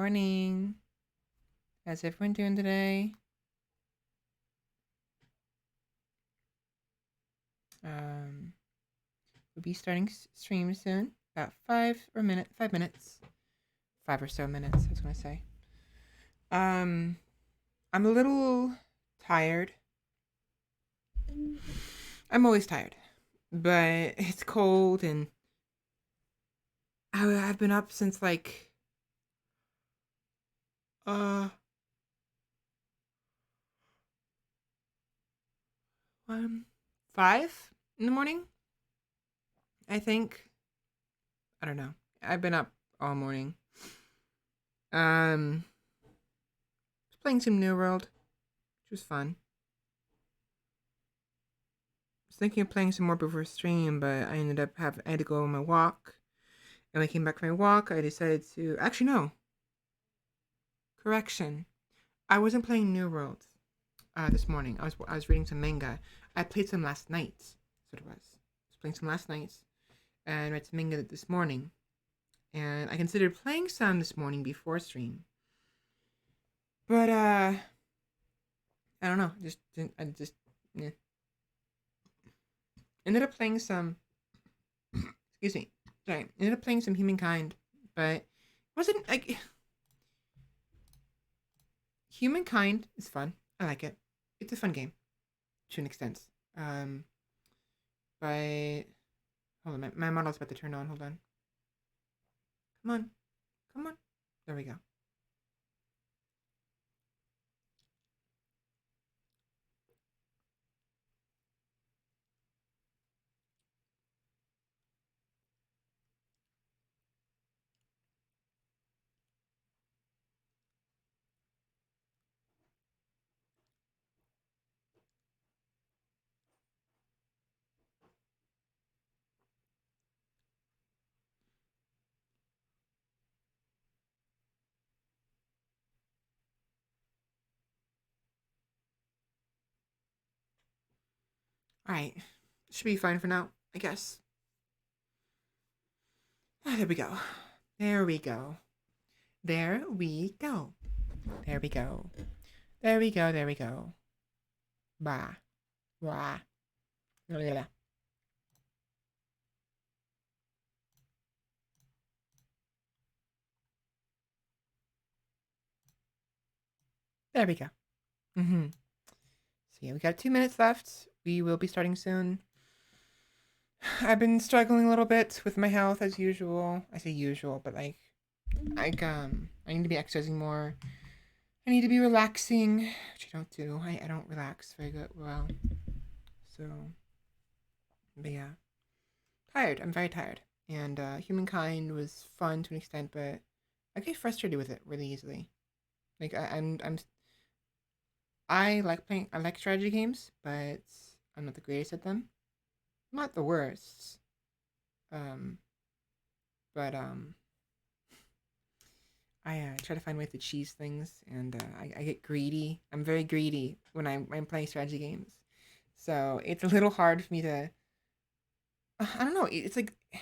morning. How's everyone doing today? We'll be starting stream soon. About 5 minutes. 5 or so minutes, I was gonna say. I'm a little tired. I'm always tired. But it's cold and I've been up since like uh 5 in the morning, I think. I don't know. I've been up all morning. Um playing some New World, which was fun. I was thinking of playing some more before stream, but I ended up I had to go on my walk. And when I came back from my walk, I decided to actually no. Correction. I wasn't playing New World this morning. I was reading some manga. I played some last night. That's what it was. I was playing some last night and read some manga this morning. And I considered playing some this morning before stream. But I don't know. I just yeah. Ended up playing some excuse me. Sorry. Ended up playing some Humankind, but it wasn't like Humankind is fun. I like it. It's a fun game to an extent. Um but hold on, my model's about to turn on. Hold on. Come on. Come on. There we go. Alright. Should be fine for now, I guess. There we go. There we go. There we go. There we go. There we go. There we go. Bah. Wah. There we go. So yeah, we got 2 minutes left. We will be starting soon. I've been struggling a little bit with my health as usual. I say usual, but like I need to be exercising more. I need to be relaxing, which I don't do. I don't relax very good. Well, so, but yeah, tired. I'm very tired. And Humankind was fun to an extent, but I get frustrated with it really easily. Like I like playing. I like strategy games, but I'm not the greatest at them. I'm not the worst. Um, but I try to find ways to cheese things, and I get greedy. I'm very greedy when I'm playing strategy games, so it's a little hard for me to. I don't know. It's like it's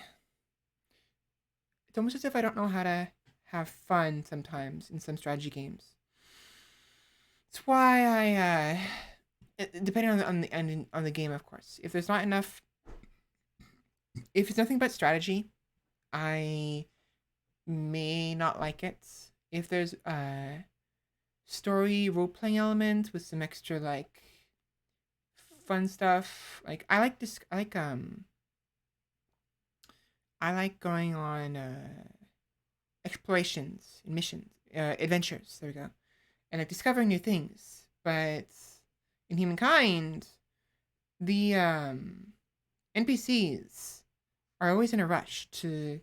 almost as if I don't know how to have fun sometimes in some strategy games. It's why depending on the game, of course. If there's not enough, if it's nothing but strategy, I may not like it. If there's story role playing elements with some extra like fun stuff, like I like going on explorations and missions, adventures. There we go, and like discovering new things. But in Humankind, the NPCs are always in a rush to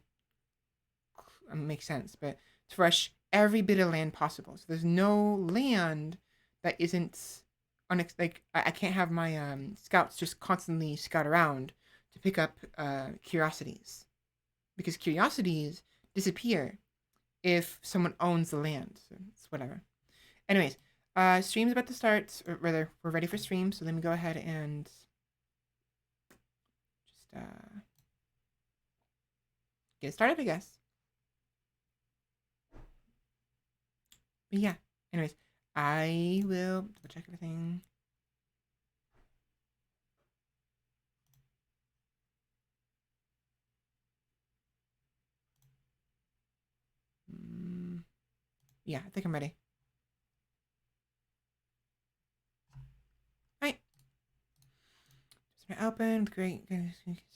make sense, but to rush every bit of land possible. So there's no land that isn't like I can't have my scouts just constantly scout around to pick up curiosities, because curiosities disappear if someone owns the land. So it's whatever. Anyways, stream's about to start, or rather, we're ready for stream. So let me go ahead and just get started, I guess. But yeah, anyways, I will double check everything. Yeah, I think I'm ready. Right. Just gonna open with great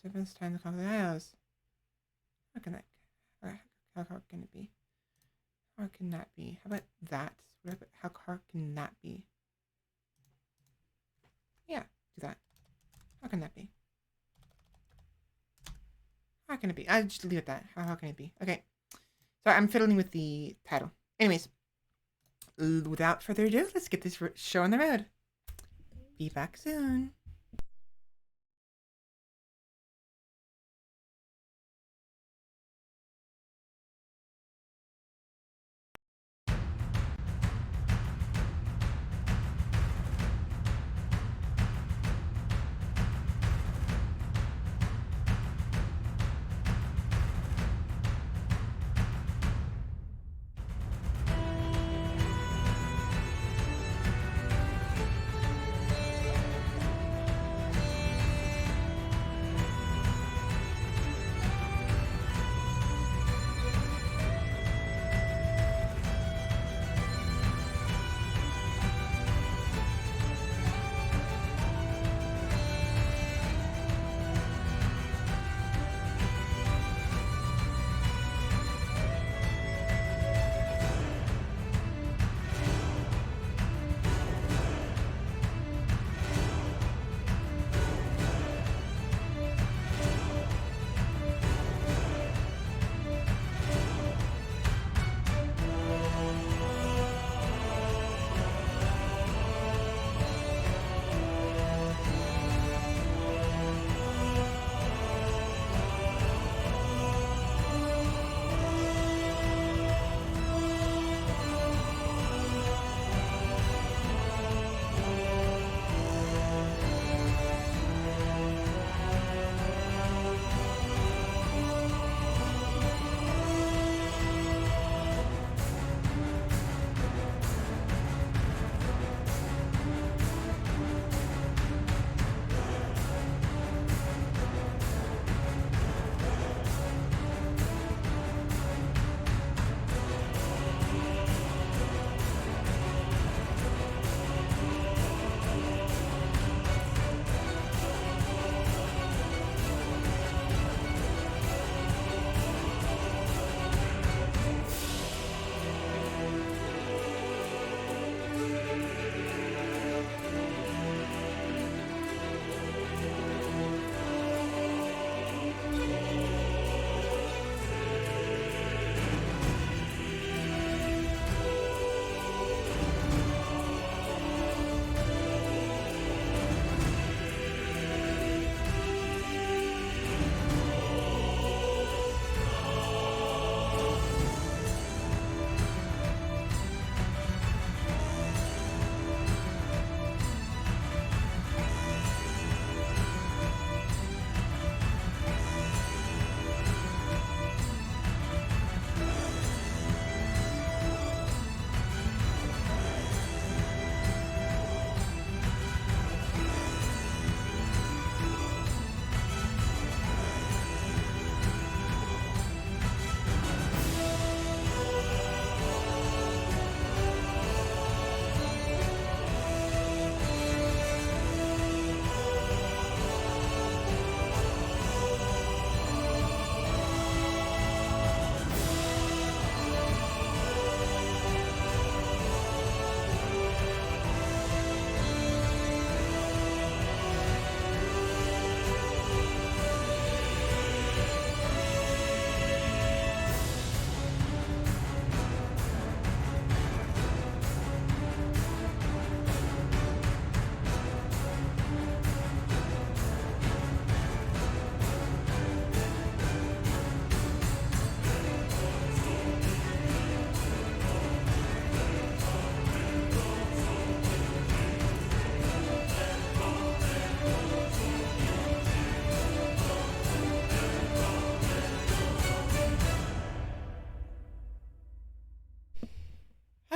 seventh time to conquer the isles. How can that? How hard can it be? How hard can that be? How about that? How hard can that be? Yeah, do that. How can that be? How can it be? I'll just leave it at that. How can it be? Okay. So I'm fiddling with the title. Anyways, without further ado, let's get this show on the road. Be back soon.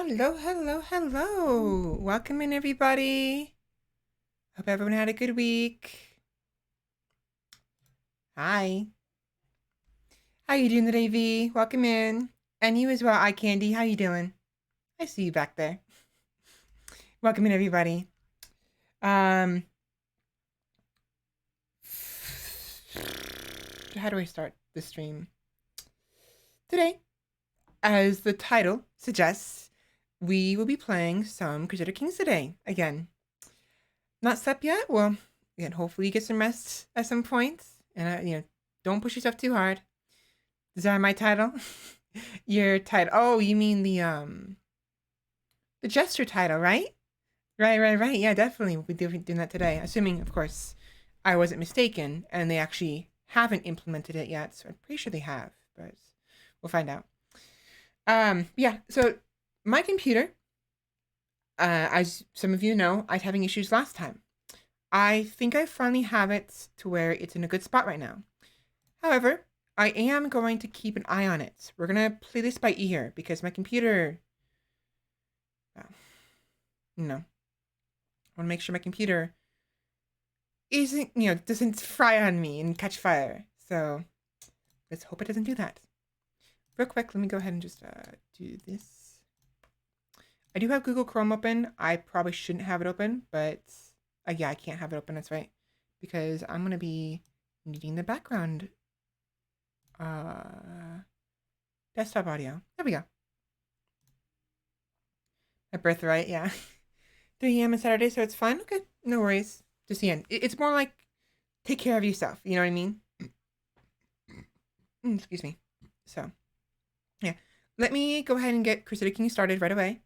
Hello, hello, hello. Welcome in, everybody. Hope everyone had a good week. Hi. How you doing today, V? Welcome in. And you as well, Eye Candy. How you doing? I see you back there. Welcome in, everybody. How do I start the stream? Today, as the title suggests, we will be playing some Crusader Kings today. Again, not slept yet? Well, again, hopefully you get some rest at some point. And, don't push yourself too hard. Is that my title? Your title. Oh, you mean the gesture title, right? Right. Yeah, definitely. We'll be doing that today. Assuming, of course, I wasn't mistaken and they actually haven't implemented it yet. So I'm pretty sure they have, but we'll find out. Yeah, so my computer, as some of you know, I was having issues last time. I think I finally have it to where it's in a good spot right now. However, I am going to keep an eye on it. We're going to play this by ear because my computer, I want to make sure my computer isn't, doesn't fry on me and catch fire. So let's hope it doesn't do that. Real quick, let me go ahead and just do this. I do have Google Chrome open. I probably shouldn't have it open, but yeah, I can't have it open. That's right. Because I'm going to be needing the background desktop audio. There we go. My birthright, yeah. 3 a.m. on Saturday, so it's fine. Okay, no worries. Just the end. It's more like take care of yourself. You know what I mean? Excuse me. So, yeah. Let me go ahead and get Crusader King started right away.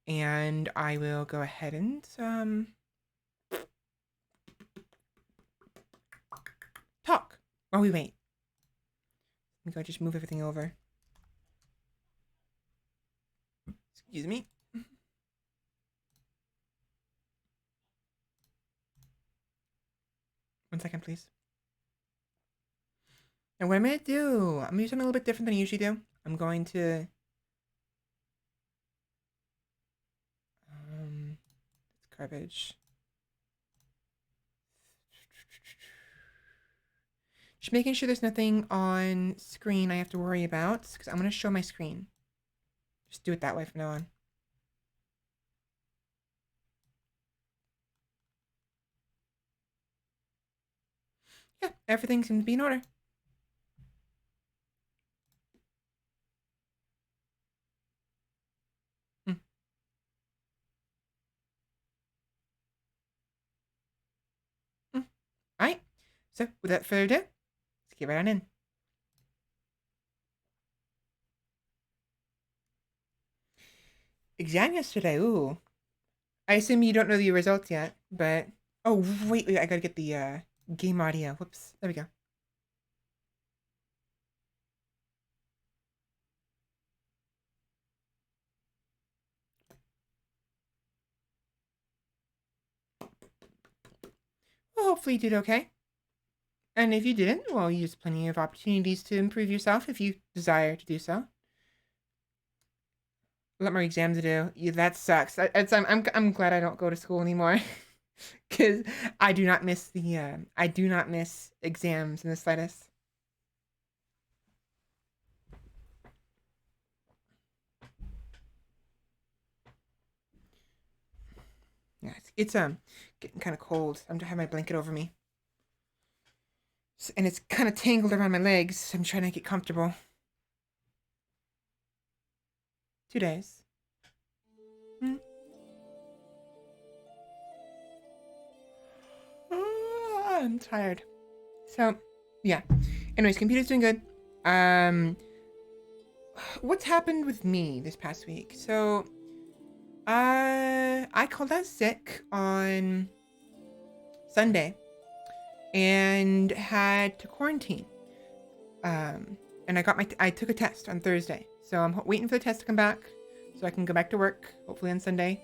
And I will go ahead and talk while we wait. I'm going to just move everything over. Excuse me. 1 second, please. And what I'm going to do, I'm going to do something a little bit different than I usually do. I'm going to... it's garbage. Just making sure there's nothing on screen I have to worry about, because I'm going to show my screen. Just do it that way from now on. Yeah, everything seems to be in order. All right. So, without further ado, let's get right on in. Exam yesterday. Ooh. I assume you don't know the results yet, but... Oh, wait. I gotta get the game audio. Whoops. There we go. Well, hopefully you did okay. And if you didn't, well, you have plenty of opportunities to improve yourself if you desire to do so. A lot more exams to do. Yeah, that sucks. I'm glad I don't go to school anymore, because I do not miss exams in the slightest. Yeah, it's getting kind of cold. I'm trying to have my blanket over me, and it's kind of tangled around my legs. So I'm trying to get comfortable. 2 days. I'm tired. So, yeah. Anyways, computer's doing good. What's happened with me this past week? So, I called out sick on Sunday and had to quarantine. And I took a test on Thursday. So I'm waiting for the test to come back so I can go back to work, hopefully on Sunday.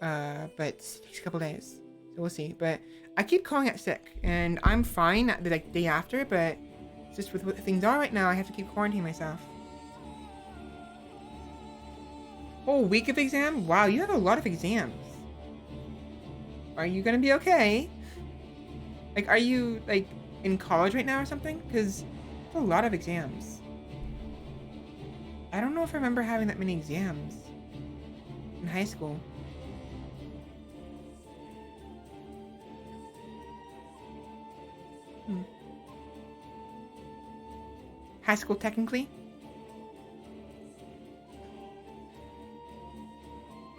But it takes a couple days. So we'll see. But I keep calling out sick, and I'm fine the day after, but just with what things are right now, I have to keep quarantining myself. Whole week of exam? Wow, you have a lot of exams. Are you gonna be okay? Like, are you, like, in college right now or something? Because it's a lot of exams. I don't know if I remember having that many exams in high school. High school, technically?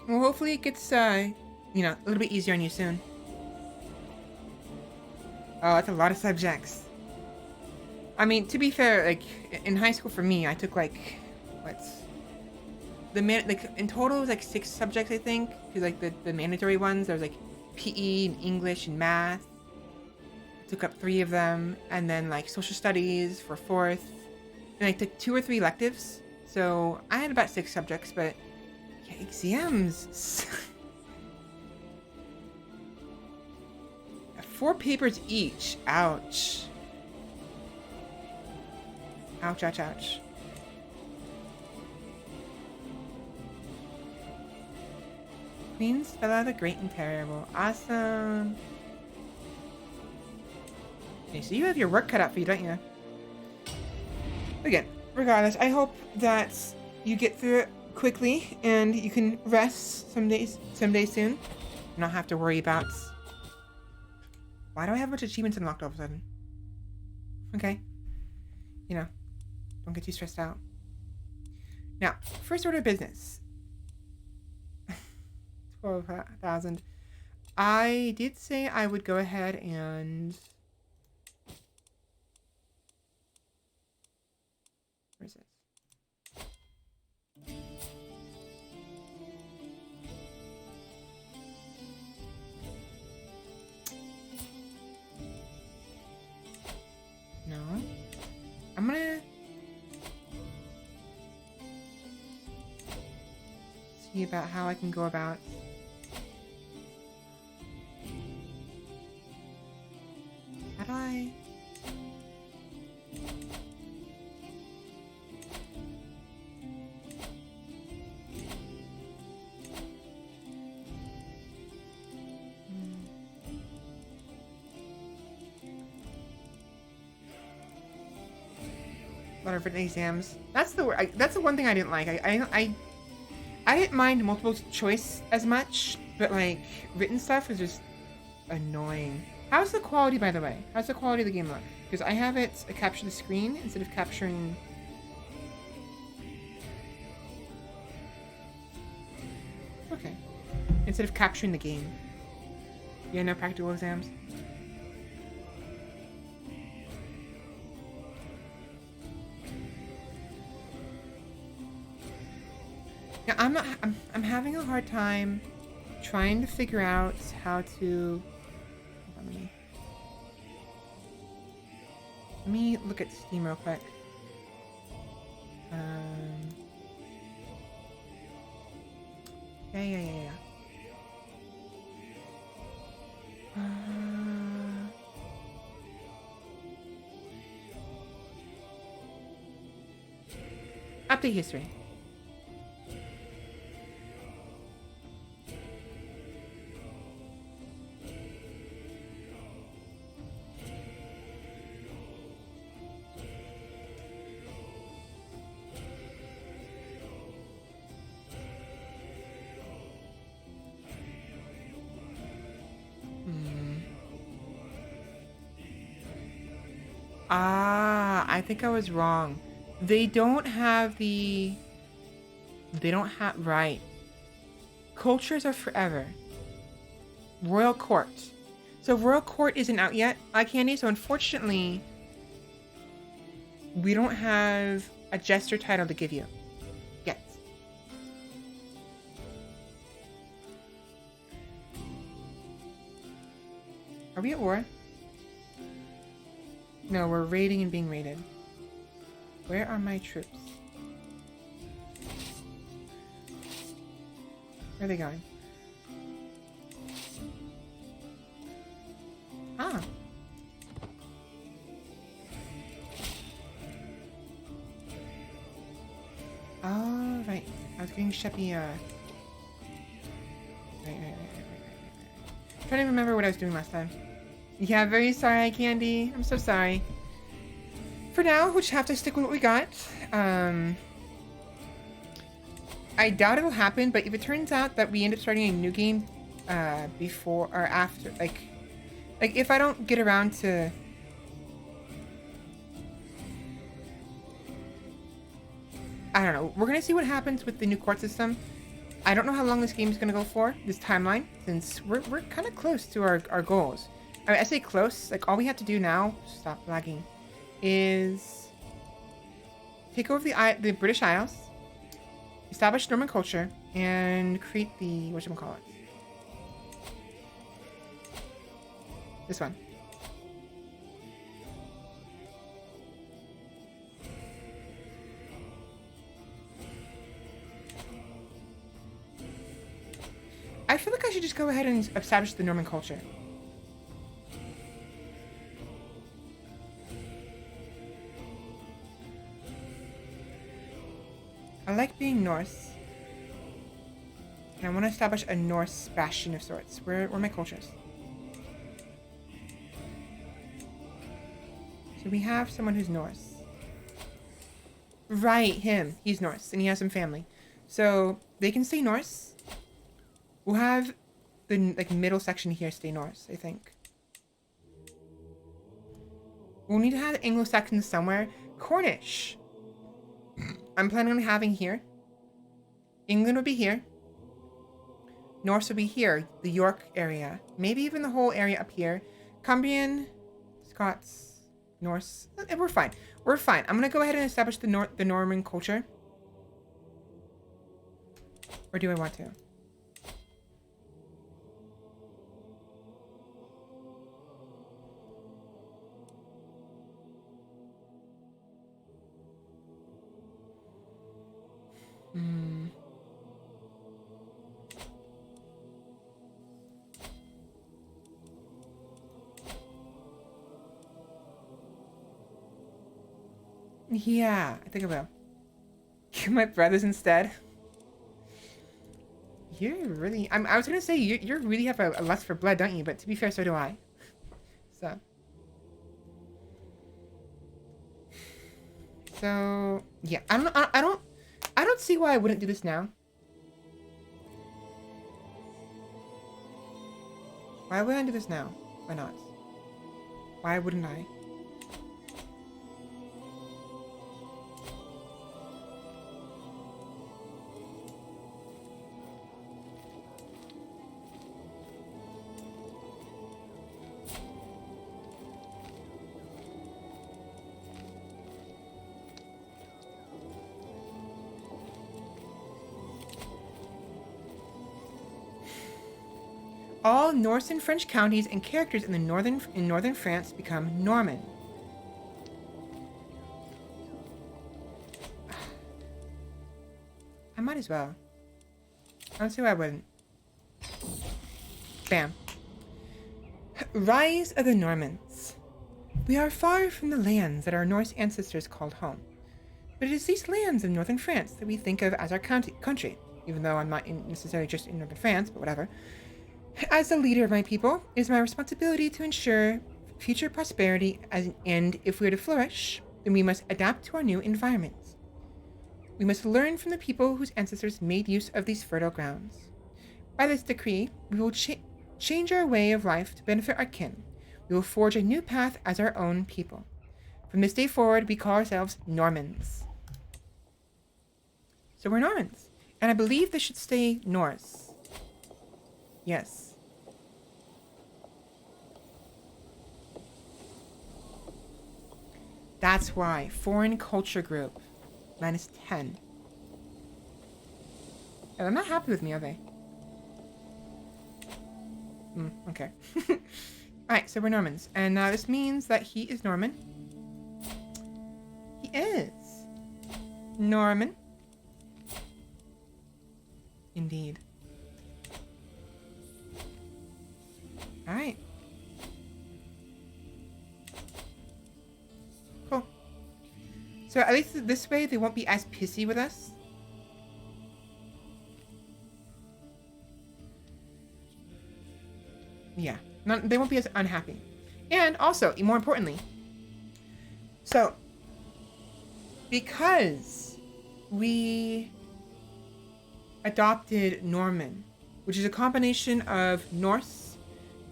Well, hopefully it gets, a little bit easier on you soon. Oh, that's a lot of subjects. I mean, to be fair, like, in high school for me, I took, like, in total it was, like, 6 subjects, I think. Because, like, the mandatory ones, there was, like, PE and English and math. Took up 3 of them. And then, like, social studies for 4th. And I took 2 or 3 electives. So, I had about 6 subjects, but... yeah, exams. 4 papers each. Ouch. Ouch, ouch, ouch. Queen Svela the Great and Terrible. Awesome. Okay, so you have your work cut out for you, don't you? Again, regardless, I hope that you get through it quickly and you can rest someday soon. Not have to worry about... why do I have a bunch of achievements unlocked all of a sudden? Okay. Don't get too stressed out. Now, first order of business. 12,000. I did say I would go ahead and... where is it? No. I'm gonna see about how I can go about how do I a lot of written exams. That's the one thing I didn't like. I didn't mind multiple choice as much, but like written stuff was just annoying. How's the quality, by the way? How's the quality of the game look? Because I have it capture the screen instead of capturing. Okay. Instead of capturing the game. Yeah, no practical exams. Yeah, I'm having a hard time trying to figure out how to... hold on, let me look at Steam real quick. Yeah. Update history. I think I was wrong. They don't have... right. Cultures are forever. Royal Court. So Royal Court isn't out yet, Candy, so unfortunately, we don't have a Jester title to give you. Yet. Are we at war? No, we're raiding and being raided. Where are my troops? Where are they going? Ah. Oh, right. I was getting Sheppy, Right. Trying to remember what I was doing last time. Yeah, very sorry, Candy. I'm so sorry. For now, we'll just have to stick with what we got. I doubt it'll happen, but if it turns out that we end up starting a new game before or after, like if I don't get around to... I don't know. We're going to see what happens with the new court system. I don't know how long this game is going to go for, this timeline, since we're kind of close to our goals. I mean, I say close, like all we have to do now, stop lagging, is take over the British Isles, establish Norman culture, and create the, whatchamacallit? This one. I feel like I should just go ahead and establish the Norman culture. I like being Norse. And I want to establish a Norse bastion of sorts. Where are my cultures? So we have someone who's Norse. Right, him. He's Norse, and he has some family. So they can stay Norse. We'll have the middle section here stay Norse, I think. We'll need to have Anglo-Saxon somewhere. Cornish. I'm planning on having here. England would be here. Norse would be here, the York area. Maybe even the whole area up here. Cumbrian, Scots, Norse. We're fine. We're fine. I'm going to go ahead and establish the Norman culture. Or do I want to? Yeah, I think I will. Give my brothers instead. You're really... I was going to say, you really have a lust for blood, don't you? But to be fair, so do I. So, yeah. I don't see why I wouldn't do this now. Why wouldn't I do this now? Why not? Why wouldn't I? All Norse and French counties and characters in northern France become Norman. I might as well. I don't see why I wouldn't. Bam. Rise of the Normans. We are far from the lands that our Norse ancestors called home. But it is these lands of northern France that we think of as our country, even though I'm not necessarily just in northern France, but whatever. As the leader of my people, it is my responsibility to ensure future prosperity, and if we are to flourish, then we must adapt to our new environments. We must learn from the people whose ancestors made use of these fertile grounds. By this decree, we will change our way of life to benefit our kin. We will forge a new path as our own people. From this day forward, we call ourselves Normans. So we're Normans. And I believe this should stay Norse. Yes. That's why. Foreign culture group. -10. They're not happy with me, are they? Okay. Alright, so we're Normans. And this means that he is Norman. He is Norman. Indeed. Alright. Cool. So at least this way they won't be as pissy with us. They won't be as unhappy. And also, more importantly, so because we adopted Norman, which is a combination of Norse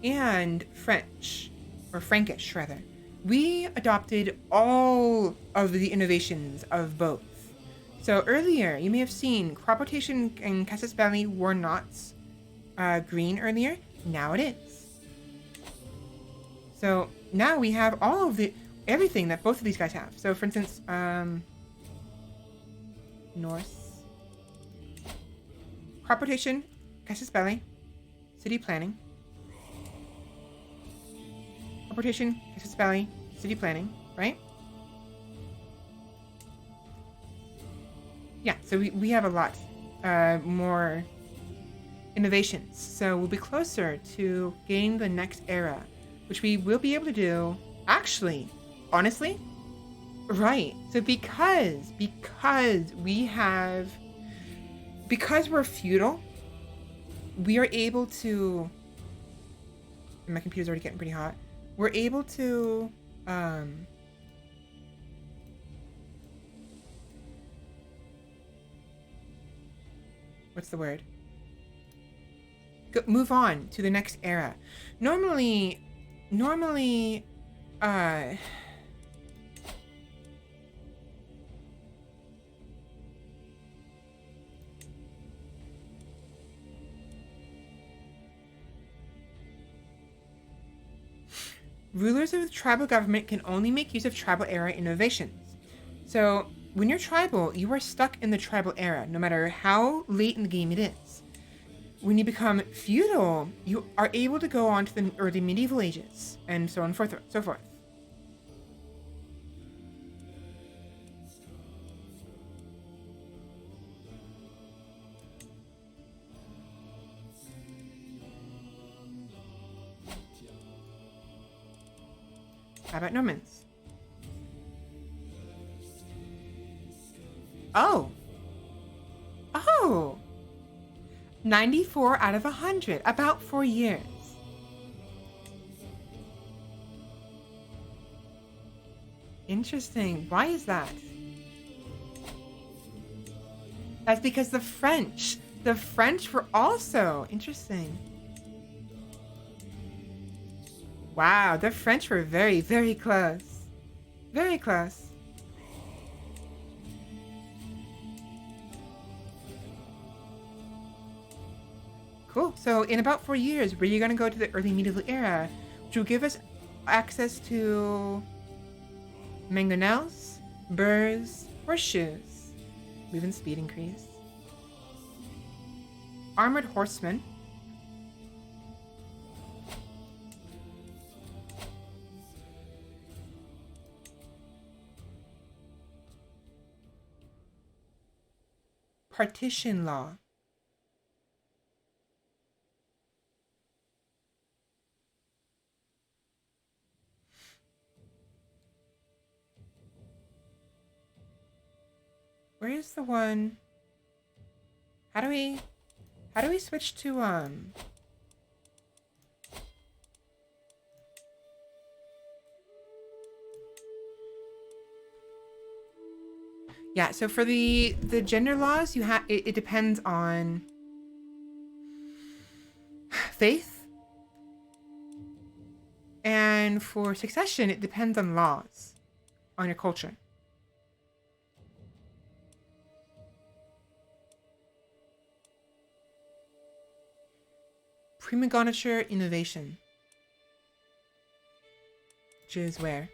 and French, or Frankish rather, we adopted all of the innovations of both. So earlier, you may have seen crop rotation in Casus Belli were not green earlier. Now it is. So now we have all of everything that both of these guys have. So for instance, Norse, crop rotation, Casus Belli, city planning, crop rotation, Casus Belli, city planning, right? Yeah, so we have a lot more innovations. So we'll be closer to getting the next era, which we will be able to do, actually, honestly, right. So because we're feudal, we are able to, and my computer's already getting pretty hot, we're able to, what's the word? Move on to the next era. Normally, rulers of the tribal government can only make use of tribal era innovations. So when you're tribal, you are stuck in the tribal era, no matter how late in the game it is. When you become feudal, you are able to go on to the early medieval ages, and so on and so forth. How about Normans? Oh! 94 out of 100, about 4 years. Interesting. Why is that? That's because the French were also interesting. Wow, the French were very, very close. Very close. Cool. So in about 4 years, we're going to go to the early medieval era, which will give us access to mangonels, burrs, horseshoes, movement speed increase, armored horsemen, partition law. Where is the one? How do we switch to Yeah, so for the gender laws, it depends on faith. And for succession, it depends on laws, on your culture. Primogeniture innovation. Which is where?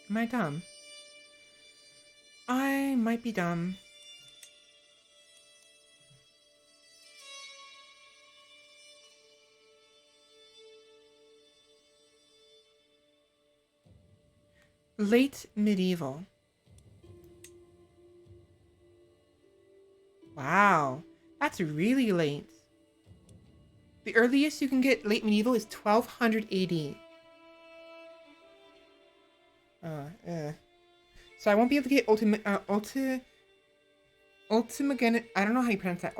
Am I dumb? I might be dumb. Late medieval. Wow, that's really late. The earliest you can get late medieval is 1200 AD. So I won't be able to get I don't know how you pronounce that.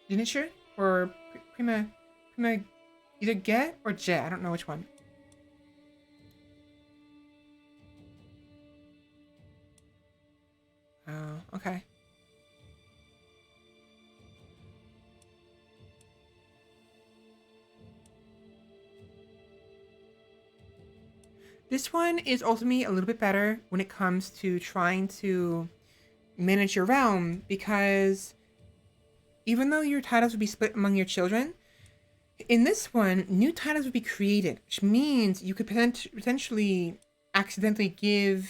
Geniture? Or prima, either get or je. I don't know which one. Oh, okay. This one is ultimately a little bit better when it comes to trying to manage your realm, because even though your titles would be split among your children, in this one, new titles would be created, which means you could potentially accidentally give,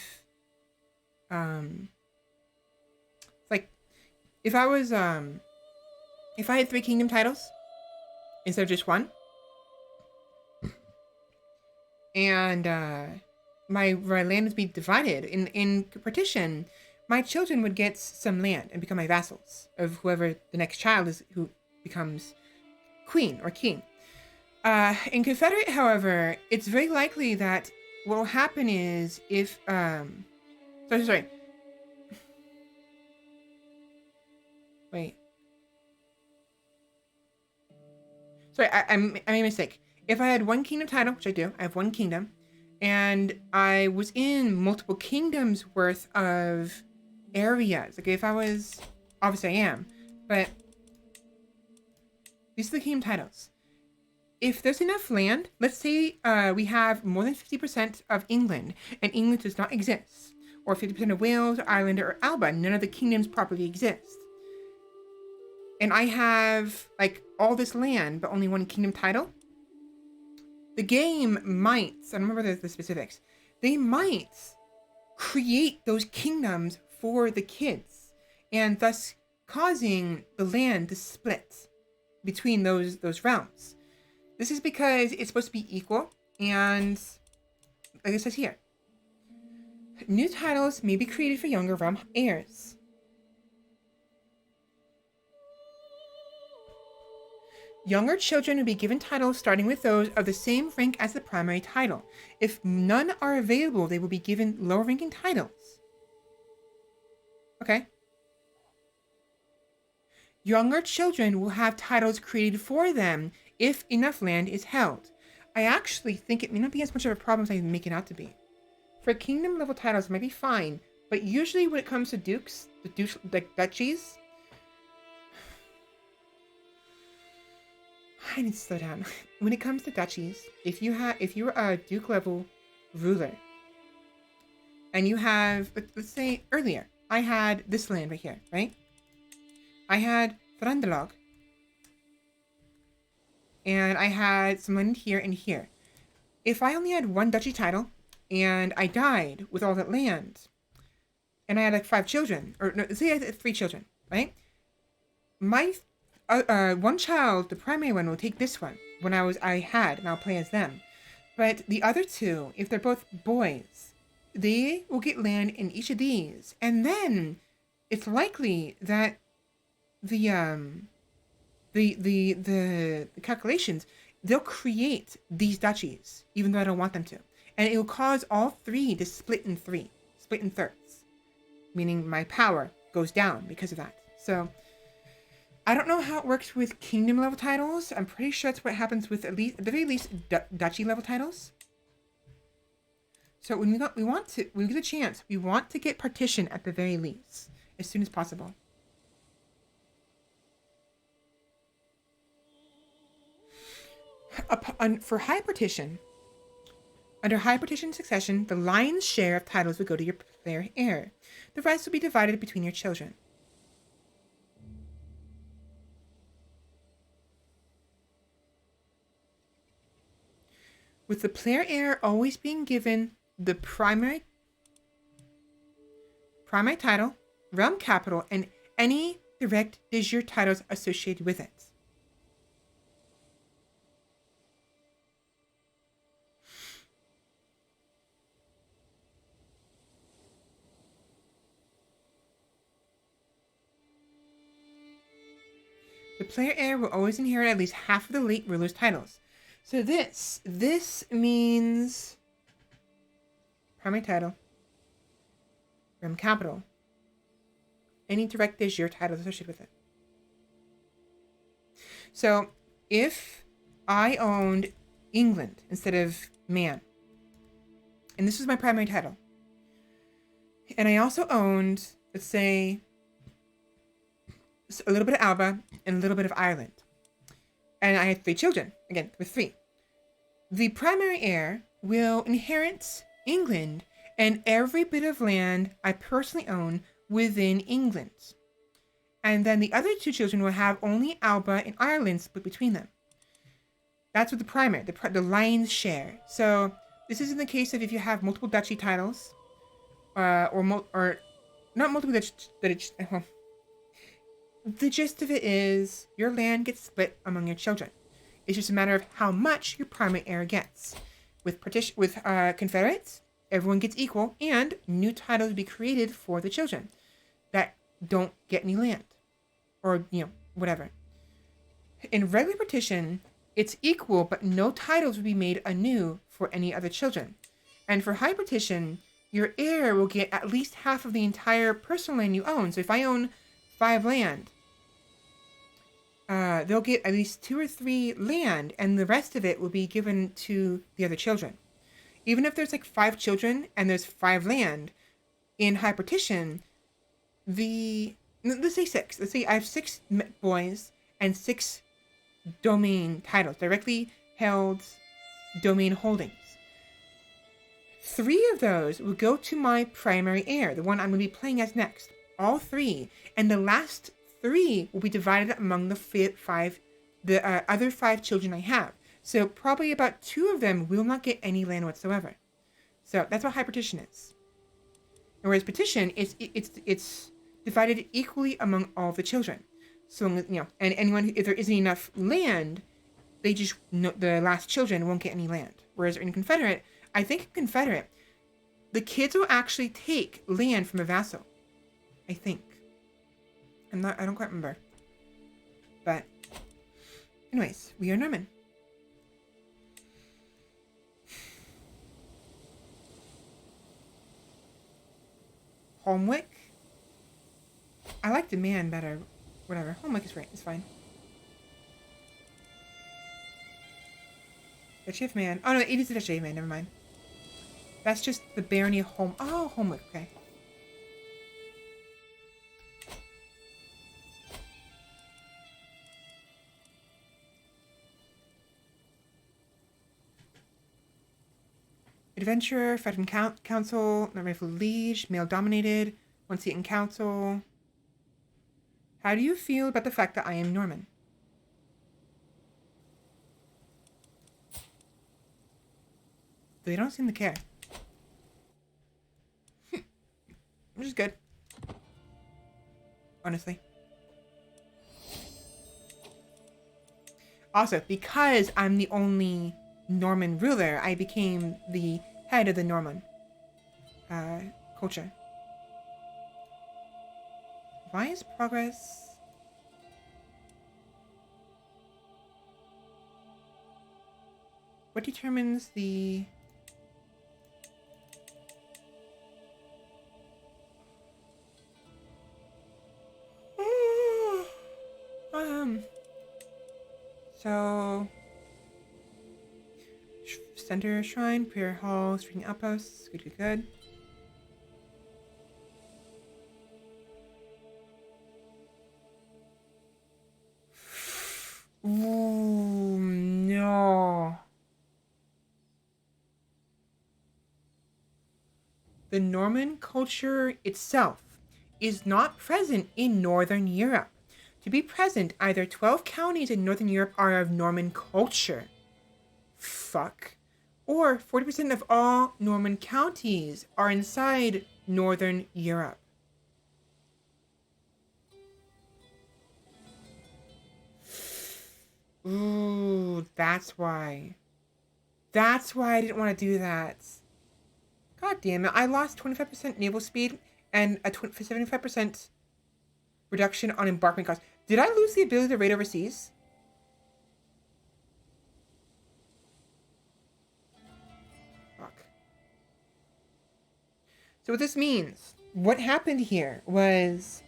like, if I had 3 kingdom titles instead of just 1, and my land would be divided in partition, my children would get some land and become my vassals of whoever the next child is, who becomes queen or king. In Confederate, however, it's very likely that what will happen is if sorry. Wait. Sorry, I made a mistake. If I had 1 kingdom title, which I do, I have 1 kingdom, and I was in multiple kingdoms worth of areas. Like if I was, obviously I am, but these are the kingdom titles. If there's enough land, let's say we have more than 50% of England, and England does not exist, or 50% of Wales, or Ireland, or Alba, none of the kingdoms properly exist. And I have like all this land, but only 1 kingdom title. The game might, I don't remember the specifics, they might create those kingdoms for the kids, and thus causing the land to split between those realms. This is because it's supposed to be equal, and like it says here, new titles may be created for younger realm heirs. Younger children will be given titles starting with those of the same rank as the primary title. If none are available, they will be given lower ranking titles. Okay. Younger children will have titles created for them if enough land is held. I actually think it may not be as much of a problem as I make it out to be. For kingdom level titles, it might be fine, but usually when it comes to dukes, like duchies, I need to slow down. When it comes to duchies, if you're a duke level ruler, and you have, let's say earlier, I had this land right here, right? I had Thrandalag, and I had some land here and here. If I only had 1 duchy title, and I died with all that land, and I had like 5 children, or no, say I had 3 children, right? My 1 child, the primary one, will take this one when I had, and I'll play as them. But the other 2, if they're both boys, they will get land in each of these, and then it's likely that the calculations, they'll create these duchies, even though I don't want them to, and it will cause all 3 to split in thirds, meaning my power goes down because of that. So I don't know how it works with kingdom level titles. I'm pretty sure that's what happens with at the very least duchy level titles. So when we get a chance, we want to get partition at the very least as soon as possible. For high partition, under high partition succession, the lion's share of titles will go to your player heir. The rest will be divided between your children. With the player heir always being given the primary title, realm capital, and any direct de jure titles associated with it. The player heir will always inherit at least half of the late ruler's titles. So this means primary title, realm capital, any direct de jure titles associated with it. So if I owned England instead of Man, and this was my primary title, and I also owned, let's say, a little bit of Alba and a little bit of Ireland, and I had 3 children, again, with 3. The primary heir will inherit England and every bit of land I personally own within England. And then the other 2 children will have only Alba and Ireland split between them. That's what the primary, the lion's share. So this is in the case of if you have multiple duchy titles, or not multiple duchy. The gist of it is your land gets split among your children. It's just a matter of how much your primary heir gets. With Confederates, everyone gets equal, and new titles will be created for the children that don't get any land, or whatever. In regular partition, it's equal, but no titles will be made anew for any other children. And for high partition, your heir will get at least half of the entire personal land you own. So if I own 5 land, they'll get at least 2 or 3 land, and the rest of it will be given to the other children. Even if there's like 5 children and there's 5 land, in high partition, let's say 6. Let's say I have 6 boys and 6 domain titles, directly held domain holdings. 3 of those will go to my primary heir, the one I'm going to be playing as next. All 3, and the last 3 will be divided among the other 5 children I have. So probably about 2 of them will not get any land whatsoever. So that's what high partition is. And whereas partition is it's divided equally among all the children. So and anyone, if there isn't enough land, they just the last children won't get any land. Whereas in Confederate, I think in Confederate, the kids will actually take land from a vassal. I think. I don't quite remember. But anyways, we are Norman. Holmwick. I like Demand better. Whatever. Holmwick is right. It's fine. Duchy of Man. Oh no, it is the Duchy of Man. Never mind. That's just the barony of Holmwick. Okay. Adventurer, fight in council, not rightful liege, male dominated, one seat in council. How do you feel about the fact that I am Norman? They don't seem to care. Which is good. Honestly. Also, because I'm the only Norman ruler, I became the head of the Norman culture. Why is progress? What determines the so center shrine, prayer hall, street outposts, good. Ooh, no. The Norman culture itself is not present in Northern Europe. To be present, either 12 counties in Northern Europe are of Norman culture. Fuck. Or 40% of all Norman counties are inside Northern Europe. Ooh, that's why. That's why I didn't want to do that. God damn it. I lost 25% naval speed and a 75% reduction on embarkment costs. Did I lose the ability to raid overseas? Fuck. So what this means, what happened here was,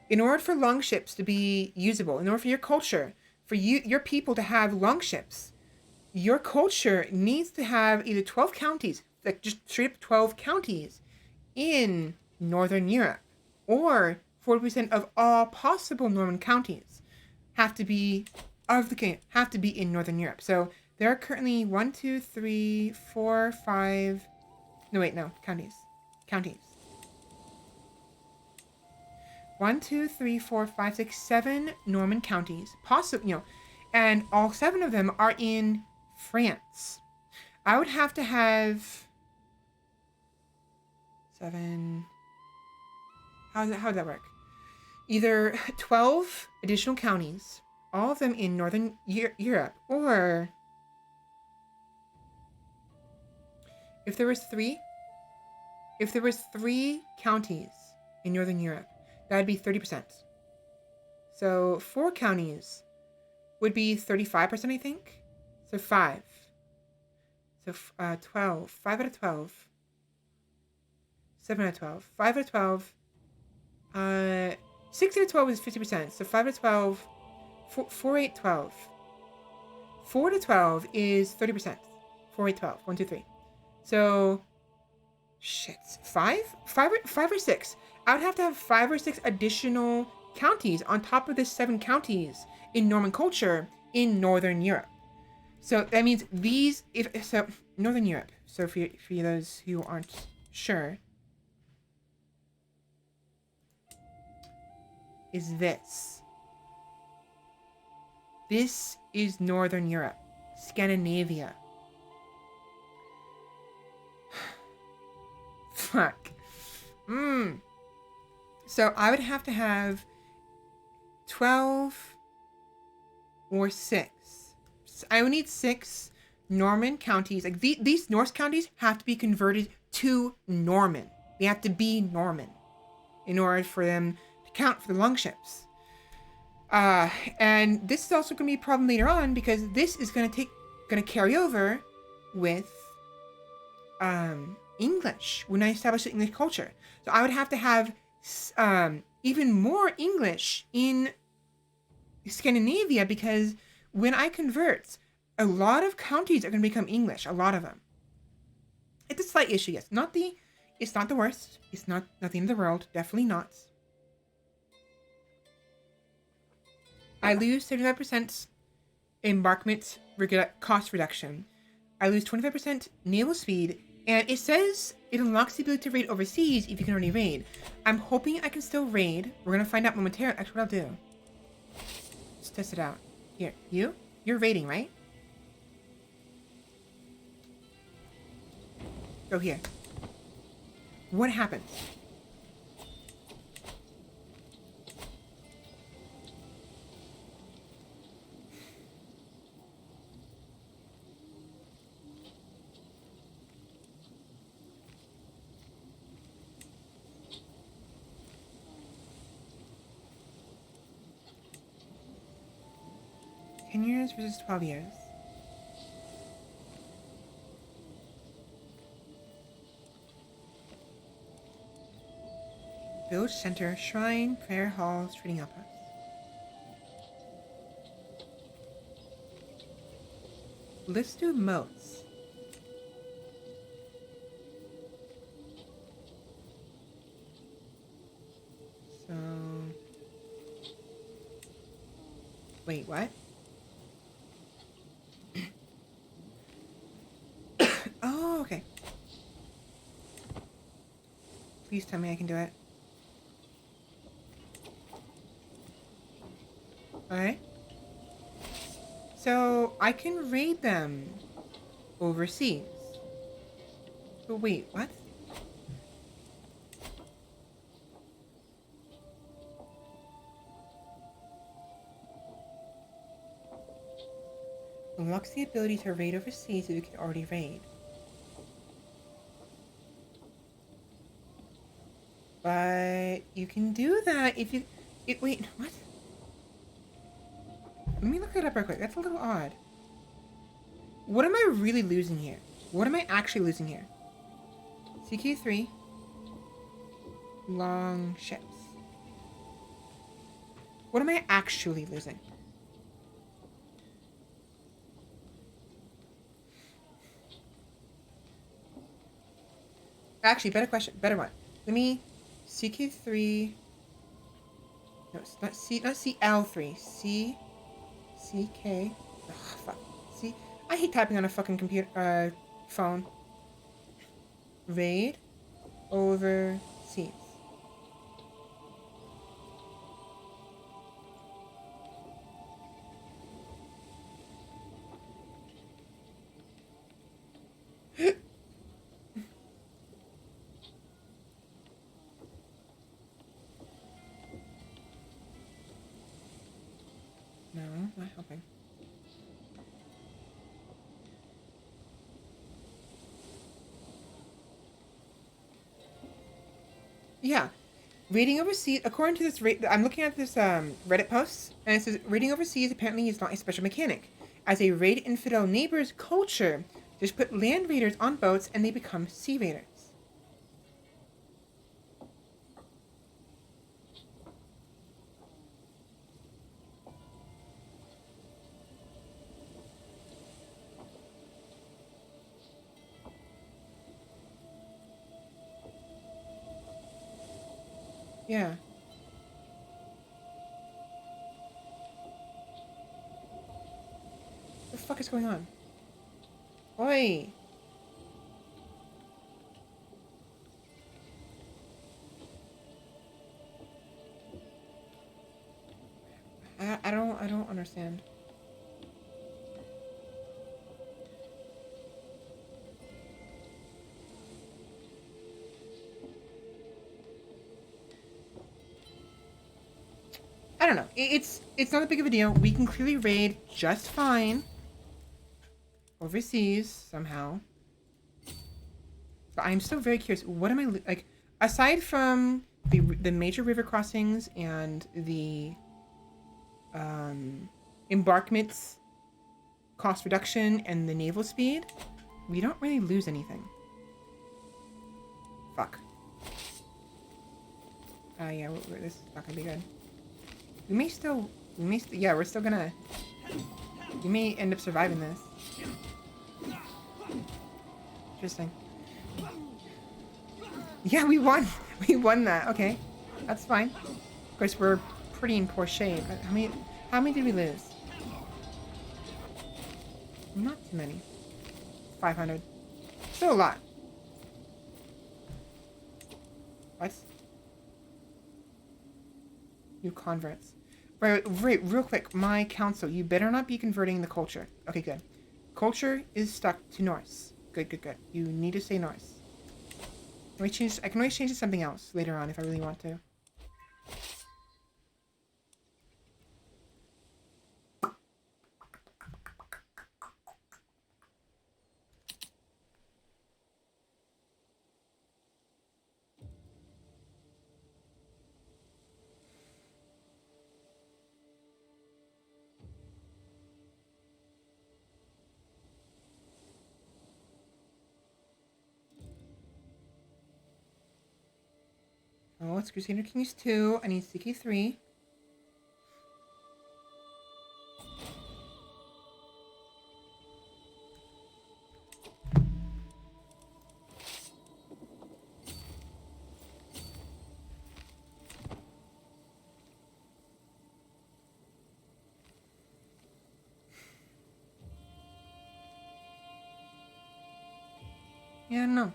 in order for longships to be usable, in order for your culture, for your people to have longships, your culture needs to have either 12 counties, like just straight up 12 counties in Northern Europe, or 40% of all possible Norman counties have to be in Northern Europe. So there are currently 1, 2, 3, 4, 5. No, wait, no, counties. 1, 2, 3, 4, 5, 6, 7 Norman counties, and all 7 of them are in France. I would have to have 7. How does that work? Either 12 additional counties, all of them in Northern Europe, or if there was 3 counties in Northern Europe, that'd be 30%. So 4 counties would be 35%, I think. So 5. So 12. 5 out of 12. 7 out of 12. 5 out of 12. 6 out of 12 is 50%. So 5 out of 12. 4, 8, 12. 4 to 12 is 30%. 4, 8, 12. 1, 2, 3. So, shit. 5 or 6. I would have to have 5 or 6 additional counties on top of the 7 counties in Norman culture in Northern Europe. So that means Northern Europe. So for those who aren't sure, is this. This is Northern Europe, Scandinavia. Fuck. So I would have to have 12 or 6. I would need 6 Norman counties. Like these Norse counties have to be converted to Norman. They have to be Norman in order for them to count for the longships. And this is also going to be a problem later on because this is going to carry over with English when I establish the English culture. So I would have to have even more English in Scandinavia because when I convert, a lot of counties are going to become English. A lot of them. It's a slight issue, yes. It's not the worst. It's not the end of the world. Definitely not. I lose 35% embarkment cost reduction. I lose 25% naval speed. And it says it unlocks the ability to raid overseas if you can already raid. I'm hoping I can still raid. We're going to find out momentarily. Actually, what I'll do. Let's test it out. Here, you're raiding, right? Go here. What happens? Years versus 12 years. Village center, shrine, prayer hall, trading outpost. Let's do moats. So, wait, what? Oh, okay. Please tell me I can do it. Alright. So, I can raid them overseas. But wait, what? Unlocks the ability to raid overseas if you can already raid. But you can do that if you... wait, what? Let me look it up real quick. That's a little odd. What am I really losing here? What am I actually losing here? CQ3. long ships. What am I actually losing? Actually, better question. Better one. Let me CK3. No, it's not C. Not CL3. CK. Ugh, fuck. See, I hate typing on a fucking computer. Phone. Raid overseas. No, not helping. Yeah. Reading overseas, according to this, I'm looking at this Reddit post, and it says reading overseas apparently is not a special mechanic. As a raid infidel neighbor's culture, just put land raiders on boats and they become sea raiders. Yeah. What the fuck is going on? Oi! I don't understand. I don't know. It's not a big of a deal. We can clearly raid just fine overseas somehow. But I'm still very curious. What am I like? Aside from the major river crossings and the embarkments cost reduction and the naval speed, we don't really lose anything. Fuck. Yeah, this is not gonna be good. We may still, yeah, we're still gonna, we may end up surviving this. Interesting. Yeah, we won. We won that. Okay, that's fine. Of course, we're pretty in poor shape. How many did we lose? Not too many. 500. Still a lot. What? New converts. Right, real quick. My council, you better not be converting the culture. Okay, good. Culture is stuck to Norse. Good. You need to stay Norse. I can always change to something else later on if I really want to. Oh, it's Crusader Kings 2. I need CK3. Yeah, no.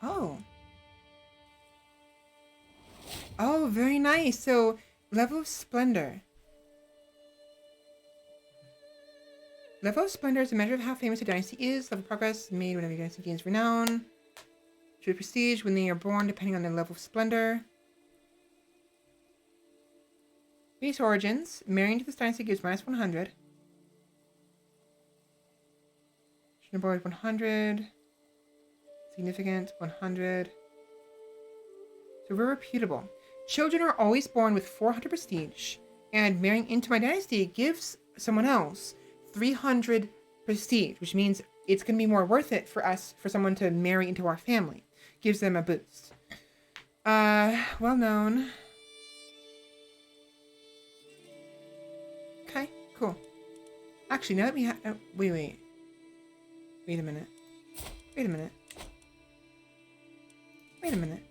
Oh. Oh, very nice. So, level of splendor. Level of splendor is a measure of how famous a dynasty is. Level of progress made whenever your dynasty gains renown. True prestige when they are born, depending on their level of splendor. Base origins. Marrying to this dynasty gives minus 100. Board 100. Significant 100. So we're reputable. Children are always born with 400 prestige, and marrying into my dynasty gives someone else 300 prestige, which means it's going to be more worth it for us, for someone to marry into our family. Gives them a boost. Well known. Okay, cool. Actually, now that we have... Oh, wait. Wait a minute. Wait a minute. Wait a minute.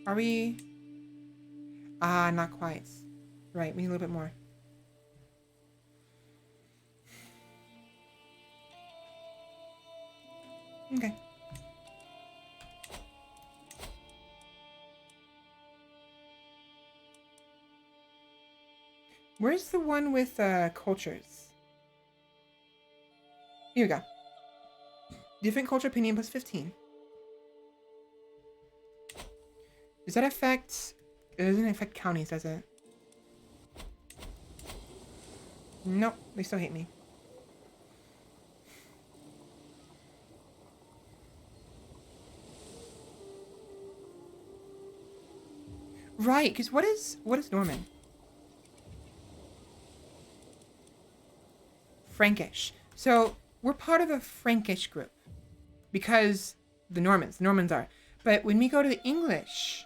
Are we... Ah, not quite. Right, we need a little bit more. Okay. Where's the one with cultures? Here we go. Different culture opinion plus 15. Does that affect... It doesn't affect counties, does it? Nope, they still hate me. Right, because what is Norman? Frankish. So we're part of a Frankish group because the Normans are. But when we go to the English,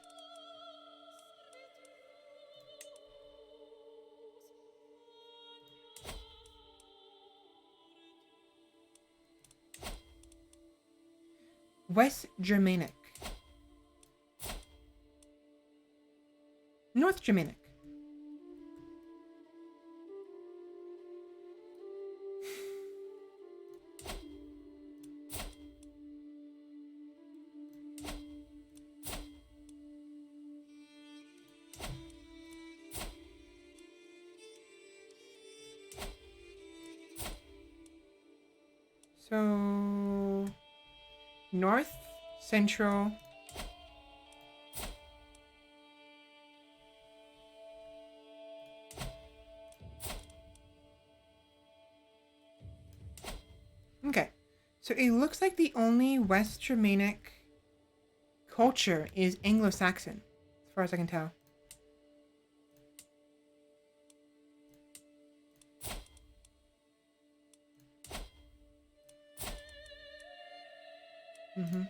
West Germanic, North Germanic. So, North, Central, okay. So it looks like the only West Germanic culture is Anglo-Saxon, as far as I can tell. Mm-hmm.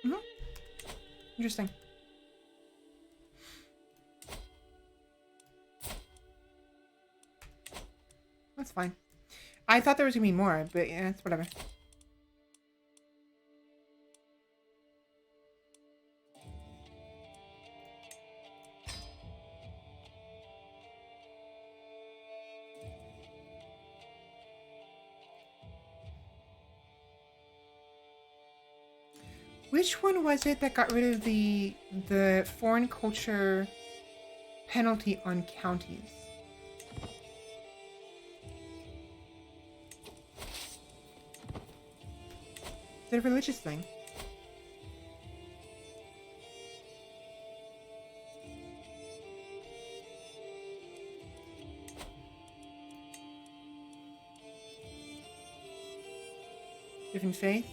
Mm-hmm. Interesting. That's fine. I thought there was gonna be more, but yeah, it's whatever. Which one was it that got rid of the foreign culture penalty on counties? Is it a religious thing? Different faith?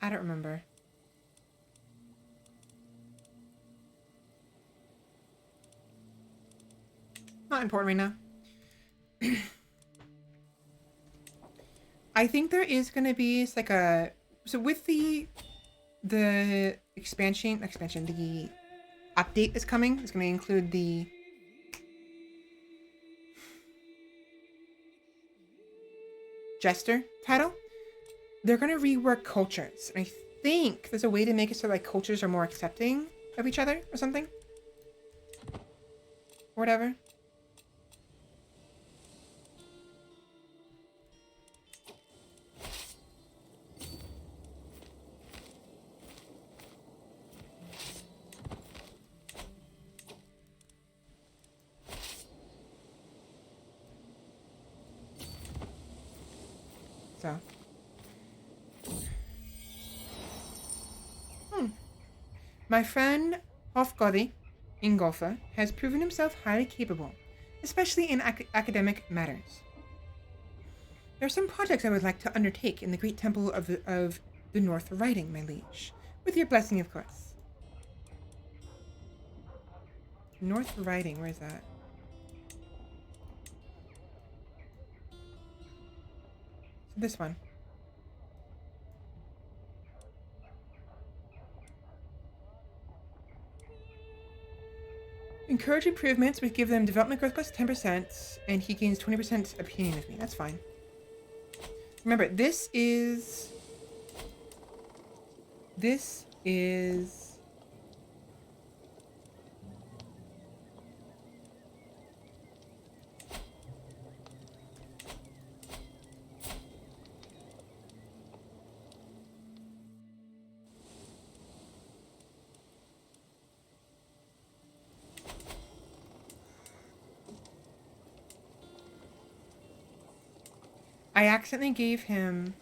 I don't remember. Not important right now. I think there is going to be like a... So with the expansion, the update that's coming, it's going to include the... Jester title. They're going to rework cultures. And I think there's a way to make it so like cultures are more accepting of each other or something. Or whatever. So. My friend Hofgodi Ingolfa has proven himself highly capable, especially in academic matters. There are some projects I would like to undertake in the great temple of the North Riding, my liege. With your blessing, of course. North Riding, where is that? So this one. Encourage improvements would give them development growth plus 10%, and he gains 20% opinion of me. That's fine. Remember, this is... I accidentally gave him...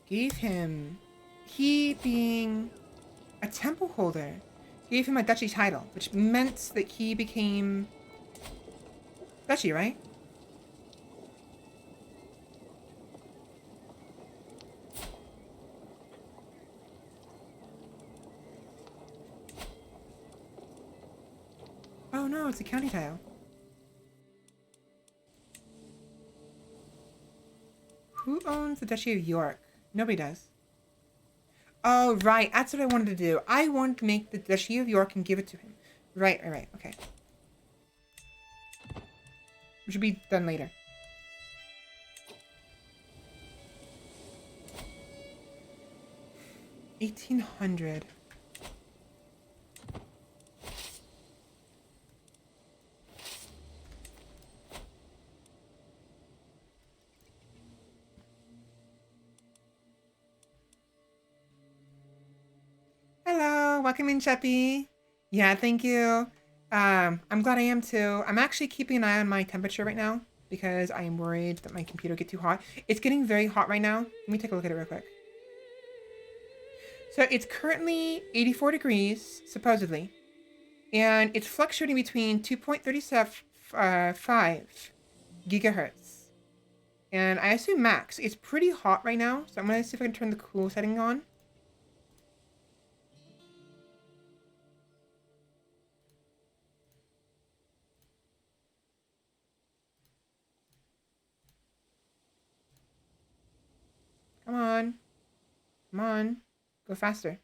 he being a temple holder, gave him a duchy title, which meant that he became duchy, right? Oh no, it's a county tile. Who owns the Duchy of York? Nobody does. Oh, right. That's what I wanted to do. I wanted to make the Duchy of York and give it to him. Right. Okay. Which should be done later. $1,800. Hello, welcome in, Sheppy. Yeah, thank you. I'm glad I am too. I'm actually keeping an eye on my temperature right now because I am worried that my computer will get too hot. It's getting very hot right now. Let me take a look at it real quick. So it's currently 84 degrees, supposedly, and it's fluctuating between 2.37.5 gigahertz. And I assume max. It's pretty hot right now, so I'm going to see if I can turn the cool setting on. Come on. Come on. Go faster.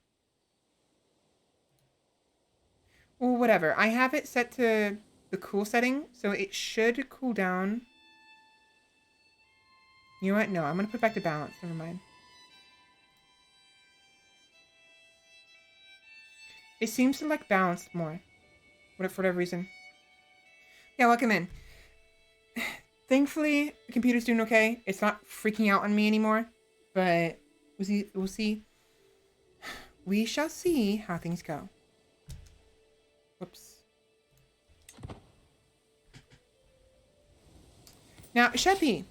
Well, whatever. I have it set to the cool setting, so it should cool down. You know what? No, I'm going to put it back to balance. Never mind. It seems to like balanced more. For whatever reason. Yeah, welcome in. Thankfully, the computer's doing okay. It's not freaking out on me anymore. But we'll see. We shall see how things go. Whoops. Now, Sheppy.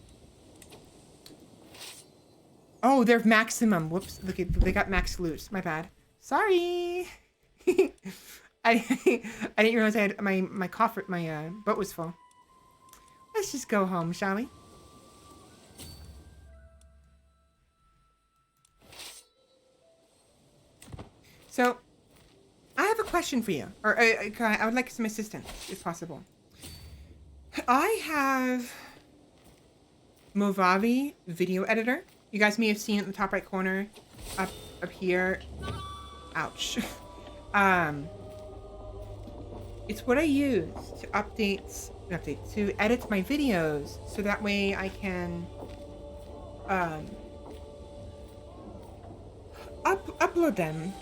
Oh, they're maximum. Whoops. Look, they got max loot. My bad. Sorry. I didn't realize I had my coffer, my boat was full. Let's just go home, shall we? So, I have a question for you, or I would like some assistance, if possible. I have Movavi video editor. You guys may have seen it in the top right corner, up here. Ouch. It's what I use to to edit my videos, so that way I can upload them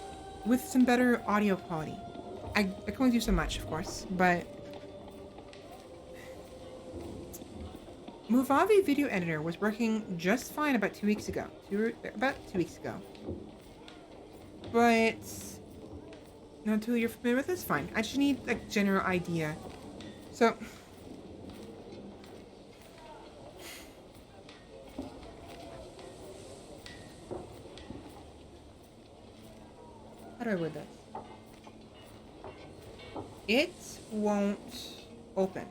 with some better audio quality. I can only do so much, of course, but Movavi Video Editor was working just fine about 2 weeks ago. But not who you're familiar with, that's fine. I just need like general idea. So how do I word this? It won't open.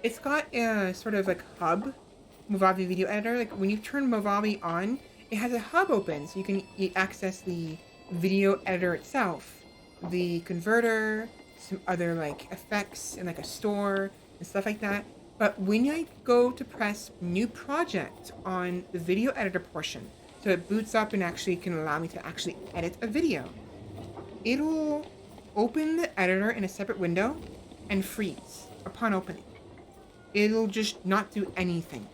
It's got a sort of like hub Movavi video editor. Like when you turn Movavi on, it has a hub open so you can access the video editor itself, the converter, some other like effects and like a store and stuff like that. But when you go to press new project on the video editor portion, so it boots up and actually can allow me to actually edit a video, it'll open the editor in a separate window and freeze upon opening. It'll just not do anything.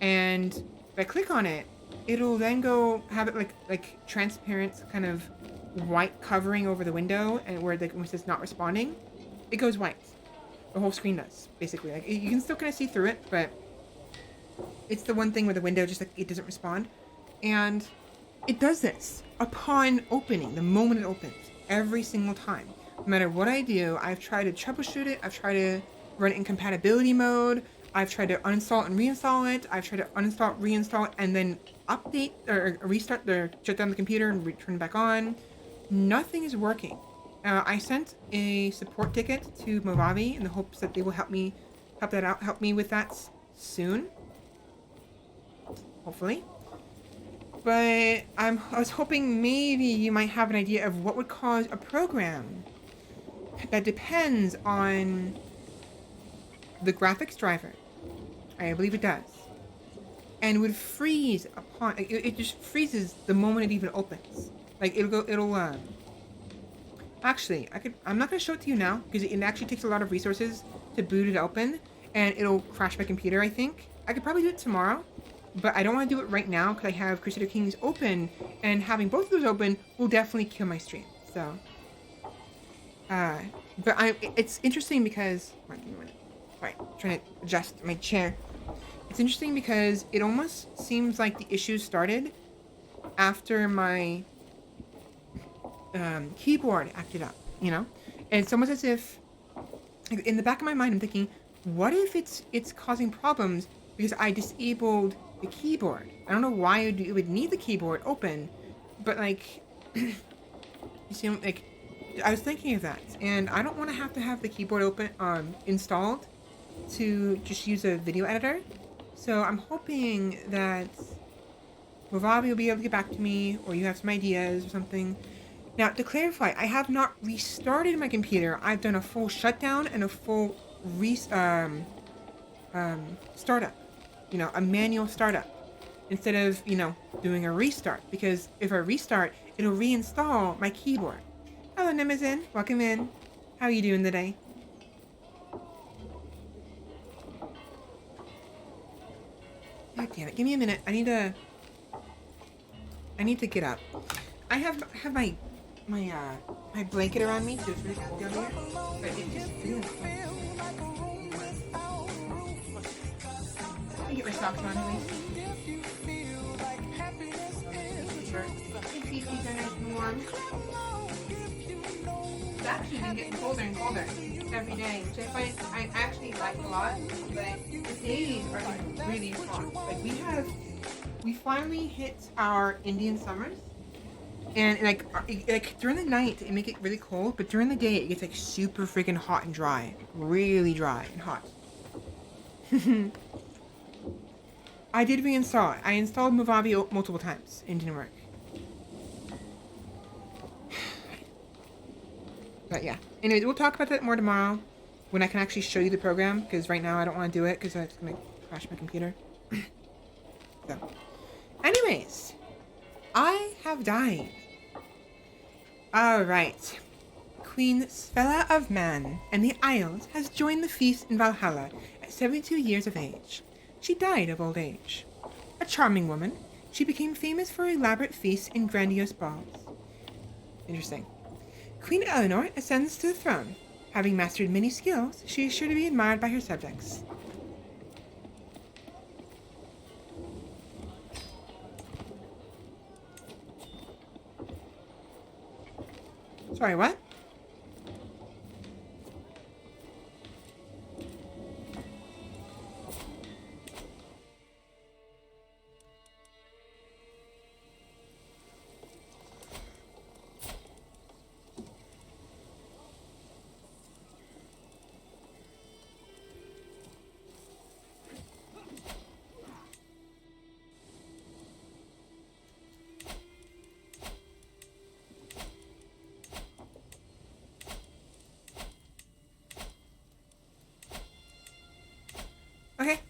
And if I click on it, it'll then go have it like transparent kind of white covering over the window, and where when it says not responding, it goes white. The whole screen does, basically. Like you can still kind of see through it, but it's the one thing where the window just like it doesn't respond. And it does this upon opening, the moment it opens, every single time. No matter what I do, I've tried to troubleshoot it, I've tried to run it in compatibility mode, I've tried to uninstall and reinstall it, I've tried to uninstall, reinstall it, and then update or restart shut down the computer and turn it back on. Nothing is working. I sent a support ticket to Movavi in the hopes that they will help me with that soon. Hopefully. But I was hoping maybe you might have an idea of what would cause a program that depends on the graphics driver. I believe it does. And would freeze upon, it just freezes the moment it even opens. Like actually, I'm not going to show it to you now because it actually takes a lot of resources to boot it open, and it'll crash my computer, I think. I could probably do it tomorrow, but I don't want to do it right now because I have Crusader Kings open, and having both of those open will definitely kill my stream. So, it's interesting because, give me a minute. Alright, trying to adjust my chair. It's interesting because it almost seems like the issues started after my keyboard acted up, you know? And it's almost as if, in the back of my mind, I'm thinking, what if it's causing problems because I disabled the keyboard? I don't know why it would need the keyboard open, but like, you see, like, I was thinking of that, and I don't want to have the keyboard open, installed to just use a video editor. So I'm hoping that Movavi will be able to get back to me, or you have some ideas or something. Now, to clarify, I have not restarted my computer. I've done a full shutdown and a full startup. You know, a manual startup. Instead of, doing a restart. Because if I restart, it'll reinstall my keyboard. Hello, Nemesis. Welcome in. How are you doing today? God damn it. Give me a minute. I need to get up. I have my blanket around me, so it's really cold down here. But it just feels Let me get my socks on, honey. These are nice and warm. It's actually been getting colder and colder every day, which I actually like a lot. But the days are getting really hot. Like we finally hit our Indian summers. And like during the night it make it really cold, but during the day it gets like super freaking hot and dry, really dry and hot. I did reinstall it. I installed Movavi multiple times. It didn't work. But yeah. Anyway, we'll talk about that more tomorrow when I can actually show you the program, because right now I don't want to do it because it's gonna crash my computer. So, anyways, I have died. Alright. Queen Svela of Man and the Isles has joined the feast in Valhalla at 72 years of age. She died of old age. A charming woman, she became famous for elaborate feasts and grandiose balls. Interesting. Queen Eleanor ascends to the throne. Having mastered many skills, she is sure to be admired by her subjects. Sorry, what? Okay.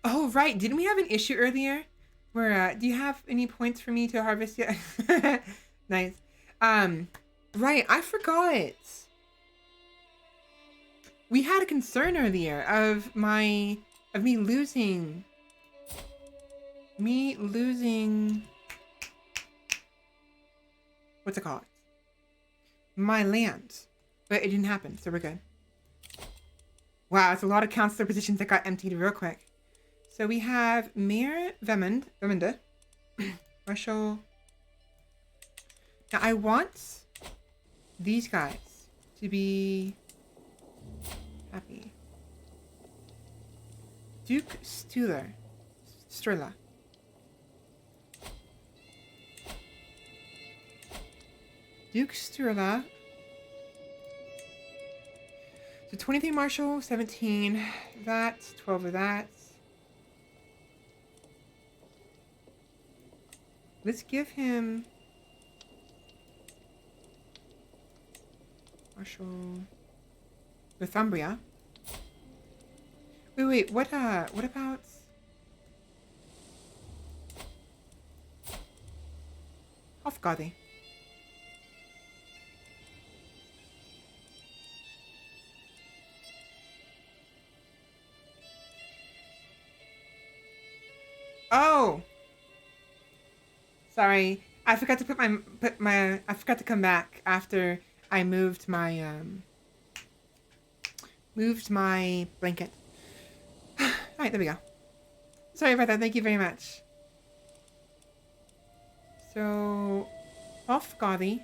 Oh, right. Didn't we have an issue earlier? Where, do you have any points for me to harvest yet? Nice. Right. I forgot. We had a concern earlier of me losing. What's it called? My land. But it didn't happen, so we're good. Wow, it's a lot of counselor positions that got emptied real quick. So we have Mayor Vemunda, Marshal. Now I want these guys to be happy. Duke Strela. Duke Strela. So 23 Marshal, 17 that, 12 of that. Let's give him Marshal Northumbria. Wait, what about Hofgadi? Oh, sorry. I forgot to I forgot to come back after I moved my blanket. All right, there we go. Sorry about that. Thank you very much. So, Hofgadi.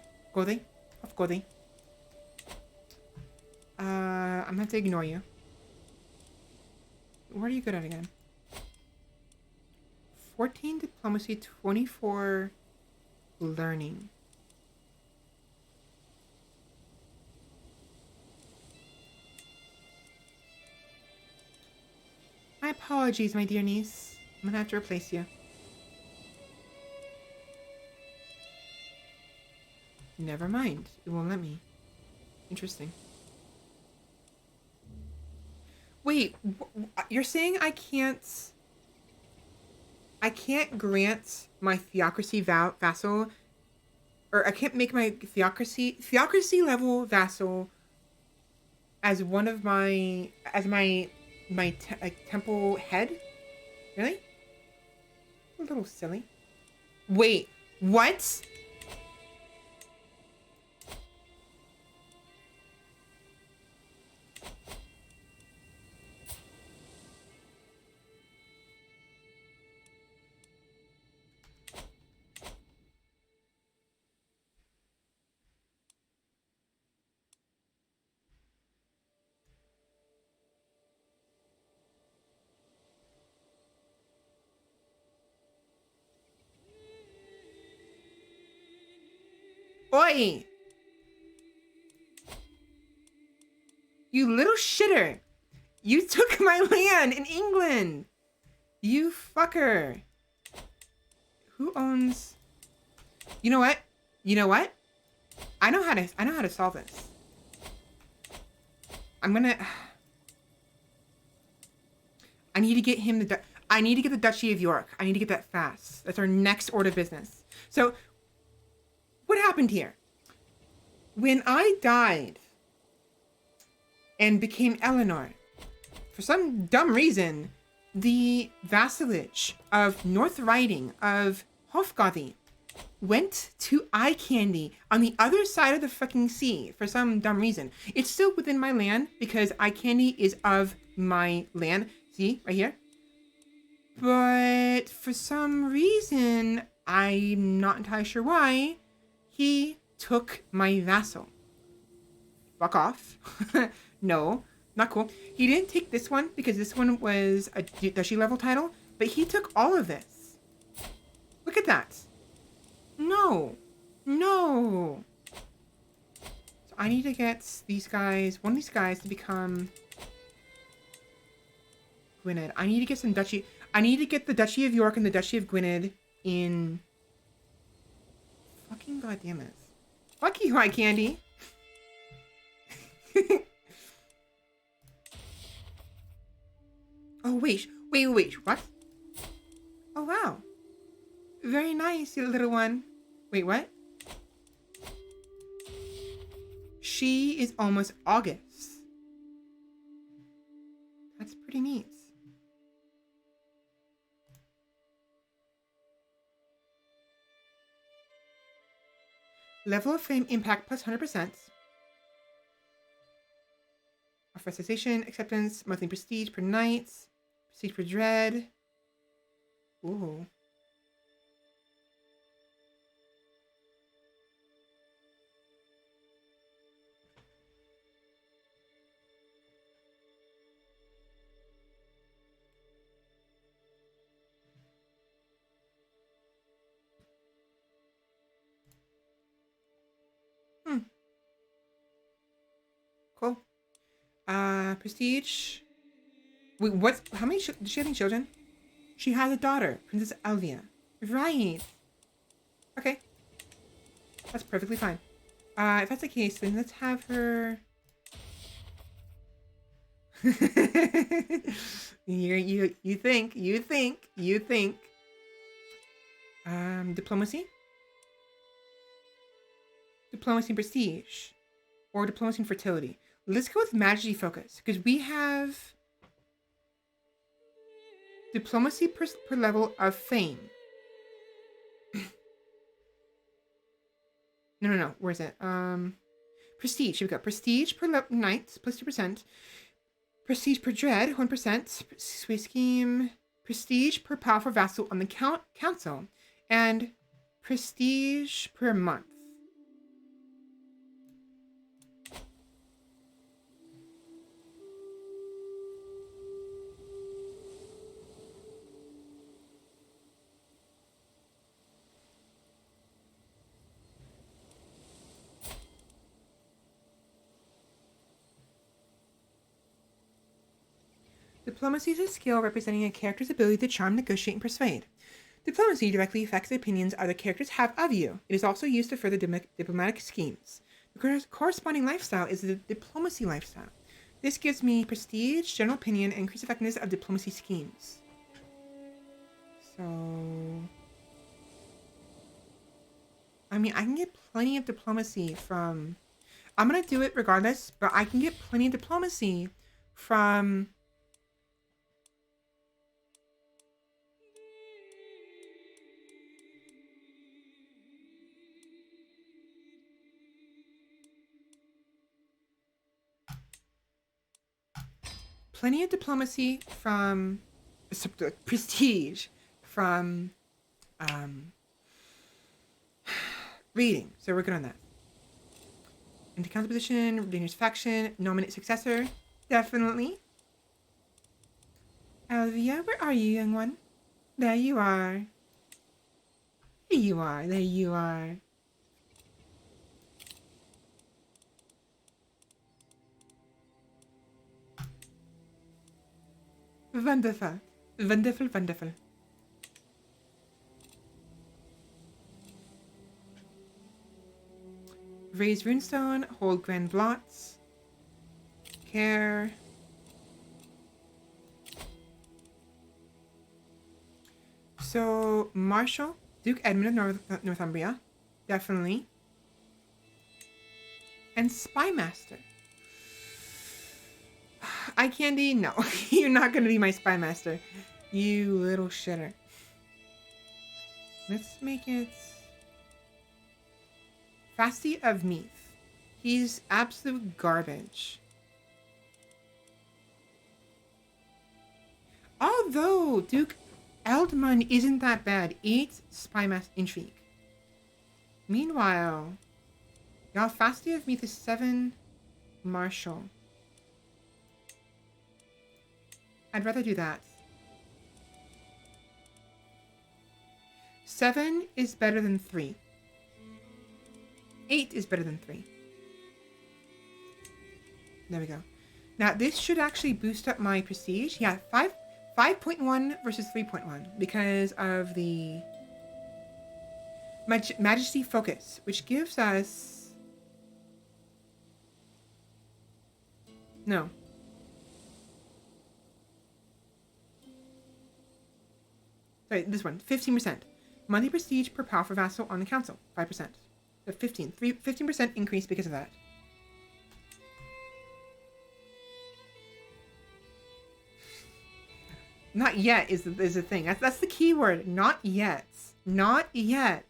I'm gonna have to ignore you. What are you good at again? 14 diplomacy, 24 learning. My apologies, my dear niece. I'm gonna have to replace you. Never mind. It won't let me. Interesting. Wait, you're saying I can't grant my theocracy vassal, or I can't make my theocracy level vassal as one of my temple head? Really? A little silly. Wait, what? Oi! You little shitter! You took my land in England! You fucker! Who owns... You know what? I know how to solve this. I'm gonna... I need to get him I need to get the Duchy of York. I need to get that fast. That's our next order of business. So, what happened here? When I died and became Eleanor, for some dumb reason, the vassalage of North Riding of Hofgadi went to Eye Candy on the other side of the fucking sea for some dumb reason. It's still within my land because Eye Candy is of my land. See, right here? But for some reason, I'm not entirely sure why, he took my vassal. fuck off. No, not cool. He didn't take this one because this one was a duchy level title, but he took all of this. Look at that. No. No. So I need to get these guys, one of these guys to become Gwynedd. I need to get some duchy. I need to get the Duchy of York and the Duchy of Gwynedd in... Fucking goddamn it. Fuck you, Eye Candy. Oh, wait. What? Oh, wow. Very nice, you little one. Wait, what? She is almost August. That's pretty neat. Level of fame impact plus 100%. Offer cessation, acceptance, monthly prestige per night, prestige per dread. Ooh. Cool. Prestige. Wait, what? How many? Does she have any children? She has a daughter, Princess Elvia. Right. Okay. That's perfectly fine. If that's the case, then let's have her. you think. Diplomacy. Diplomacy and prestige, or diplomacy and fertility. Let's go with majesty focus because we have diplomacy per level of fame. No. Where is it? Prestige. Here we go. Prestige per night plus 2%. Prestige per dread 1%. Sway scheme. Prestige per powerful vassal on the council, and prestige per month. Diplomacy is a skill representing a character's ability to charm, negotiate, and persuade. Diplomacy directly affects the opinions other characters have of you. It is also used to further diplomatic schemes. The corresponding lifestyle is the diplomacy lifestyle. This gives me prestige, general opinion, and increased effectiveness of diplomacy schemes. So... I mean, I can get plenty of diplomacy from... I'm going to do it regardless, but I can get plenty of diplomacy from... Plenty of diplomacy from... prestige from... reading. So we're good on that. Into counter position, Rainer's faction, nominate successor. Definitely. Elvia, where are you, young one? There you are. There you are. Wonderful. Raise runestone, hold grand blots. Care. So, Marshal, Duke Edmund of Northumbria. Definitely. And Spymaster. Eye Candy, no. You're not going to be my Spymaster. You little shitter. Let's make it... Fasty of Meath. He's absolute garbage. Although Duke Ealdmund isn't that bad. 8 Spymaster Intrigue. Meanwhile, y'all, Fasty of Meath is 7... Marshal. I'd rather do that. 7 is better than 3. 8 is better than 3. There we go. Now, this should actually boost up my prestige. Yeah, 5.1 versus 3.1 because of the Majesty Focus, which gives us... No. Sorry, this one. 15%. Monthly prestige per powerful vassal on the council. 5%. So 15% increase because of that. Not yet is the thing. That's the key word. Not yet. Not yet.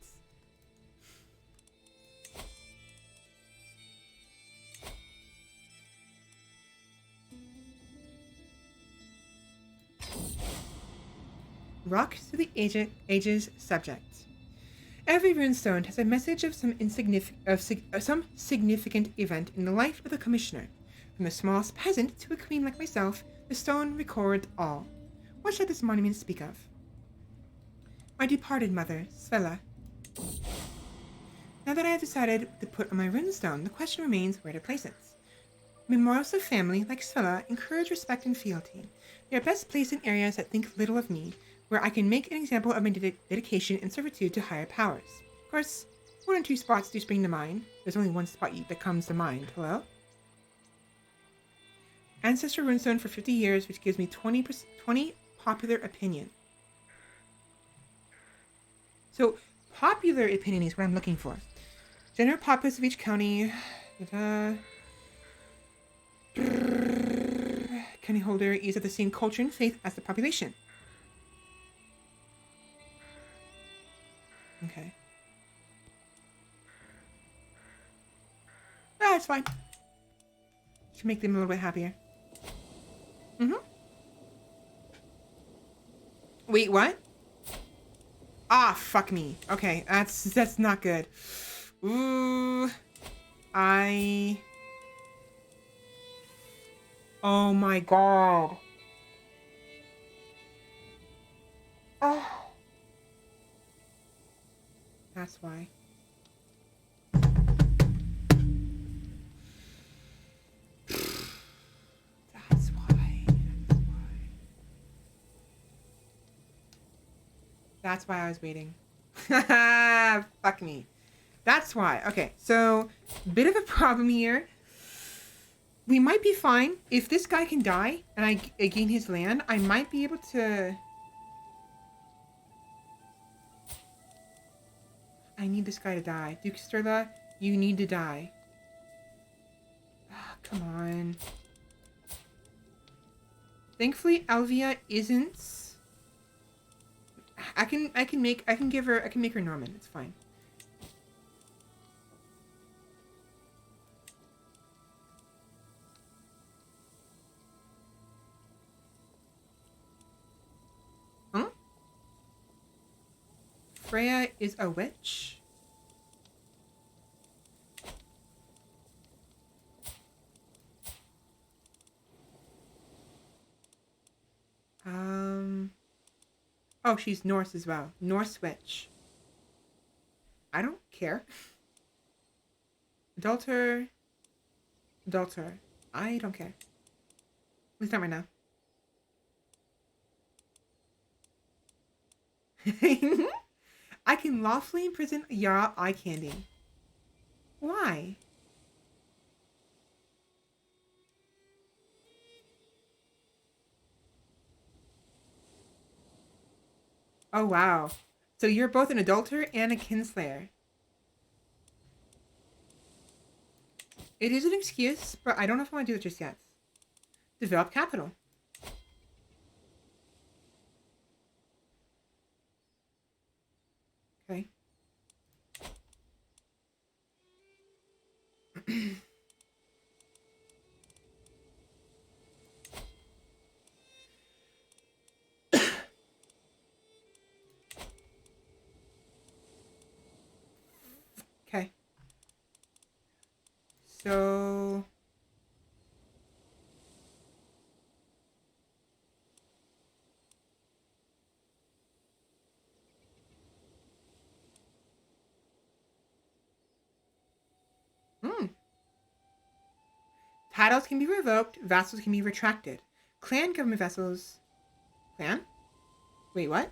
Rock to the ages subject. Every runestone has a message of some significant event in the life of the commissioner. From the smallest peasant to a queen like myself, the stone records all. What should this monument speak of? My departed mother, Svela. Now that I have decided to put on my runestone, the question remains where to place it. Memorials of family, like Svela, encourage respect and fealty. They are best placed in areas that think little of me, where I can make an example of my dedication and servitude to higher powers. Of course, 1 or 2 spots do spring to mind. There's only one spot that comes to mind. Hello? Ancestor runestone for 50 years, which gives me 20 popular opinion. So, popular opinion is what I'm looking for. General populace of each county. County holder is of the same culture and faith as the population. Okay. Ah, it's fine. To make them a little bit happier. Wait, what? Ah, fuck me. Okay, that's not good. Ooh. Oh my god. Oh. That's why. That's why. That's why I was waiting. Fuck me. That's why. Okay, so bit of a problem here. We might be fine. If this guy can die and I gain his land, I might be able to... I need this guy to die. Duke Sterla, you need to die. Oh, come on. Thankfully, Alvia isn't... I can make her Norman. It's fine. Huh? Freya is a witch? Oh, she's Norse as well. Norse witch. I don't care. Adulter. I don't care. At least not right now. I can lawfully imprison Jarl Eye Candy. Why? Oh, wow. So you're both an adulterer and a kinslayer. It is an excuse, but I don't know if I want to do it just yet. Develop capital. Okay. Okay. So Titles can be revoked. Vassals can be retracted. Clan government vassals. Clan? Wait, what?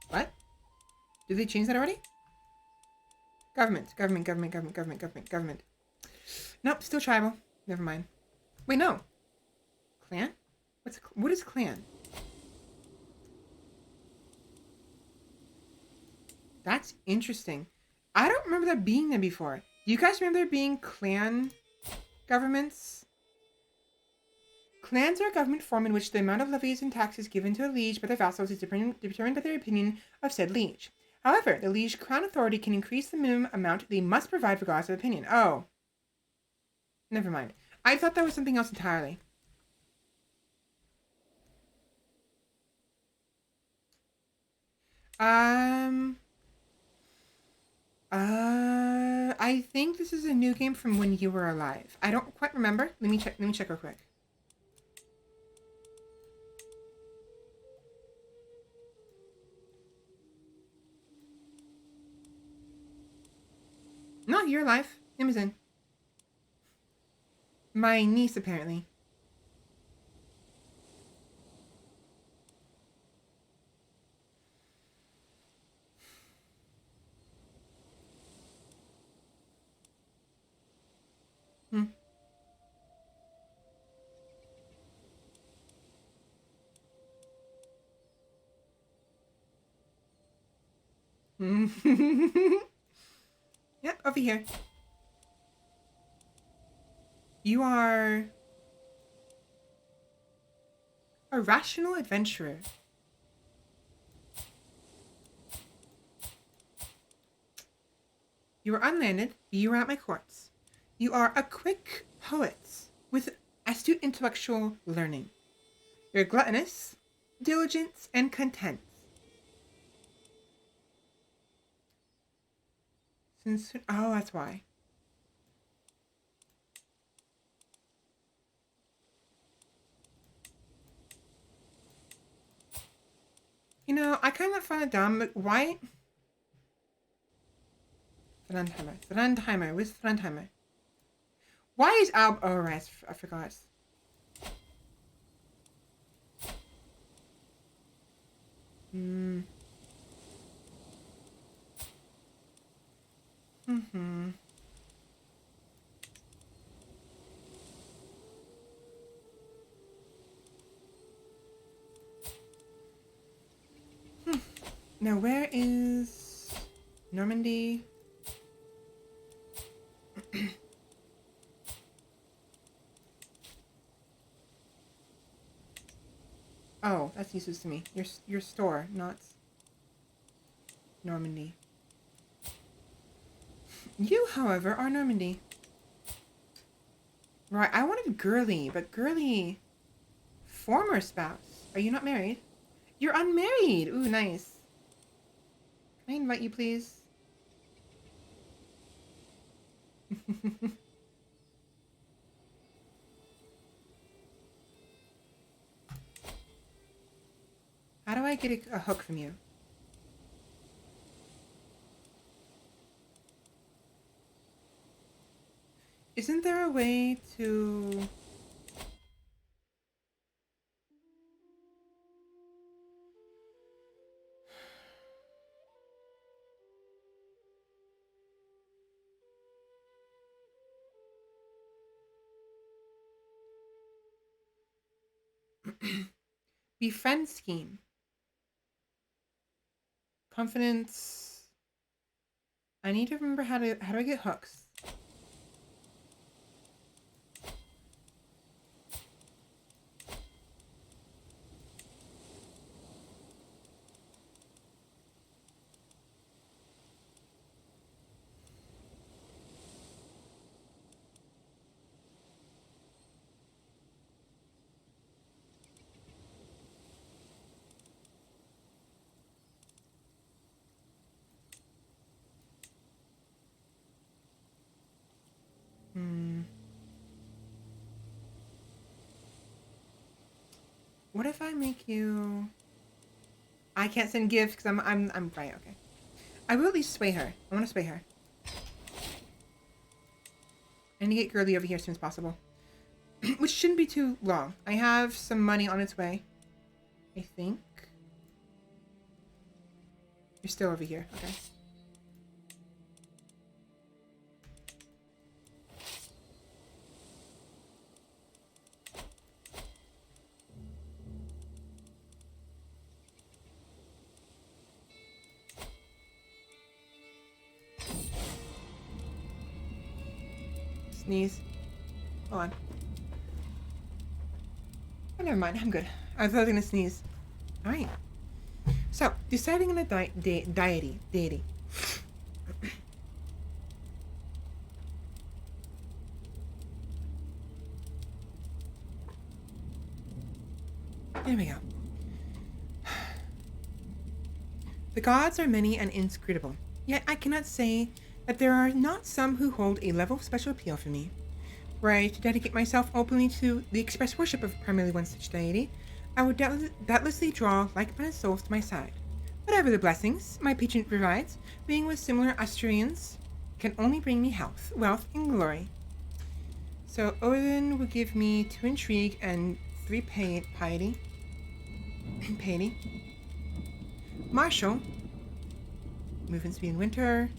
What? Did they change that already? Government. Nope, still tribal. Never mind. Wait, no. Clan? What is clan? That's interesting. I don't remember that being there before. Do you guys remember there being clan governments? Clans are a government form in which the amount of levies and taxes given to a liege by their vassals is determined by their opinion of said liege. However, the liege crown authority can increase the minimum amount they must provide regardless of opinion. Oh. Never mind. I thought that was something else entirely. I think this is a new game from when you were alive. I don't quite remember. Let me check real quick. No, you're alive. Imogen. My niece, apparently. Hmm. Yep, over here. You are a rational adventurer. You are unlanded, but you are at my courts. You are a quick poet with astute intellectual learning. You're gluttonous, diligent, and content. Oh, that's why. You know, I kind of find it dumb, but why? Frandheimer. Where's Frandheimer? Why is Alb? Oh, right, I forgot. Now, where is Normandy? Oh, that's useless to me. Your store, not Normandy. You, however, are Normandy. Right, I wanted Girly, but Girly... Former spouse. Are you not married? You're unmarried! Ooh, nice. Can I invite you, please? How do I get a hook from you? Isn't there a way to... Befriend scheme. Confidence. I need to remember how do I get hooks? What if I make you... I can't send gifts because I'm right, okay. I will at least sway her. I want to sway her. I need to get Girly over here as soon as possible. Which shouldn't be too long. I have some money on its way. I think. You're still over here. Okay. Sneeze. Hold on. Oh, never mind. I'm good. I was going to sneeze. All right. So, deciding on a deity. There we go. The gods are many and inscrutable, yet I cannot say that there are not some who hold a level of special appeal for me. Were I to dedicate myself openly to the express worship of primarily one such deity, I would doubtlessly draw like-minded souls to my side. Whatever the blessings my patron provides, being with similar Asturians can only bring me health, wealth, and glory. So Odin will give me 2 intrigue and 3 piety. Piety. Marshall. Movement speed in winter.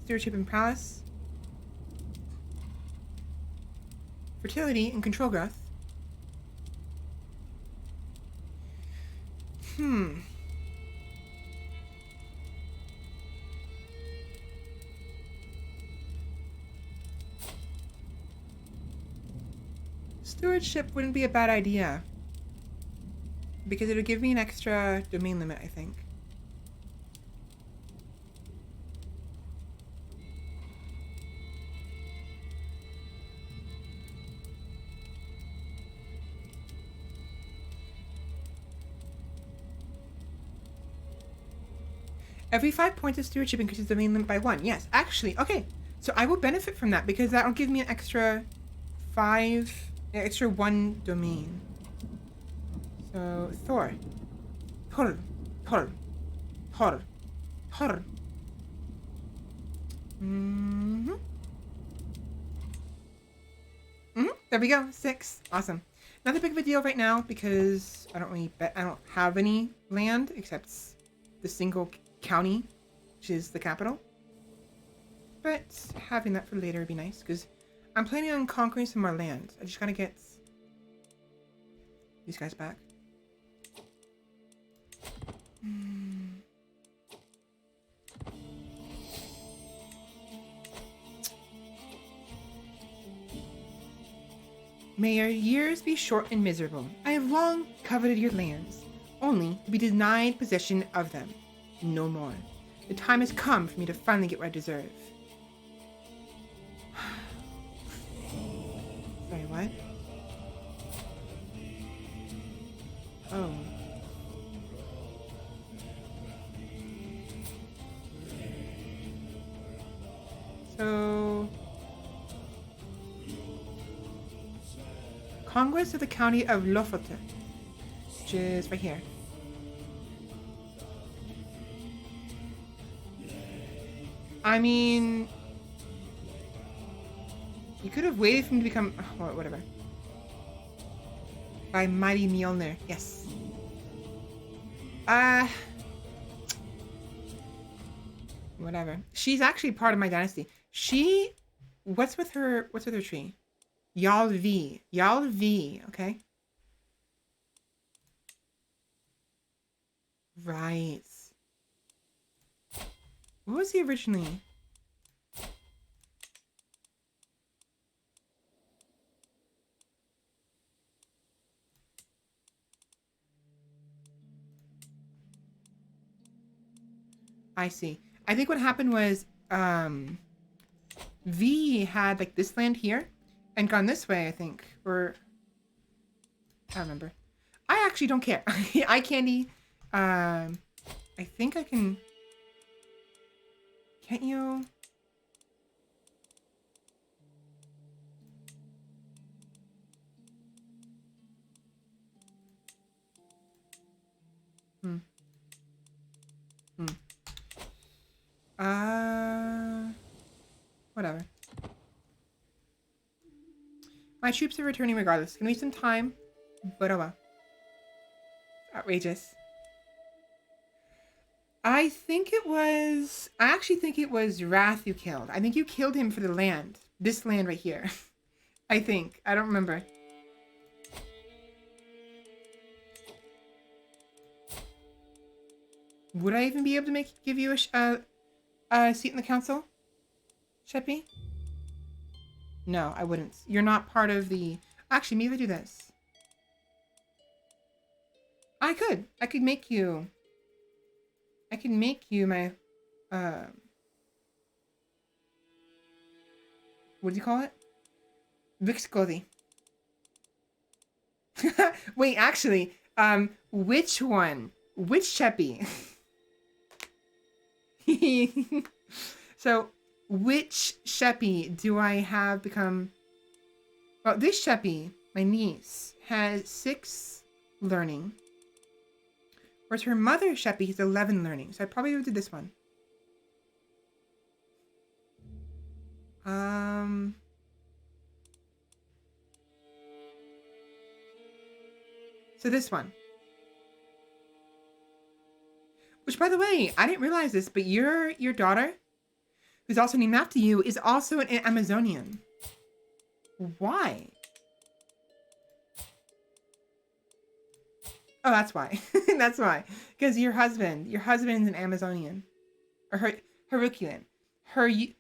Stewardship and prowess. Fertility and control growth. Stewardship wouldn't be a bad idea. Because it'll give me an extra domain limit, I think. Every 5 points of stewardship increases the domain limit by 1. Yes, actually, okay. So I will benefit from that because that'll give me an extra 1 domain. So, Thor. Thor. There we go. 6. Awesome. Not that big of a deal right now because I don't have any land except the single county, which is the capital. But having that for later would be nice because I'm planning on conquering some more land. I just gotta get these guys back. May your years be short and miserable. I have long coveted your lands, only to be denied possession of them. No more. The time has come for me to finally get what I deserve. Sorry, what? Oh. So... Congress of the County of Lofoten, which is right here. I mean... You could have waited for me to become... Oh, whatever. By Mighty Mjolnir. Yes. Whatever. She's actually part of my dynasty. She... What's with her tree? Yalvi. Yalvi, okay? Right. What was he originally? I see. I think what happened was, V had, like, this land here and gone this way, I think. Or, I don't remember. I actually don't care. Eye candy. I think I can... Can't you... Whatever. My troops are returning regardless. It's gonna be some time, but oh well. Outrageous. I actually think it was Wrath you killed. I think you killed him for the land. This land right here. I think. I don't remember. Would I even be able to give you a seat in the council? Sheppy? No, I wouldn't. You're not part of the... Actually, maybe I do this. I could. I could make you my... what do you call it? Vixcodi. Wait, actually, which one? Which Sheppy? So, which Sheppy do I have become... Well, this Sheppy, my niece, has 6 learning. Whereas her mother Sheppy has 11 learning. So I probably would do this one. So this one. Which, by the way, I didn't realize this, but your daughter, who's also named after you, is also an Amazonian. Why? Oh, that's why. That's why. Because your husband's an Amazonian. Or Herculean. Hercules.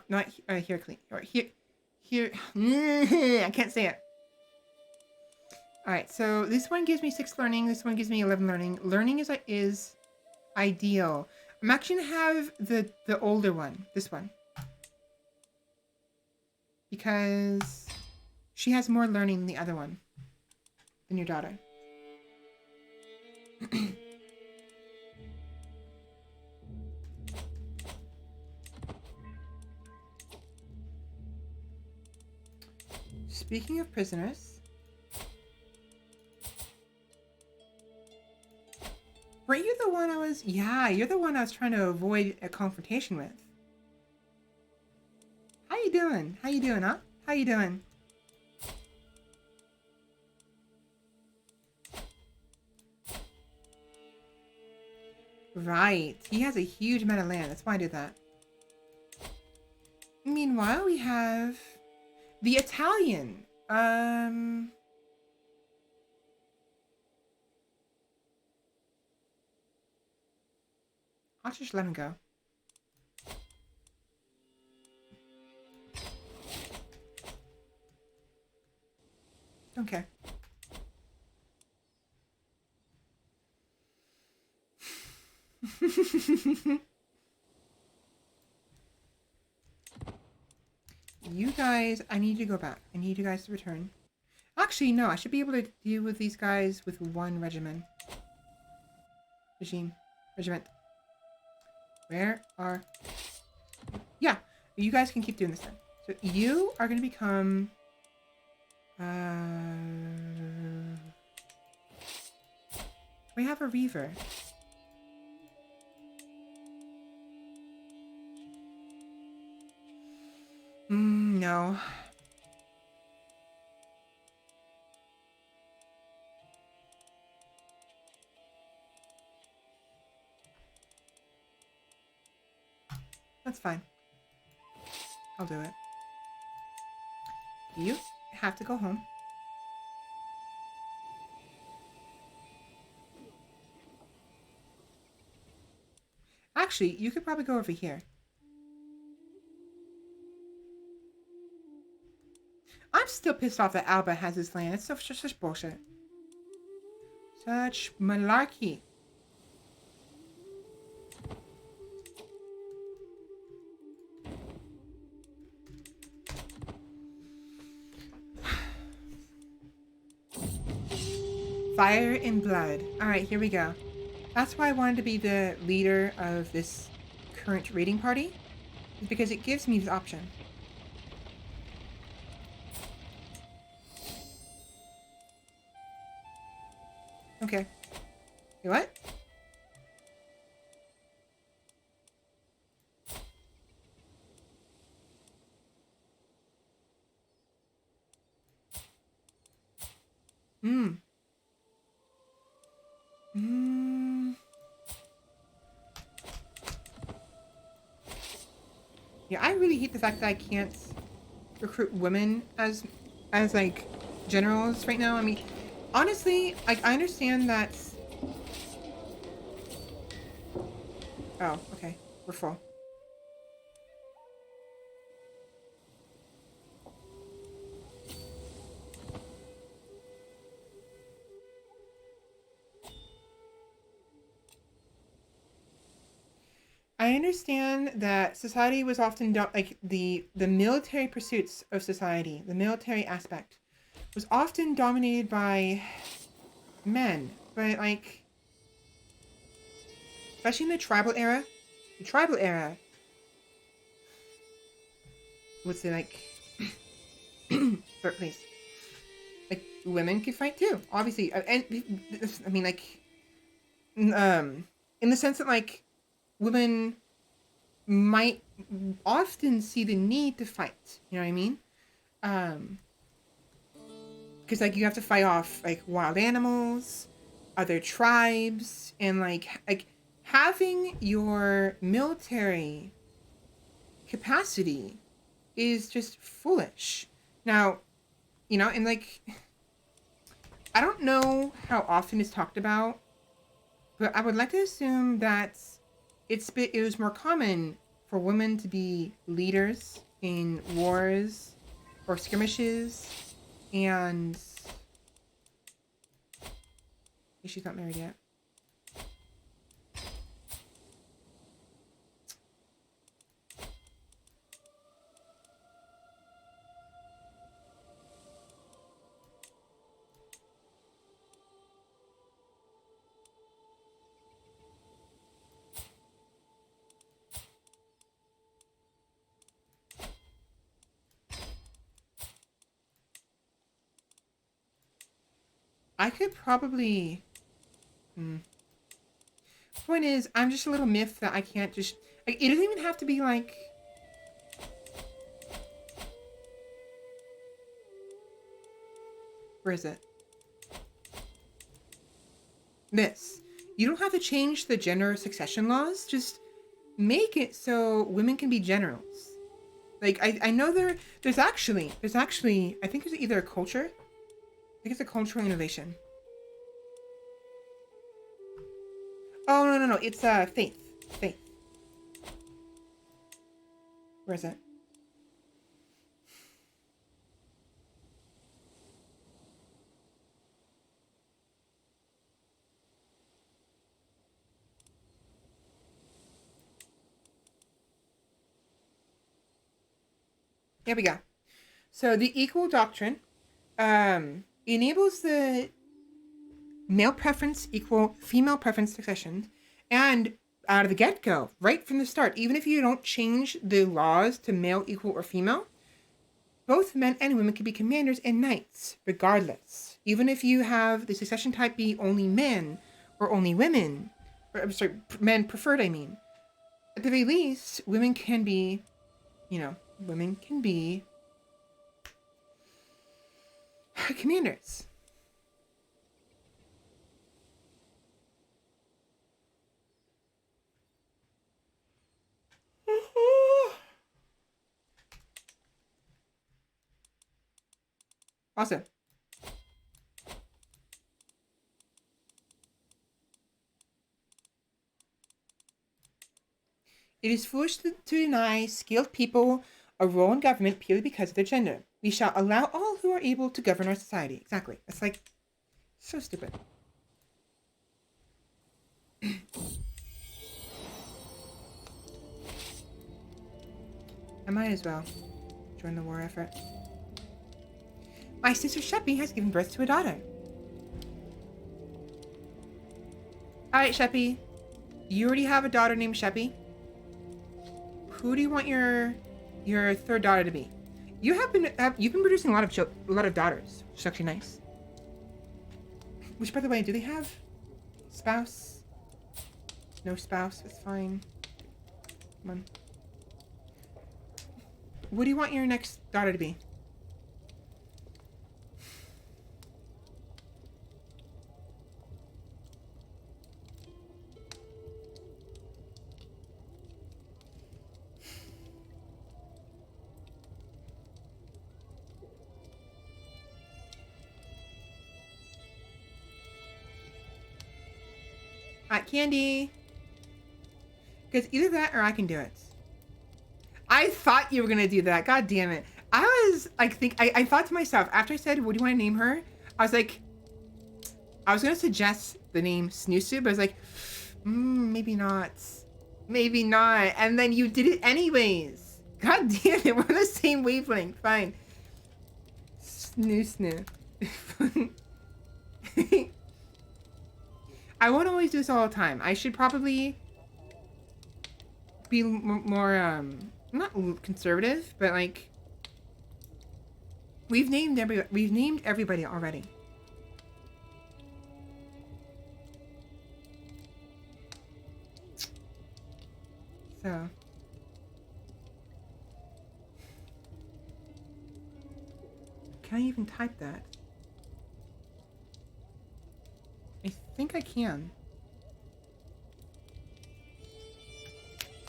Not Hercules. Or here. I can't say it. Alright, so this one gives me 6 learning. This one gives me 11 learning. Learning is ideal. I'm actually going to have the older one. This one. Because she has more learning than the other one. Than your daughter. Speaking of prisoners... Weren't you the one I was... Yeah, you're the one I was trying to avoid a confrontation with. How you doing? How you doing, huh? How you doing? Right. He has a huge amount of land. That's why I did that. Meanwhile, we have... the Italian. I'll just let him go. Don't care. You guys, I need you to go back. I need you guys to return. Actually, no, I should be able to deal with these guys with one regiment. Regiment. Where are... Yeah, you guys can keep doing this then. So you are going to become... we have a Reaver. No. That's fine. I'll do it. You have to go home. Actually, you could probably go over here. I'm still pissed off that Alba has this land. It's such bullshit. Such malarkey. Fire and blood. Alright, here we go. That's why I wanted to be the leader of this current raiding party. Is because it gives me this option. Okay. You what? Yeah, I really hate the fact that I can't recruit women as like generals right now. I mean, honestly, like I understand that. Oh, okay, we're full. I understand that society was often like the military pursuits of society, the military aspect was often dominated by men, but like especially in the tribal era would say like, please, like women could fight too, obviously, and I mean like, in the sense that like women might often see the need to fight. You know what I mean? Um, because like you have to fight off like wild animals, other tribes, and like having your military capacity is just foolish. Now, you know, and like I don't know how often it's talked about, but I would like to assume that it was more common for women to be leaders in wars or skirmishes, and she's not married yet. I could probably. Hmm. Point is, I'm just a little miffed that I can't just. Like, it doesn't even have to be like. Where is it? This. You don't have to change the gender succession laws. Just make it so women can be generals. Like I know there's actually I think it's either a culture. I think it's a cultural innovation. Oh no, it's faith. Faith. Where is it? Here we go. So the equal doctrine enables the male preference equal female preference succession, and out of the get go, right from the start, even if you don't change the laws to male equal or female, both men and women can be commanders and knights, regardless. Even if you have the succession type be only men or only women, or I'm sorry, men preferred, I mean. At the very least, women can be, women can be commanders. Awesome. It is foolish to deny skilled people a role in government purely because of their gender. We shall allow all who are able to govern our society. Exactly. It's like so stupid. I might as well join the war effort. My sister Sheppy has given birth to a daughter. Alright, Sheppy. You already have a daughter named Sheppy. Who do you want your third daughter to be? You've been producing a lot of daughters, which is actually nice. Which, by the way, do they have spouse? No spouse. It's fine. Come on. What do you want your next daughter to be? Candy. Because either that or I can do it. I thought you were gonna do that. God damn it. I was like, I thought to myself after I said, "What do you want to name her?" I was like, I was gonna suggest the name Snoosu, but I was like, maybe not, maybe not. And then you did it anyways. God damn it, we're on the same wavelength. Fine. Snoo. I won't always do this all the time. I should probably be more not conservative, but like we've named everybody already. So can I even type that? I think I can.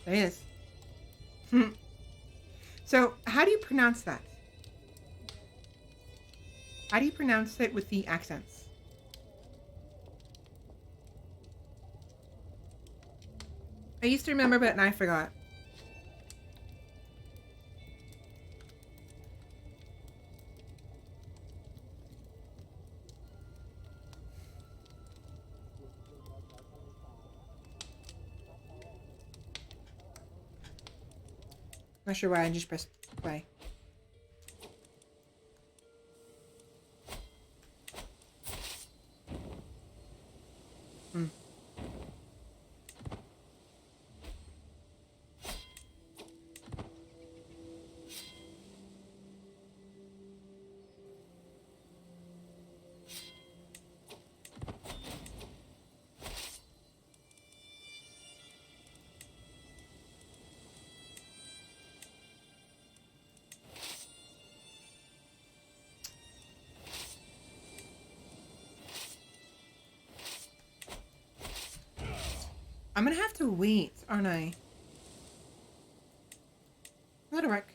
There it is. So how do you pronounce that? How do you pronounce it with the accents? I used to remember, but now I forgot. Not sure why I just pressed play. I'm gonna have to wait, aren't I? That'll work.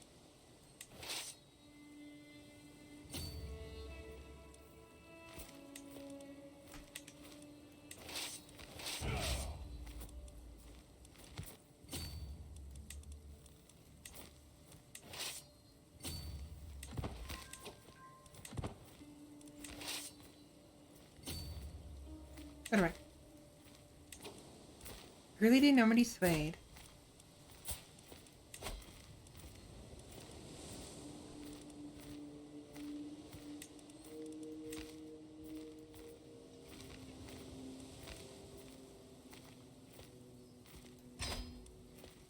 That'll work. Really didn't know when he swayed.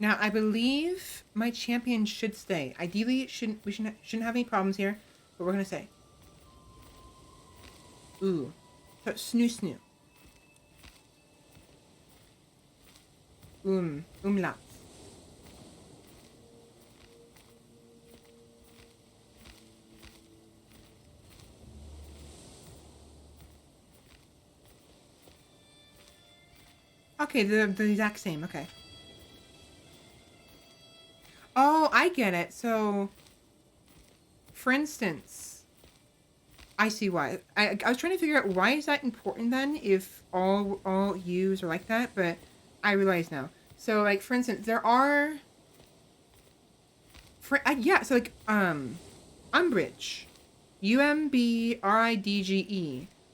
Now I believe my champion should stay. Ideally, we shouldn't have any problems here. But we're gonna say, ooh, so snoo. Umlaut. Okay, the exact same. Okay. Oh, I get it. So, for instance, I see why. I was trying to figure out why is that important then if all U's are like that, but I realize now. So, like, for instance, there are... yeah, so, like, umbrage. Umbridge.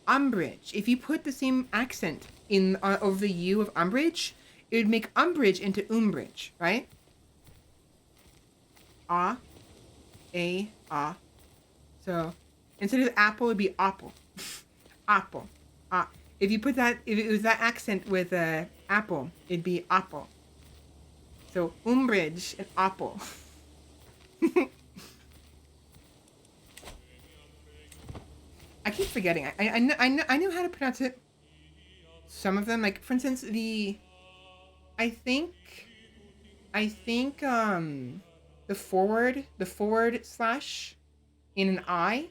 Umbrage. If you put the same accent in over the U of umbrage, it would make umbrage into umbrage, right? Ah. So, instead of apple, it'd be apple. Apple. If you put that, if it was that accent with apple, it'd be apple. So, umbrage and apple. I keep forgetting. I know how to pronounce it. Some of them, like for instance, I think the forward slash in an I.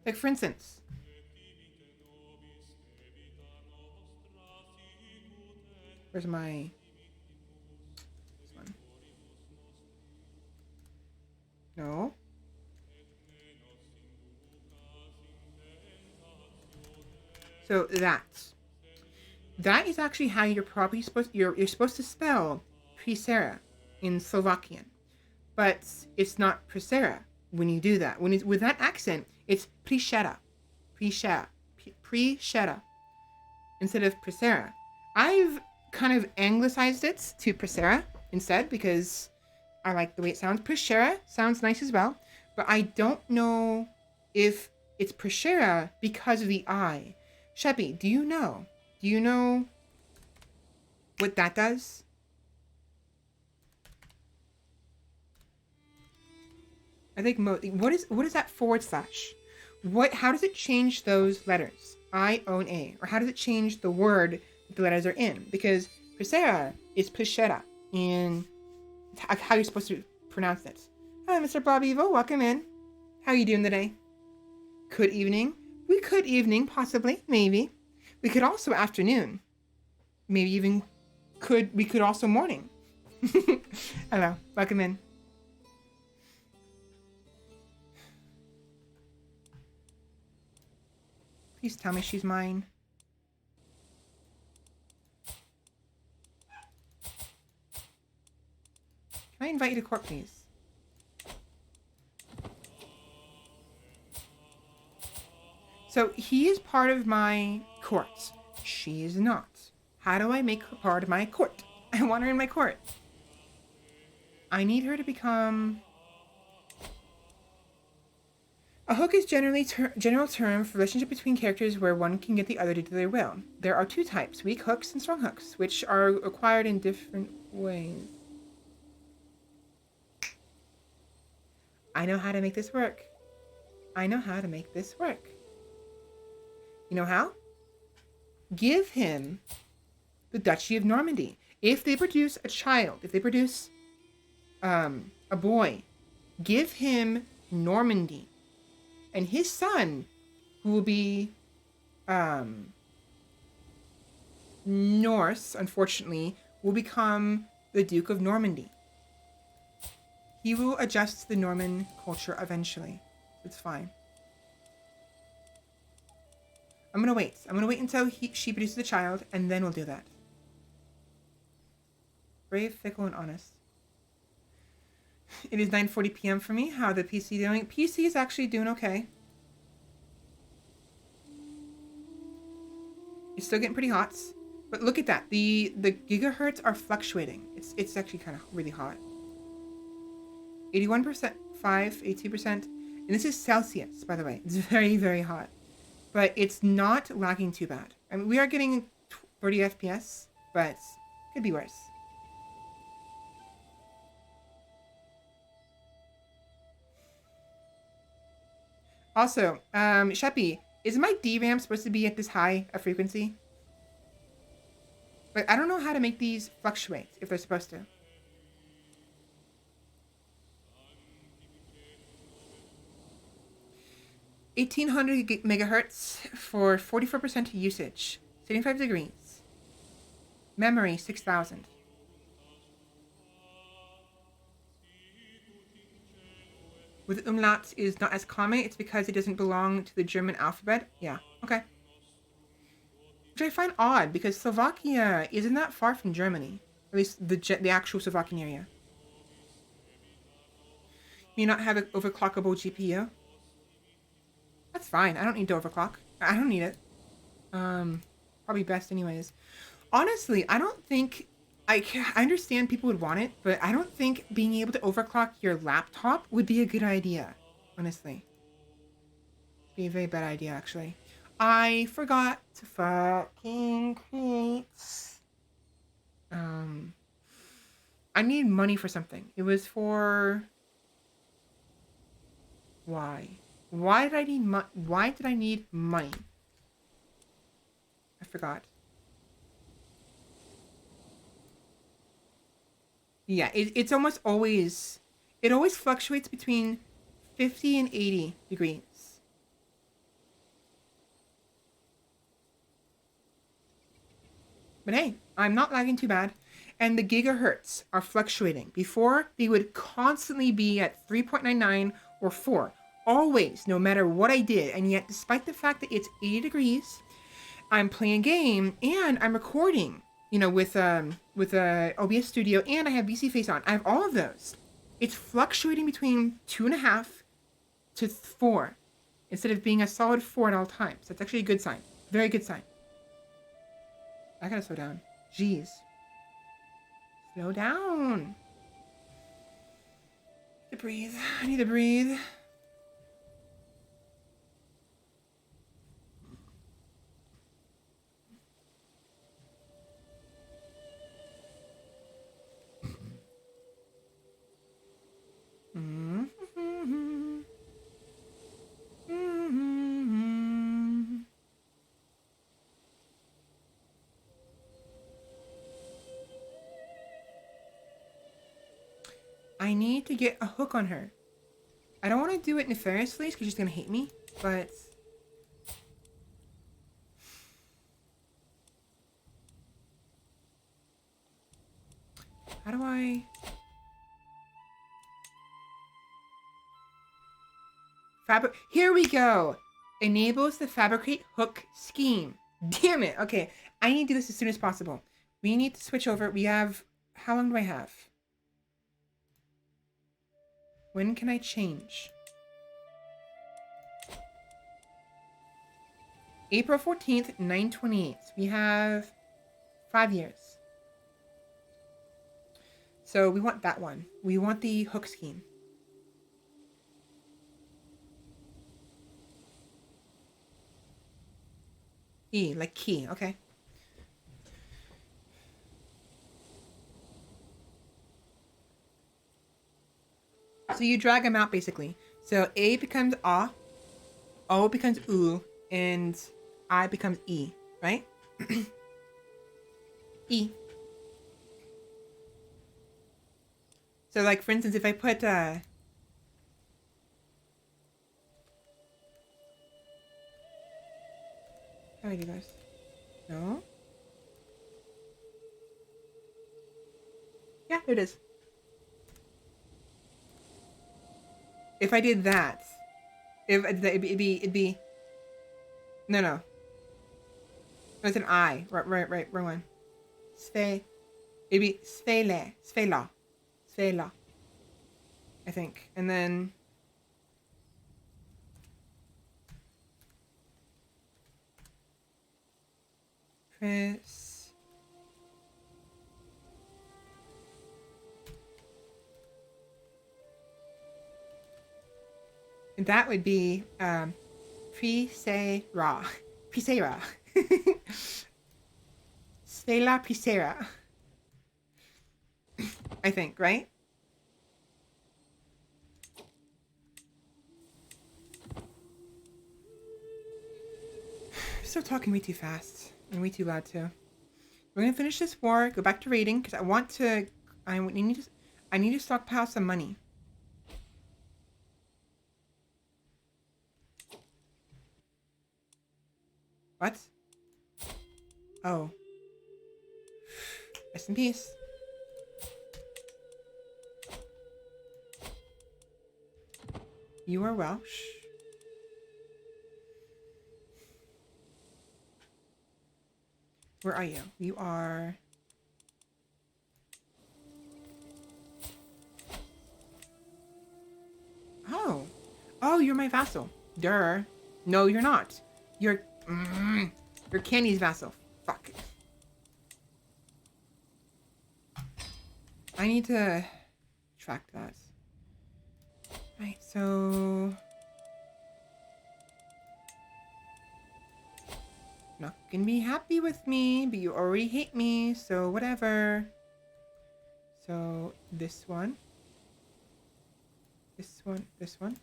Like for instance. Where's my... This one. No. So that is actually how you're probably you're supposed to spell Crusader in Slovakian, but it's not Crusader when you do that. When it's with that accent, it's Crusader, Crusader instead of Crusader. I've kind of anglicized it to Crusader instead because I like the way it sounds. Crusader sounds nice as well, but I don't know if it's Crusader because of the I. Sheppy, do you know? Do you know what that does? I think what is that forward slash? How does it change those letters? I, O, and A. Or how does it change the word that the letters are in? Because Crusader is Pushera in how you're supposed to pronounce it. Hi, Mr. Bob Evo. Welcome in. How are you doing today? Good evening. We could evening, possibly, maybe. We could also afternoon. Maybe even we could also morning. Hello. Welcome in. Please tell me she's mine. Can I invite you to court, please? So he is part of my court. She is not. How do I make her part of my court? I want her in my court. I need her to become... A hook is generally general term for relationship between characters where one can get the other to do their will. There are two types, weak hooks and strong hooks, which are acquired in different ways. I know how to make this work. I know how to make this work. You know how? Give him the Duchy of Normandy. If they produce a child, if they produce a boy, give him Normandy. And his son, who will be Norse, unfortunately, will become the Duke of Normandy. He will adjust to the Norman culture eventually. It's fine. I'm going to wait. I'm going to wait until she produces a child, and then we'll do that. Brave, fickle, and honest. It is 9:40 p.m. for me. How are the PC doing? PC is actually doing okay. It's still getting pretty hot. But look at that. The gigahertz are fluctuating. It's actually kind of really hot. 81%, 82%. And this is Celsius, by the way. It's very, very hot. But it's not lagging too bad. I mean, we are getting 30 FPS, but it could be worse. Also, Sheppy, is my DRAM supposed to be at this high a frequency? But I don't know how to make these fluctuate if they're supposed to. $1,800 megahertz for 44% usage. 75 degrees. Memory 6,000. With umlaut is not as common. It's because it doesn't belong to the German alphabet. Yeah, okay. Which I find odd because Slovakia isn't that far from Germany. At least the actual Slovakian area. You not have an overclockable GPU? That's fine. I don't need to overclock. I don't need it. Probably best anyways. Honestly, I don't think... I understand people would want it, but I don't think being able to overclock your laptop would be a good idea. Honestly. Be a very bad idea, actually. I forgot to fucking create... I need money for something. It was for... Why? Why did I need money? I forgot. Yeah, it's almost always... It always fluctuates between 50 and 80 degrees. But hey, I'm not lagging too bad. And the gigahertz are fluctuating. Before, they would constantly be at 3.99 or 4. Always, no matter what I did. And yet, despite the fact that it's 80 degrees, I'm playing a game and I'm recording, you know, with OBS Studio, and I have VC Face on. I have all of those. It's fluctuating between 2.5 to 4 instead of being a solid 4 at all times. That's actually a good sign. Very good sign. I gotta slow down. Jeez. Slow down. I need to breathe. I need to breathe. I need to get a hook on her. I don't want to do it nefariously because she's going to hate me, but... How do I... Here we go! Enables the fabricate hook scheme. Damn it! Okay, I need to do this as soon as possible. We need to switch over. We have... How long do I have? When can I change? April 14th, 9/28. We have 5 years. So we want that one. We want the hook scheme. E, like key, okay. So you drag them out basically. So A becomes A, O becomes U, and I becomes E, right? E. So like for instance, if I put how do I do this? No? Yeah, there it is. If I did that, it'd be no. It's an I. Right, wrong one. It'd be Svela. I think. And then Chris. And that would be Prisera. Svela Prisera. I think, right? Still talking way too fast and way too loud too. We're gonna finish this war, go back to raiding because I need to stockpile some money. What? Oh. Rest in peace. You are Welsh. Where are you? You are... Oh. Oh, you're my vassal. Durr. No, you're not. You're Candy's vassal. Fuck. I need to track that. Right, so... Not gonna be happy with me, but you already hate me, so whatever. So, this one. This one, this one.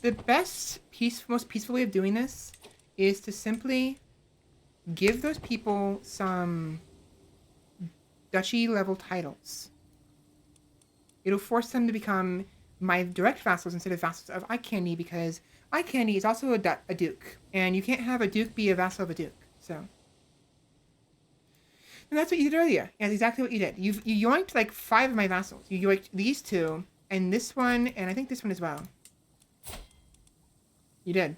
The most peaceful way of doing this is to simply give those people some duchy level titles. It'll force them to become my direct vassals instead of vassals of Eye Candy, because Eye Candy is also a duke, and you can't have a duke be a vassal of a duke. So And that's what you did earlier. Yeah, that's exactly what you did. You yoinked like 5 of my vassals. You yoinked these 2, and this one, and I think this one as well. You did.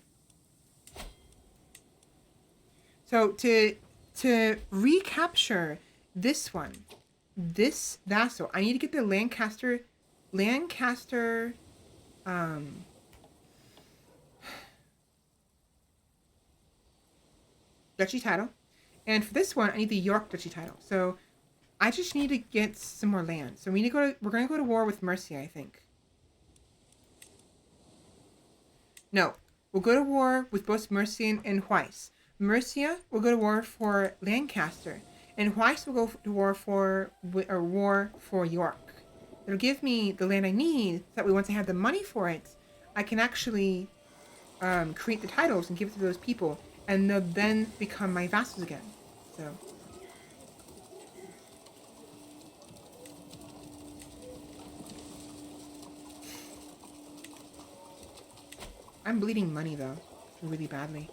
So to recapture this one, this vassal, I need to get the Lancaster duchy title. And for this one, I need the York duchy title. So I just need to get some more land. So we're going to go to war with Mercia, I think. No, we'll go to war with both Mercia and Weiss. Mercia will go to war for Lancaster, and Weiss will go to war for York. It'll give me the land I need, so that way once I have the money for it, I can actually create the titles and give it to those people, and they'll then become my vassals again. So. I'm bleeding money though, really badly.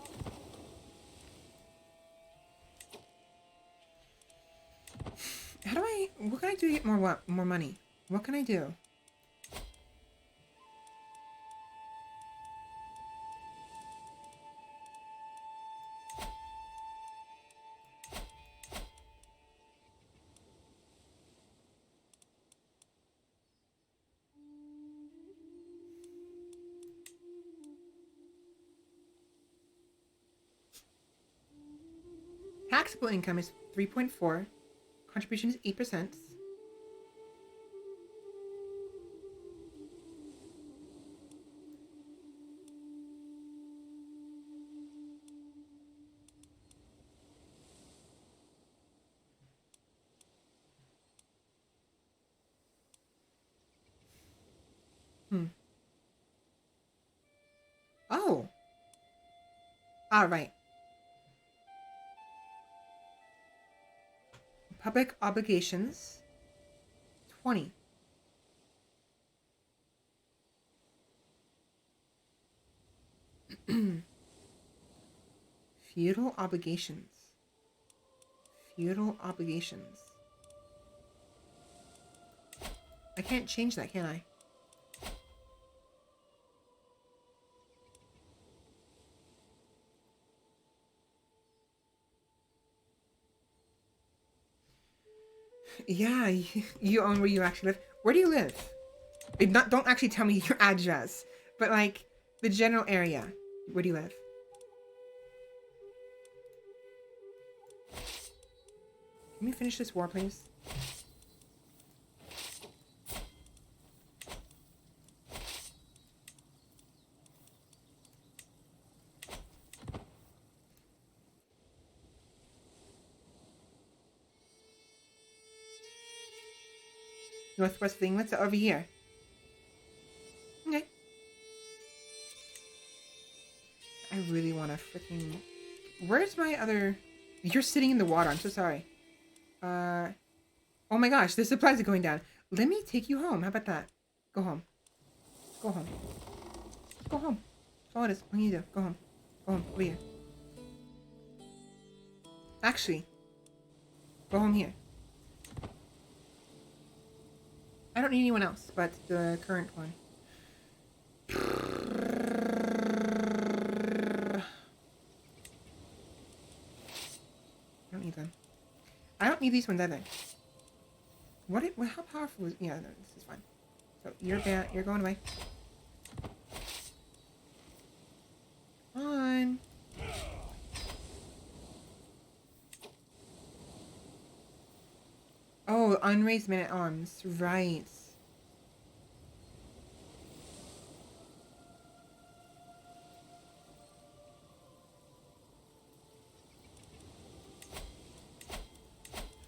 What can I do to get more money? What can I do? Taxable income is 3.4. Contribution is 8%. Oh. All right. Public obligations. 20. Feudal obligations. Feudal obligations. I can't change that, can I? Yeah, you own where you actually live. Where do you live? Don't actually tell me your address, but like the general area. Where do you live? Can we finish this war, please? Northwest of England, so over here. Okay. I really want to freaking... Where's my other... You're sitting in the water. I'm so sorry. Oh my gosh, the supplies are going down. Let me take you home. How about that? Go home. Go home. Go home. That's all it is. What do you do? Go home. Go home. Over here. Actually, go home here. I don't need anyone else but the current one. I don't need them. I don't need these ones either. How powerful is... Yeah, no, this is fine. So, you're going away. On. Oh, unraised men-at-arms. Right.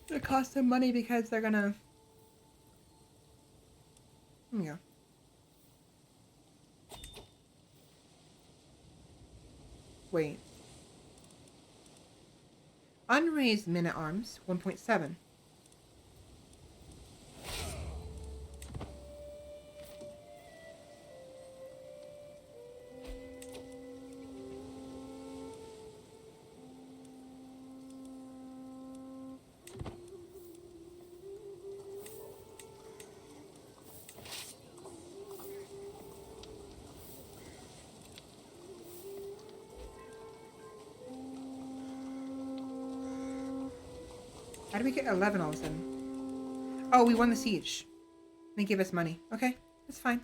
It costs them money because they're gonna... There we go. Wait. Unraised men-at-arms, 1.7. How did we get 11 all of a sudden? Oh, we won the siege. They gave us money. Okay, that's fine.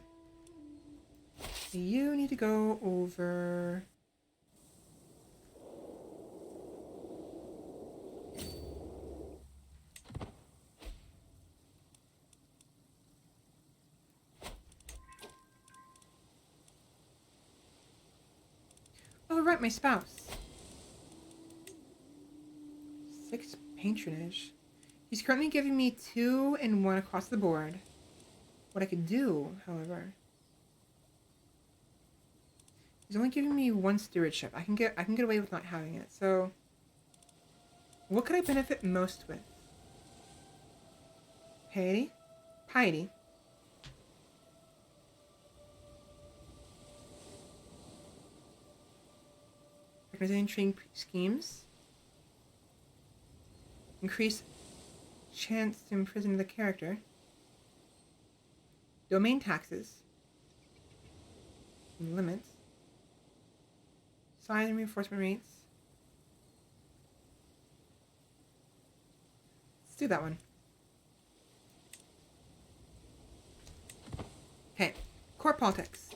You need to go over... Oh, right, my spouse. 6 patronage. He's currently giving me 2 and 1 across the board. What I could do, however... He's only giving me 1 stewardship. I can get away with not having it. So, what could I benefit most with? Piety? Piety. Organizing trading schemes. Increase chance to imprison the character. Domain taxes. And limits. Size and reinforcement rates. Let's do that one. Okay. Court politics.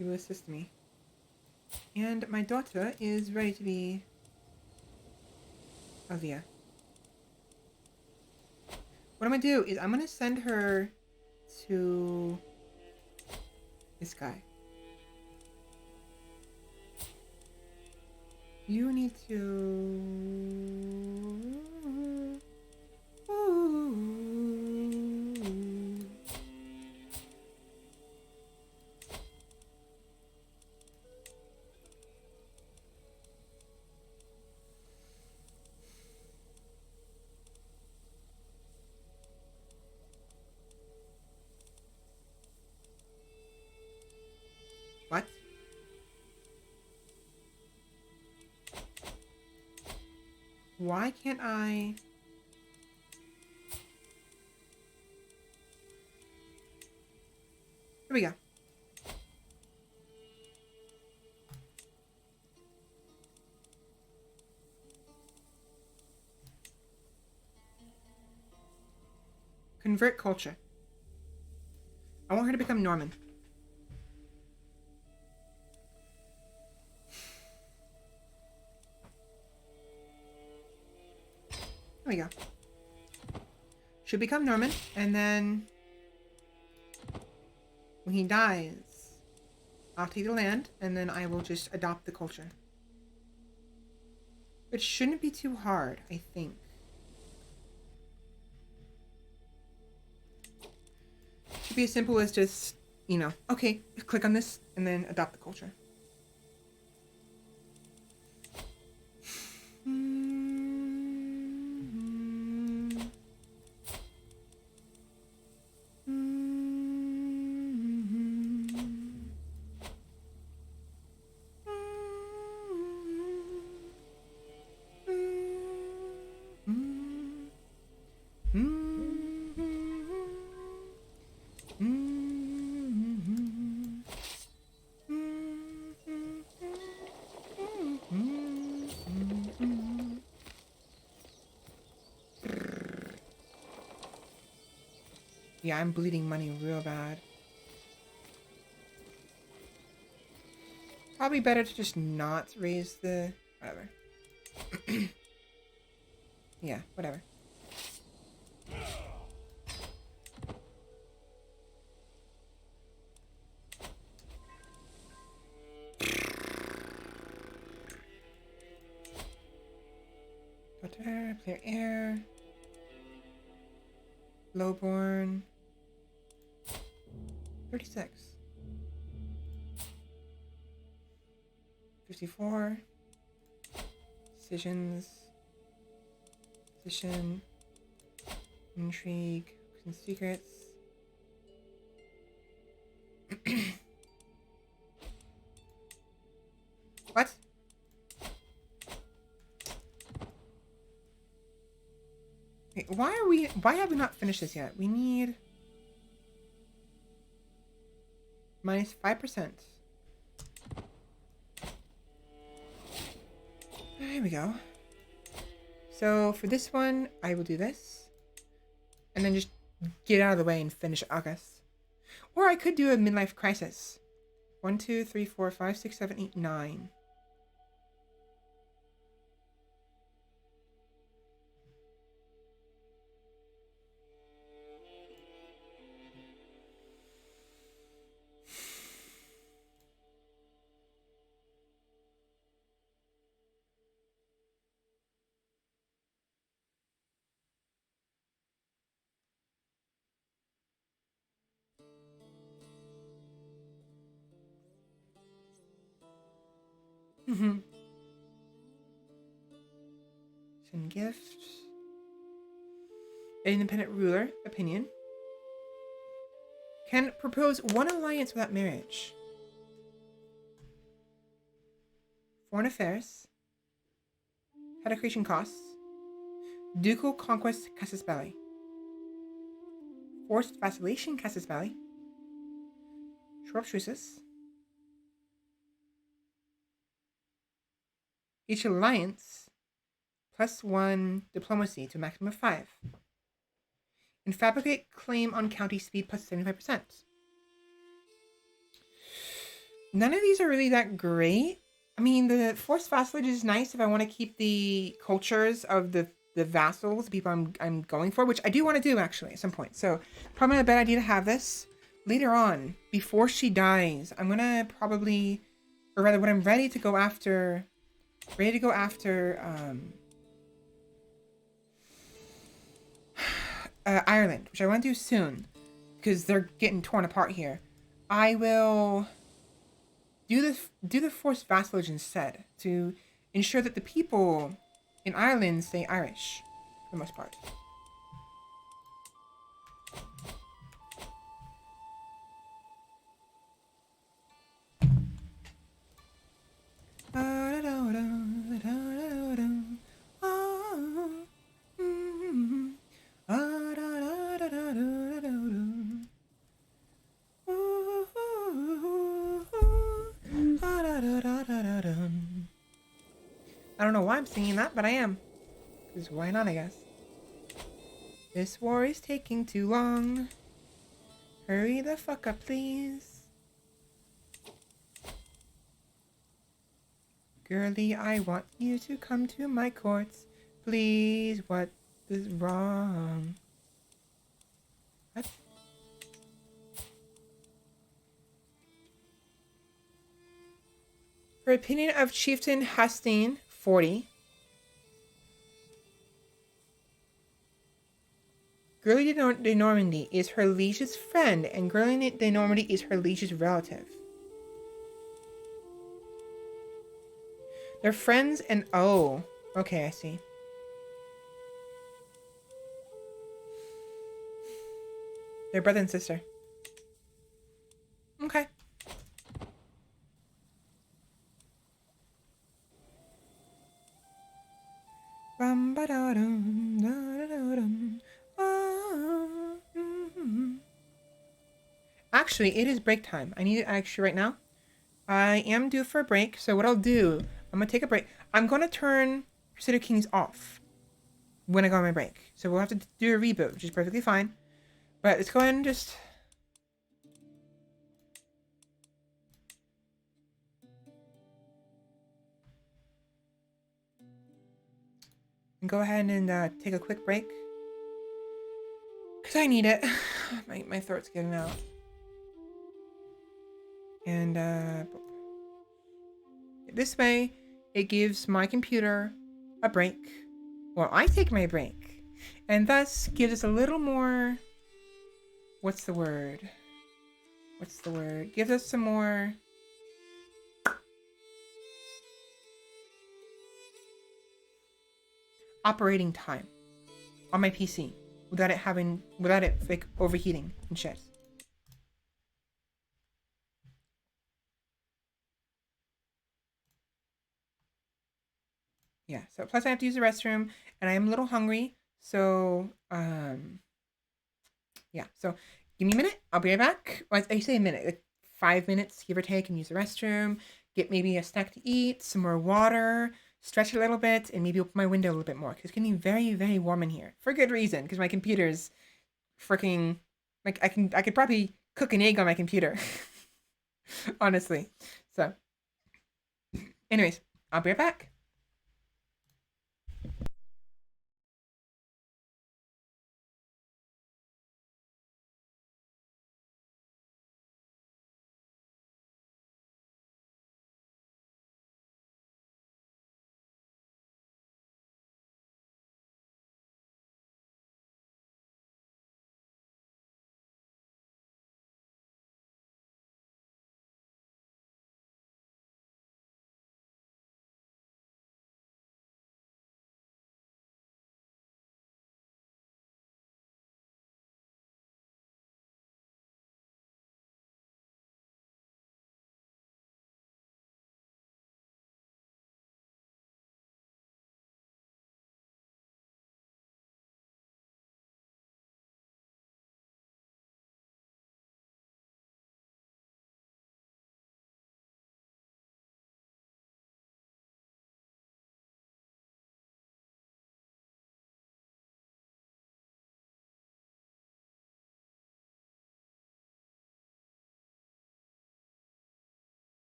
You will assist me. And my daughter is ready to be Alvia. What I'm gonna do is I'm gonna send her to this guy. You need to... What? Why can't I... Here we go. Convert culture. I want her to become Norman. There we go. Should become Norman, and then when he dies, I'll take the land, and then I will just adopt the culture. It shouldn't be too hard, I think. Should be as simple as just, you know, okay, click on this, and then adopt the culture. Yeah, I'm bleeding money real bad. Probably better to just not raise the... whatever. Yeah, whatever. Daughter, player heir. Lowborn. 36. 54. Decisions. Position. Intrigue. And secrets. What? Wait, why have we not finished this yet? We need minus 5%. There we go. So for this one, I will do this. And then just get out of the way and finish August. Or I could do a midlife crisis. 1, 2, 3, 4, 5, 6, 7, 8, 9. Send gifts. An independent ruler. Opinion. Can propose one alliance without marriage. Foreign affairs. Hereditary costs. Ducal conquest casus belli. Forced vacillation casus belli. Short truces. Each alliance +1 diplomacy to a maximum of 5. And fabricate claim on county speed +75%. None of these are really that great. I mean, the forced vassalage is nice if I want to keep the cultures of the vassals, the people I'm going for, which I do want to do actually at some point. So probably not a bad idea to have this. Later on, before she dies, I'm gonna probably, or rather when I'm ready to go after Ireland, which I want to do soon because they're getting torn apart here. I will do the forced vassalage instead to ensure that the people in Ireland stay Irish for the most part. I don't know why I'm singing that, but I am. Because why not, I guess. This war is taking too long. Hurry the fuck up, please. Girlie, I want you to come to my courts. Please, what is wrong? What? Her opinion of Chieftain Hastings, 40. Girlie de Normandy is her liege's friend, and Girlie de Normandy is her liege's relative. They're friends and... oh. Okay, I see. They're brother and sister. Okay. Actually, it is break time. I need it actually right now. I am due for a break, so what I'll do, I'm going to take a break. I'm going to turn Crusader Kings off when I go on my break. So we'll have to do a reboot, which is perfectly fine. But let's go ahead and just... and go ahead and take a quick break. Because I need it. my throat's getting out. And this way, it gives my computer a break. Well, I take my break. And thus gives us a little more... what's the word? Gives us some more... operating time on my PC without it like overheating and shit. Yeah, so plus I have to use the restroom and I am a little hungry, so yeah, so give me a minute, I'll be right back. Well, I say a minute, like 5 minutes give or take, and use the restroom, get maybe a snack to eat, some more water, stretch a little bit and maybe open my window a little bit more because it's getting very, very warm in here for good reason because my computer's freaking like I could probably cook an egg on my computer, honestly. So, anyways, I'll be right back.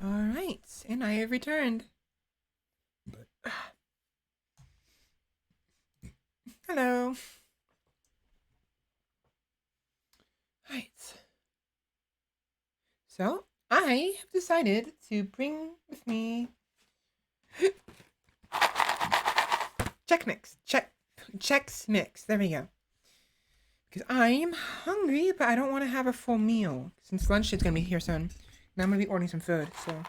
All right, and I have returned. Hello. Right. So I have decided to bring with me Chex Mix. There we go. Because I am hungry, but I don't want to have a full meal since lunch is gonna be here soon. And I'm gonna be ordering some food. So.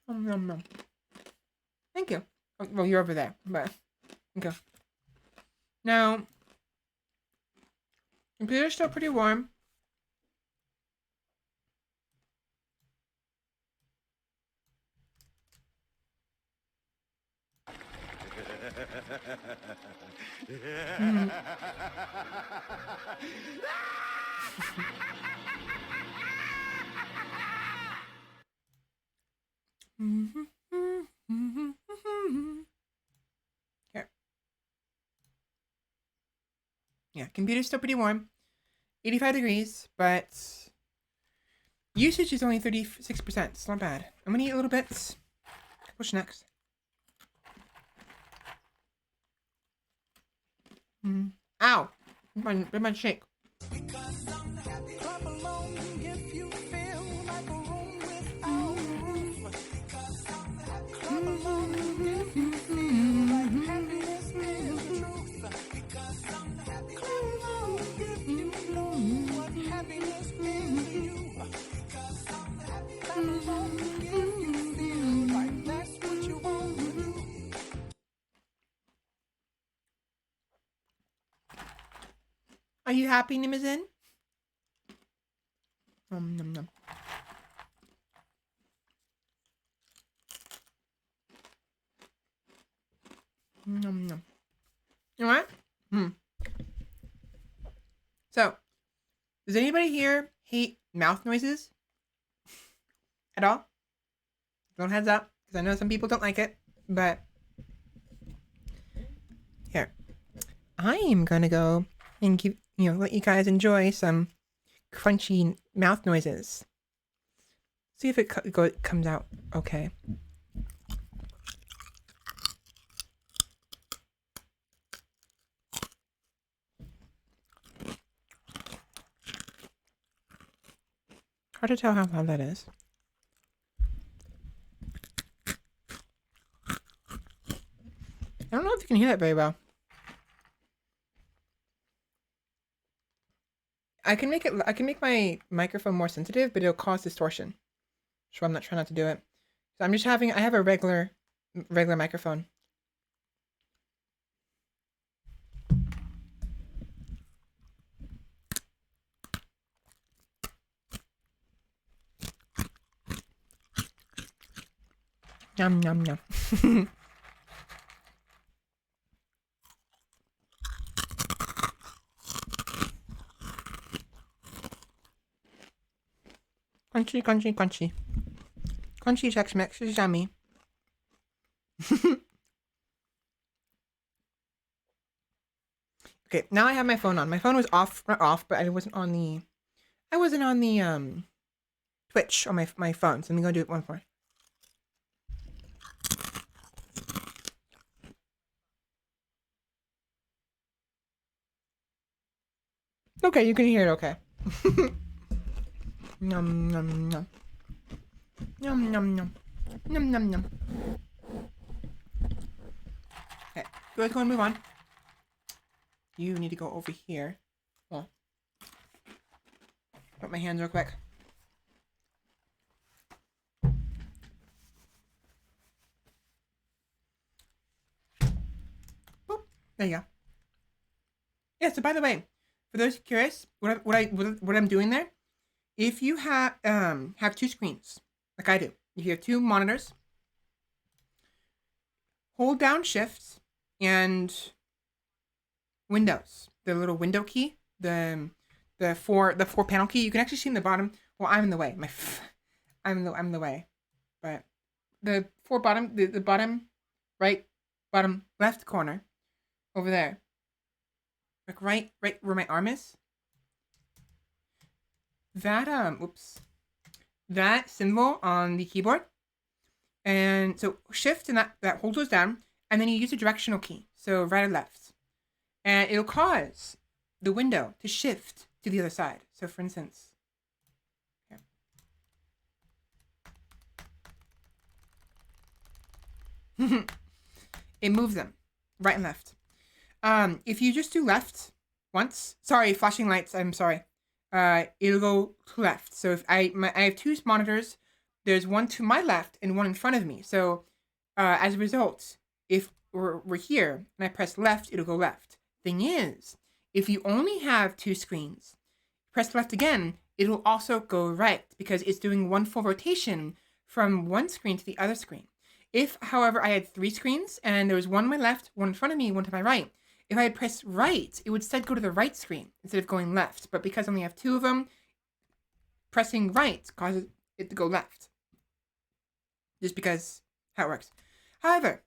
Nom nom. Thank you. Oh, well, you're over there, but okay. Now, computer's still pretty warm. Mm. Here. Yeah, computer's still pretty warm. 85 degrees, but usage is only 36%. It's not bad. I'm gonna eat a little bit. What's next? Ow! My shake. Are you happy, Nimazin? Nom nom. Nom nom. You know what? So, does anybody here hate mouth noises? At all? Don't heads up, because I know some people don't like it, but here. I am gonna go and give let you guys enjoy some crunchy mouth noises. See if it comes out okay. Hard to tell how loud that is. I don't know if you can hear that very well. I can make my microphone more sensitive, but it'll cause distortion. So I'm not trying not to do it. So I have a regular microphone. Yum yum yum. Crunchy, crunchy, crunchy. Crunchy Chex Mix is yummy. Okay, now I have my phone on. My phone was not off, but I wasn't on the Twitch on my phone. So let me go do it one more. Okay, you can hear it okay. Yum yum yum. Yum yum yum. Yum yum yum. Okay, let's go and move on. You need to go over here. Well, put my hands real quick. Boop. There you go. Yeah. So by the way, for those curious, what I'm doing there, if you have two screens like I do, if you have two monitors, hold down Shift and Windows, the little window key, the four panel key. You can actually see in the bottom. Well, I'm in the way. I'm in the way, but the bottom right, bottom left corner over there, like right where my arm is. that symbol on the keyboard, and so shift and that holds those down, and then you use a directional key, so right or left, and it'll cause the window to shift to the other side. So for instance, here. It moves them right and left. If you just do left once, sorry, flashing lights, I'm sorry. It'll go to left. So if I have two monitors, there's one to my left and one in front of me. So as a result, if we're here and I press left, it'll go left. Thing is, if you only have two screens, press left again, it'll also go right because it's doing one full rotation from one screen to the other screen. If, however, I had three screens and there was one on my left, one in front of me, one to my right, if I had pressed right, it would instead go to the right screen instead of going left. But because I only have two of them, pressing right causes it to go left. Just because how it works. However,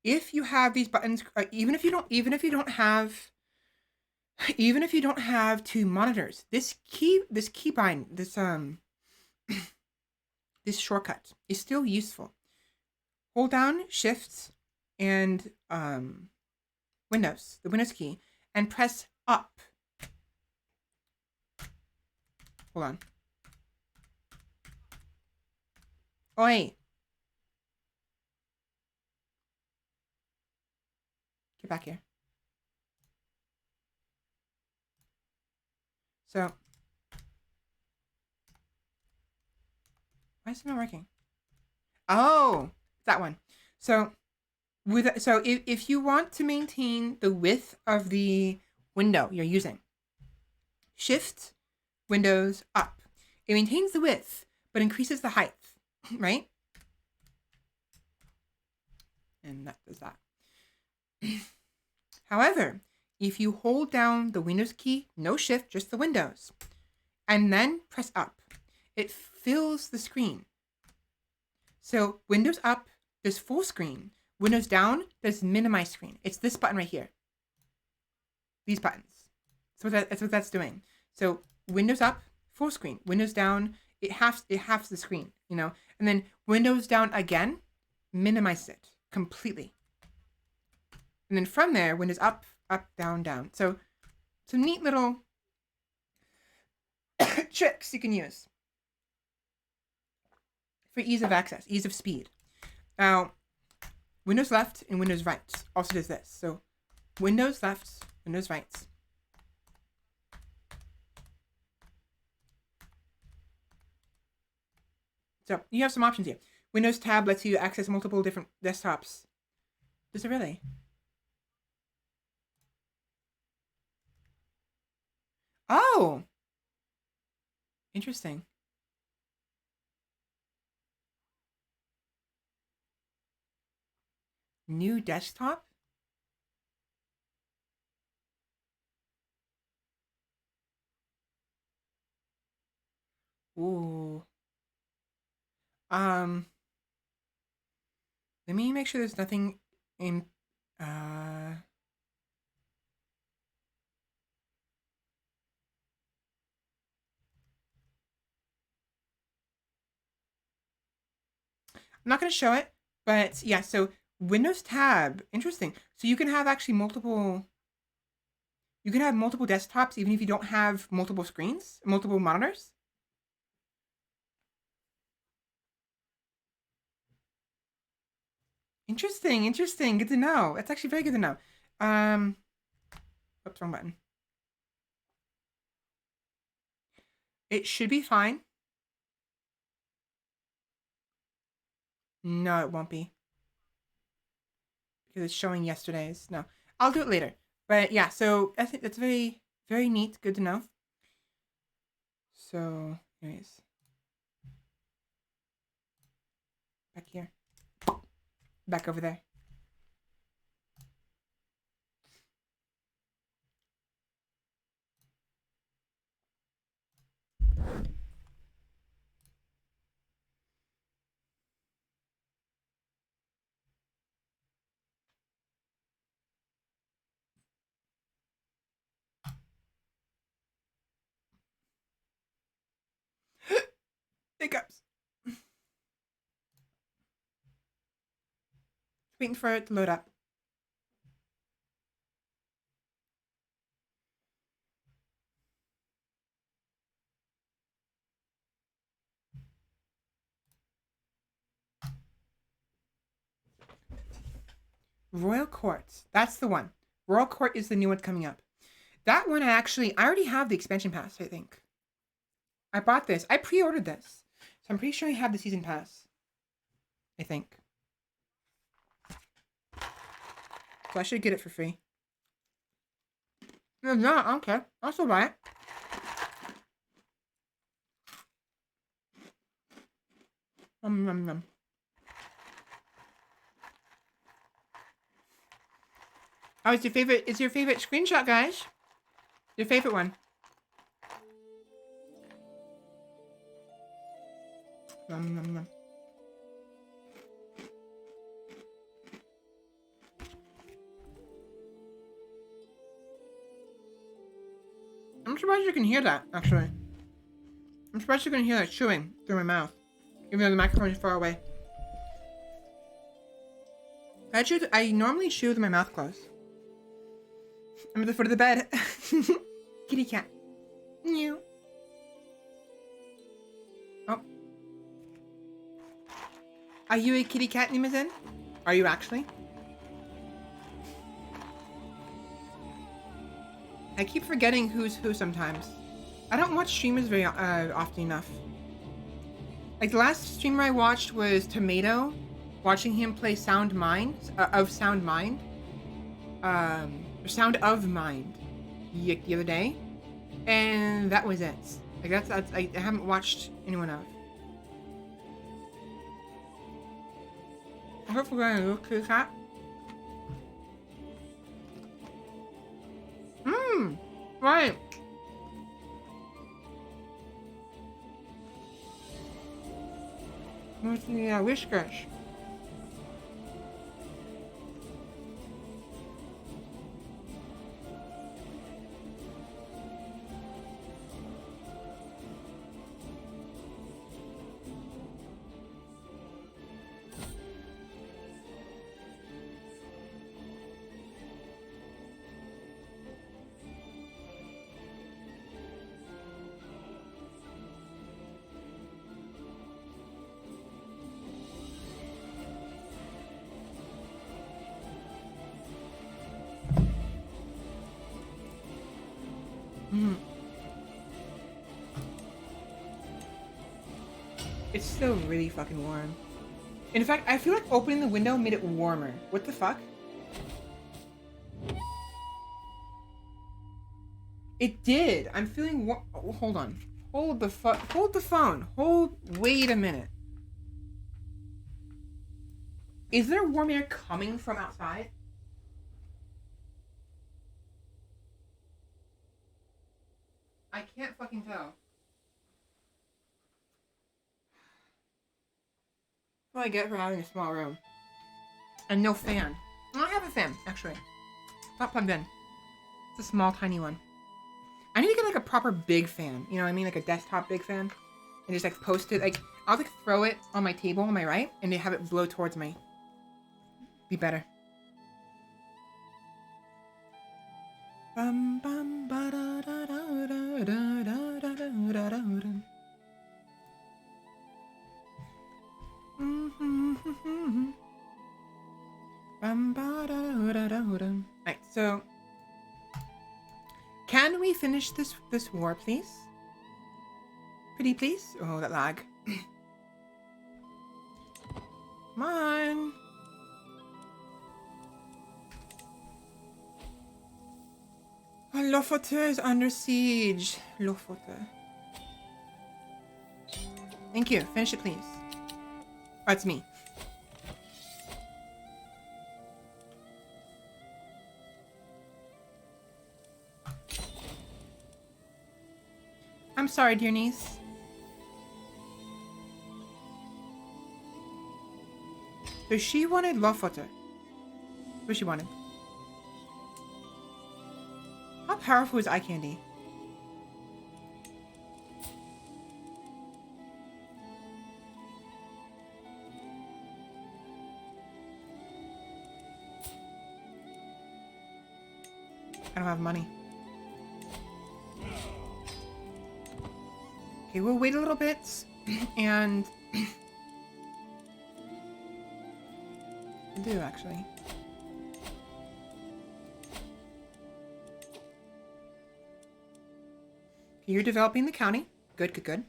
if you have these buttons, even if you don't have two monitors, this keybind, this shortcut is still useful. Hold down Shift and Windows, the Windows key, and press up. Hold on. Oi. Get back here. So, why is it not working? Oh, that one. So, if you want to maintain the width of the window you're using, Shift, Windows, up. It maintains the width, but increases the height, right? And that does that. However, if you hold down the Windows key, no Shift, just the Windows, and then press up, it fills the screen. So Windows up does full screen. Windows down does minimize screen. It's this button right here. These buttons. That's what that's doing. So Windows up, full screen. Windows down, it halves the screen, you know. And then Windows down again, minimize it completely. And then from there, Windows up, up, down, down. So some neat little tricks you can use for ease of access, ease of speed. Now, Windows left and Windows right also does this. So Windows left, Windows right. So you have some options here. Windows tab lets you access multiple different desktops. Does it really? Oh! Interesting. New desktop? Ooh. Let me make sure there's nothing in I'm not going to show it, but yeah, so Windows tab, interesting. So you can have actually multiple desktops even if you don't have multiple screens, multiple monitors. Interesting, interesting. Good to know. That's actually very good to know. Oops, wrong button. It should be fine. No, it won't be. Because it's showing yesterday's. No, I'll do it later. But yeah, so I think that's very, very neat. Good to know. So, anyways. Back here. Back over there. Waiting for it to load up. Royal Court. That's the one. Royal Court is the new one coming up. That one I already have the expansion pass, I think. I bought this. I pre-ordered this. So I'm pretty sure I have the season pass. I think. So I should get it for free. If not, I don't care. I'll still buy it. Oh, it's your favorite screenshot, guys. Your favorite one. I'm surprised you can hear that, actually. I'm surprised you can hear that chewing through my mouth. Even though the microphone is far away. I normally chew with my mouth closed. I'm at the foot of the bed. Kitty cat. Meow. Oh. Are you a kitty cat, Nimazin? Are you actually? I keep forgetting who's who sometimes. I don't watch streamers very often enough. Like the last streamer I watched was Tomato, watching him play Sound Mind, or Sound of Mind, the other day, and that was it. Like that's I haven't watched anyone else. I hope we're gonna look to that. Right. What's the whiskers? It's still really fucking warm. In fact, I feel like opening the window made it warmer. What the fuck? It did. I'm feeling warm. Oh, hold on. Hold the phone. Wait a minute. Is there warm air coming from outside? I can't fucking tell. What I get for having a small room. And no fan. I don't have a fan, actually. It's not plugged in. It's a small, tiny one. I need to get like a proper big fan. You know what I mean? Like a desktop big fan. And just like post it. Like, I'll like throw it on my table on my right. And then have it blow towards me. Be better. Bum bum ba da da da da da da da da da. Alright, so can we finish this war, please? Pretty please? Oh, that lag. Come on. Lofoten is under siege. Lofoten. Thank you. Finish it, please. Oh, it's me. I'm sorry, dear niece. So she wanted Lofoten. What she wanted? How powerful is eye candy? don't have money. Okay, we'll wait a little bit and I do actually. Okay, you're developing the county. Good, good, good.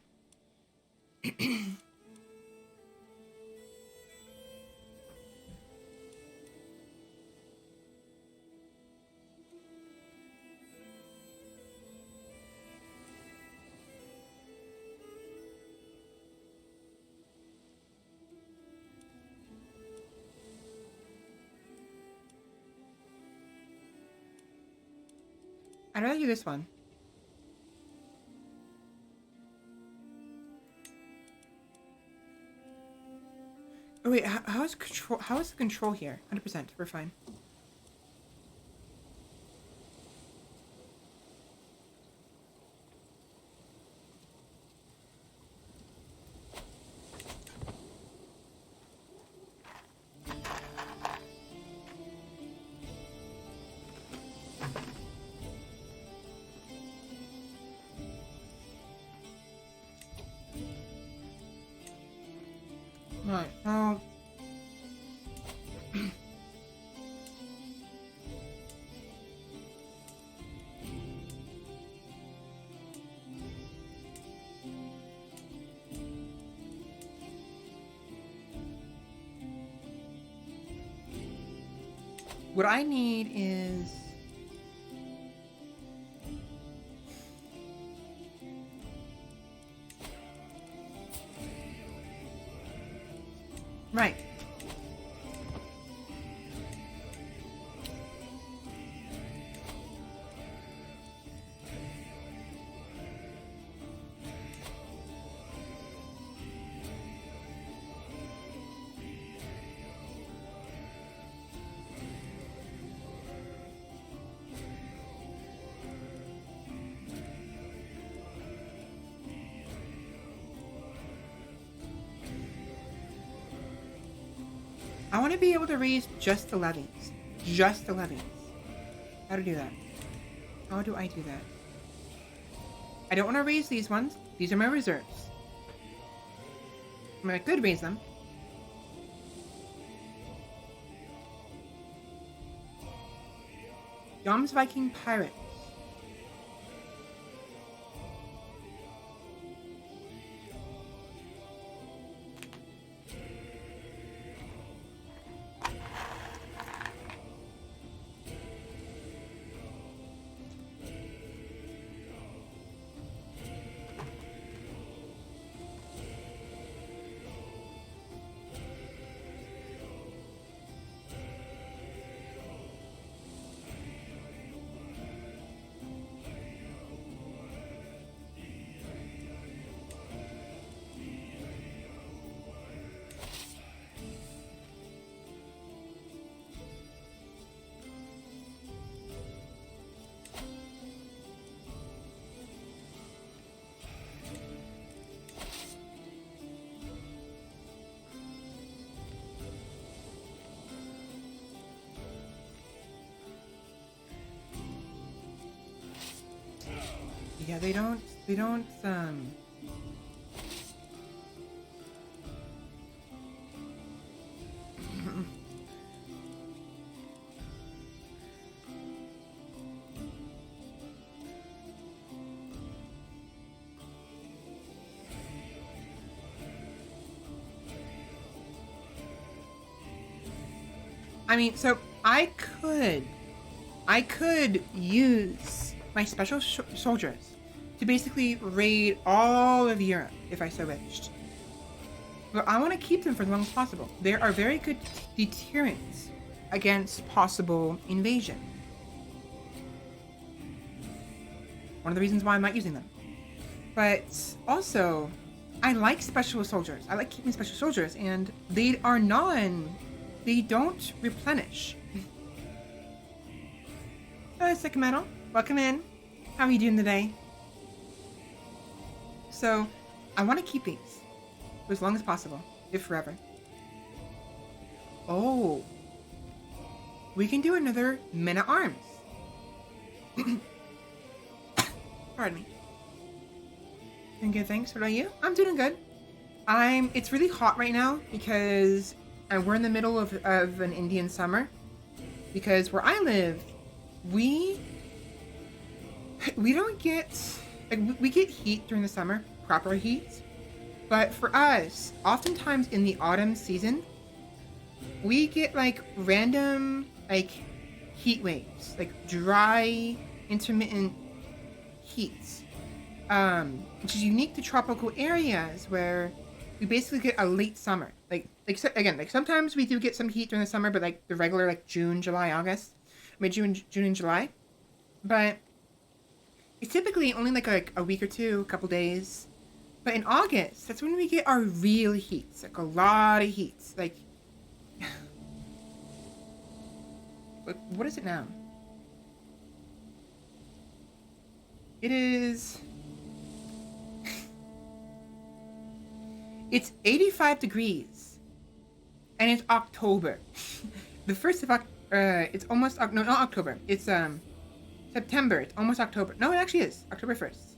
I'd rather do this one. Oh wait, how is control? How is the control here? 100%. We're fine. Right. Oh. What I need is right. I want to be able to raise just the levies. Just the levies. How to do that? How do I do that? I don't want to raise these ones. These are my reserves. I mean, I could raise them. Grand Viking Pirates. Yeah, they don't, I mean, so I could use my special soldiers to basically raid all of Europe if I so wished. But I want to keep them for as long as possible. They are very good deterrents against possible invasion. One of the reasons why I'm not using them. But also, I like special soldiers. I like keeping special soldiers, and they don't replenish. Hello, Sick Metal. Welcome in. How are you doing today? So, I want to keep these for as long as possible, if forever. Oh. We can do another men-at-arms. Pardon me. Doing good, thanks. What about you? I'm doing good. It's really hot right now because we're in the middle of an Indian summer. Because where I live, we don't get, like, we get heat during the summer, proper heat. But for us, oftentimes in the autumn season, we get like random like heat waves, like dry, intermittent heat, which is unique to tropical areas where we basically get a late summer. Like sometimes we do get some heat during the summer, but like the regular like June, July, August, June and July. But it's typically only like a week or two, a couple days. But in August, that's when we get our real heat, like a lot of heat. Like, what is it now? It is. It's 85 degrees, and it's October. The first of it's almost no, not October. It's September. It's almost October. No, it actually is October 1st.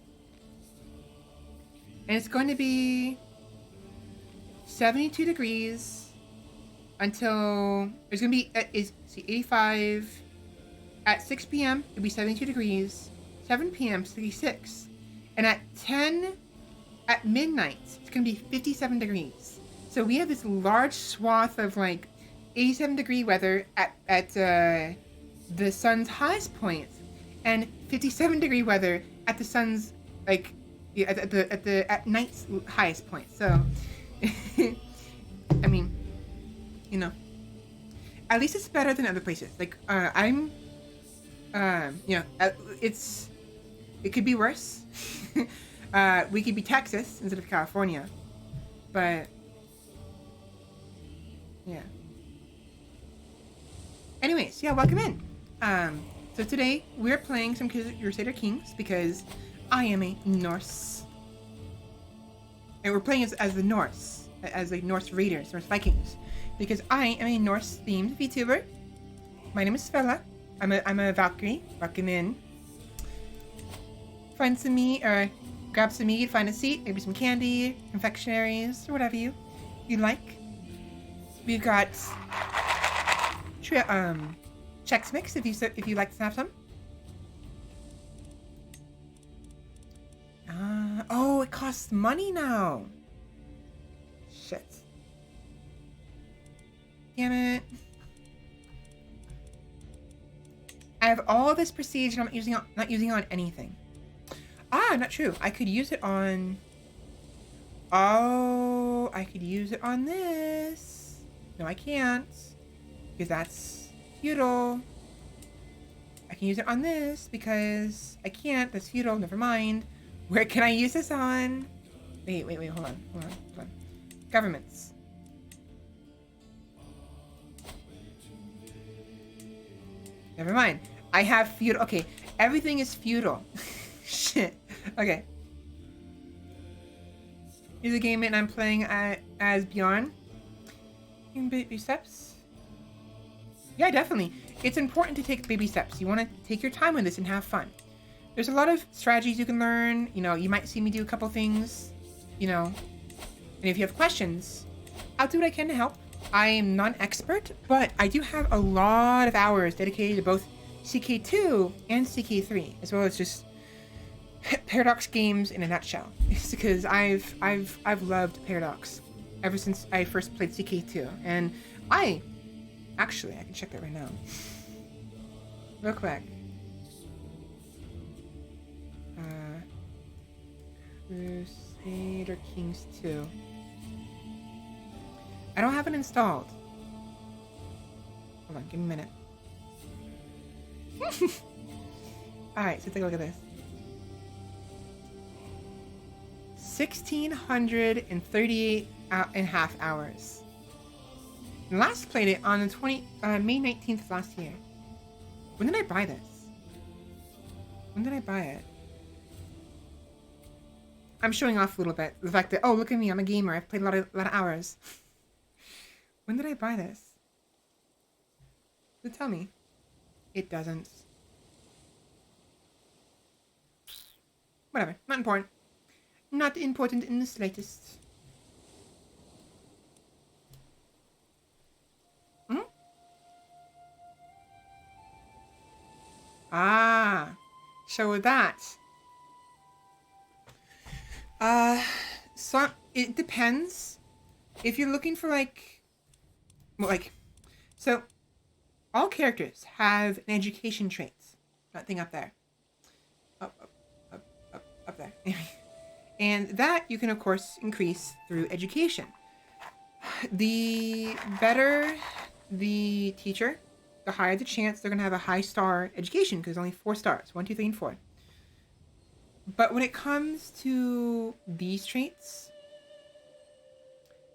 And it's going to be 72 degrees until it's going to be 85 at 6 p.m. It'll be 72 degrees. 7 p.m. 66, and at midnight it's going to be 57 degrees. So we have this large swath of like 87-degree weather at the sun's highest point, and 57-degree weather at the sun's like at night's highest point. So, I mean, you know, at least it's better than other places. Like it could be worse. We could be Texas instead of California, but yeah. Anyways, yeah, welcome in. So today we're playing some Crusader Kings because I am a Norse, and we're playing as the Norse, as like Norse Raiders, Norse Vikings, because I am a Norse-themed Vtuber. My name is Svela. I'm a Valkyrie. Welcome in. Find some meat, or grab some meat, find a seat, maybe some candy, confectionaries, or whatever you like. We've got Chex Mix if you like to have some. Oh, it costs money now. Shit. Damn it. I have all this prestige and I'm not using it on anything. Not true. I could use it on... Oh, I could use it on this. No, I can't. Because that's feudal. I can use it on this because I can't. That's feudal. Never mind. Where can I use this on? Wait. Hold on. Governments. Never mind. I have feudal. Okay. Everything is feudal. Shit. Okay. Here's a game and I'm playing as Bjorn. Baby steps. Yeah, definitely. It's important to take baby steps. You want to take your time with this and have fun. There's a lot of strategies you can learn. You know, you might see me do a couple things, you know. And if you have questions, I'll do what I can to help. I am not an expert, but I do have a lot of hours dedicated to both CK2 and CK3, as well as just Paradox games in a nutshell. It's because I've loved Paradox ever since I first played CK2, and I can check that right now, real quick. Crusader Kings 2. I don't have it installed. Hold on, give me a minute. Alright, so take a look at this. 1,638 and a half hours. And last played it on the May 19th last year. When did I buy this? When did I buy it? I'm showing off a little bit. The fact that, oh, look at me, I'm a gamer. I've played a lot of hours. When did I buy this? Does it tell me? It doesn't. Whatever. Not important. Not important in the slightest. Hmm? Ah. So that. Uh, so it depends. If you're looking for so all characters have an education trait. That thing up there. Up there. And that you can, of course, increase through education. The better the teacher, the higher the chance they're going to have a high star education, because only 4 stars. 1, 2, 3, and 4. But when it comes to these traits,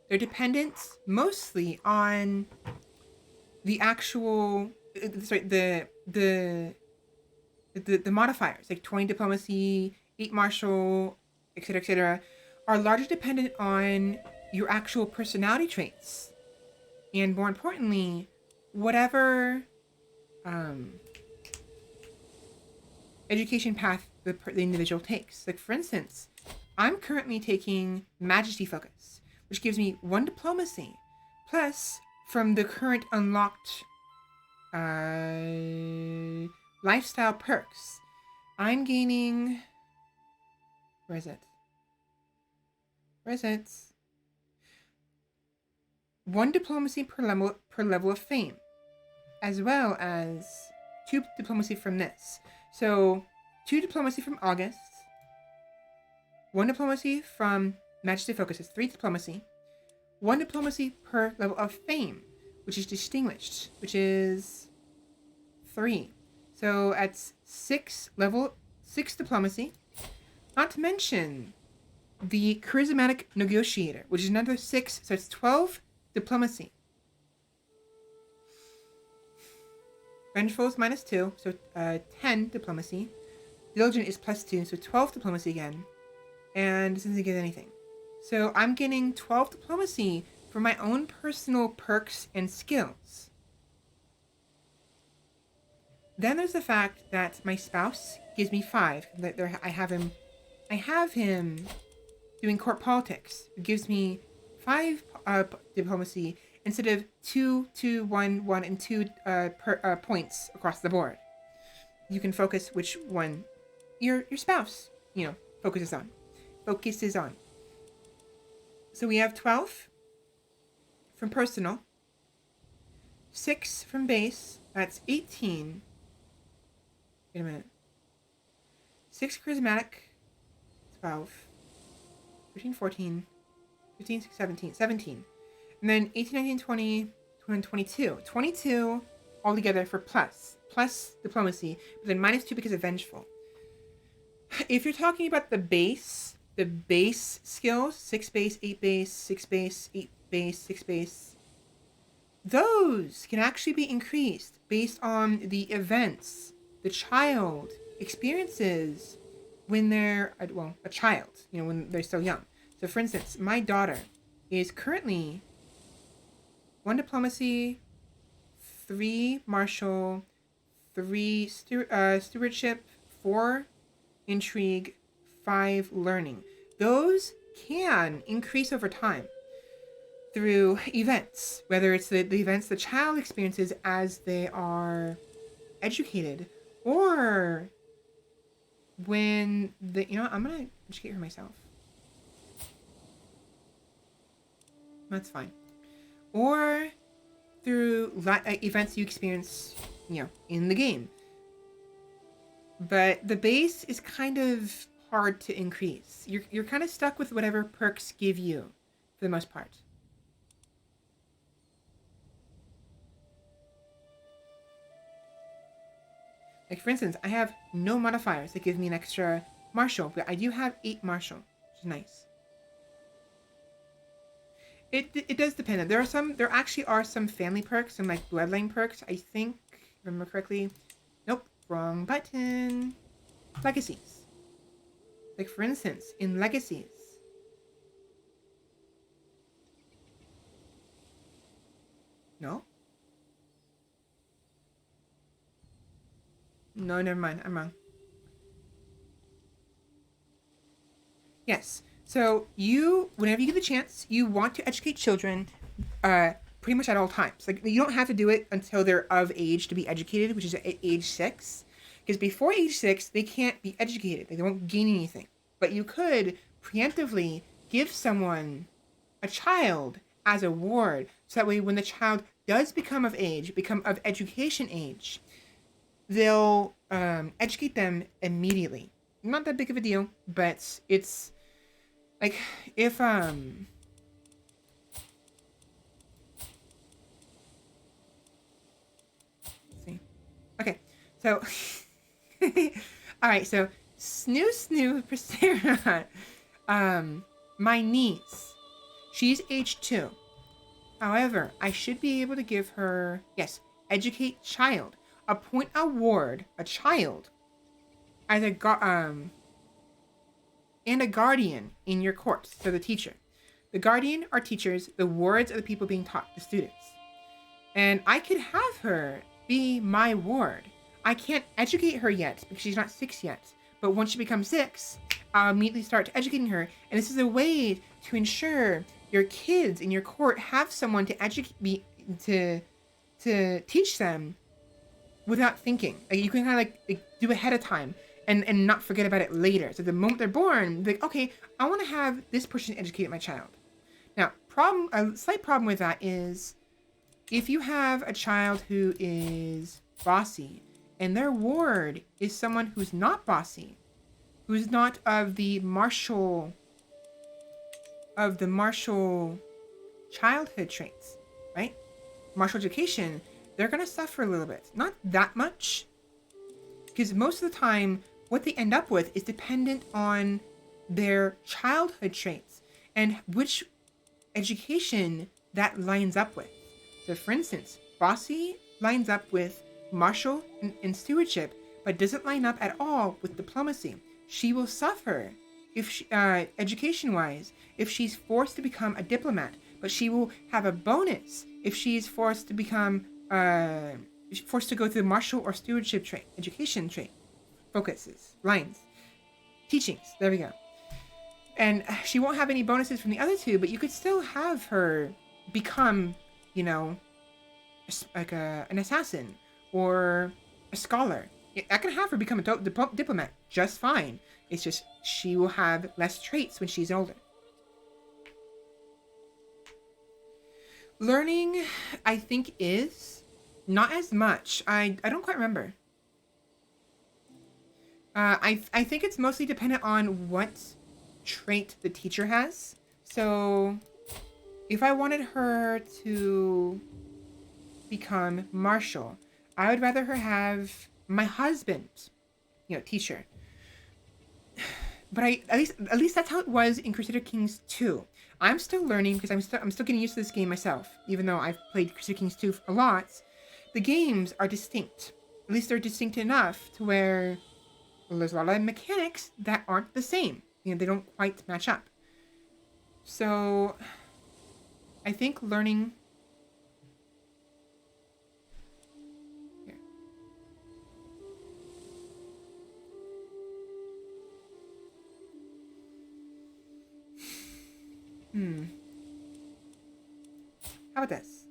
they're dependent mostly on the actual, the modifiers, like 20 diplomacy, 8 martial, etc., are largely dependent on your actual personality traits. And more importantly, whatever education path the individual takes. Like, for instance, I'm currently taking Majesty Focus, which gives me 1 diplomacy, plus from the current unlocked lifestyle perks, I'm gaining. Where is it? 1 diplomacy per level of fame, as well as 2 diplomacy from this. So 2 diplomacy from August, 1 diplomacy from Majesty Focus is 3 diplomacy, 1 diplomacy per level of fame, which is distinguished, which is 3. So at 6 diplomacy. Not to mention the charismatic negotiator, which is another 6, so it's 12 diplomacy. Vengeful is -2, so 10 diplomacy. Diligent is +2, so 12 diplomacy again. And this doesn't get anything. So I'm getting 12 diplomacy for my own personal perks and skills. Then there's the fact that my spouse gives me 5. I have him doing court politics. It gives me 5 diplomacy instead of 2, 2, 1, 1, and 2 points across the board. You can focus which one your spouse, focuses on. So we have 12 from personal, 6 from base. That's 18. Wait a minute. 6 charismatic, 12, 13, 14, 15, 16, 17, 17. And then 18, 19, 20, 22. 22 altogether for plus diplomacy, but then -2 because of vengeful. If you're talking about the base skills, 6 base, 8 base, 6 base, 8 base, 6 base, those can actually be increased based on the events the child experiences when they're, a child, when they're still young. So for instance, my daughter is currently 1 diplomacy, 3 martial, 3 stewardship, 4 intrigue, 5 learning. Those can increase over time through events, whether it's the events the child experiences as they are educated, or when I'm gonna educate her myself. That's fine. Or through events you experience, in the game. But the base is kind of hard to increase. You're kind of stuck with whatever perks give you, for the most part. Like, for instance, I have no modifiers that give me an extra martial, but I do have 8 martial, which is nice. It does depend. There actually are some family perks, some like bloodline perks, I think, if I remember correctly. Nope, wrong button. Legacies. Like, for instance, in Legacies, no, never mind, I'm wrong. Yes. So whenever you get the chance, you want to educate children, pretty much at all times. Like you don't have to do it until they're of age to be educated, which is at age 6, because before age 6 they can't be educated. They won't gain anything. But you could preemptively give someone a child as a ward, so that way when the child does become of age, become of education age, they'll educate them immediately. Not that big of a deal, but it's like if let's see. Okay. So all right, so Snoo Priscilla, my niece, she's age 2. However, I should be able to give her, yes, educate child, appoint a ward, a child, as and a guardian in your course. So the teacher. The guardian are teachers, the wards are the people being taught, the students. And I could have her be my ward. I can't educate her yet because she's not 6 yet. But once she becomes 6, I'll immediately start educating her. And this is a way to ensure your kids in your court have someone to educate, to teach them without thinking. Like you can kind of like do ahead of time and not forget about it later. So the moment they're born, like, okay, I want to have this person educate my child. Now, a slight problem with that is if you have a child who is bossy and their ward is someone who's not bossy, who's not of the martial childhood traits, right? Martial education, they're going to suffer a little bit. Not that much, because most of the time what they end up with is dependent on their childhood traits and which education that lines up with. So for instance, bossy lines up with martial and stewardship, but doesn't line up at all with diplomacy. She will suffer if education-wise, if she's forced to become a diplomat, but she will have a bonus if she's forced to become forced to go through martial or stewardship trait, education trait, focuses, lines, teachings. There we go. And she won't have any bonuses from the other two, but you could still have her become, you know, like an assassin or a scholar. I can have her become a diplomat just fine. It's just she will have less traits when she's older. Learning, I think, is not as much. I don't quite remember. I think it's mostly dependent on what trait the teacher has. So if I wanted her to become martial, I would rather her have my husband, teach her. But at least that's how it was in Crusader Kings 2. I'm still learning because I'm still getting used to this game myself, even though I've played Crusader Kings 2 a lot. The games are distinct. At least they're distinct enough to where there's a lot of mechanics that aren't the same. They don't quite match up. So I think learning here. How about this?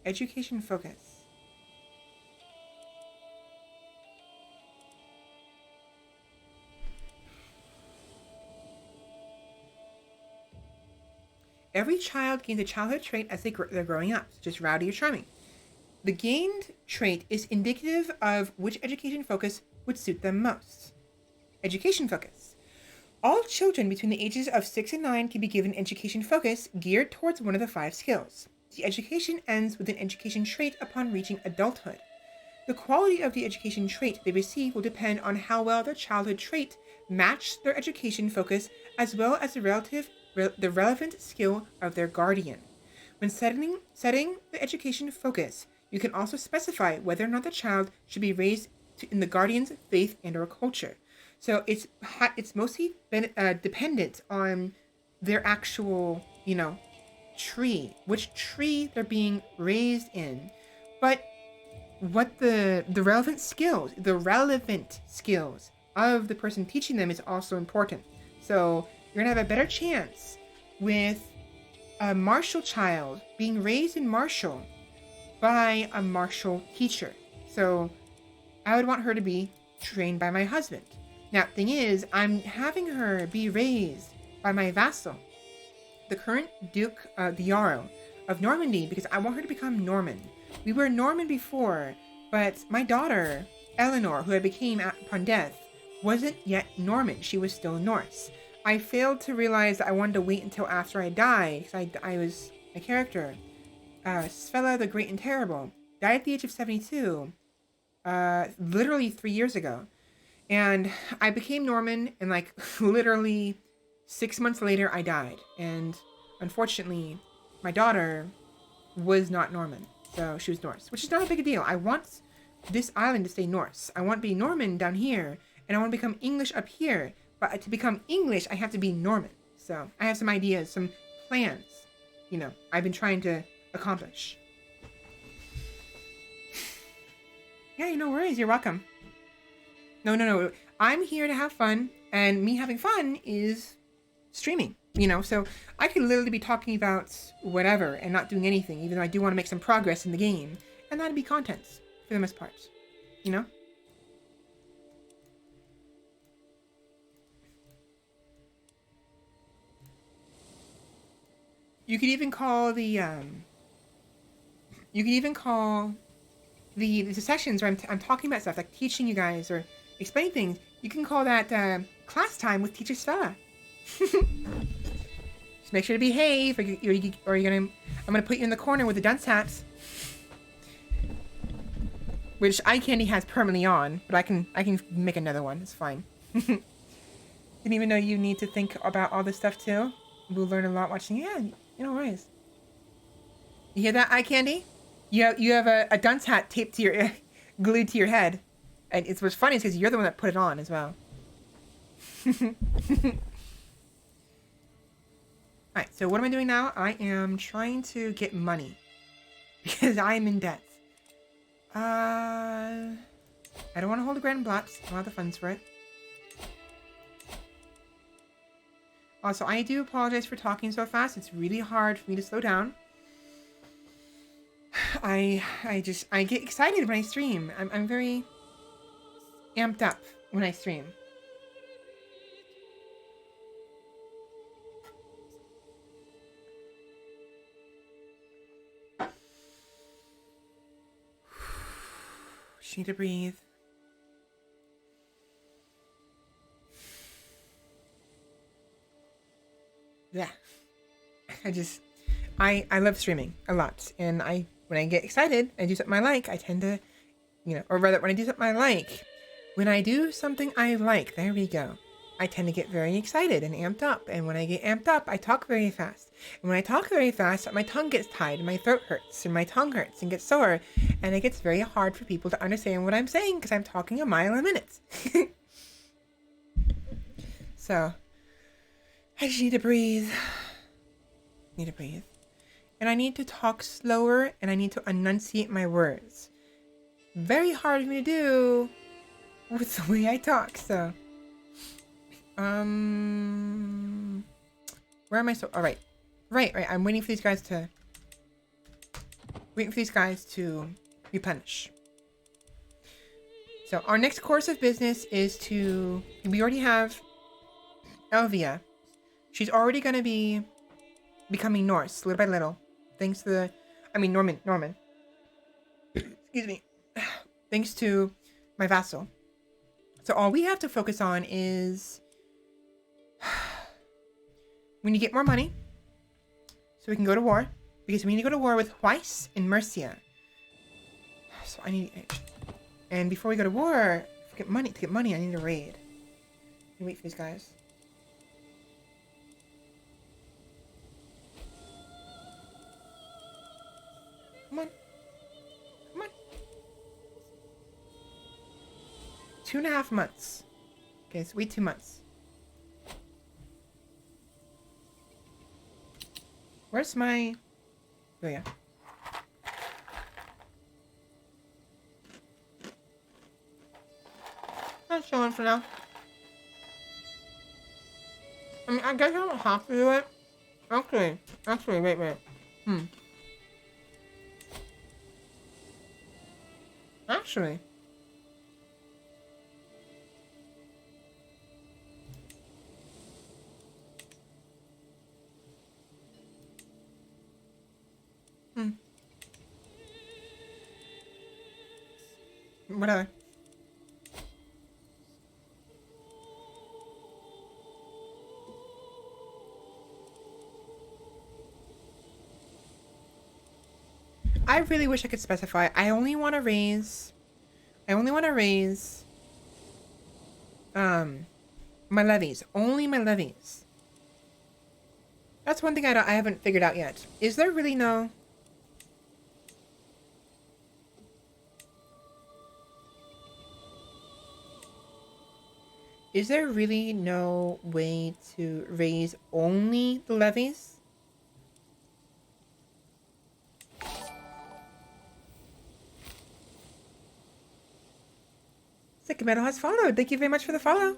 Education focus. Every child gains a childhood trait as they're growing up, such as rowdy or charming. The gained trait is indicative of which education focus would suit them most. Education focus. All children between the ages of 6 and 9 can be given education focus geared towards one of the 5 skills. The education ends with an education trait upon reaching adulthood. The quality of the education trait they receive will depend on how well their childhood trait matched their education focus as well as the relevant skill of their guardian. When setting the education focus, you can also specify whether or not the child should be raised in the guardian's faith and or culture. So it's mostly dependent on their actual, tree, which tree they're being raised in, but what the relevant skills of the person teaching them is also important. So you're gonna have a better chance with a martial child being raised in martial by a martial teacher. So I would want her to be trained by my husband. Now, thing is, I'm having her be raised by my vassal, the current Duke, the Jarl of Normandy, because I want her to become Norman. We were Norman before, but my daughter, Eleanor, who I became upon death, wasn't yet Norman. She was still Norse. I failed to realize that I wanted to wait until after I die, because I was my character, Svela the Great and Terrible, died at the age of 72, literally 3 years ago. And I became Norman, and like literally 6 months later, I died. And unfortunately, my daughter was not Norman, so she was Norse, which is not a big deal. I want this island to stay Norse. I want to be Norman down here, and I want to become English up here. But to become English, I have to be Norman. So I have some ideas, some plans, I've been trying to accomplish. Yeah, no worries. You're welcome. No. I'm here to have fun, and me having fun is streaming, so I could literally be talking about whatever and not doing anything, even though I do want to make some progress in the game, and that'd be content for the most part, You could even call the sessions where I'm talking about stuff, like teaching you guys or explaining things, you can call that class time with Teacher Svela. Just make sure to behave, or I'm gonna put you in the corner with the dunce hats, which eye candy has permanently on, but I can make another one. It's fine. Didn't even know you need to think about all this stuff too. We'll learn a lot watching. Yeah, no worries. You hear that, eye candy? You have a dunce hat taped to your glued to your head, and what's funny is because you're the one that put it on as well. Alright, so what am I doing now? I am trying to get money because I'm in debt. I don't want to hold a Grand Blocks. I don't have the funds for it. Also, I do apologize for talking so fast. It's really hard for me to slow down. I get excited when I stream. I'm very amped up when I stream. Just need to breathe. Yeah. I love streaming a lot, and when I get excited, I do something I like, I tend to, or rather, when I do something I like, there we go, I tend to get very excited and amped up, and when I get amped up, I talk very fast, and when I talk very fast, my tongue gets tied, and my throat hurts, and my tongue hurts and gets sore, and it gets very hard for people to understand what I'm saying, because I'm talking a mile a minute. So, I just need to breathe. And I need to talk slower, and I need to enunciate my words. Very hard for me to do with the way I talk, so. Where am I all right. Right. I'm waiting for these guys to replenish. So our next course of business is we already have Elvia. She's already going to be becoming Norse, little by little. Thanks to Norman. Excuse me. Thanks to my vassal. So all we have to focus on is we need to get more money so we can go to war. Because we need to go to war with Weiss and Mercia. So and before we go to war, to get money, I need a raid. Wait for these guys. Come on. 2.5 months. Okay, so wait 2 months. Where's my... Oh, yeah. just chilling for now. I mean, I guess I don't have to do it. Actually, wait. Actually. Whatever. I really wish I could specify. I only want to raise my levies. Only my levies. That's one thing I haven't figured out yet. Is there really no... Is there really no way to raise only the levies? Sakametal has followed. Thank you very much for the follow.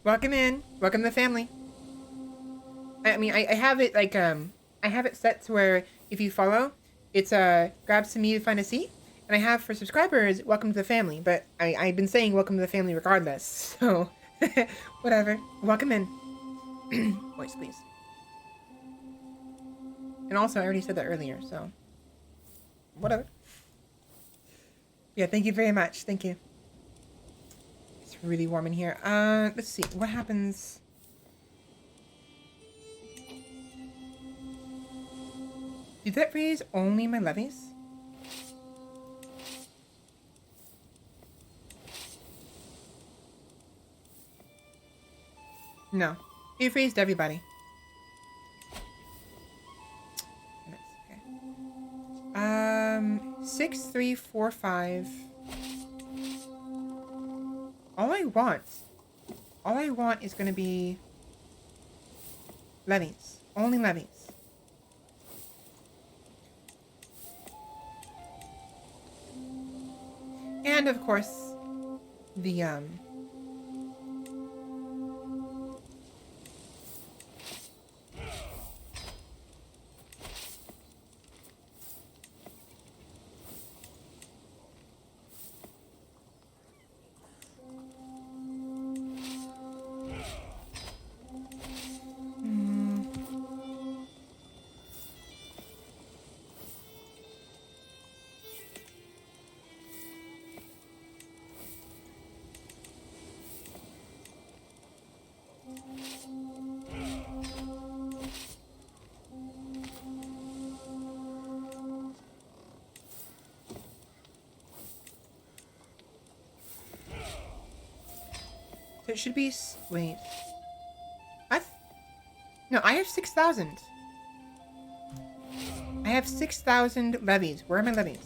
Welcome in. Welcome to the family. I mean, I have it like, I have it set to where if you follow, it's, grab some meat to find a seat. And I have for subscribers, welcome to the family. But I've been saying welcome to the family regardless. So, whatever. Welcome in. Voice, please. And also, I already said that earlier, so. Whatever. Yeah, thank you very much. Thank you. It's really warm in here. Let's see. What happens... Did that raise only my levies? No. It raised everybody. Okay. 6, 3, 4, 5. All I want is gonna be levies. Only levies. And of course, the it should be... Wait. No, I have 6,000. I have 6,000 levies. Where are my levies?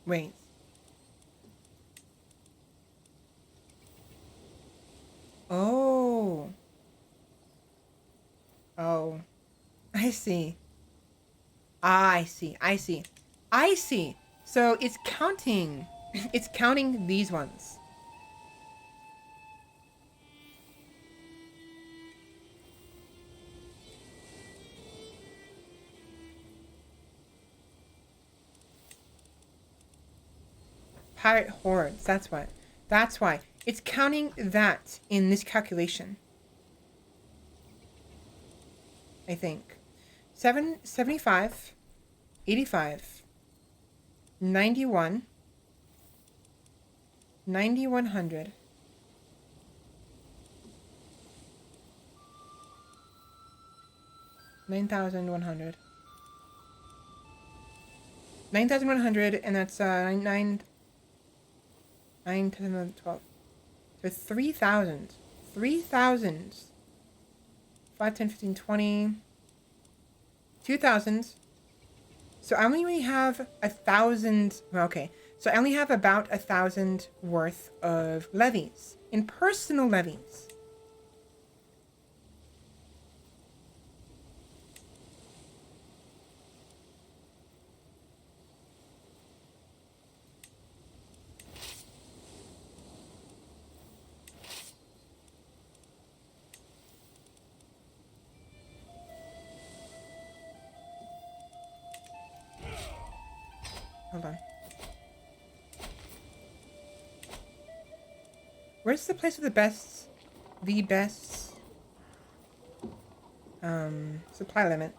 Wait. Oh. Oh. I see. Ah, I see. I see. So it's counting. It's counting these ones. Pirate hordes, that's what. That's why. It's counting that in this calculation. I think. 75, 85, 91, 9100. 9,100. 9,100, and that's 9, 9, 10, 11, 12. So 3,000. 3,000. 5, 10, 15, 20. 2,000. So I only have 1,000. Well, okay. So I only have about 1,000 worth of levies. In personal levies. Hold on. Where's the place with the best supply limit?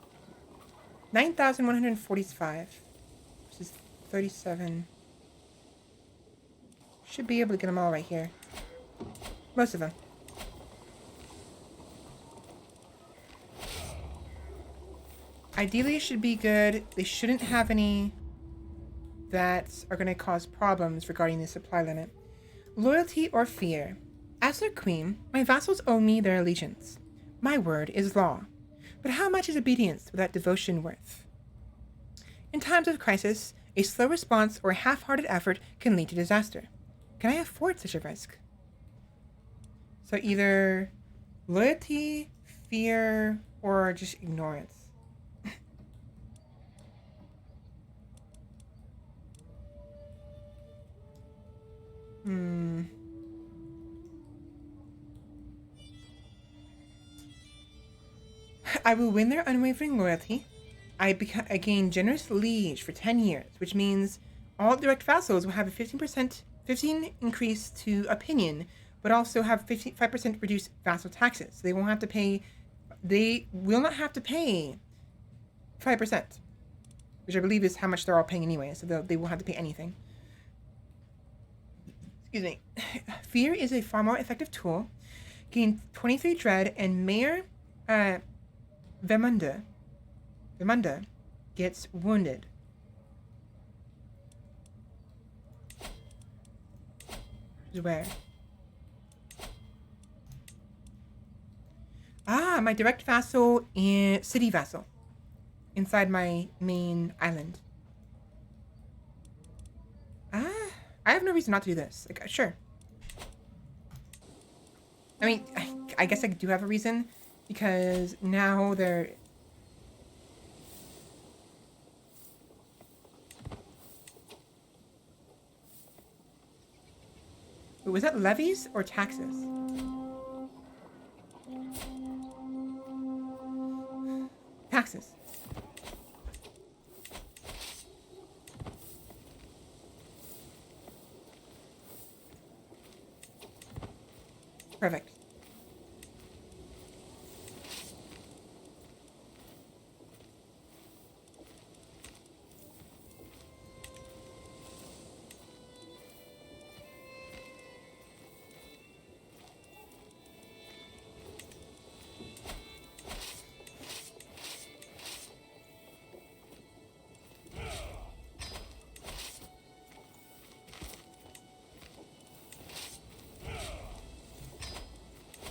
9,145, which is 37. Should be able to get them all right here. Most of them. Ideally, it should be good. They shouldn't have any that are going to cause problems regarding the supply limit. Loyalty or fear. As their queen, my vassals owe me their allegiance. My word is law. But how much is obedience without devotion worth? In times of crisis, a slow response or a half-hearted effort can lead to disaster. Can I afford such a risk? So either loyalty, fear, or just ignorance. I will win their unwavering loyalty. I gain generous liege for 10 years, which means all direct vassals will have a 15 increase to opinion, but also have 5% reduced vassal taxes. So they will not have to pay 5%, which I believe is how much they're all paying anyway, so they won't have to pay anything. Excuse me. Fear is a far more effective tool. Gain 23 dread, and Mayor Vermunda gets wounded. Where? Ah, my direct vassal and city vassal inside my main island. I have no reason not to do this. Like, sure. I mean, I guess I do have a reason, because now they're... Wait, was that levies or taxes? Taxes. Perfect.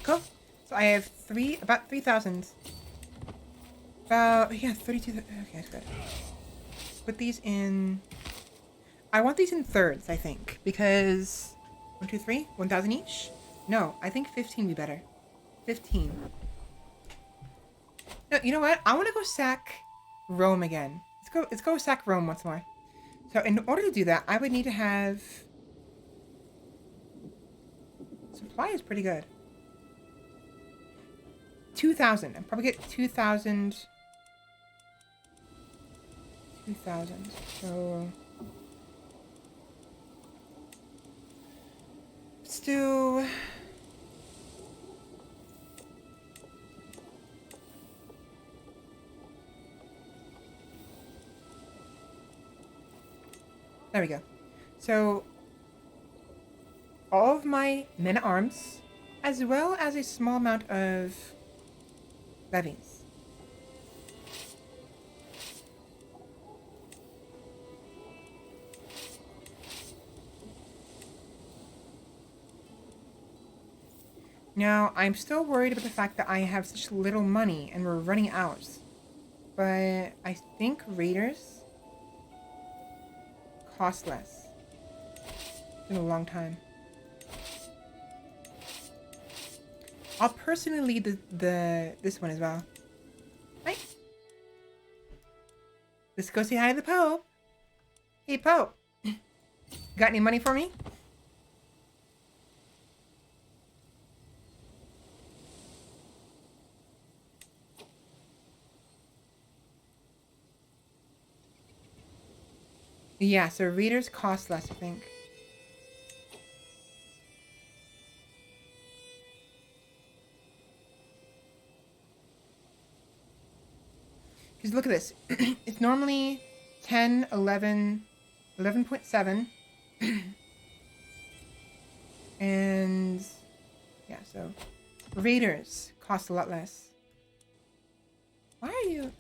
Cool. So I have about 3,000. About, yeah, 32. Okay, that's good. Put these in. I want these in thirds, I think, because 1, 2, 3, 1,000 each. No, I think 15 would be better. 15. No, you know what? I want to go sack Rome again. Let's go sack Rome once more. So in order to do that, I would need to have... Supply is pretty good. 2,000. I'll probably get 2,000. 2,000. So... Still... There we go. So, all of my men-at-arms, as well as a small amount of levies. Now, I'm still worried about the fact that I have such little money and we're running out. But I think raiders cost less. It's been a long time. I'll personally lead this one as well. Hi. Let's go say hi to the Pope. Hey, Pope. Got any money for me? Yeah, so readers cost less, I think. Because look at this. It's normally 10, 11, 11.7. And yeah, so raiders cost a lot less. Why are you...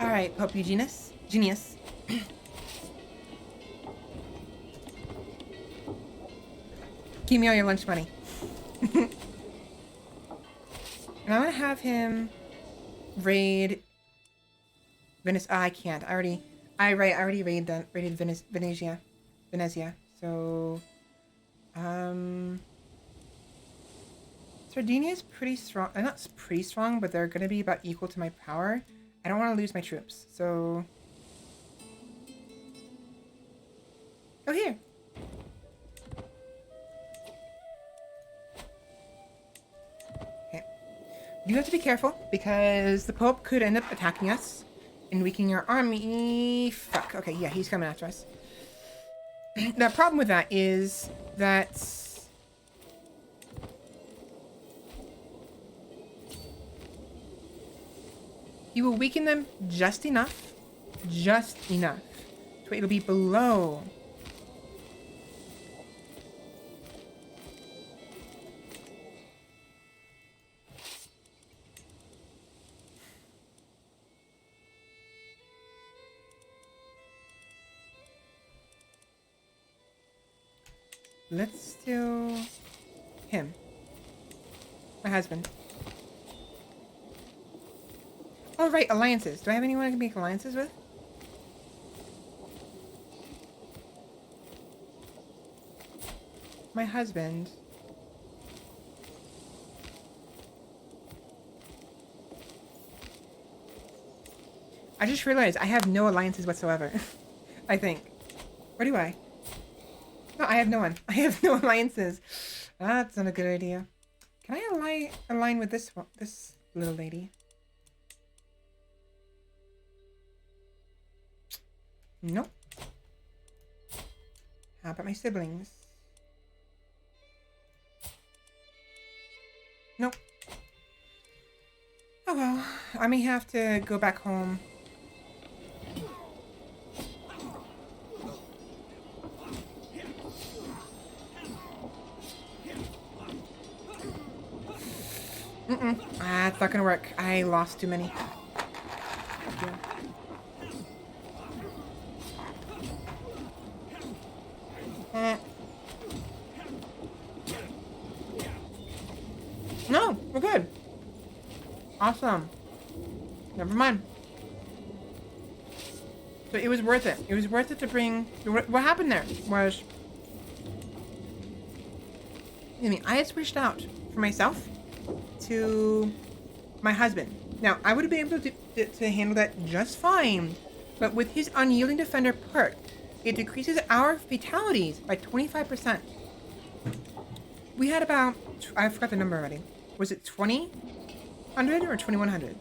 Alright, Pope Eugenius. Genius. Give me all your lunch money. And I'm gonna have him raid Venice. Oh, I can't. I already raided Venezia. So Sardinia's pretty strong. Not pretty strong, but they're gonna be about equal to my power. I don't want to lose my troops, so go here. Okay. You have to be careful because the Pope could end up attacking us and weakening our army. Fuck. Okay, yeah, he's coming after us. The problem with that is that he will weaken them just enough, so it'll be below. Let's do him, my husband. Oh, right, alliances. Do I have anyone I can make alliances with? My husband. I just realized I have no alliances whatsoever. I think. Or do I? No, I have no one. I have no alliances. That's not a good idea. Can I align with this little lady? Nope. How about my siblings? Nope. Oh well, I may have to go back home. Ah, it's not gonna work. I lost too many. No, we're good. Awesome. Never mind. So it was worth it. It was worth it to bring... What happened there was... I had switched out for myself to my husband. Now, I would have been able to handle that just fine, but with his unyielding defender perk, it decreases our fatalities by 25%. We had about... I forgot the number already. Was it 2,100 or 2,100?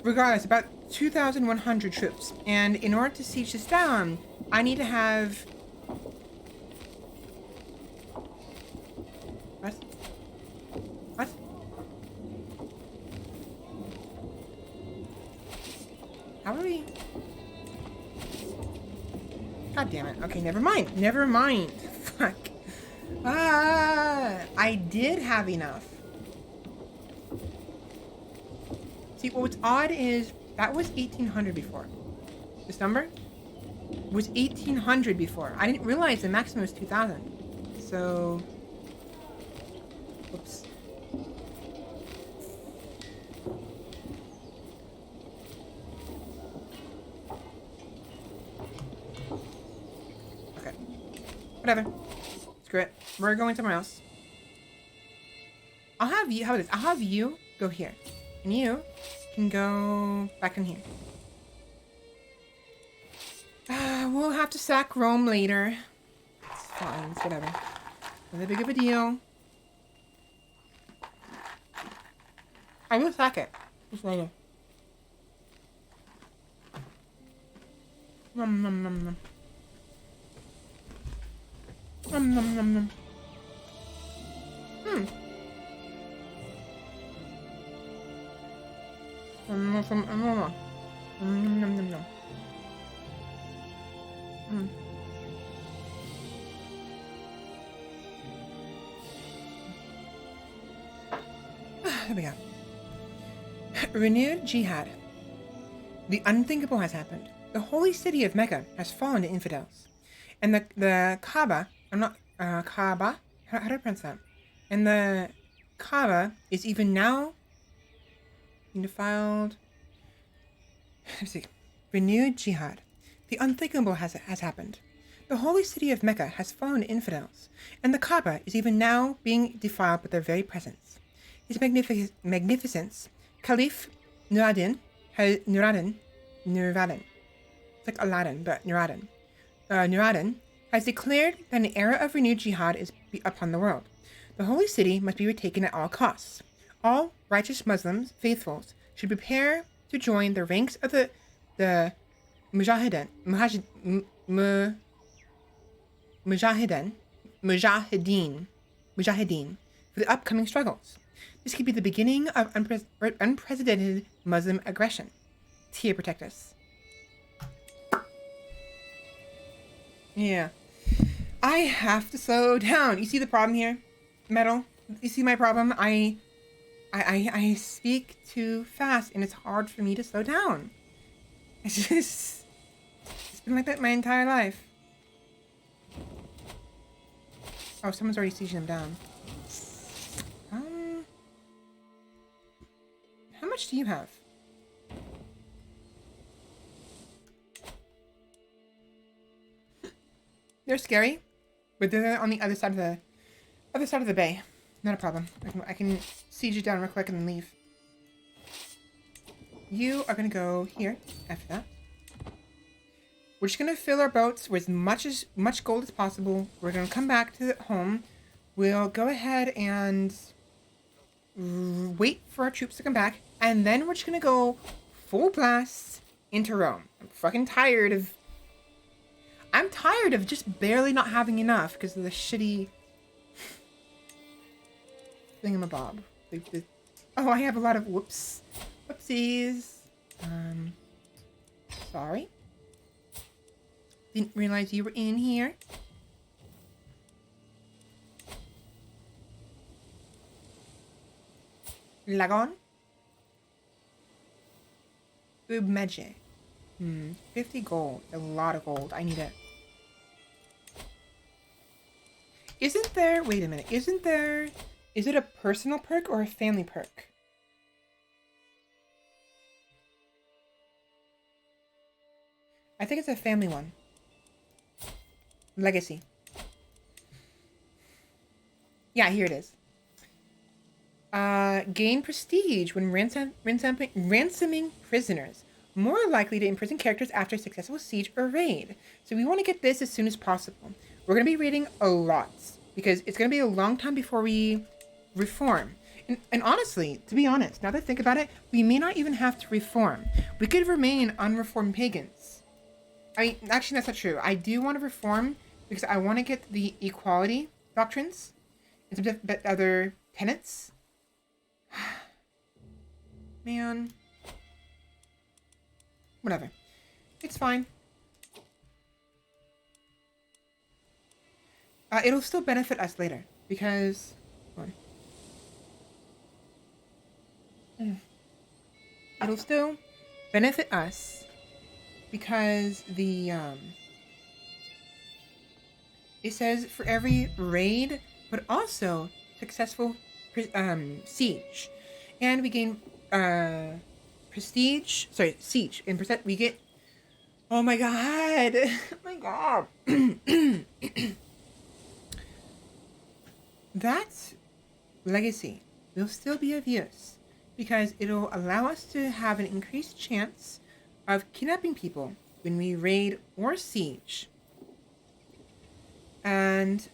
Regardless, about 2,100 troops. And in order to siege this down, I need to have... What? What? How do we... God damn it. Okay, never mind. Never mind. Fuck. I did have enough. See, what's odd is that was 1800 before. This number was 1800 before. I didn't realize the maximum was 2000. So... Whoops. Okay. Whatever. Screw it. We're going somewhere else. I'll have you... How about this? I'll have you go here. And you can go back in here. We'll have to sack Rome later. It's fine. It's whatever. Not that big of a deal. I will sack it. Just later. Nom nom nom nom. Nom nom nom nom. Nom nom nom nom. There we go. Renewed jihad. The unthinkable has happened. The holy city of Mecca has fallen to infidels. And the Kaaba, Kaaba? How do I pronounce that? And the Kaaba is even now defiled. Let's see. Renewed jihad. The unthinkable has happened. The holy city of Mecca has fallen to infidels, and the Kaaba is even now being defiled with their very presence. His magnificence, Caliph Nuradin, it's like Aladdin, but Nuradin has declared that an era of renewed jihad is upon the world. The holy city must be retaken at all costs. All righteous Muslims, faithfuls, should prepare to join the ranks of the Mujahideen for the upcoming struggles. This could be the beginning of unprecedented Muslim aggression. Tia, protect us. Yeah. I have to slow down. You see the problem here? Metal? You see my problem? I speak too fast and it's hard for me to slow down. It's been like that my entire life. Oh, someone's already sieging them down. How much do you have? They're scary, but they're on the other side of the bay. Not a problem. I can siege you down real quick and then leave. You are gonna go here after that. We're just gonna fill our boats with as much gold as possible. We're gonna come back to home. We'll go ahead and wait for our troops to come back, and then we're just gonna go full blast into Rome. I'm tired of just barely not having enough because of the shitty thingamabob. Oh, I have a lot of whoopsies. Sorry. Didn't realize you were in here. Lagon? Boob magic. 50 gold. A lot of gold. I need it. Isn't there... Wait a minute. Isn't there... Is it a personal perk or a family perk? I think it's a family one. Legacy. Yeah, here it is. Gain prestige when ransoming prisoners. More likely to imprison characters after a successful siege or raid. So we want to get this as soon as possible. We're going to be reading a lot because it's going to be a long time before we reform. And honestly, to be honest, now that I think about it, we may not even have to reform. We could remain unreformed pagans. I mean, actually, that's not true. I do want to reform because I want to get the equality doctrines and some other tenets. Man. Whatever. It's fine. It'll still benefit us later because... It'll still benefit us because the... It says for every raid, but also successful siege. And we gain prestige. Sorry, siege. In percent, we get... Oh my god! Oh my god! That legacy will still be of use because it'll allow us to have an increased chance of kidnapping people when we raid or siege. And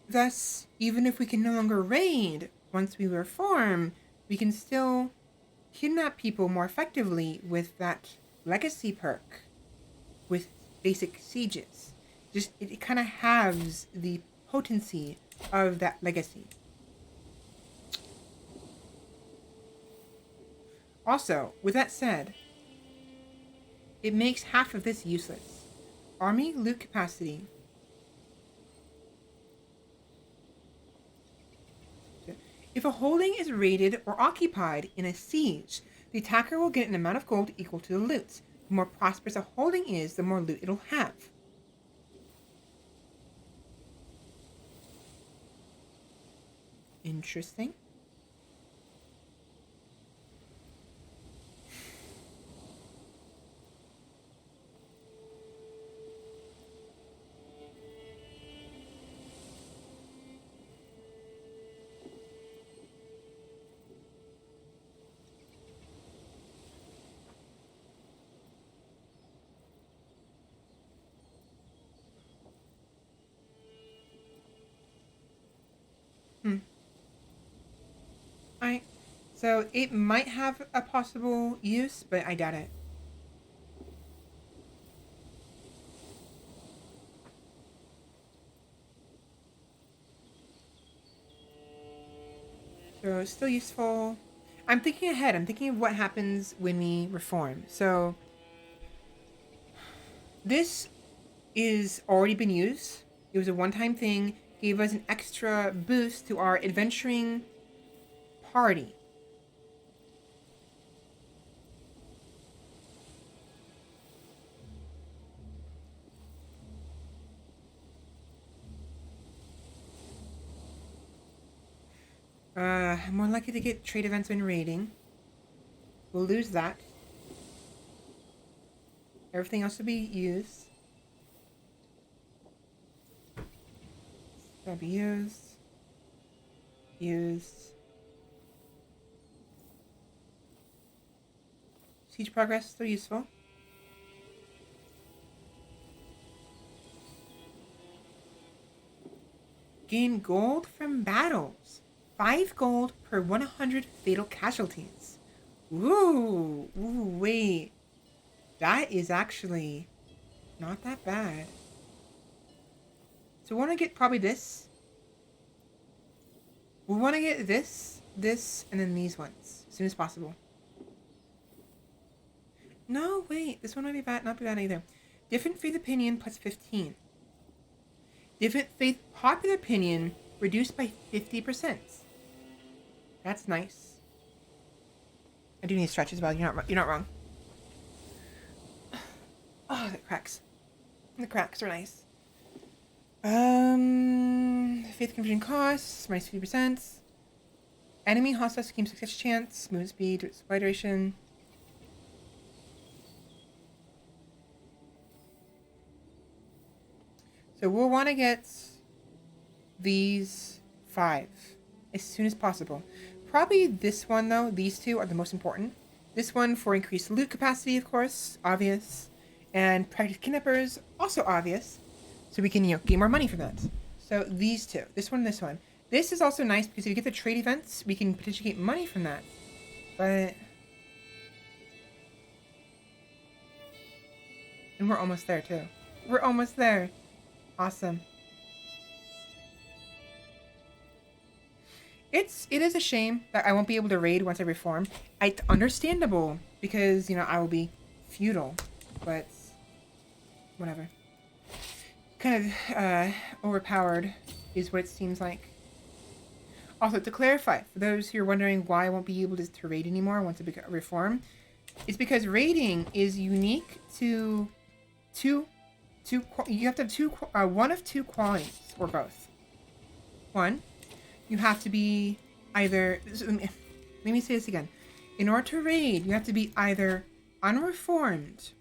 thus, even if we can no longer raid once we reform, we can still kidnap people more effectively with that legacy perk with basic sieges. Just it kind of halves the potency of that legacy. Also, with that said, it makes half of this useless. Army loot capacity. If a holding is raided or occupied in a siege, the attacker will get an amount of gold equal to the loot. The more prosperous a holding is, the more loot it'll have. Interesting. So it might have a possible use, but I doubt it. So it's still useful. I'm thinking ahead. I'm thinking of what happens when we reform. So this is already been used. It was a one-time thing. Gave us an extra boost to our adventuring party. More likely to get trade events when raiding. We'll lose that. Everything else will be used. That'll be used. Used. Siege progress, still useful. Gain gold from battles. 5 gold per 100 fatal casualties. Ooh, wait. That is actually not that bad. So we want to get probably this. We want to get this, and then these ones as soon as possible. No, wait. This one might be bad. Not be bad either. Different faith opinion plus 15. Different faith popular opinion reduced by 50%. That's nice. I do need to stretch as well. You're not wrong. Oh, the cracks. The cracks are nice. Faith conversion costs minus 50%. Enemy hostile scheme success chance, movement speed, supply duration. So we'll want to get these 5 as soon as possible. Probably this one, though. These 2 are the most important. This one for increased loot capacity, of course, obvious. And practice kidnappers, also obvious. So we can, gain more money from that. So these 2. This one and this one. This is also nice because if you get the trade events, we can potentially get money from that. But... And we're almost there, too. We're almost there. Awesome. It is a shame that I won't be able to raid once I reform. It's understandable because, I will be feudal, but whatever. Kind of overpowered is what it seems like. Also, to clarify, for those who are wondering why I won't be able to raid anymore once I reform, it's because raiding is unique to you have to have one of two qualities, or both. One, you have to be either, let me say this again. In order to raid, you have to be either unreformed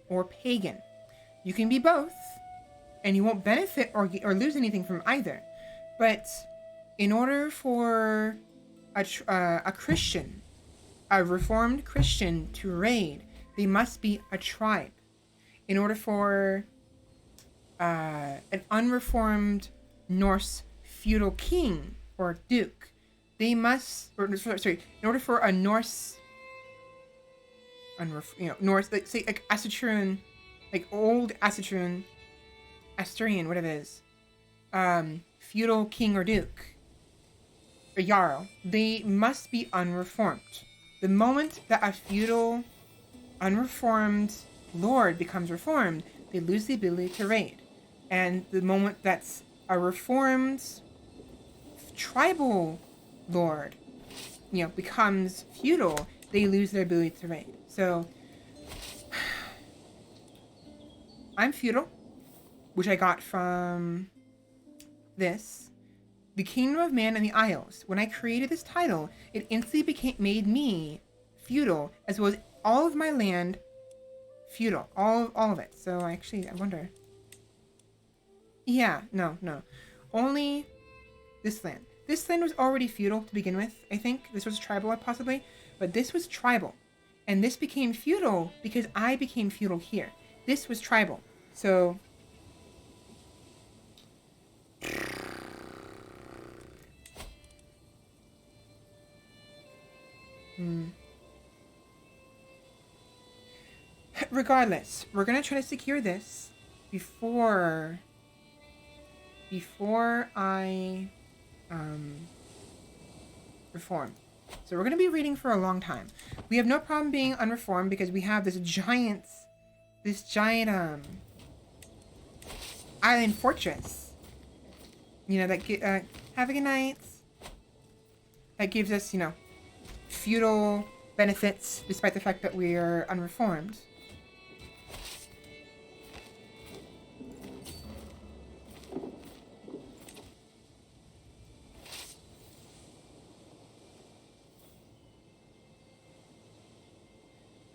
or pagan. You can be both, and you won't benefit or lose anything from either. But in order for a Christian, a reformed Christian to raid, they must be a tribe. In order for an unreformed Norse feudal king or duke, they must, in order for a Norse, Norse, like, say, like Assyrian, like old Assyrian, whatever it is, feudal king or duke, or jarl, they must be unreformed. The moment that a feudal, unreformed lord becomes reformed, they lose the ability to raid. And the moment that's a reformed tribal lord, becomes feudal, they lose their ability to raid. So, I'm feudal, which I got from this. The Kingdom of Man and the Isles. When I created this title, it instantly made me feudal, as well as all of my land feudal. All of it. So I wonder. Yeah, no. Only this land. This land was already feudal to begin with, I think. This was tribal, possibly. But this was tribal. And this became feudal because I became feudal here. This was tribal. So... Regardless, we're going to try to secure this before I reform. So we're going to be reading for a long time. We have no problem being unreformed because we have this giant island fortress. That have a good night. That gives us, feudal benefits despite the fact that we are unreformed.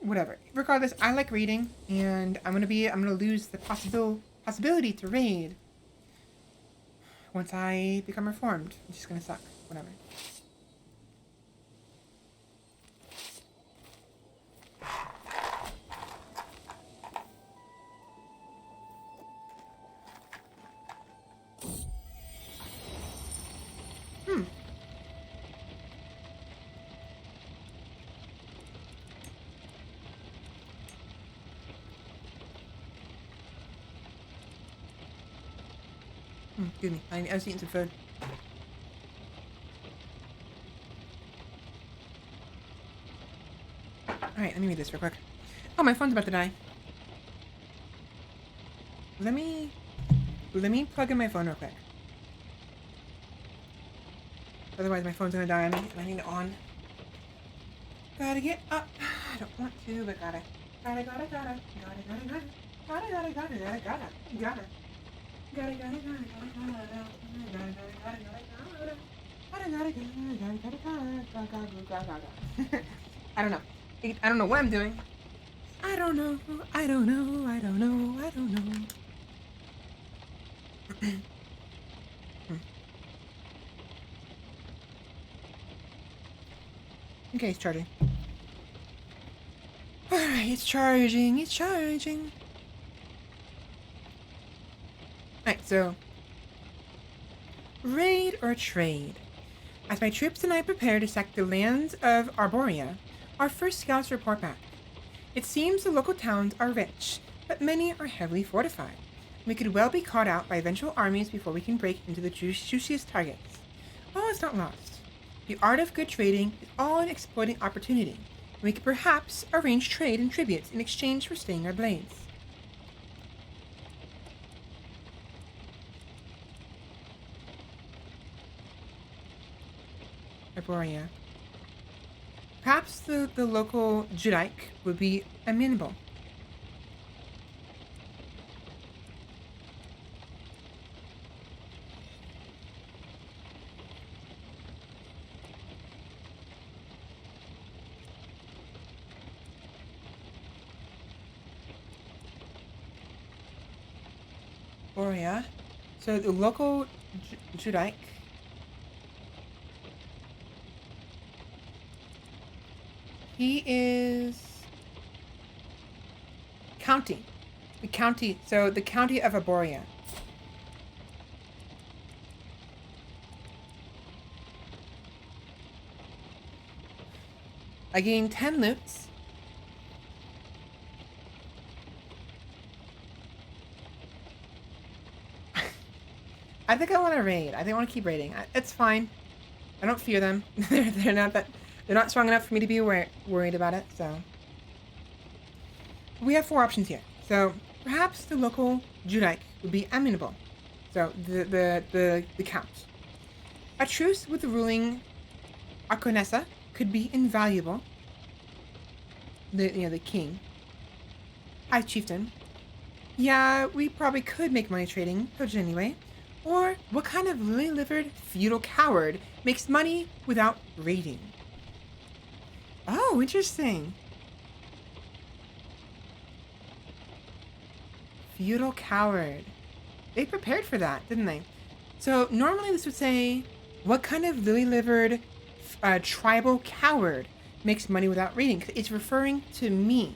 Whatever. Regardless, I like raiding, and I'm gonna lose the possibility to raid once I become reformed, which is gonna suck. Whatever. Excuse me, I was eating some food. Alright, let me read this real quick. Oh, my phone's about to die. Let me plug in my phone real quick. Otherwise my phone's gonna die on me and I need it on. Gotta get up. I don't want to, but gotta. I don't know. I don't know what I'm doing. I don't know. Okay, it's charging. Alright, it's charging. Alright, so... raid or trade? As my troops and I prepare to sack the lands of Arborea, our first scouts report back. It seems the local towns are rich, but many are heavily fortified. We could well be caught out by eventual armies before we can break into the juiciest targets. All is not lost. The art of good trading is all in exploiting opportunity. We could perhaps arrange trade and tributes in exchange for staying our blades. Arborea. Perhaps the local Judaic would be amenable. Arborea. So the local Judaic. He is county. The county, so the county of Arborea. I gained 10 loots. I think I want to raid. I think I want to keep raiding. It's fine. I don't fear them. They're not strong enough for me to be worried about it, so. We have 4 options here. So, perhaps the local Judaic would be amenable. So, the count. A truce with the ruling Akonessa could be invaluable. The king. High chieftain. Yeah, we probably could make money trading, but anyway. Or, what kind of lily-livered feudal coward makes money without raiding? Oh, interesting. Feudal coward. They prepared for that, didn't they? So normally this would say, what kind of lily-livered tribal coward makes money without raiding? It's referring to me.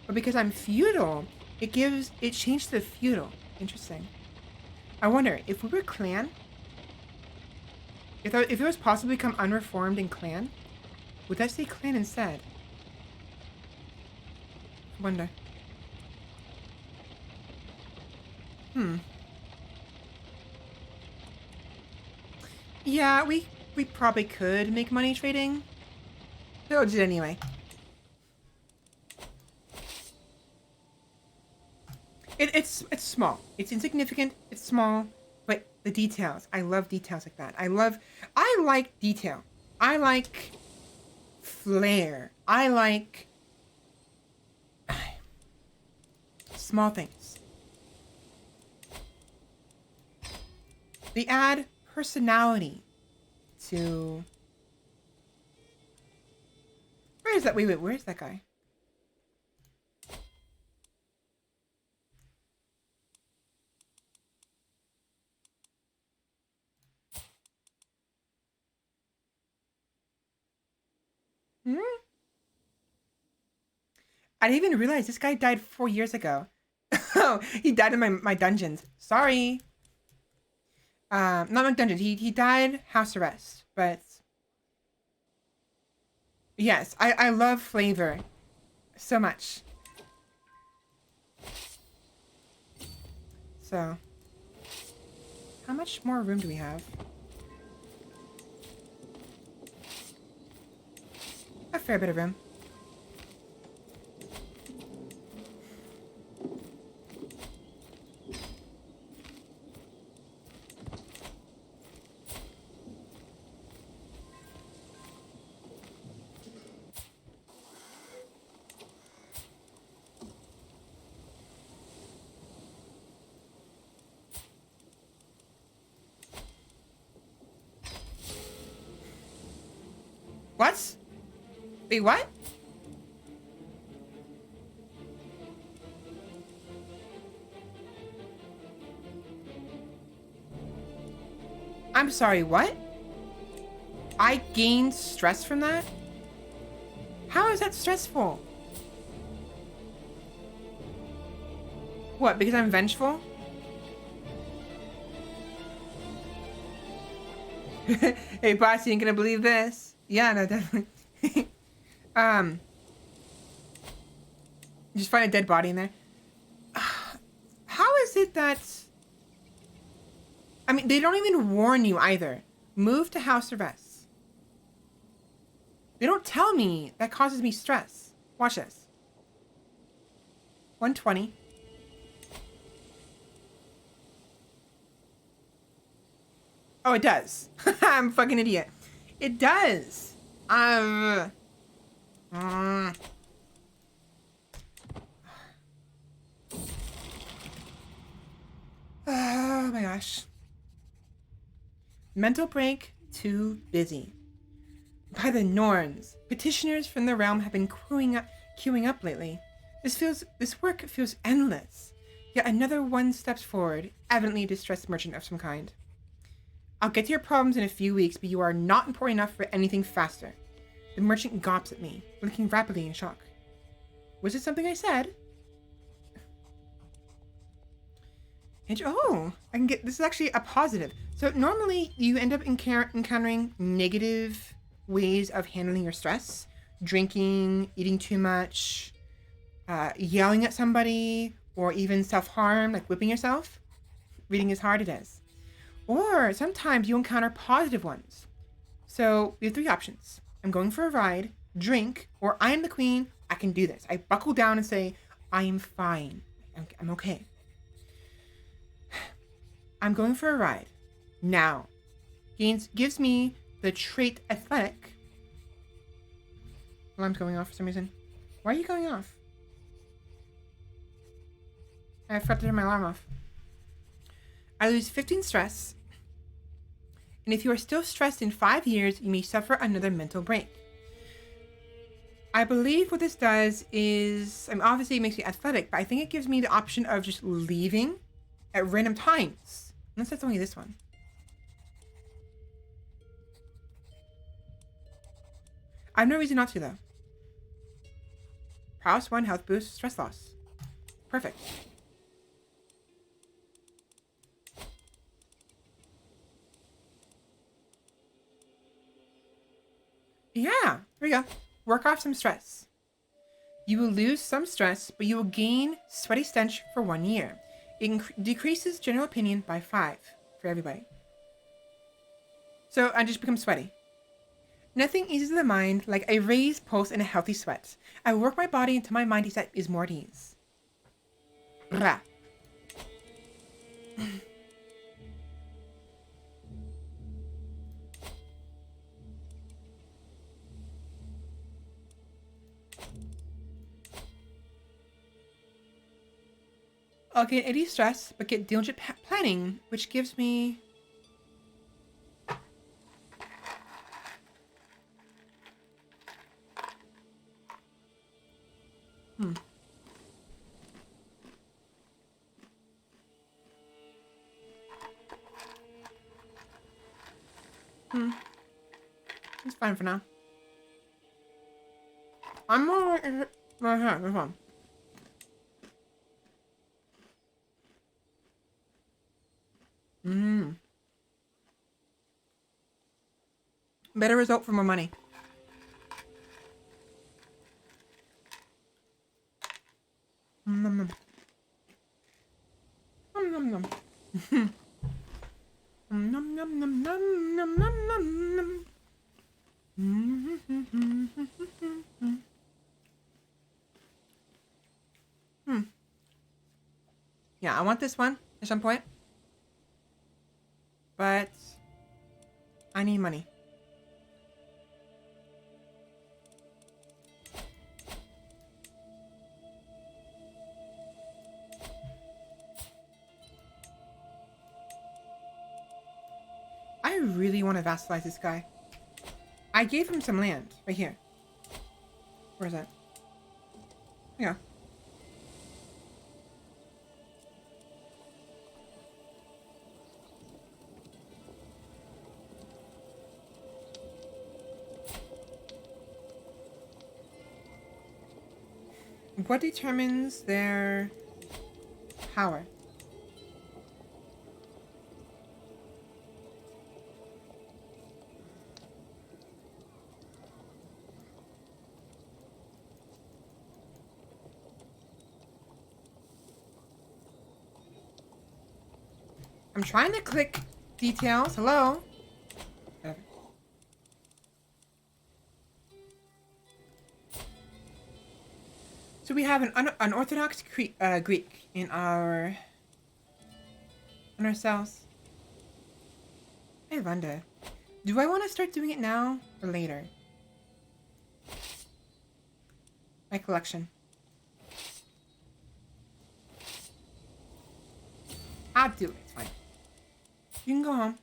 But because I'm feudal, it changed to feudal. Interesting. I wonder, if we were clan, if it was possible to become unreformed in clan, would that say clan instead? I wonder. Yeah, we probably could make money trading. We'll do it anyway. It's small. It's insignificant. It's small. But the details. I love details like that. I like detail. I like flair. I like small things. They add personality to... Where is that? Wait, where is that guy? I didn't even realize this guy died 4 years ago. Oh, he died in my dungeons. Sorry. Not my dungeons. He died house arrest, but yes, I love flavor so much. So, how much more room do we have? A fair bit of room. What? Wait, what? I'm sorry, what? I gained stress from that? How is that stressful? What, because I'm vengeful? Hey, boss, you ain't gonna believe this. Yeah, no, definitely. Just find a dead body in there. How is it that... I mean, they don't even warn you either. Move to house arrest. They don't tell me. That causes me stress. Watch this. 120. Oh, it does. I'm a fucking idiot. It does. Oh my gosh. Mental break, too busy. By the Norns, petitioners from the realm have been queuing up lately. This work feels endless. Yet another one steps forward, evidently a distressed merchant of some kind. I'll get to your problems in a few weeks, but you are not important enough for anything faster. The merchant gawps at me, blinking rapidly in shock. Was it something I said? Oh, I can get, this is actually a positive. So normally you end up encountering negative ways of handling your stress. Drinking, eating too much, yelling at somebody, or even self-harm, like whipping yourself. Reading is hard, it is. Or sometimes you encounter positive ones. So we have 3 options. I'm going for a ride, drink, or I am the queen, I can do this. I buckle down and say, I am fine. I'm okay. I'm going for a ride. Now. Gives me the trait athletic. Alarm's going off for some reason. Why are you going off? I forgot to turn my alarm off. I lose 15 stress. And if you are still stressed in 5 years, you may suffer another mental break. I believe what this does is, obviously it makes me athletic, but I think it gives me the option of just leaving at random times. Unless that's only this one. I have no reason not to, though. Prowess 1, health boost, stress loss. Perfect. Yeah, there we go. Work off some stress. You will lose some stress, but you will gain sweaty stench for 1 year. It decreases general opinion by 5 for everybody. So I just become sweaty. Nothing eases the mind like a raised pulse and a healthy sweat. I work my body until my mind is more at ease. Blah. I'll get 80 stress, but get diligent planning, which gives me... It's fine for now. I'm more right here, this one. Better result for more money. Nom nom. Nom nom nom. Nom nom nom nom nom nom nom nom. Yeah, I want this one at some point. But I need money. I really want to vassalize this guy. I gave him some land right here. Where is that? Yeah. What determines their power? I'm trying to click details. Hello? So we have an unorthodox Greek in our cells. I wonder, do I want to start doing it now or later? My collection. I'll do it. It's fine. You can go home.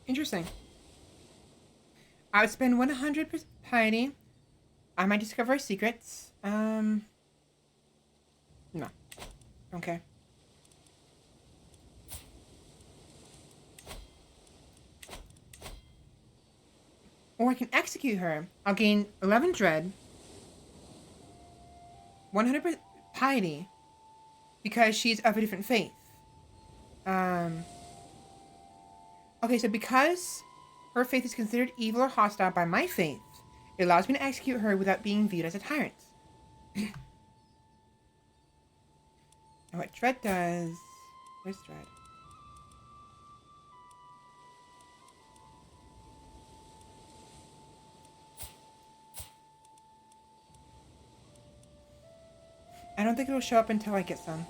Interesting. I would spend 100% piety. I might discover secrets. No. Okay. Or I can execute her. I'll gain 11 dread. 100% piety. Because she's of a different faith. Okay, so because her faith is considered evil or hostile by my faith, it allows me to execute her without being viewed as a tyrant. And what dread does... Where's dread? I don't think it'll show up until I get some.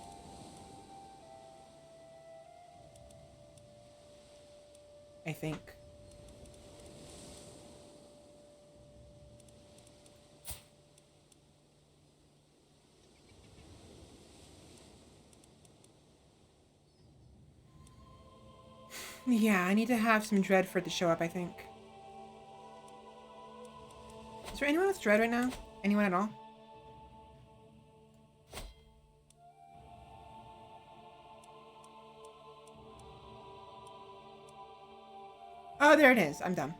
I think. Yeah, I need to have some dread for it to show up, I think. Is there anyone with dread right now? Anyone at all? Oh, there it is. I'm done.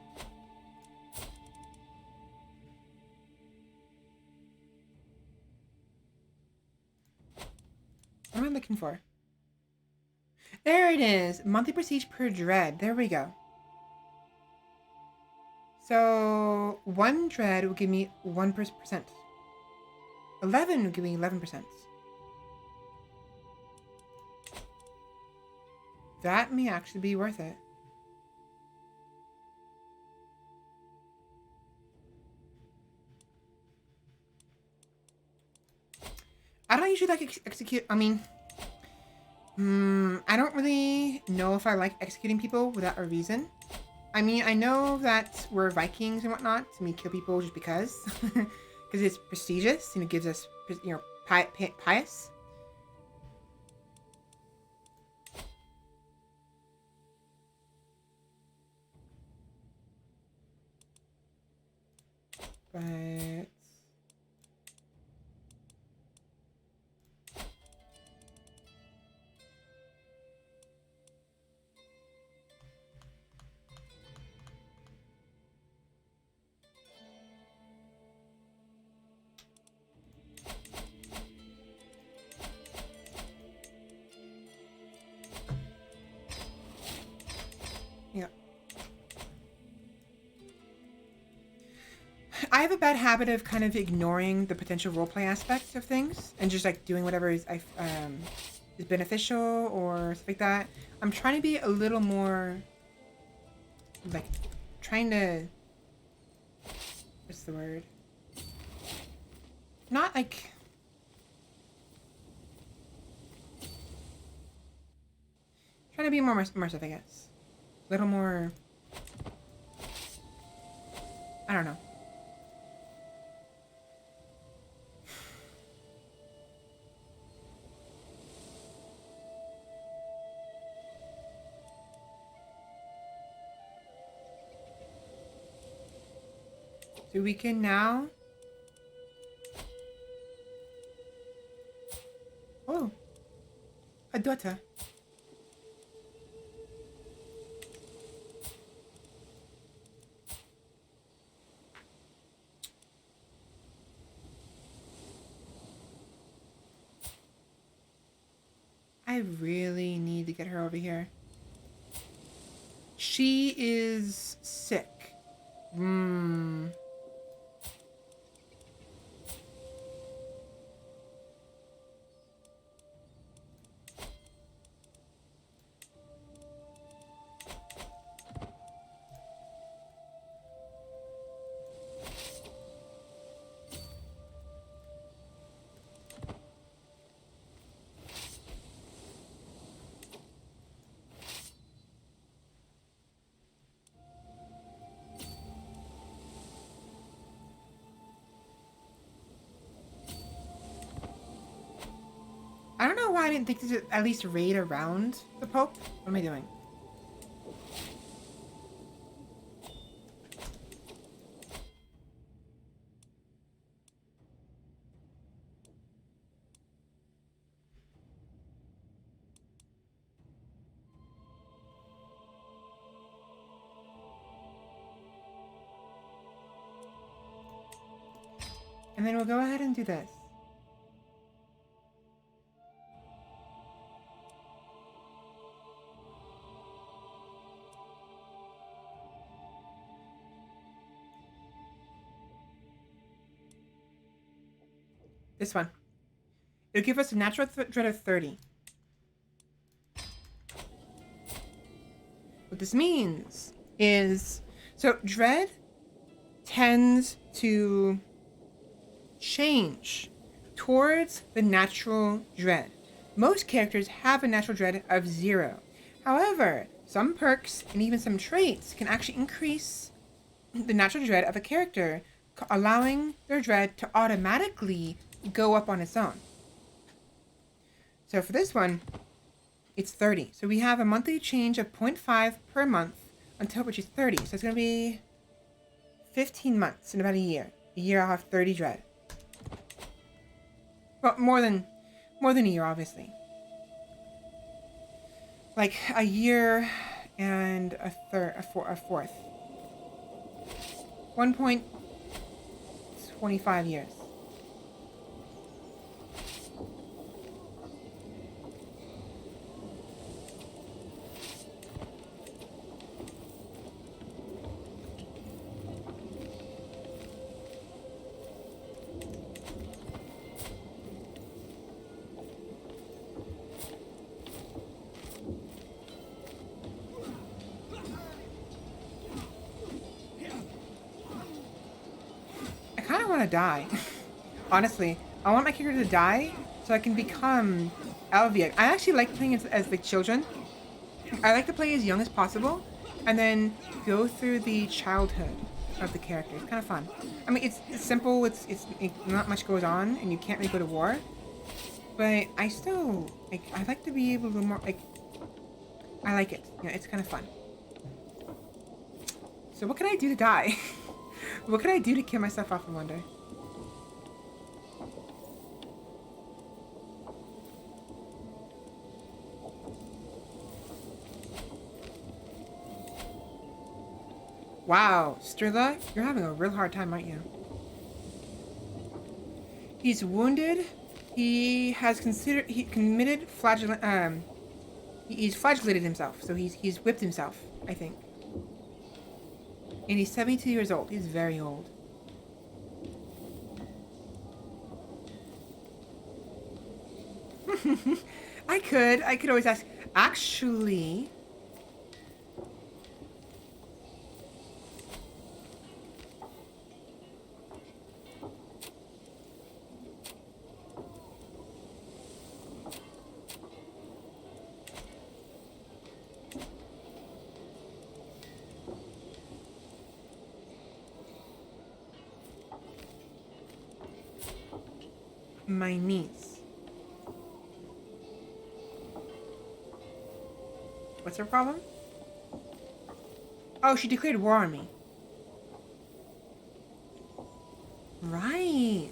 What am I looking for? There it is. Monthly prestige per dread. There we go. So 1 dread will give me 1%. 11 will give me 11%. That may actually be worth it. I don't usually like execute. I mean, I don't really know if I like executing people without a reason. I mean, I know that we're Vikings and whatnot, and we kill people just because, because it's prestigious and it gives us, pious. But yeah. I have a bad habit of kind of ignoring the potential roleplay aspects of things and just like doing whatever is beneficial or stuff like that. I'm trying to be a little more like trying to, what's the word? Not like trying to be more immersive, I guess. A little more, I don't know. So we can now... Oh, a daughter. I really need to get her over here. She is sick. I don't know why I didn't think to at least raid around the Pope. What am I doing? And then we'll go ahead and do this. This one. It'll give us a natural dread of 30. What this means is, so dread tends to change towards the natural dread. Most characters have a natural dread of 0. However, some perks and even some traits can actually increase the natural dread of a character, allowing their dread to automatically go up on its own. So for this one, it's 30. So we have a monthly change of 0.5 per month until which is 30. So it's going to be 15 months in about a year. A year I'll have 30 dread. Well, more than a year, obviously. Like a year and a fourth. 1.25 years. Want to die. Honestly, I want my character to die so I can become Elvia. I actually like playing as the children. I like to play as young as possible and then go through the childhood of the character. It's kind of fun. I mean, it's simple. It's not much goes on, and you can't really go to war. But I still I like to be able to more I like it. You know, it's kind of fun. So what can I do to die? What can I do to kill myself off, I wonder? Wow, Svela, you're having a real hard time, aren't you? He's wounded. He has committed he's flagellated himself, so he's whipped himself, I think. And he's 72 years old. He's very old. I could always ask. Actually, my niece. What's her problem? Oh, she declared war on me. Right.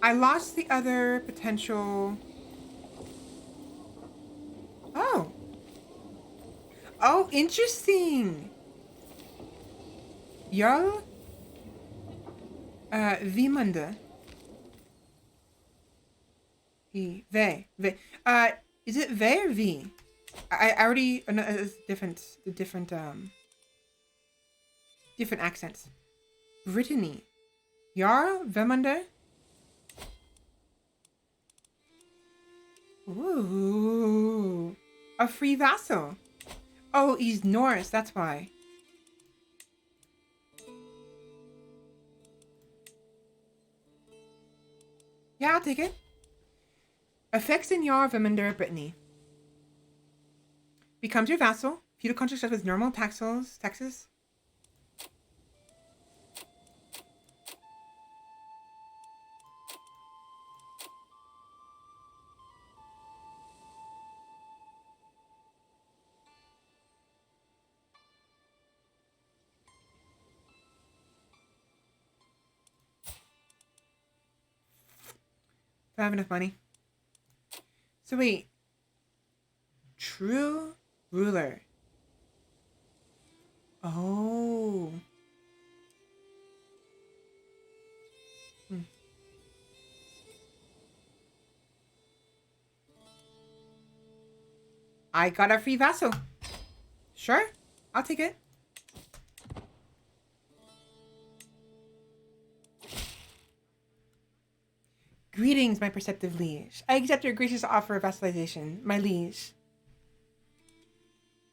I lost the other potential. Oh. Oh, interesting. Jarl Vimunda. V. Is it V or V? I already know it's different accents. Brittany. Jarl Vimunda. Ooh. A free vassal. Oh, he's Norse, that's why. Yeah, I'll take it. Affects in Jarl Vimunda, Brittany. Becomes your vassal. Feudal contract with normal taxes. Don't have enough money. So wait. True ruler. Oh. I got a free vassal. Sure, I'll take it. Greetings, my perceptive liege. I accept your gracious offer of vassalization, my liege.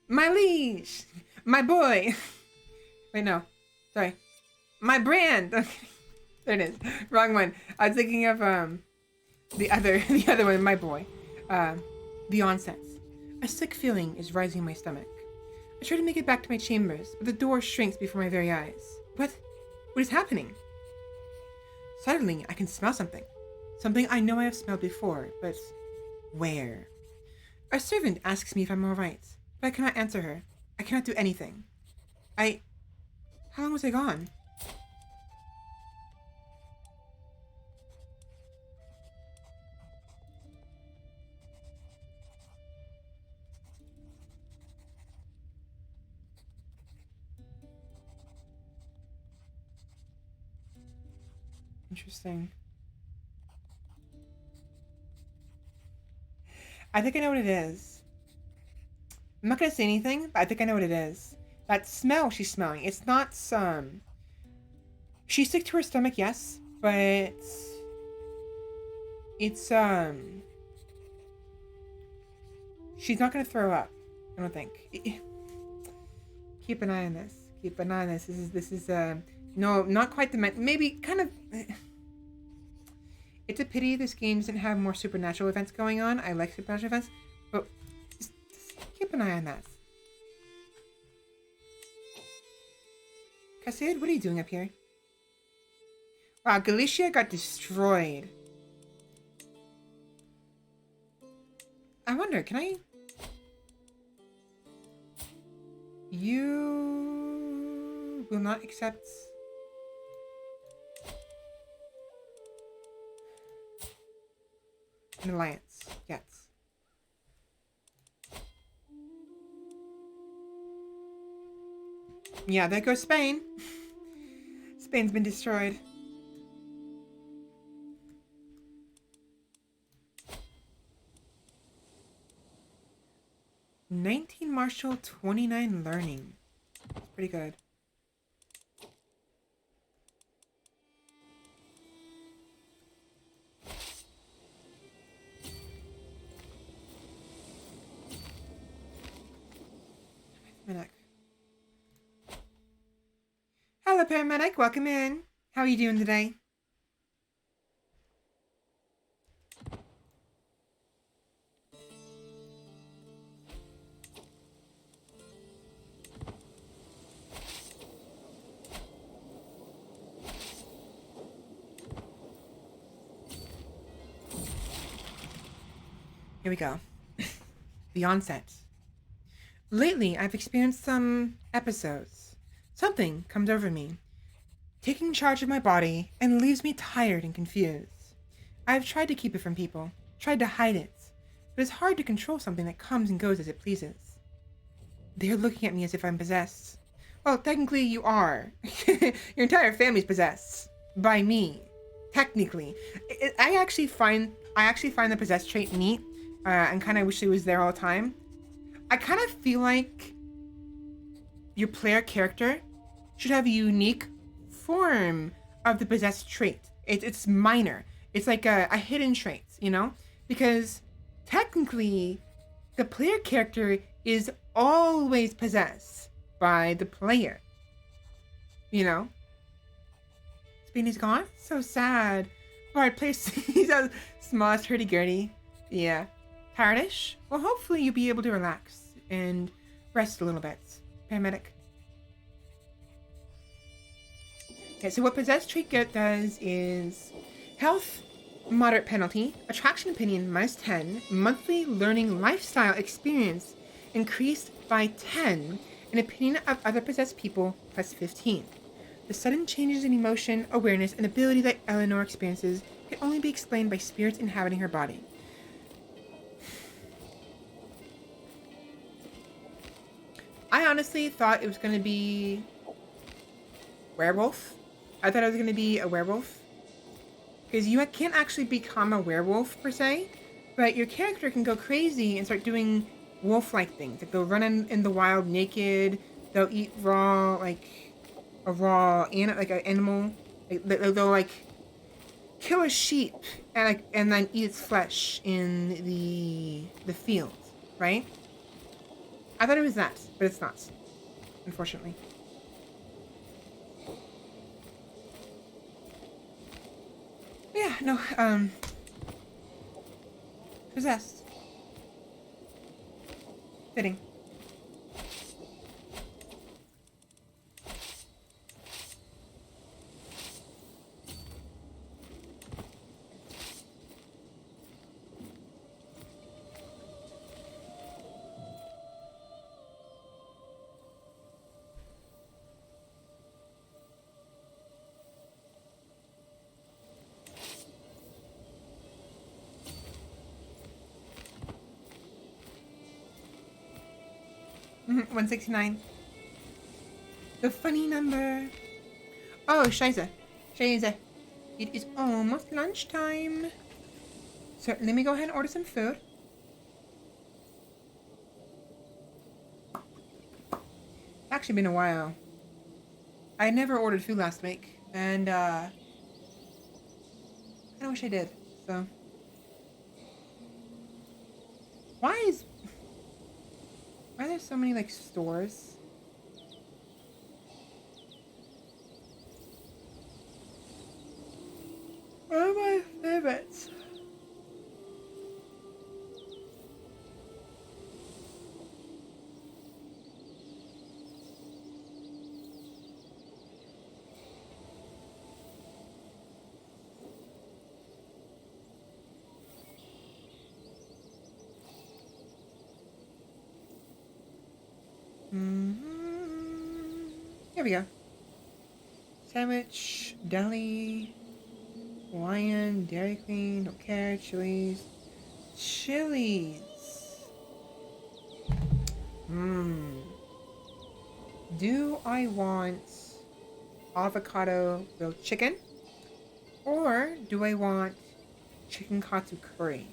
My liege! My boy! Wait, no. Sorry. My brand! There it is. Wrong one. I was thinking of, the other one, my boy. The onset. A sick feeling is rising in my stomach. I try to make it back to my chambers, but the door shrinks before my very eyes. What is happening? Suddenly, I can smell something. Something I know I have smelled before, but where? A servant asks me if I'm alright, but I cannot answer her. I cannot do anything. How long was I gone? Interesting. I think I know what it is. I'm not gonna say anything, but I think I know what it is. That smell she's smelling. It's not some. She's sick to her stomach, yes, but it's she's not gonna throw up. I don't think. Keep an eye on this. Keep an eye on this. This is no, not quite the maybe kind of. It's a pity this game doesn't have more supernatural events going on. I like supernatural events, but just keep an eye on that. Crusader, what are you doing up here? Wow, Galicia got destroyed. I wonder, can I... You will not accept... an alliance. Yes. Yeah, there goes Spain. Spain's been destroyed. $19 martial, 29 learning. That's pretty good. Paramedic. Hello, paramedic. Welcome in. How are you doing today? Here we go. The onset. Lately, I've experienced some episodes. Something comes over me, taking charge of my body, and leaves me tired and confused. I've tried to keep it from people, tried to hide it, but it's hard to control something that comes and goes as it pleases. They're looking at me as if I'm possessed. Well, technically you are. Your entire family's possessed. By me. Technically. I actually find the possessed trait neat, and kind of wish it was there all the time. I kind of feel like your player character should have a unique form of the possessed trait. It's minor. It's like a hidden trait, you know? Because technically, the player character is always possessed by the player. You know? Spain is gone? So sad. Hard place. He's a smallest hurdy-gurdy. Yeah. Tired-ish? Well, hopefully you'll be able to relax and rest a little bit. Paramedic. Okay, so what Possessed Trait does is health, moderate penalty, attraction opinion -10, monthly learning lifestyle experience increased by 10, and opinion of other possessed people +15. The sudden changes in emotion, awareness, and ability that Eleanor experiences can only be explained by spirits inhabiting her body. I honestly thought it was going to be werewolf. I thought it was going to be a werewolf. Because you can't actually become a werewolf, per se. But your character can go crazy and start doing wolf-like things. Like, they'll run in the wild naked. They'll eat raw, like, a raw, like, an animal. Like, they'll, like, kill a sheep and then eat its flesh in the field, right? I thought it was that, but it's not, unfortunately. Yeah, no, possessed. Fitting. Mm-hmm, 169. The funny number. Oh, Scheiße. Scheiße. It is almost lunchtime. So let me go ahead and order some food. It's actually been a while. I never ordered food last week, and I wish I did. So why are there so many like stores? One of my favorites. Here we go. Sandwich, deli, Hawaiian, Dairy Queen, don't care, Chili's. Chili's. Do I want avocado grilled chicken? Or do I want chicken katsu curry?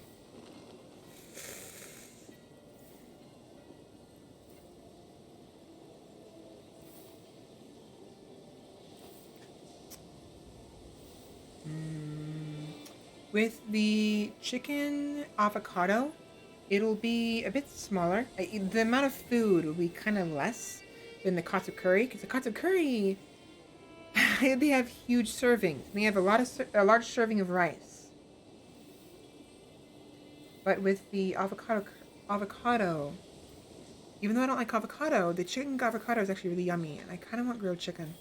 With the chicken avocado, it'll be a bit smaller. The amount of food will be kind of less than the katsu curry, because the katsu curry, they have huge servings. They have a large serving of rice. But with the avocado, even though I don't like avocado, the chicken avocado is actually really yummy, and I kind of want grilled chicken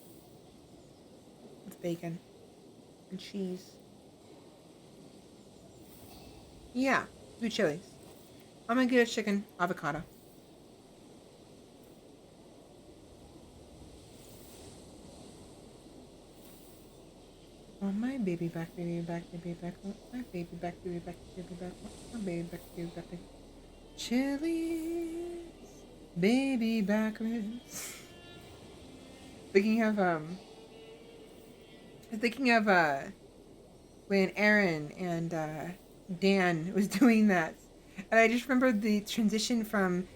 with bacon and cheese. Yeah, do Chili's. I'm gonna get a chicken avocado. Oh, my baby back, baby back, baby back. Oh, my baby back, baby back, baby back. Oh, my baby back, baby back. Chili's, baby back ribs. Thinking of when Aaron and Dan was doing that, and I just remember the transition from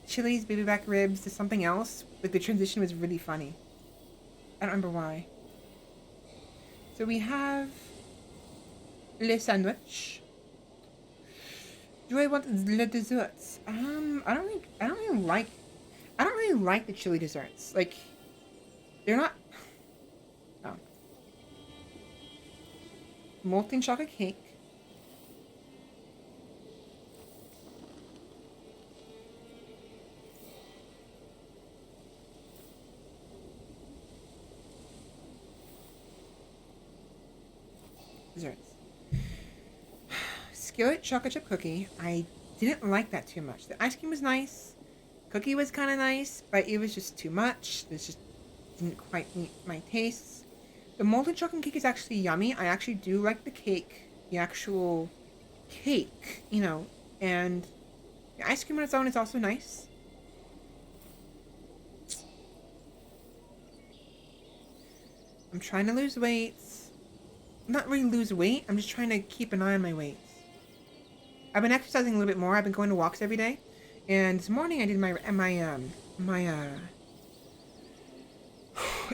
Chili's baby back ribs to something else. Like, the transition was really funny. I don't remember why. So we have le sandwich. Do I want the desserts? I don't really like the chili desserts. Like, they're not. Oh. Molten chocolate cake. Desserts. Skillet chocolate chip cookie. I didn't like that too much. The ice cream was nice. Cookie was kind of nice, but it was just too much. It just didn't quite meet my tastes. The molten chocolate cake is actually yummy. I actually do like the cake, the actual cake, you know, and the ice cream on its own is also nice. I'm trying to lose weight. Not really lose weight, I'm just trying to keep an eye on my weight. I've been exercising a little bit more. I've been going to walks every day. And this morning I did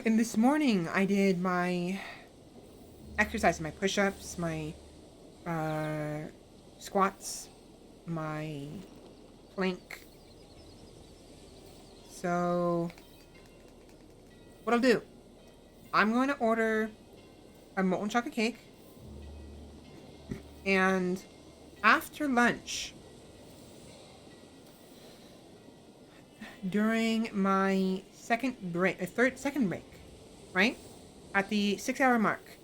and this morning I did my exercise, my push-ups, my squats, my plank. So what I'll do, I'm going to order a molten chocolate cake, and after lunch, during my second break, right? At the 6-hour mark,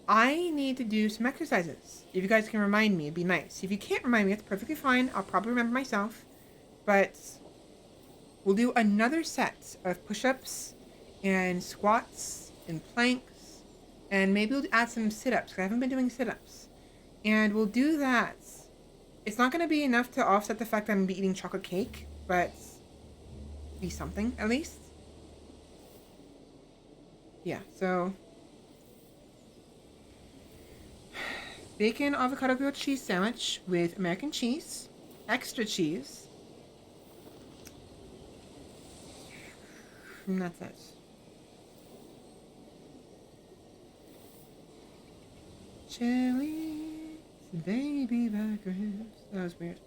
I need to do some exercises. If you guys can remind me, it'd be nice. If you can't remind me, it's perfectly fine. I'll probably remember myself. But we'll do another set of push-ups and squats and planks. And maybe we'll add some sit-ups, because I haven't been doing sit-ups. And we'll do that. It's not going to be enough to offset the fact that I'm going to be eating chocolate cake, but be something, at least. Yeah, so bacon avocado grilled cheese sandwich with American cheese, extra cheese. And that's it. Cherries, baby back ribs. That was weird.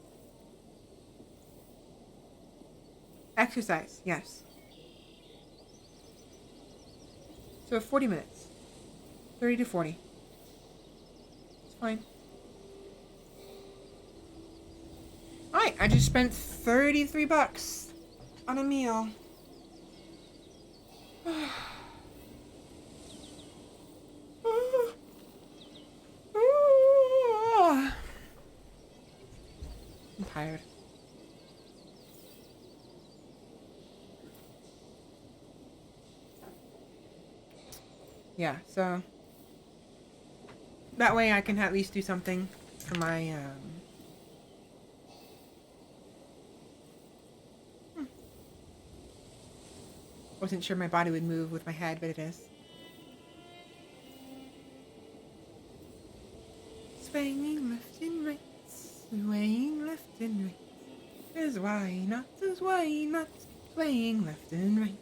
Exercise, yes. So 40 minutes. 30 to 40. It's fine. Alright, I just spent $33 on a meal. I'm tired. Yeah, so that way I can at least do something for my wasn't sure my body would move with my head, but it is. Swaying left and right, swaying left and right. There's why not, swaying left and right.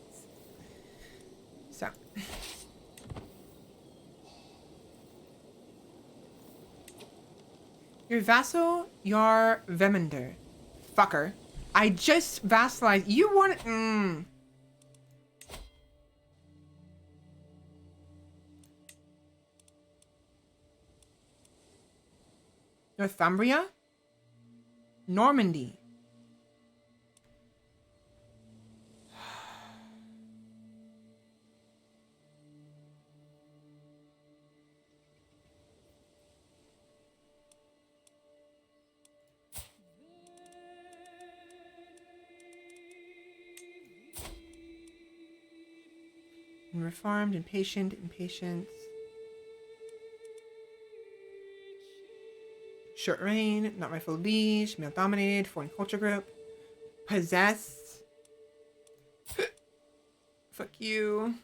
So. Your vassal, your Vemender. Fucker. I just vassalized. You want it? Northumbria? Normandy. And reformed, impatient. Short reign, not rightful liege, male dominated, foreign culture group. Possessed. Fuck you.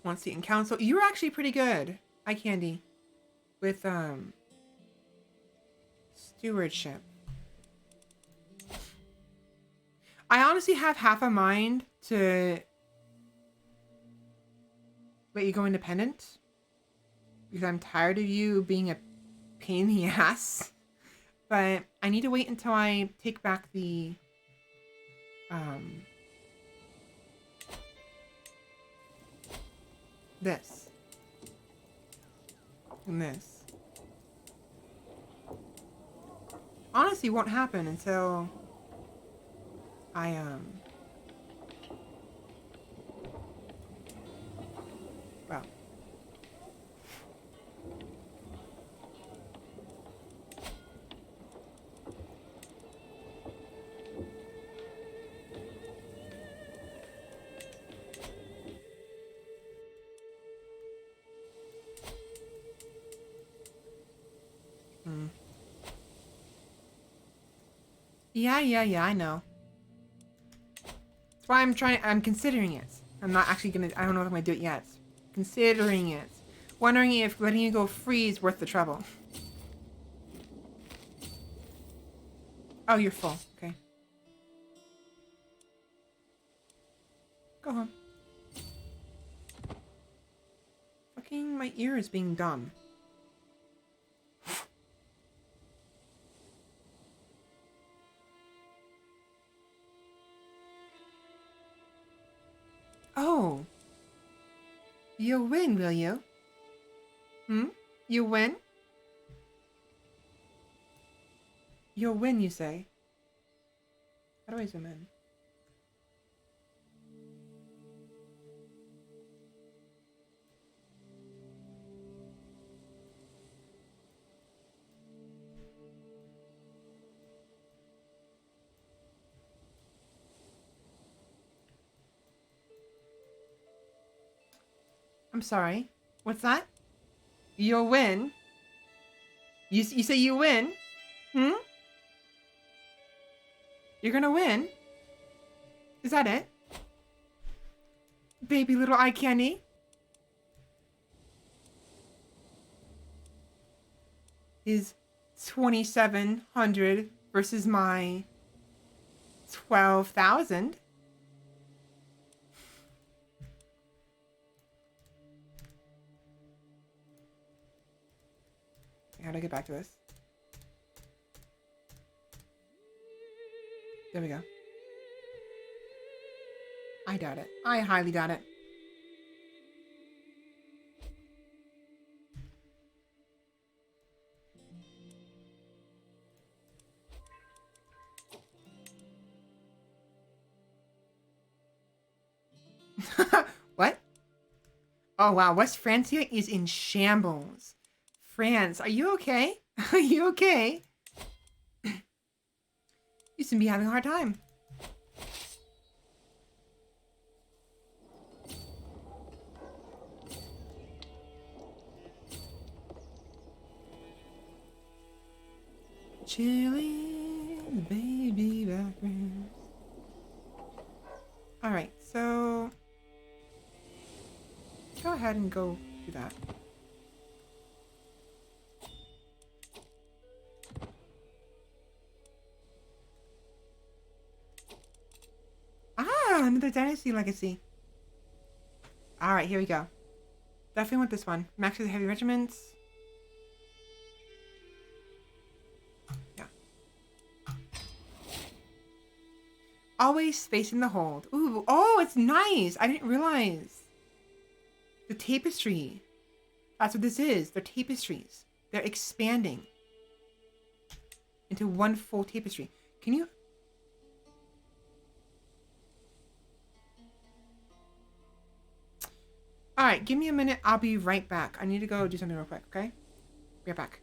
One seat in council. You were actually pretty good. Eye candy. With stewardship. I honestly have half a mind to let you go independent, because I'm tired of you being a pain in the ass. But I need to wait until I take back the this and this. Honestly, won't happen until I well, Yeah, I know. That's why I'm considering it. I'm not actually gonna, I don't know if I'm gonna do it yet. Considering it. Wondering if letting you go free is worth the trouble. Oh, you're full. Okay. Go home. Fucking my ear is being dumb. Oh. You'll win, will you? Hmm? You win? You'll win, you say. How do I zoom in? I'm sorry. What's that? You'll win? You say you win? Hmm? You're gonna win? Is that it? Baby little eye candy? Is 2,700 versus my 12,000. How do I get back to this? There we go. I doubt it. I highly doubt it. What? Oh wow, West Francia is in shambles. France, are you okay? Are you okay? You seem to be having a hard time. Chilling, baby background. Alright, so go ahead and go do that. Ah, another dynasty legacy. Alright, here we go. Definitely want this one. Max the heavy regiments. Yeah. Always facing the hold. Ooh, oh, it's nice. I didn't realize. The tapestry. That's what this is. They're tapestries. They're expanding into one full tapestry. Can you... Alright, give me a minute. I'll be right back. I need to go do something real quick, okay? Be right back.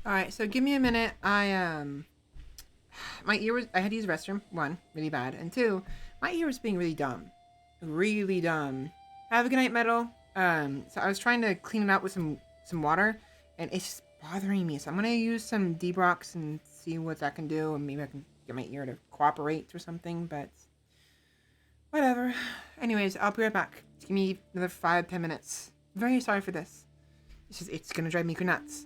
All right, so give me a minute. My ear was. I had to use the restroom. One, really bad, and two, my ear was being really dumb, really dumb. Have a good night, Metal. So I was trying to clean it out with some water, and it's just bothering me. So I'm gonna use some Debrox and see what that can do, and maybe I can get my ear to cooperate or something. But whatever. Anyways, I'll be right back. Just give me another 5-10 minutes. Very sorry for this. It's gonna drive me nuts.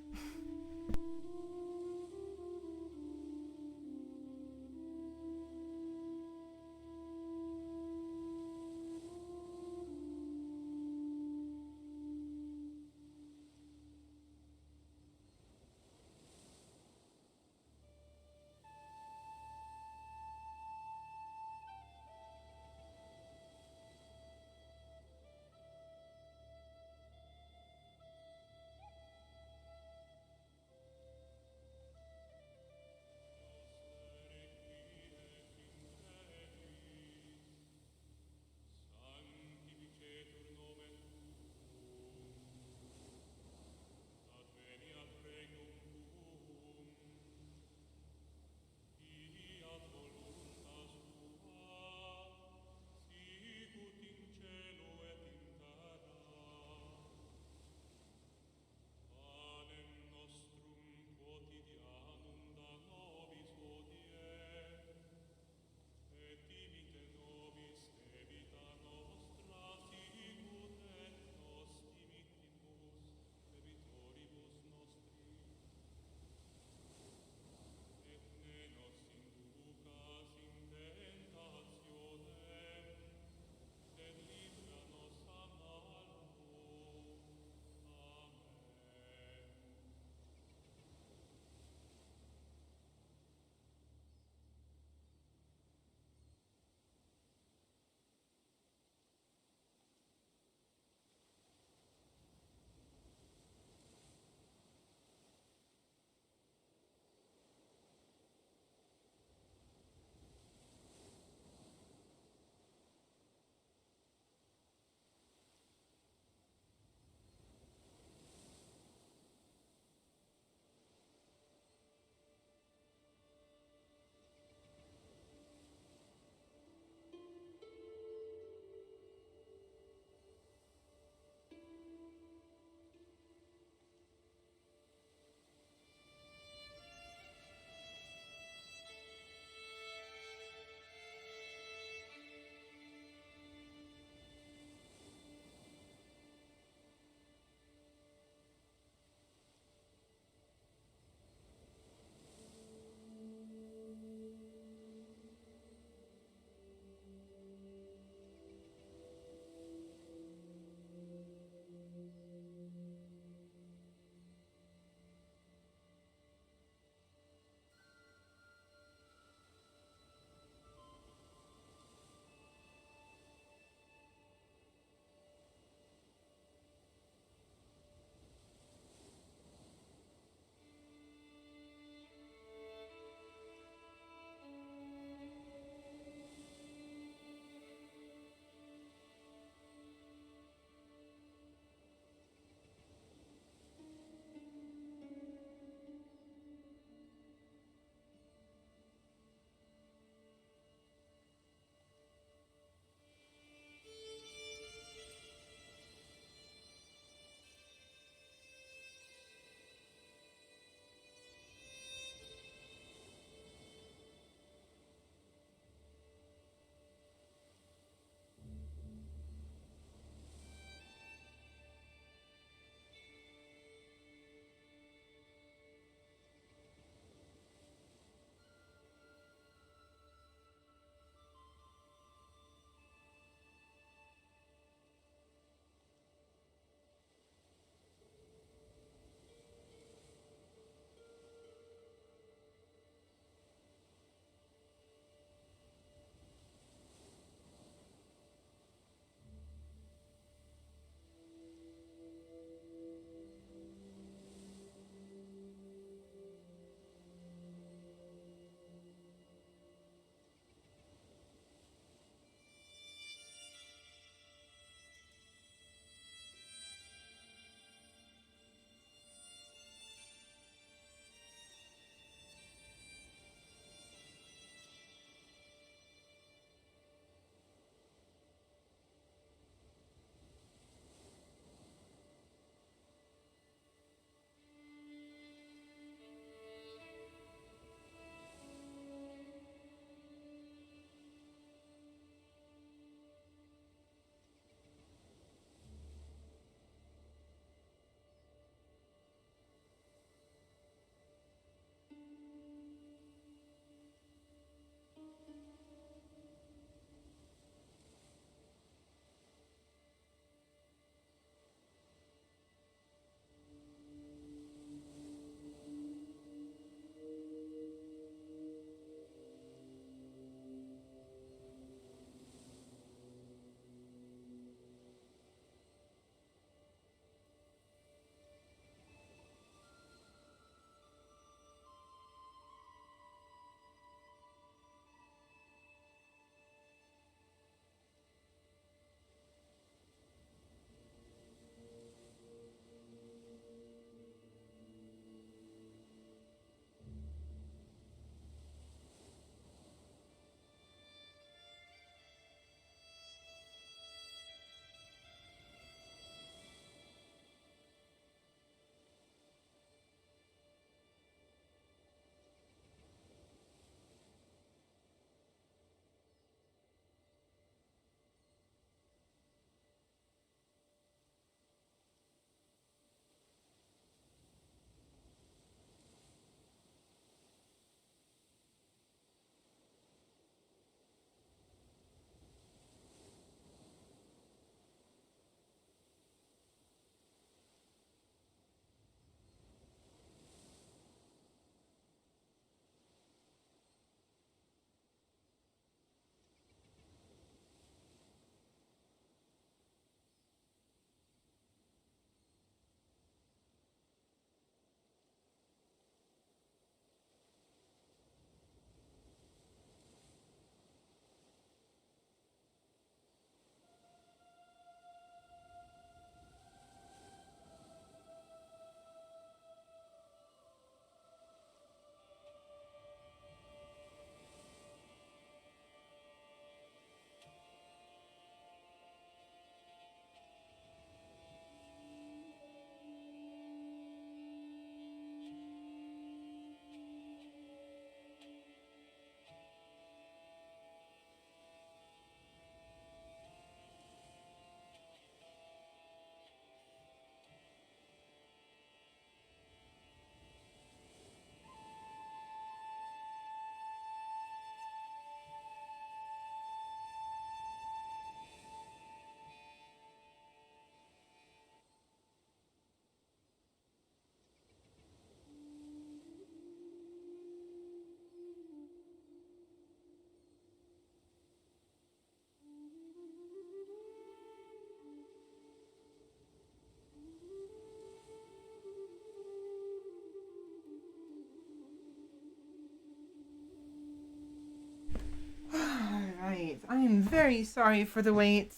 very sorry for the wait.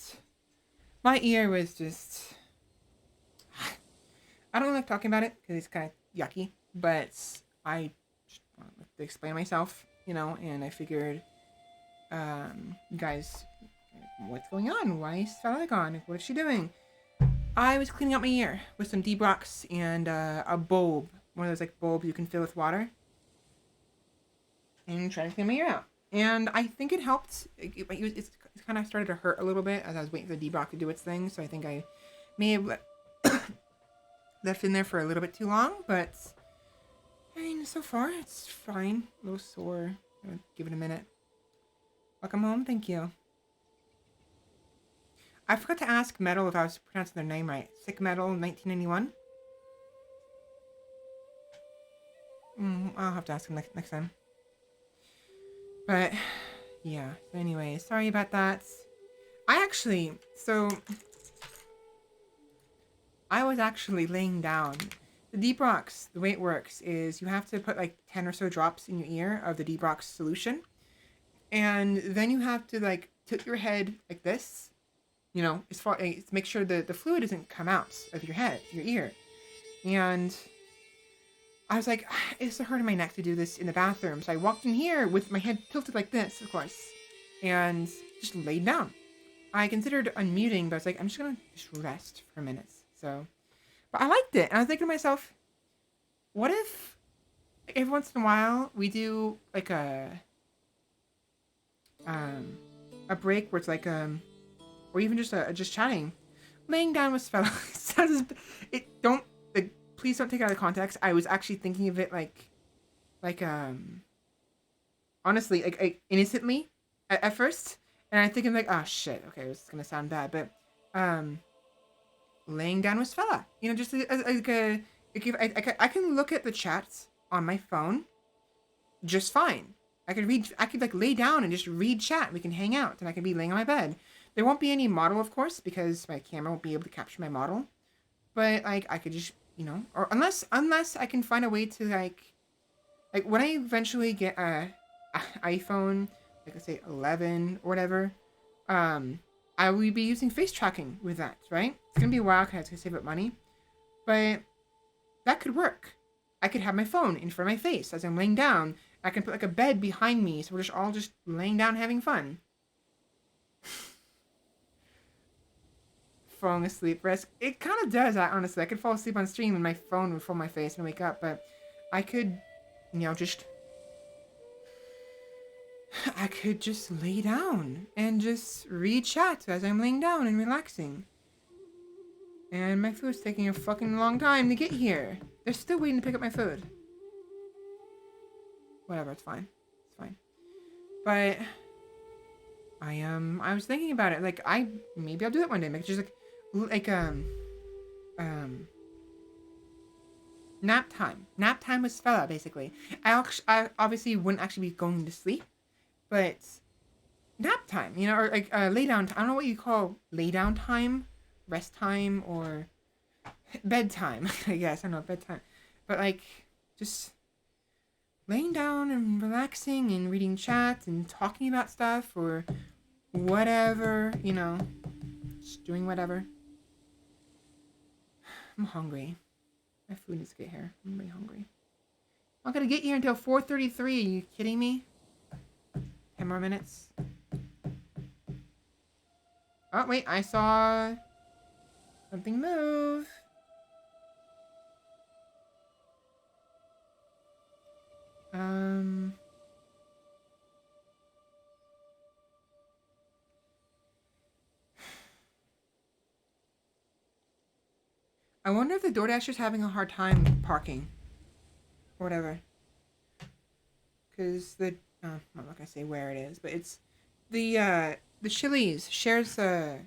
My ear was just... I don't like talking about it because it's kind of yucky, but I just want to explain myself, you know, and I figured, you guys, what's going on? Why is Svela gone? What is she doing? I was cleaning out my ear with some D-Brox and a bulb, one of those like bulbs you can fill with water, and trying to clean my ear out. And I think it helped. It's kind of started to hurt a little bit as I was waiting for the D-Brox to do its thing, so I think I may have left in there for a little bit too long, but I mean, so far it's fine. A little sore. I'll give it a minute. Welcome home. Thank you. I forgot to ask Metal if I was pronouncing their name right. Sick Metal 1991. I'll have to ask him next time. But yeah. Anyway, sorry about that. I was actually laying down. The D-Brox, the way it works is you have to put like 10 or so drops in your ear of the D-Brox solution. And then you have to like tilt your head like this, you know, as far to make sure that the fluid doesn't come out of your head, your ear. And I was like, it's so hard in my neck to do this in the bathroom. So I walked in here with my head tilted like this, of course, and just laid down. I considered unmuting, but I was like, I'm just going to just rest for a minute. So, but I liked it. And I was thinking to myself, what if every once in a while we do like a break where it's like, or even just chatting, laying down with Svela. Please don't take it out of context. I was actually thinking of it like honestly, like innocently at first, and I'm thinking like, oh shit, okay, this is gonna sound bad, but laying down with Svela, you know, just I can look at the chats on my phone just fine. I could like lay down and just read chat. We can hang out, and I can be laying on my bed. There won't be any model, of course, because my camera won't be able to capture my model. But like I could just, you know, or unless I can find a way to like when I eventually get a iPhone, like I say 11 or whatever, I will be using face tracking with that, right? It's gonna be a while because I have to save up money, but that could work. I could have my phone in front of my face as I'm laying down. I can put like a bed behind me, so we're just all just laying down having fun. Falling asleep risk. It kind of does that, honestly. I could fall asleep on stream and my phone would fall my face and wake up, but I could, you know, I could just lay down and just read chat as I'm laying down and relaxing. And my food's taking a fucking long time to get here. They're still waiting to pick up my food. Whatever, it's fine. It's fine. But I was thinking about it. Like maybe I'll do it one day. Make just like nap time. Nap time with Svela, basically. I obviously wouldn't actually be going to sleep, but nap time, you know, or like lay down. I don't know what you call lay down time, rest time, or bedtime. I guess I don't know, bedtime, but like just laying down and relaxing and reading chat and talking about stuff or whatever, you know, just doing whatever. I'm hungry. My food needs to get here. I'm really hungry. I'm not gonna get here until 4:33. Are you kidding me? 10 more minutes. Oh, wait. I saw something move. I wonder if the DoorDasher's having a hard time parking. Or whatever. Because I'm not gonna say where it is, but it's the Chili's shares a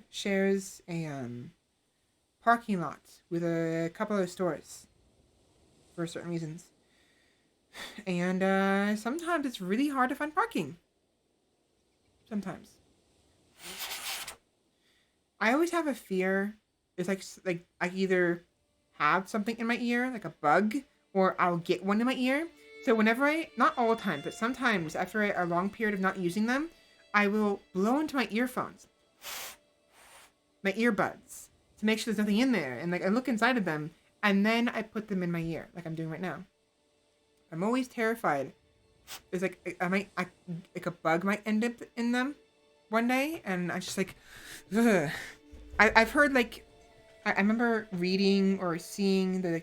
parking lot with a couple of stores for certain reasons. And sometimes it's really hard to find parking. Sometimes. I always have a fear. It's like I either have something in my ear, like a bug, or I'll get one in my ear. So whenever not all the time, but sometimes after a long period of not using them, I will blow into my earphones, my earbuds, to make sure there's nothing in there. And like I look inside of them, and then I put them in my ear, like I'm doing right now. I'm always terrified. There's like like a bug might end up in them one day, and I just like, ugh. I've heard like, I remember reading or seeing the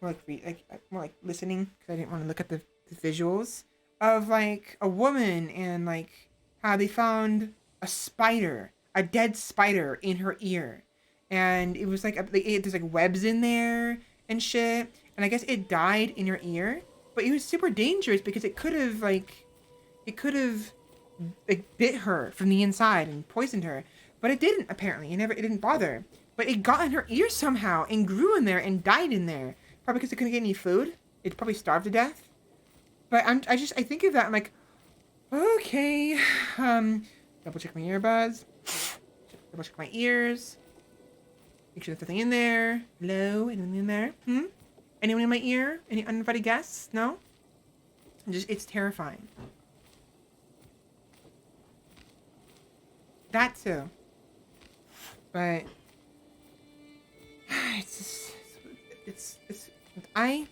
more like listening, because I didn't want to look at the visuals of like a woman and like how they found a dead spider in her ear, and it was like there's like webs in there and shit, and I guess it died in her ear, but it was super dangerous because it could have like bit her from the inside and poisoned her, but it didn't. Apparently, it didn't bother, but it got in her ear somehow and grew in there and died in there, probably because it couldn't get any food. It probably starved to death. But I think of that, I'm like, okay, double check my earbuds, double check my ears, make sure there's nothing in there. Hello, anyone in there? Anyone in my ear? Any uninvited guests? No? It's terrifying. That too. But I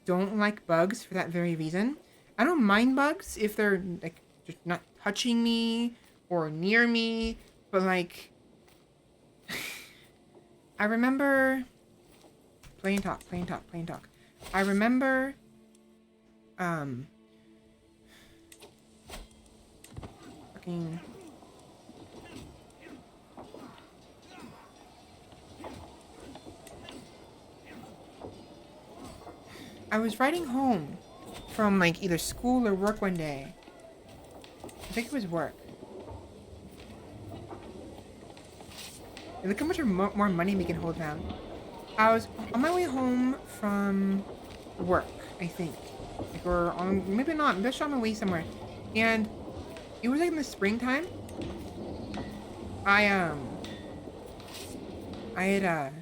don't like bugs for that very reason. I don't mind bugs if they're like just not touching me or near me, but like I remember plain talk. I remember fucking I was riding home from like either school or work one day. I think it was work. And look how much more money we can hold now. I was on my way home from work, I think. Like, or on, maybe not, maybe I was on my way somewhere. And it was like in the springtime. I had,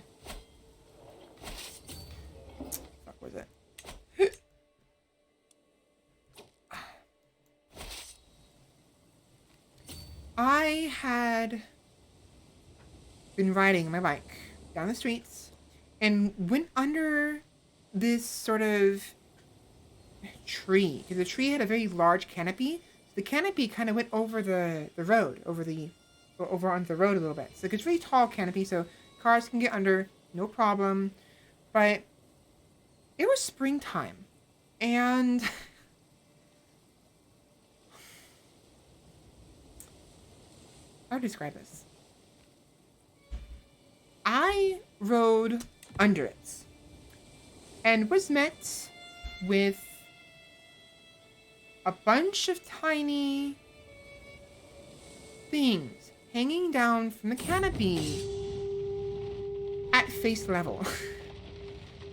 fuck was it? I had been riding my bike down the streets and went under this sort of tree, because the tree had a very large canopy. The canopy kind of went over the road, over onto the road a little bit. So it's a really tall canopy, so cars can get under, no problem. But it was springtime, and how to describe this? I rode under it and was met with a bunch of tiny things hanging down from the canopy at face level.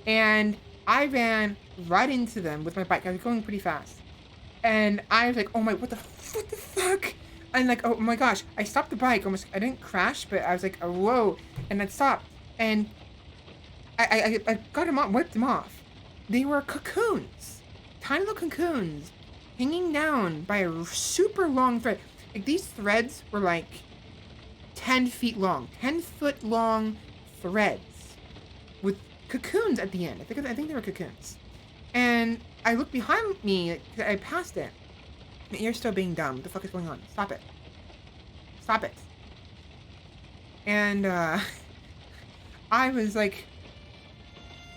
And I ran right into them with my bike. I was going pretty fast. And I was like, oh my, what the fuck? And like, oh my gosh, I stopped the bike almost. I didn't crash, but I was like, oh, whoa. And I stopped. And I got them off, wiped them off. They were cocoons. Tiny little cocoons hanging down by a super long thread. Like, these threads were like 10 feet long. 10-foot long threads with cocoons at the end. I think they were cocoons. And I looked behind me, I passed it. My ear's still being dumb. What the fuck is going on? Stop it. Stop it. And, I was like,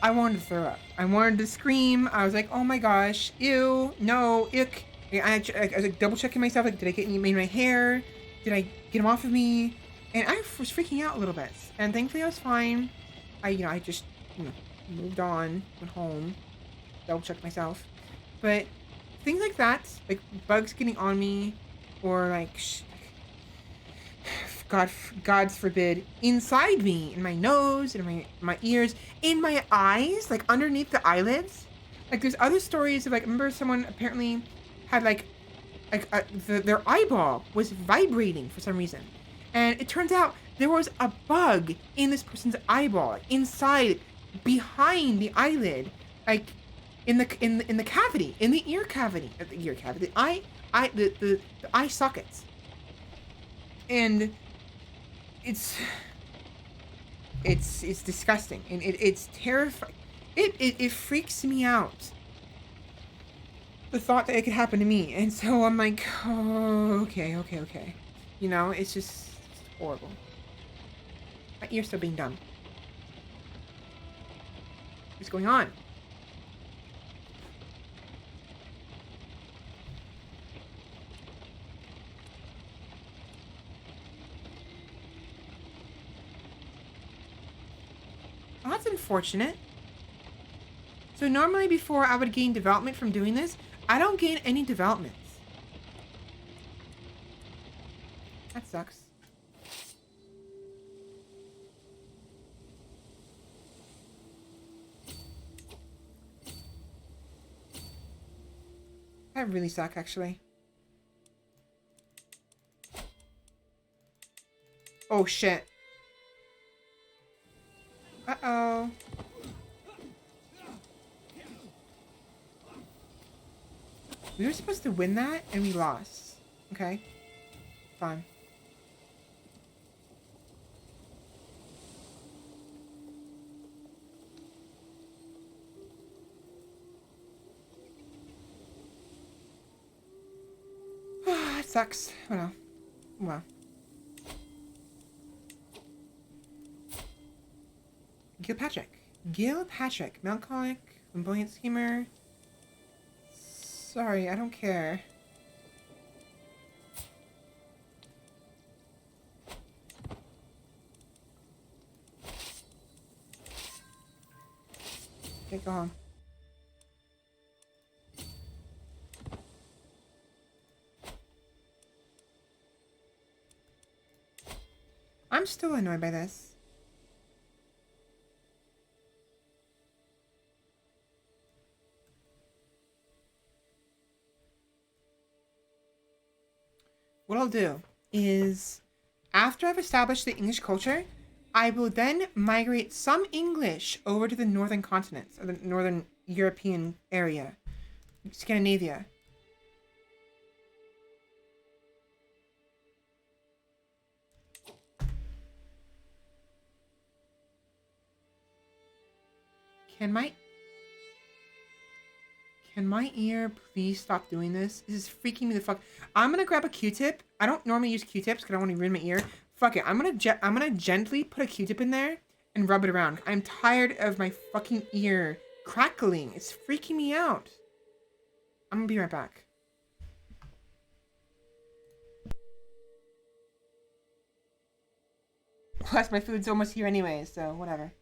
I wanted to throw up. I wanted to scream. I was like, oh my gosh, ew, no, ick. I was like double checking myself, like, did I get any in my hair? Did I get them off of me? And I was freaking out a little bit. And thankfully I was fine. I just, moved on, went home, double checked myself. But things like that, like bugs getting on me, or like, God's forbid, inside me, in my nose, in my ears, in my eyes, like underneath the eyelids. Like, there's other stories of, like, I remember someone apparently had their eyeball was vibrating for some reason, and it turns out there was a bug in this person's eyeball, like, inside, behind the eyelid, like in the cavity, in the ear cavity, the ear cavity, the eye sockets, and it's disgusting, and it's terrifying. It freaks me out, the thought that it could happen to me. And so I'm like, oh, okay. You know, it's just horrible. My ear's still being dumb. What's going on? Well, that's unfortunate. So normally before I would gain development from doing this, I don't gain any developments. That sucks. That really sucks, actually. Oh, shit. Uh-oh. We were supposed to win that, and we lost. Okay. Fine. It sucks. Oh, no. Well. Gilpatrick. Melancholic. Flamboyant schemer. Sorry, I don't care. Okay, go home. I'm still annoyed by this. What I'll do is, after I've established the English culture, I will then migrate some English over to the northern continents, or the northern European area, Scandinavia. Can my ear please stop doing this? This is freaking me the fuck. I'm gonna grab a Q-tip. I don't normally use Q-tips because I don't want to ruin my ear. Fuck it. I'm gonna gently put a Q-tip in there and rub it around. I'm tired of my fucking ear crackling. It's freaking me out. I'm gonna be right back. Plus, my food's almost here anyway, so whatever.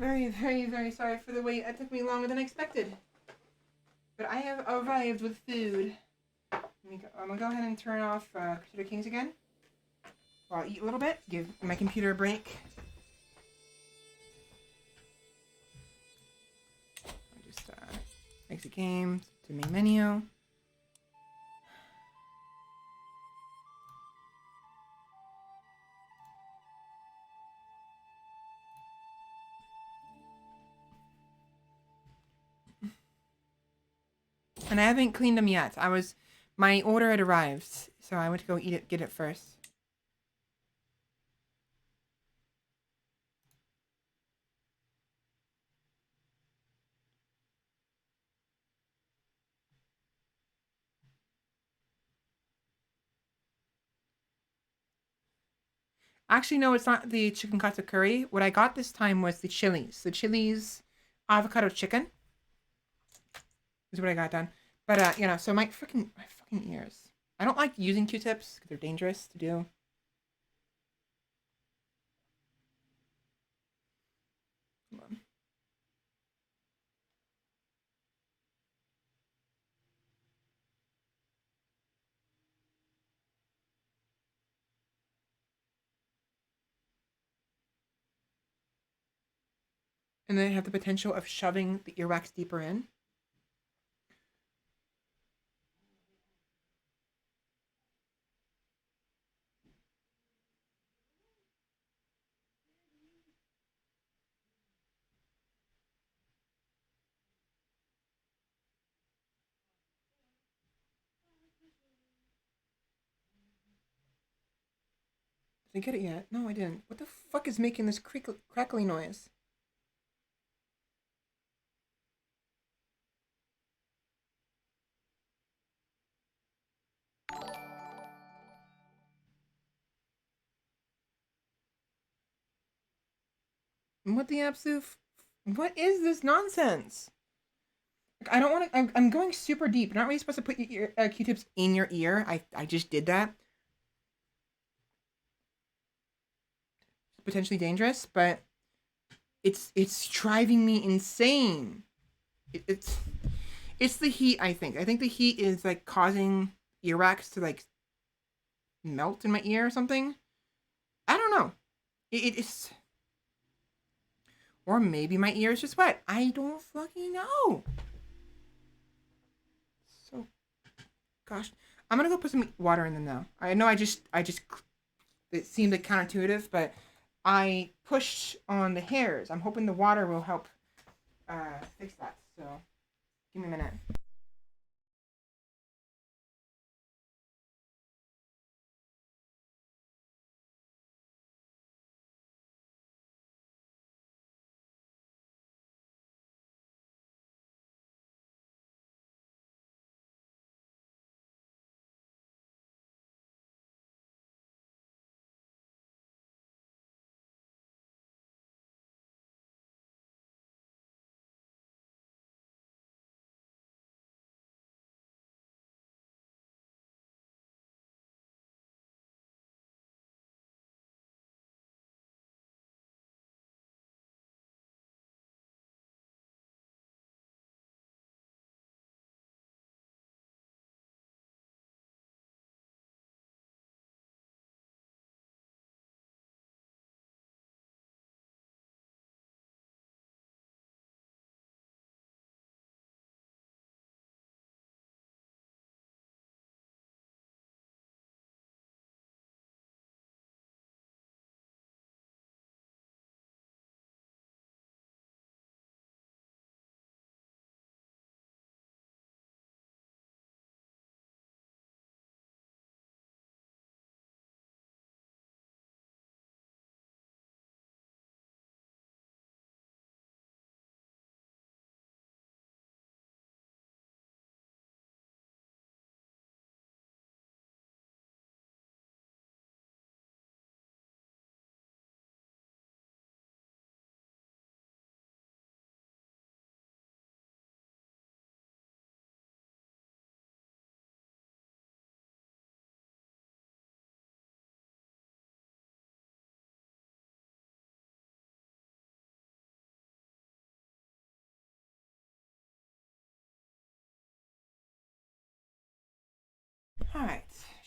Very, very, very sorry for the wait. It took me longer than expected. But I have arrived with food. I'm gonna go ahead and turn off Crusader Kings again. While I'll eat a little bit, give my computer a break. I'll just exit game to main menu. And I haven't cleaned them yet. My order had arrived, so I went to go get it first. Actually, no, it's not the chicken katsu curry. What I got this time was the chilies. The chilies avocado chicken is what I got done. But so my fucking ears. I don't like using Q-tips because they're dangerous to do. Hold on. And they have the potential of shoving the earwax deeper in. Did I get it yet? No, I didn't. What the fuck is making this crackly noise? What the absolute... What is this nonsense? Like, I don't want to... I'm going super deep. You're not really supposed to put your Q-tips in your ear. I just did that. It's potentially dangerous, but it's driving me insane. It's the heat, I think. I think the heat is, like, causing earwax to, like, melt in my ear or something. I don't know. It's... Or maybe my ear is just wet. I don't fucking know. So, gosh. I'm gonna go put some water in them now. I know I just, it seemed like counterintuitive, but I pushed on the hairs. I'm hoping the water will help fix that. So, give me a minute.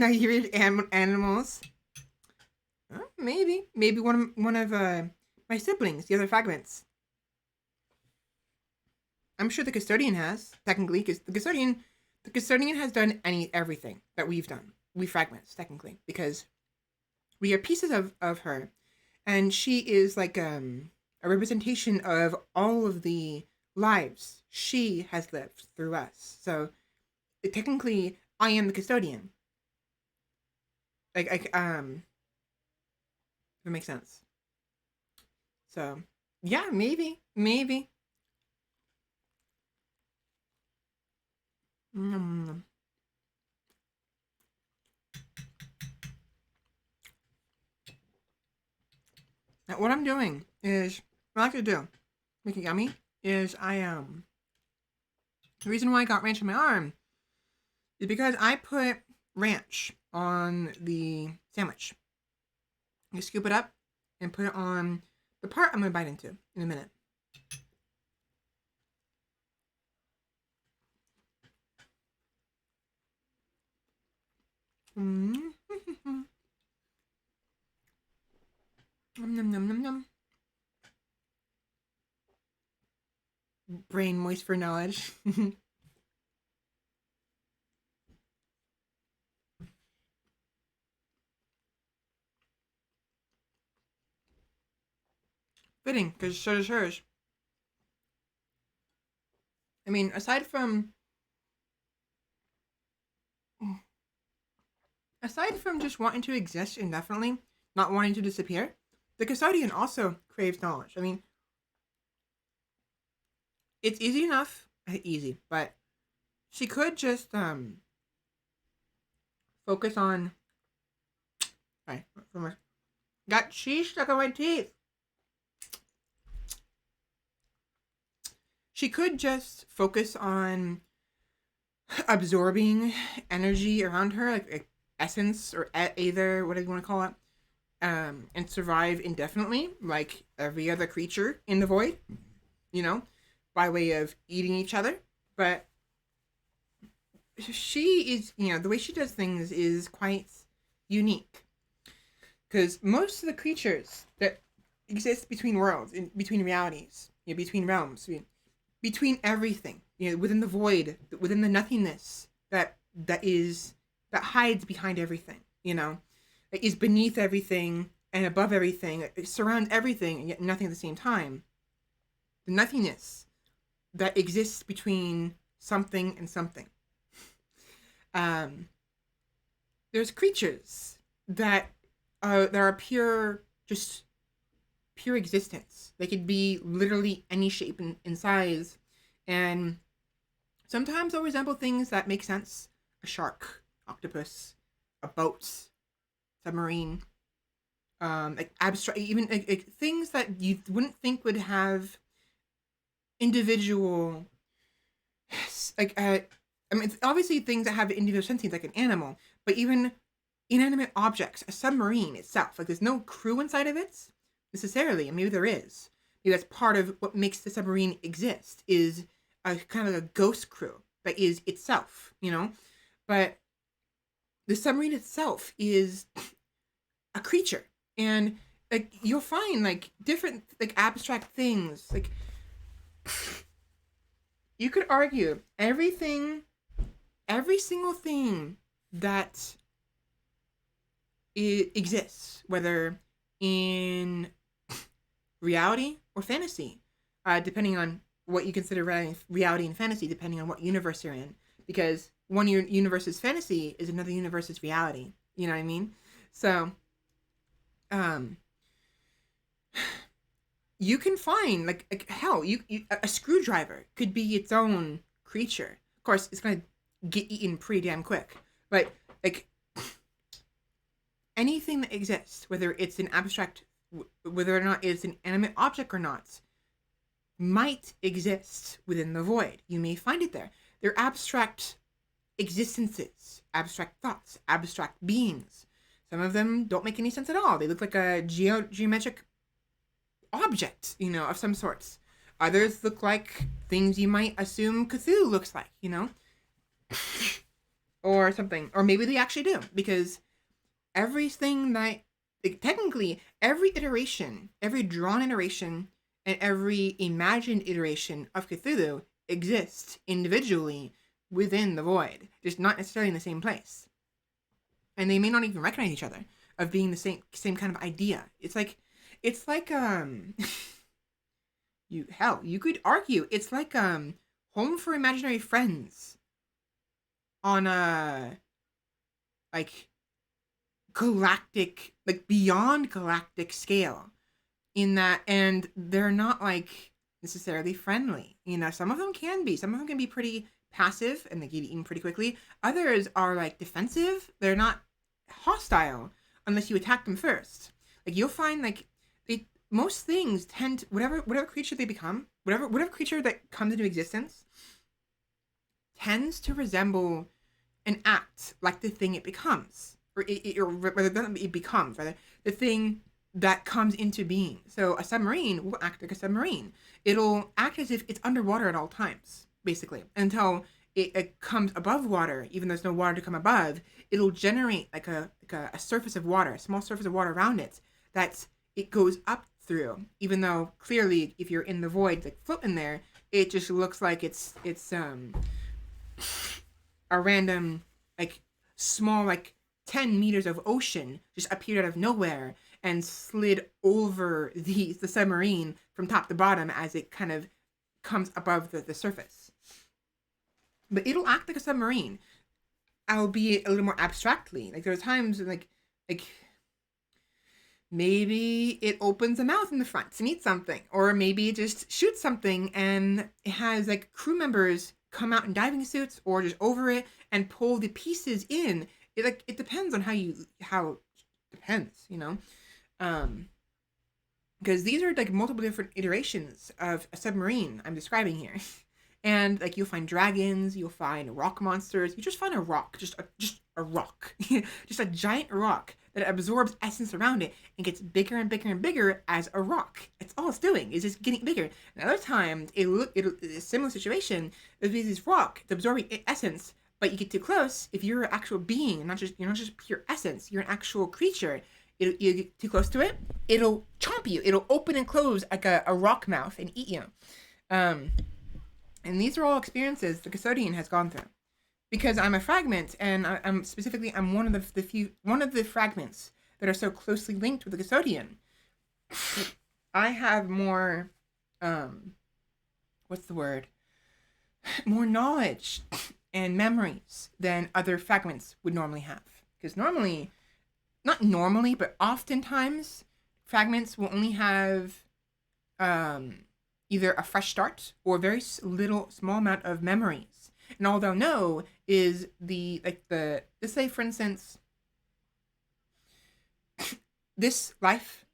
Naive animals. Maybe one of my siblings, the other fragments. I'm sure the custodian has, technically, because the custodian has done everything that we've done. We fragments, technically, because we are pieces of her, and she is like a representation of all of the lives she has lived through us. So technically, I am the custodian. If it makes sense. So yeah, maybe. Mm. Now, what I'm doing is what I like to do, make it yummy. Is the reason why I got ranch on my arm is because I put ranch on the sandwich. You scoop it up and put it on the part I'm gonna bite into in a minute. Mm-hmm. Nom nom nom nom. Brain moist for knowledge. Fitting, because so does hers. I mean, aside from just wanting to exist indefinitely, not wanting to disappear, the custodian also craves knowledge. I mean, it's easy enough, easy, but she could just focus on. Sorry, got cheese stuck in my teeth. She could just focus on absorbing energy around her, like essence or either whatever you want to call it, and survive indefinitely, like every other creature in the void, by way of eating each other. But she is, the way she does things is quite unique. Because most of the creatures that exist between worlds, between realities, between realms, between everything, within the void, within the nothingness that hides behind everything, that is beneath everything and above everything, it surrounds everything and yet nothing at the same time. The nothingness that exists between something and something. There's creatures that are pure existence. They could be literally any shape and size, and sometimes they'll resemble things that make sense: a shark, octopus, a boat, submarine, like abstract, even like things that you wouldn't think would have individual, like I mean, it's obviously things that have individual sentience, like an animal, but even inanimate objects, a submarine itself, like there's no crew inside of it necessarily, and maybe there is. Maybe that's part of what makes the submarine exist, is a kind of a ghost crew that is itself, But the submarine itself is a creature, and like you'll find like different like abstract things. Like you could argue every single thing that it exists, whether in reality or fantasy, depending on what you consider reality and fantasy, depending on what universe you're in. Because one universe's fantasy is another universe's reality. You know what I mean? So, you can find like hell. A screwdriver could be its own creature. Of course, it's gonna get eaten pretty damn quick. But like anything that exists, whether it's an abstract, whether or not it's an animate object or not, might exist within the void. You may find it there. They're abstract existences, abstract thoughts, abstract beings. Some of them don't make any sense at all. They look like a geometric object, of some sorts. Others look like things you might assume Cthulhu looks like, or something. Or maybe they actually do, because everything that, like, technically, every iteration, every drawn iteration, and every imagined iteration of Cthulhu exists individually within the void, just not necessarily in the same place. And they may not even recognize each other of being the same kind of idea. It's like you could argue it's like Home for Imaginary Friends on a like galactic, like beyond galactic scale, in that, and they're not like necessarily friendly. Some of them can be. Some of them can be pretty passive and they get eaten pretty quickly. Others are like defensive. They're not hostile unless you attack them first. Like you'll find like most things tend to, whatever creature they become, whatever creature that comes into existence tends to resemble and act like the thing it becomes, or rather than it becomes, rather the thing that comes into being. So a submarine will act like a submarine. It'll act as if it's underwater at all times, basically, until it comes above water. Even though there's no water to come above, it'll generate like a surface of water, a small surface of water around it that it goes up through. Even though clearly, if you're in the void, like floating there, it just looks like it's a random, like, small, like 10 meters of ocean just appeared out of nowhere and slid over the submarine from top to bottom as it kind of comes above the surface. But it'll act like a submarine, albeit a little more abstractly. Like there are times like maybe it opens a mouth in the front to eat something, or maybe it just shoots something and it has like crew members come out in diving suits or just over it and pull the pieces in. It depends on how depends, because these are like multiple different iterations of a submarine I'm describing here. And like you'll find dragons, you'll find rock monsters. You just find a rock, just a rock, just a giant rock that absorbs essence around it and gets bigger and bigger and bigger as a rock. It's all it's doing is just getting bigger. And other times, a similar situation. There'll be this rock, it's absorbing essence, but you get too close. If you're an actual being, you're not just pure essence, you're an actual creature. You get too close to it, it'll chomp you. It'll open and close like a rock mouth and eat you. And these are all experiences the custodian has gone through. Because I'm a fragment, and I'm one of the fragments that are so closely linked with the custodian. I have more, what's the word? More knowledge and memories than other fragments would normally have. Because not normally, but oftentimes, fragments will only have, either a fresh start or a very small amount of memories. And all they'll know is let's say, for instance, this life,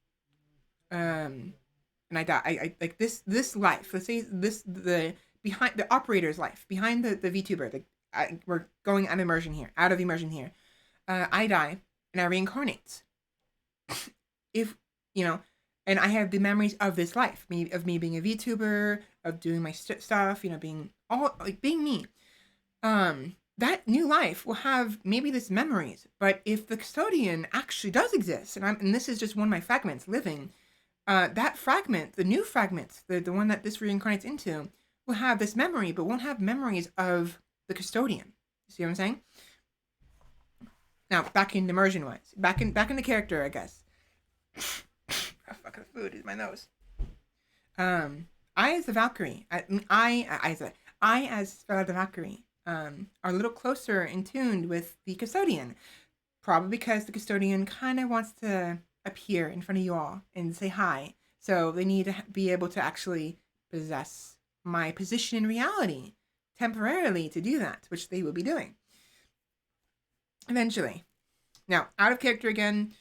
and I die. I like this life. Let's say behind the operator's life, behind the Vtuber. We're going out of immersion here. I die and I reincarnate. If and I have the memories of this life, of me being a VTuber, of doing my stuff, being me. That new life will have maybe this memories, but if the custodian actually does exist, and this is just one of my fragments living, that fragment, the new fragment, the one that this reincarnates into, will have this memory, but won't have memories of the custodian. You see what I'm saying? Now, back in immersion wise, back in the character, I guess. Oh, fucking food is my nose. I as the Valkyrie, I as Svela the Valkyrie, are a little closer in tuned with the custodian, probably because the custodian kind of wants to appear in front of you all and say hi. So they need to be able to actually possess my position in reality temporarily to do that, which they will be doing eventually. Now, out of character again.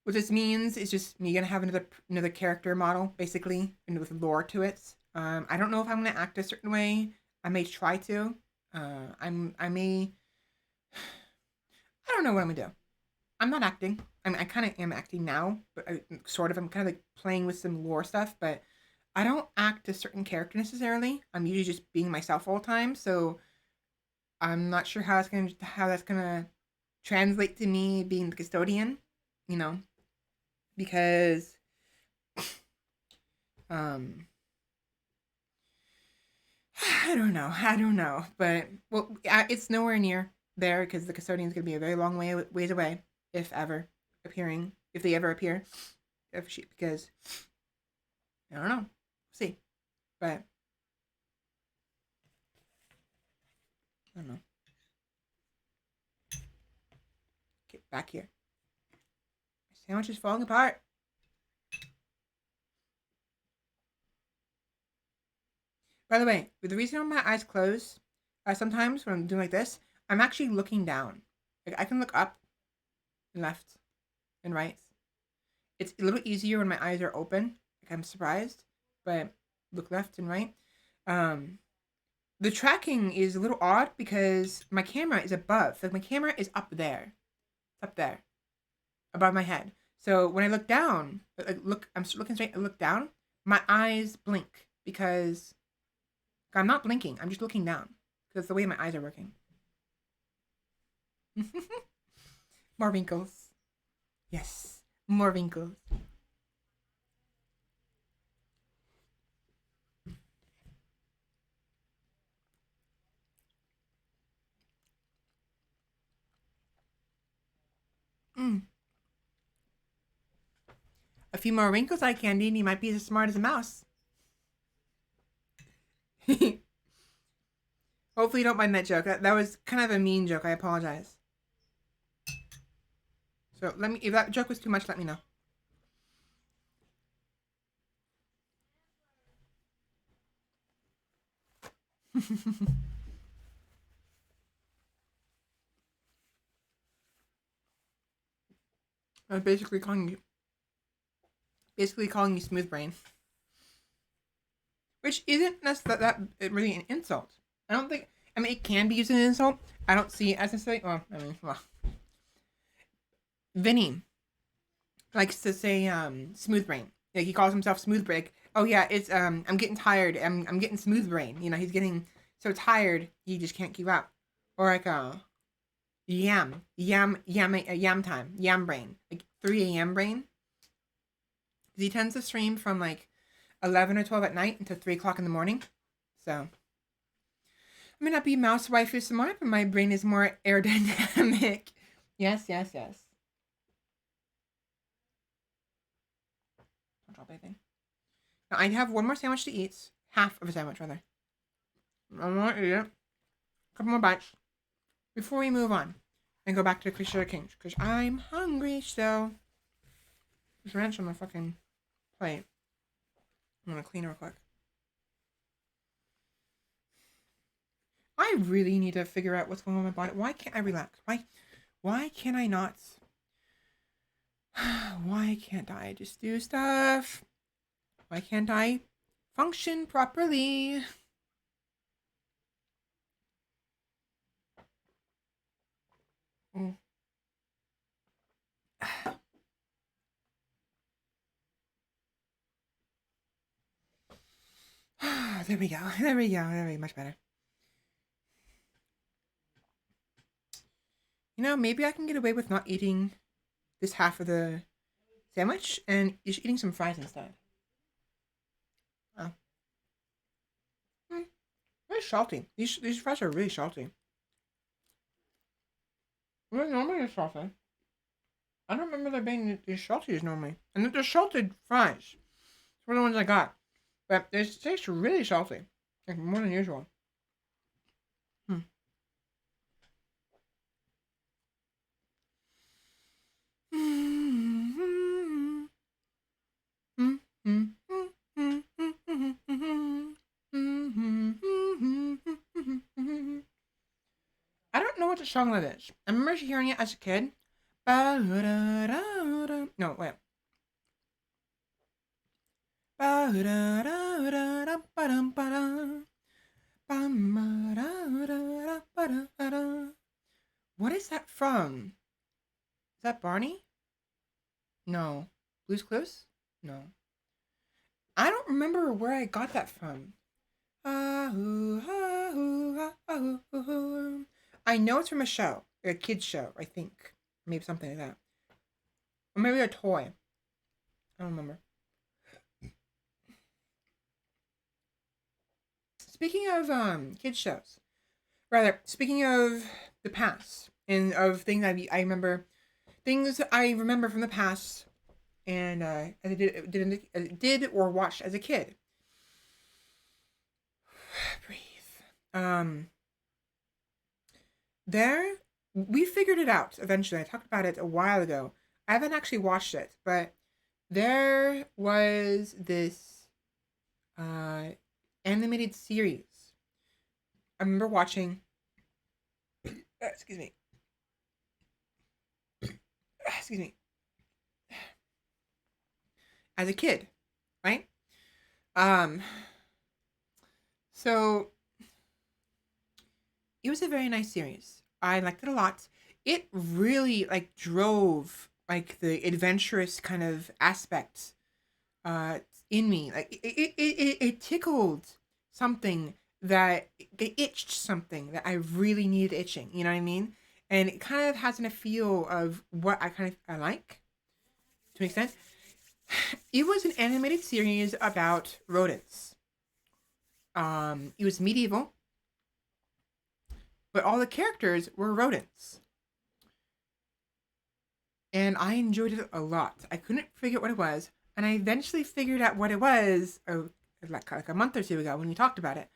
What this means is just me gonna have another character model, basically, and with lore to it. I don't know if I'm gonna act a certain way. I may try to. I don't know what I'm gonna do. I'm not acting. I kind of am acting now, but I'm kind of like playing with some lore stuff. But I don't act a certain character necessarily. I'm usually just being myself all the time. So I'm not sure how that's gonna translate to me being the custodian, you know, because um I don't know, but well, it's nowhere near there because the custodian's gonna be a very long ways away, if ever appearing, if they ever appear, because I don't know, we'll see, but I don't know. Get back here. My sandwich is falling apart. By the way, with the reason my eyes close, sometimes when I'm doing like this, I'm actually looking down. Like I can look up, and left, and right. It's a little easier when my eyes are open. Like I'm surprised, but look left and right. Um, the tracking is a little odd because my camera is above. Like my camera is up there. It's up there, above my head. So when I look down, I'm looking straight. I look down. My eyes blink because I'm not blinking. I'm just looking down because the way my eyes are working. More wrinkles. Yes, more wrinkles. Mm. A few more wrinkles, eye candy, and you might be as smart as a mouse. Hopefully, you don't mind that joke. That was kind of a mean joke. I apologize. So let me. If that joke was too much, let me know. I was basically calling you smooth brain, which isn't necessarily that really an insult. I don't think. I mean, it can be used as an insult. I don't see it as necessarily. Well, Vinny likes to say smooth brain. Like he calls himself smooth brain. Oh yeah, it's I'm getting tired. I'm getting smooth brain. You know, he's getting so tired he just can't keep up. Or like yam time, yam brain, like 3 a.m. brain. He tends to stream from like 11 or 12 at night until 3 o'clock in the morning. So I may not be mouse wife smart, but my brain is more aerodynamic. Yes, yes, yes. Don't drop anything. Now I have one more sandwich to eat. Half of a sandwich, rather. I want to eat it. A couple more bites before we move on and go back to Crusader Kings because I'm hungry still. There's ranch on my fucking plate. I'm gonna clean real quick. I really need to figure out what's going on with my body. Why can't I relax? Why can't I not? Why can't I just do stuff? Why can't I function properly? Mm. There we go. There we go. There we go. Much better. You know, maybe I can get away with not eating this half of the sandwich and just eating some fries instead. Oh. Very salty. These fries are really salty. Well, normally they're salty. I don't remember there being these salties normally. And they're salted fries. Those were the ones I got. But they taste really salty. Like more than usual. Hmm. I don't know what the song that is. I remember hearing it as a kid. No, wait. What is that from? Is that Barney? No. Blue's Clues? No. I don't remember where I got that from. I know it's from a show, a kid's show, I think. Maybe something like that. Or maybe a toy. I don't remember. Speaking of kids shows, rather speaking of the past and of things I remember, things I remember from the past, and I did or watched as a kid. Breathe. There, we figured it out eventually. I talked about it a while ago. I haven't actually watched it, but there was this uh, animated series. I remember watching. Excuse me. Excuse me. As a kid, right? Um. So it was a very nice series. I liked it a lot. It really like drove like the adventurous kind of aspect uh in me. Like it tickled something that it itched something that I really needed itching. You know what I mean? And it kind of has a feel of what I like to an extent. It was an animated series about rodents. It was medieval, but all the characters were rodents. And I enjoyed it a lot. I couldn't figure out what it was, and I eventually figured out what it was like a month or two ago when we talked about it.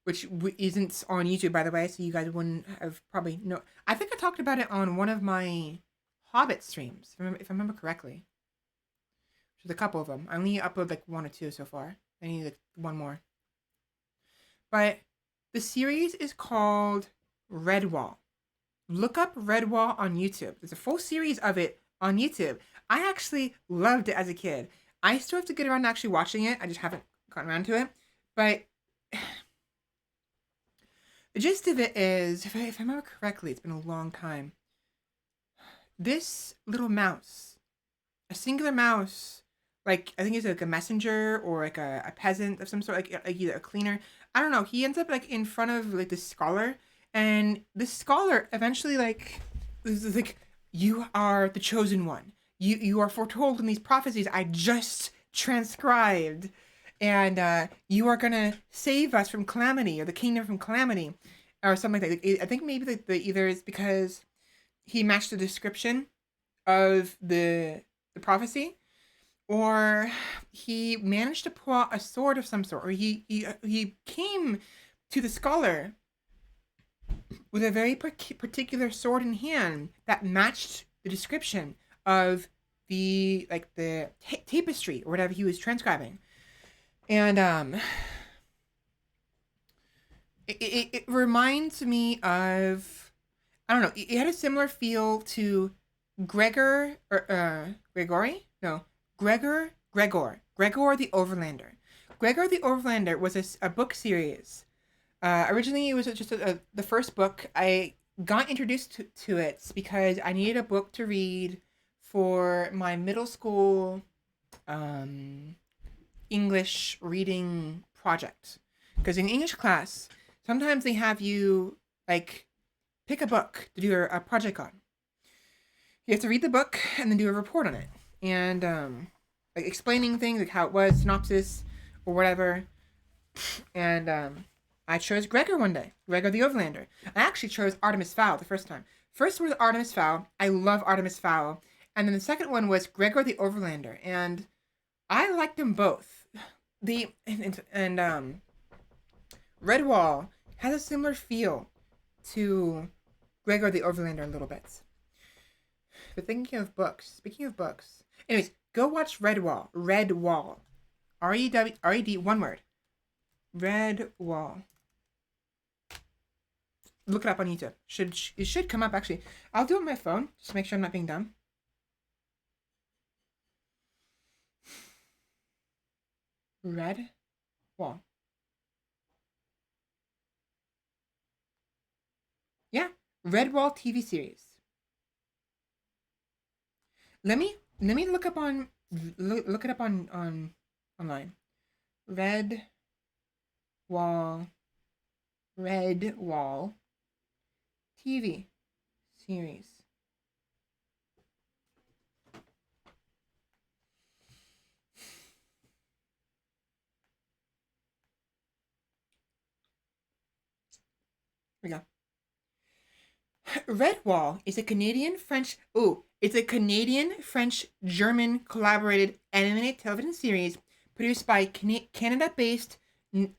Which isn't on YouTube, by the way, so you guys wouldn't have probably know. I think I talked about it on one of my Hobbit streams, if I remember correctly. There's a couple of them. I only uploaded like one or two so far. I need like one more. But the series is called Redwall. Look up Redwall on YouTube. There's a full series of it on YouTube. I actually loved it as a kid. I still have to get around to actually watching it. I just haven't gotten around to it. But the gist of it is, if I remember correctly, it's been a long time. This little mouse, a singular mouse, like I think he's like a messenger or like a peasant of some sort, like either a cleaner. I don't know. He ends up like in front of like this scholar, and this scholar eventually like is like, you are the chosen one. You are foretold in these prophecies I just transcribed, and you are gonna save us from calamity or the kingdom from calamity, or something like that. I think maybe the either is because he matched the description of the prophecy, or he managed to pull out a sword of some sort, or he came to the scholar with a very particular sword in hand that matched the description of the tapestry or whatever he was transcribing, and it reminds me of, I don't know, it had a similar feel to Gregor the Overlander. Gregor the Overlander was a book series. Originally, it was just the first book. I got introduced to it because I needed a book to read for my middle school English reading project. Because in English class, sometimes they have you like pick a book to do a project on. You have to read the book and then do a report on it, and like explaining things like how it was, synopsis or whatever. And I chose Gregor one day, Gregor the Overlander. I actually chose Artemis Fowl the first time. First was Artemis Fowl. I love Artemis Fowl, and then the second one was Gregor the Overlander, and I liked them both. And Redwall has a similar feel to Gregor the Overlander a little bit. But speaking of books, anyways, go watch Redwall. Redwall. R-E-D, one word. Redwall. Look it up on YouTube. It should come up, actually. I'll do it on my phone, just to make sure I'm not being dumb. Redwall. Yeah, Redwall TV series. Let me look up on look it up on online. Red Wall, Red Wall TV series. Here we go. Redwall is a Canadian-French-German collaborated animated television series produced by Canada-based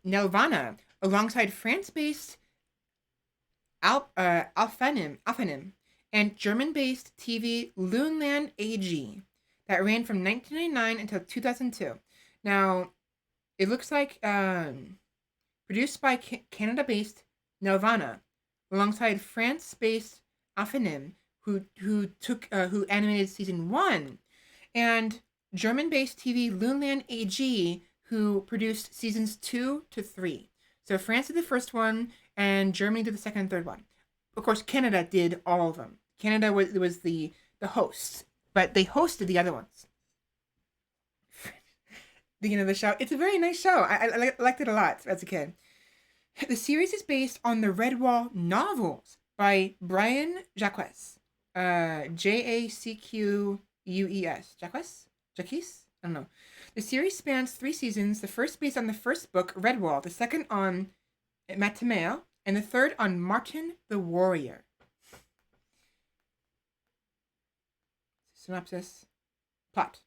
Nelvana alongside France-based Alphanim and German-based TV Loonland AG that ran from 1999 until 2002. Now, it looks like produced by Canada-based Nelvana alongside France-based Alphanim, who animated season 1, and German-based TV Loonland AG, who produced seasons 2 to 3. So France did the first one, and Germany did the second and third one. Of course, Canada did all of them. Canada was the host, but they hosted the other ones. The end of the show. It's a very nice show. I liked it a lot as a kid. The series is based on the Redwall novels by Brian Jacques. Jacqueus. Jacques? I don't know. The series spans 3 seasons, the first based on the first book, Redwall, the second on Matameo, and the third on Martin the Warrior. Synopsis. Plot.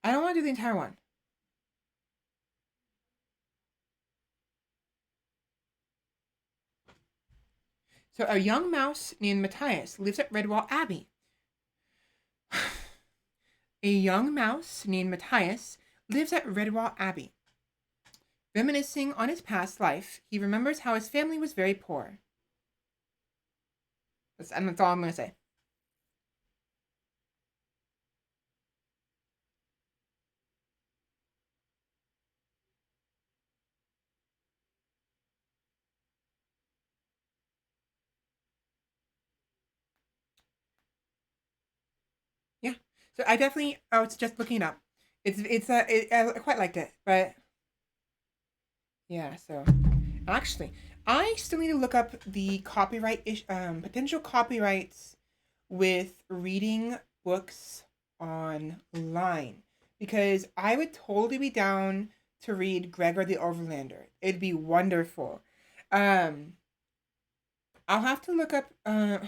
I don't want to do the entire one. So a young mouse named Matthias lives at Redwall Abbey. A young mouse named Matthias lives at Redwall Abbey. Reminiscing on his past life, he remembers how his family was very poor. That's all I'm going to say. Yeah. So I definitely, it's just looking it up. I quite liked it, but yeah, so actually, I still need to look up the potential copyrights with reading books online because I would totally be down to read Gregor the Overlander. It'd be wonderful. Um, I'll have to look up. Um,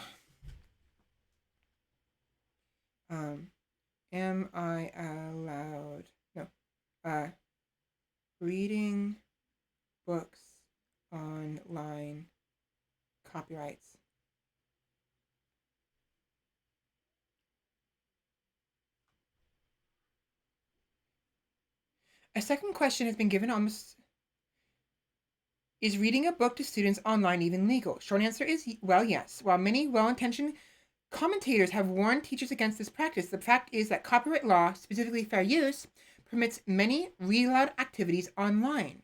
am I allowed? No. Reading books online copyrights. A second question has been given almost. Is reading a book to students online even legal? Short answer is well, yes. While many well-intentioned commentators have warned teachers against this practice, the fact is that copyright law, specifically fair use, permits many read-aloud activities online.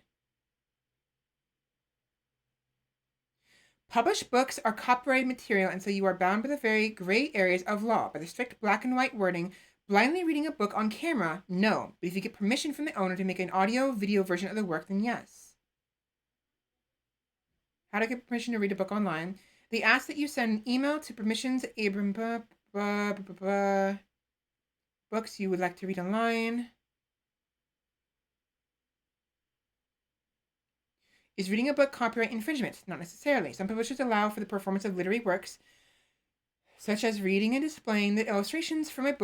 Published books are copyrighted material, and so you are bound by the very gray areas of law. By the strict black and white wording, blindly reading a book on camera, no. But if you get permission from the owner to make an audio-video version of the work, then yes. How to get permission to read a book online? They ask that you send an email to permissions Abram books you would like to read online. Is reading a book copyright infringement? Not necessarily. Some publishers allow for the performance of literary works, such as reading and displaying the illustrations from a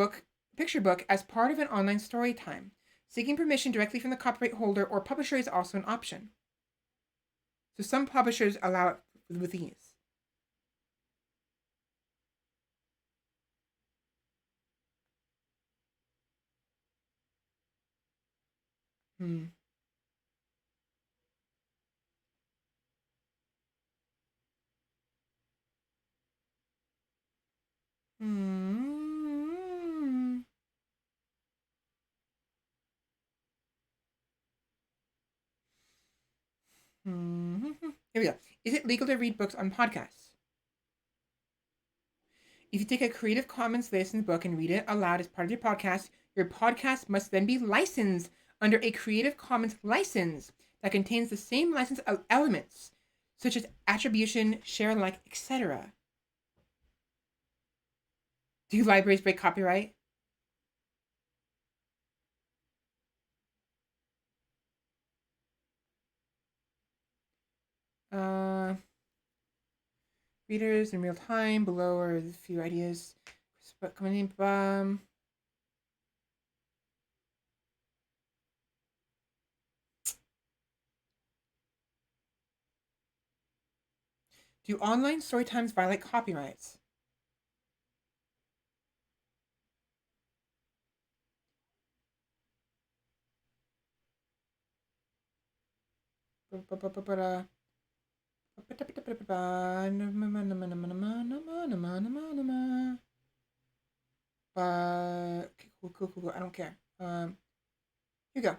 picture book as part of an online story time. Seeking permission directly from the copyright holder or publisher is also an option. So some publishers allow it with ease. Hmm. Hmm. Hmm. Here we go. Is it legal to read books on podcasts? If you take a Creative Commons licensed book and read it aloud as part of your podcast must then be licensed under a Creative Commons license that contains the same license elements, such as attribution, share alike, etc. Do libraries break copyright? Readers in real time. Below are a few ideas. Do online story times violate copyrights? Okay, cool. I don't care. Here you go.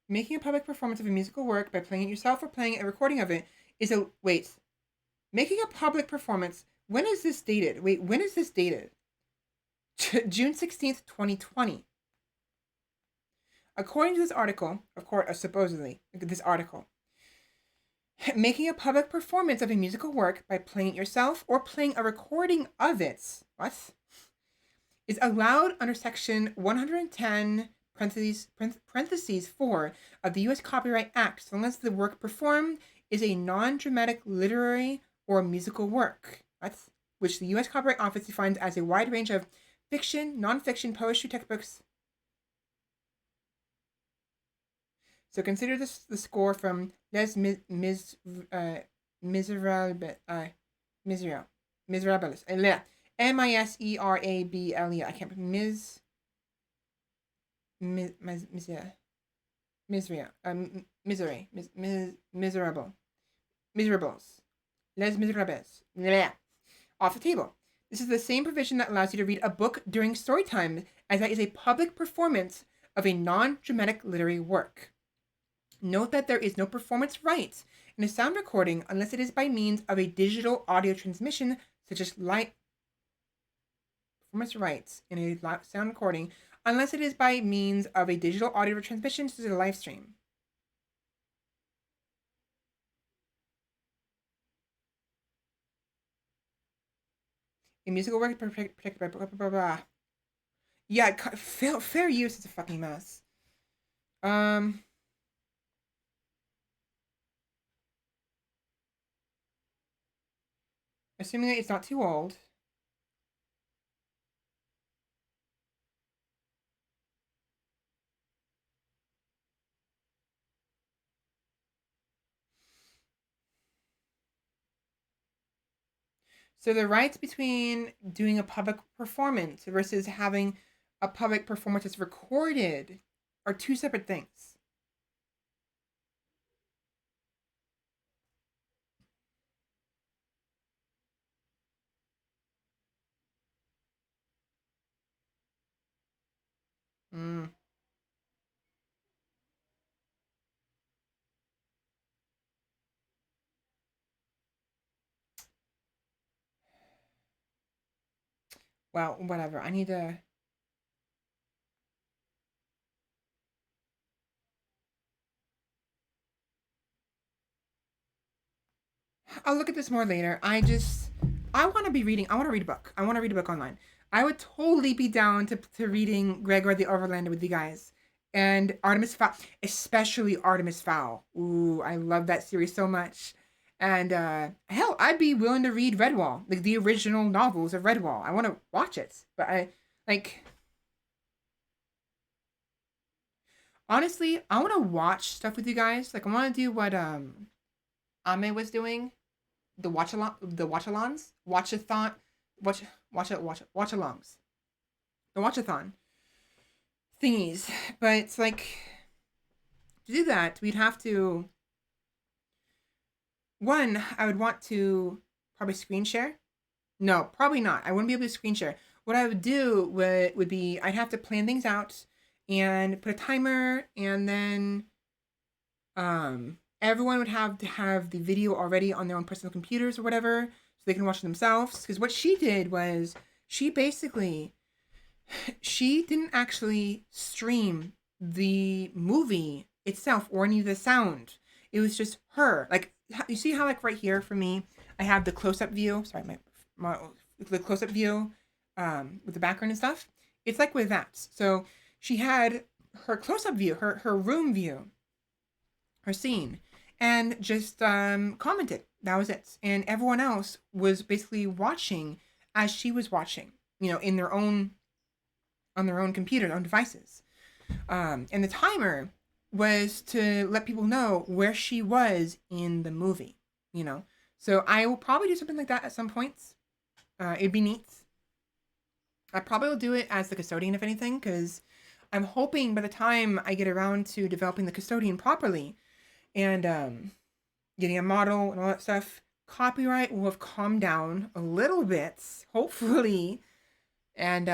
Making a public performance of a musical work by playing it yourself or playing a recording of it is a wait. Making a public performance. When is this dated? Wait, when is this dated? June 16th, 2020. According to this article, of course, supposedly, this article, making a public performance of a musical work by playing it yourself or playing a recording of it, what? Is allowed under Section 110 parentheses 4 of the U.S. Copyright Act, so long as the work performed is a non-dramatic literary or musical work, what? Which the U.S. Copyright Office defines as a wide range of fiction, non-fiction, poetry, textbooks. So consider this the score from Les Miserables. Miserable. I can't. Miserable. Miserables. Les Miserables. Off the table. This is the same provision that allows you to read a book during story time, as that is a public performance of a non-dramatic literary work. Note that there is no performance rights in a sound recording unless it is by means of a digital audio transmission, such as performance rights in a sound recording, unless it is by means of a digital audio transmission, such as a live stream. A musical work protected by blah, blah, blah, blah. Yeah, fair use is a fucking mess. Assuming that it's not too old. So the rights between doing a public performance versus having a public performance that's recorded are two separate things. Well, whatever. I need to. I'll look at this more later. I want to be reading. I want to read a book. I want to read a book online. I would totally be down to reading Gregor the Overlander with you guys. And Artemis Fowl, especially Artemis Fowl. Ooh, I love that series so much. And hell, I'd be willing to read Redwall, like the original novels of Redwall. I want to watch it, but honestly, I want to watch stuff with you guys. Like I want to do what Ame was doing, the watch-alongs, watch-a-thon, watch-alongs, the watch-a-thon thingies. But it's like to do that, we'd have to. One, I would want to probably screen share. No, probably not. I wouldn't be able to screen share. What I would do would be I'd have to plan things out and put a timer, and then everyone would have to have the video already on their own personal computers or whatever, so they can watch it themselves. Because what she did was she didn't actually stream the movie itself or any of the sound. It was just her. Like, you see how, like, right here for me, I have the close-up view. Sorry, my the close-up view with the background and stuff. It's like with that. So she had her close-up view, her room view, her scene, and just commented. That was it. And everyone else was basically watching as she was watching, in their own, on their own computer, their own devices. And the timer was to let people know where she was in the movie, So I will probably do something like that at some points. It'd be neat. I probably will do it as the custodian, if anything, because I'm hoping by the time I get around to developing the custodian properly and getting a model and all that stuff, copyright will have calmed down a little bit, hopefully. And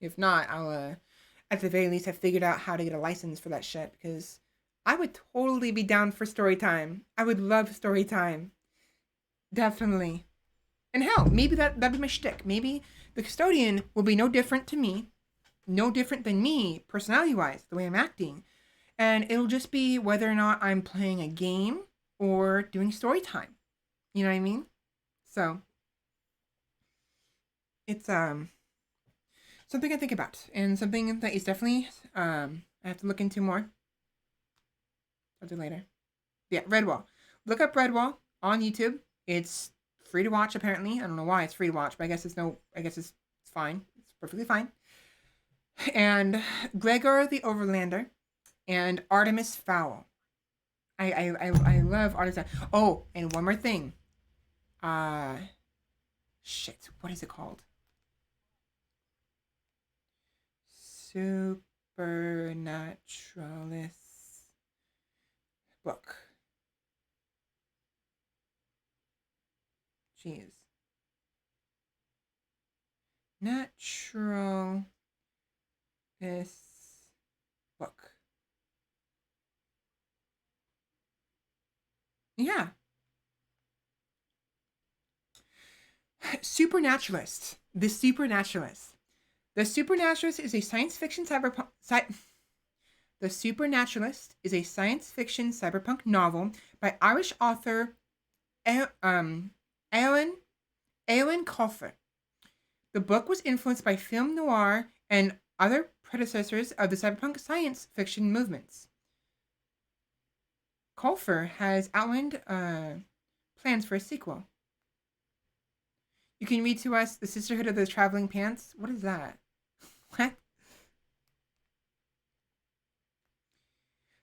if not, I'll at the very least have figured out how to get a license for that shit, because I would totally be down for story time. I would love story time. Definitely. And hell, maybe that'd be my shtick. Maybe the custodian will be no different to me, no different than me, personality-wise, the way I'm acting. And it'll just be whether or not I'm playing a game or doing story time. You know what I mean? So it's something I think about, and something that is definitely I have to look into more. I'll do later. Yeah, Redwall. Look up Redwall on YouTube. It's free to watch, apparently. I don't know why it's free to watch, but I guess it's fine. It's perfectly fine. And Gregor the Overlander and Artemis Fowl. I love Artemis Fowl. Oh, and one more thing. Shit, what is it called? Supernaturalist book. Jeez. Naturalist book. Yeah. Supernaturalist. The Supernaturalist. The Supernaturalist is a science fiction cyberpunk. The Supernaturalist is a science fiction cyberpunk novel by Irish author Eowyn Colfer. The book was influenced by film noir and other predecessors of the cyberpunk science fiction movements. Colfer has outlined plans for a sequel. You can read to us The Sisterhood of the Traveling Pants. What is that? What?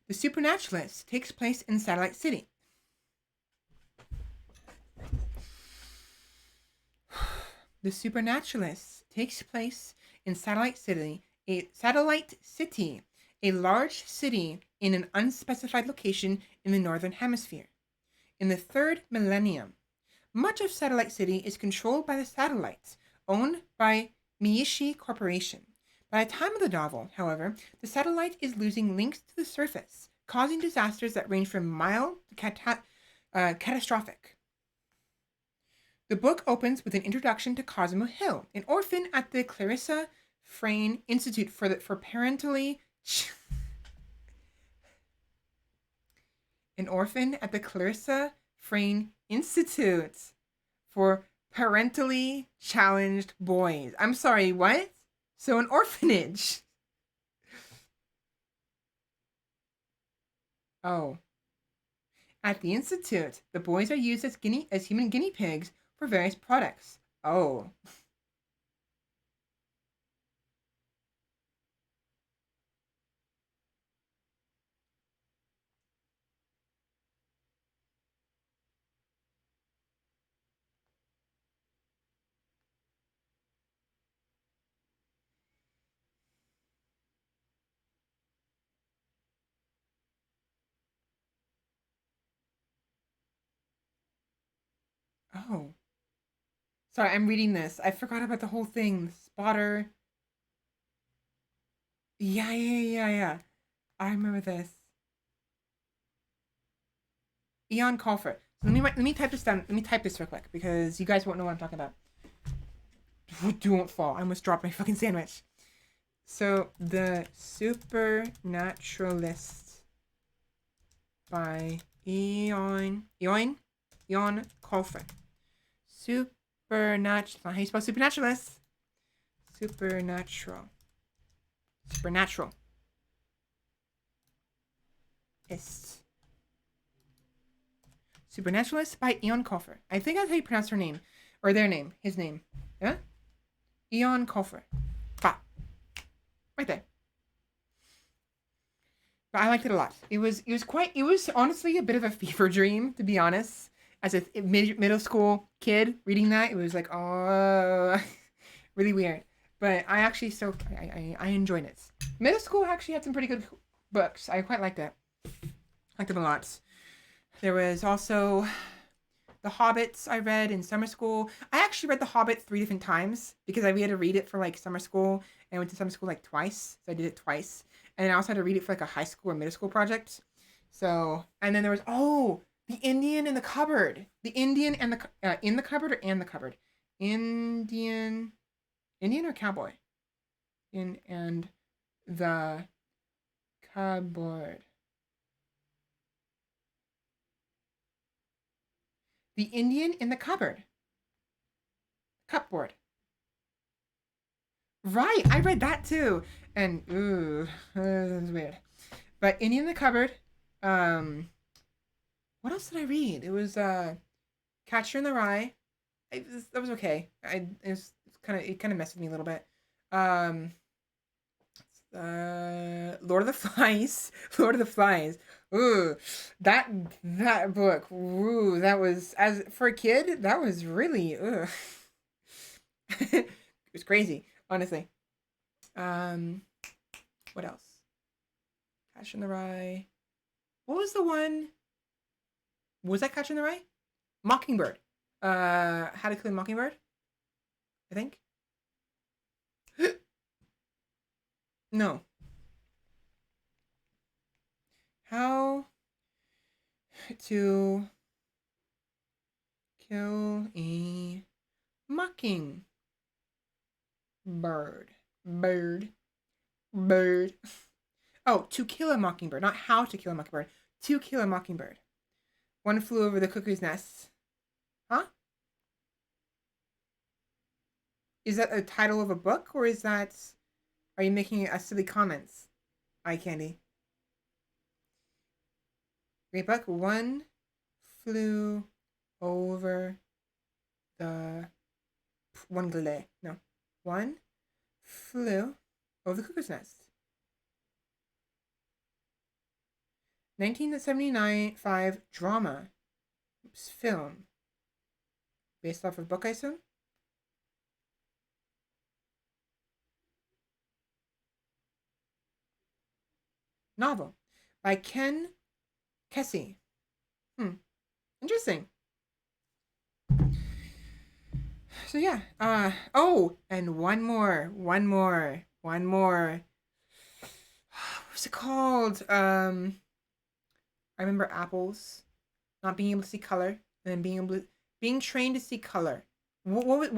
The Supernaturalist takes place in Satellite City. The Supernaturalist takes place in Satellite City, a large city in an unspecified location in the Northern Hemisphere. In the 3rd millennium, much of Satellite City is controlled by the satellites, owned by Miishi Corporation. By the time of the novel, however, the satellite is losing links to the surface, causing disasters that range from mild to catastrophic. The book opens with an introduction to Cosmo Hill, an orphan at the Clarissa Frayne Institute for Parentally... an orphan at the Clarissa Frayne Institute for Parentally Challenged Boys. I'm sorry, what? So an orphanage. Oh. At the institute, the boys are used as human guinea pigs for various products. Oh. Oh. Sorry, I'm reading this. I forgot about the whole thing. Spotter. Yeah. I remember this. Eon Colfer. So let me type this down. Let me type this real quick because you guys won't know what I'm talking about. Don't fall. I almost dropped my fucking sandwich. So, The Supernaturalist by Eon Colfer. Supernatural. How do you spell supernaturalist? Supernatural. Supernatural. Supernaturalist by Eon Colfer. I think that's how you pronounce her name. Or their name. His name. Yeah? Eon Colfer. Right there. But I liked it a lot. It was honestly a bit of a fever dream, to be honest. As a middle school kid reading that, it was like, oh, really weird. But I actually I enjoyed it. Middle school actually had some pretty good books. I quite liked it. Liked them a lot. There was also The Hobbits I read in summer school. I actually read The Hobbit 3 different times because we had to read it for like summer school, and I went to summer school like twice. So I did it twice. And then I also had to read it for like a high school or middle school project. So, and then there was, The Indian in the Cupboard. The Indian and the, in the cupboard or and the cupboard? Indian or cowboy? In and the cupboard. The Indian in the Cupboard. Cupboard. Right, I read that too. And, ooh, that was weird. But Indian in the Cupboard. What else did I read? It was, Catcher in the Rye. That was okay. It kind of messed with me a little bit. Lord of the Flies. Lord of the Flies. Ooh, that book. Ooh, that was, as for a kid, that was really it was crazy, honestly. What else? Catch in the Rye. What was the one? Was that Catch in the Rye? Mockingbird. How to Kill a Mockingbird, I think. No. How to Kill a Mockingbird. Bird. Oh, To Kill a Mockingbird, not How to Kill a Mockingbird. To Kill a Mockingbird. One Flew Over the Cuckoo's Nest. Huh? Is that a title of a book, or is that... Are you making a silly comments? Eye candy. Great book. One Flew Over the... One Glay. No. One Flew Over the Cuckoo's Nest. 1979 drama. Oops, film. Based off of book, I assume? Novel. By Ken Kesey. Interesting. So yeah. And one more. What's it called? I remember apples, not being able to see color, and then being trained to see color. What was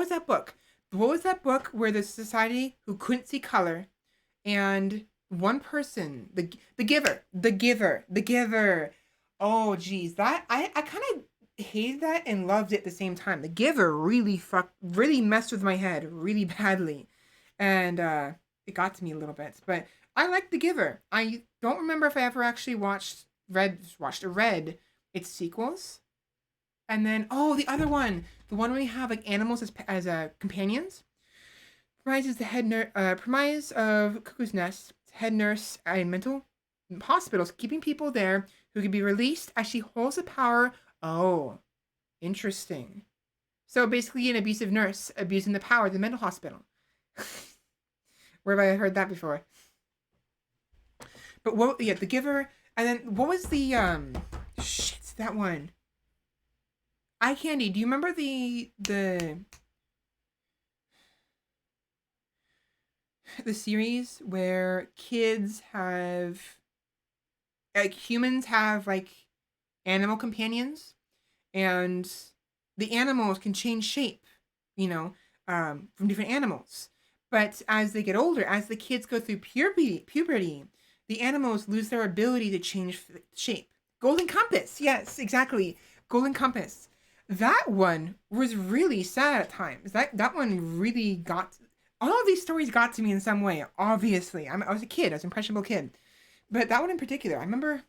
that book? What was that book where the society who couldn't see color, and one person, the giver. Oh geez, that I kind of hated that and loved it at the same time. The Giver really messed with my head really badly, and it got to me a little bit. But I like The Giver. I don't remember if I ever actually read its sequels. And then the other one, the one where we have like animals as companions. Premise is the premise of Cuckoo's Nest, head nurse at mental hospitals, keeping people there who can be released as she holds the power. Oh, interesting. So basically, an abusive nurse abusing the power of the mental hospital. Where have I heard that before? But The Giver, and then what was the that one? Eye Candy. Do you remember the series where kids have, like, humans have like animal companions, and the animals can change shape, from different animals, But as they get older, as the kids go through puberty, the animals lose their ability to change shape. Golden Compass, yes, exactly. Golden Compass. That one was really sad at times. That one really got. All of these stories got to me in some way. Obviously, I was a kid. I was an impressionable kid. But that one in particular, I remember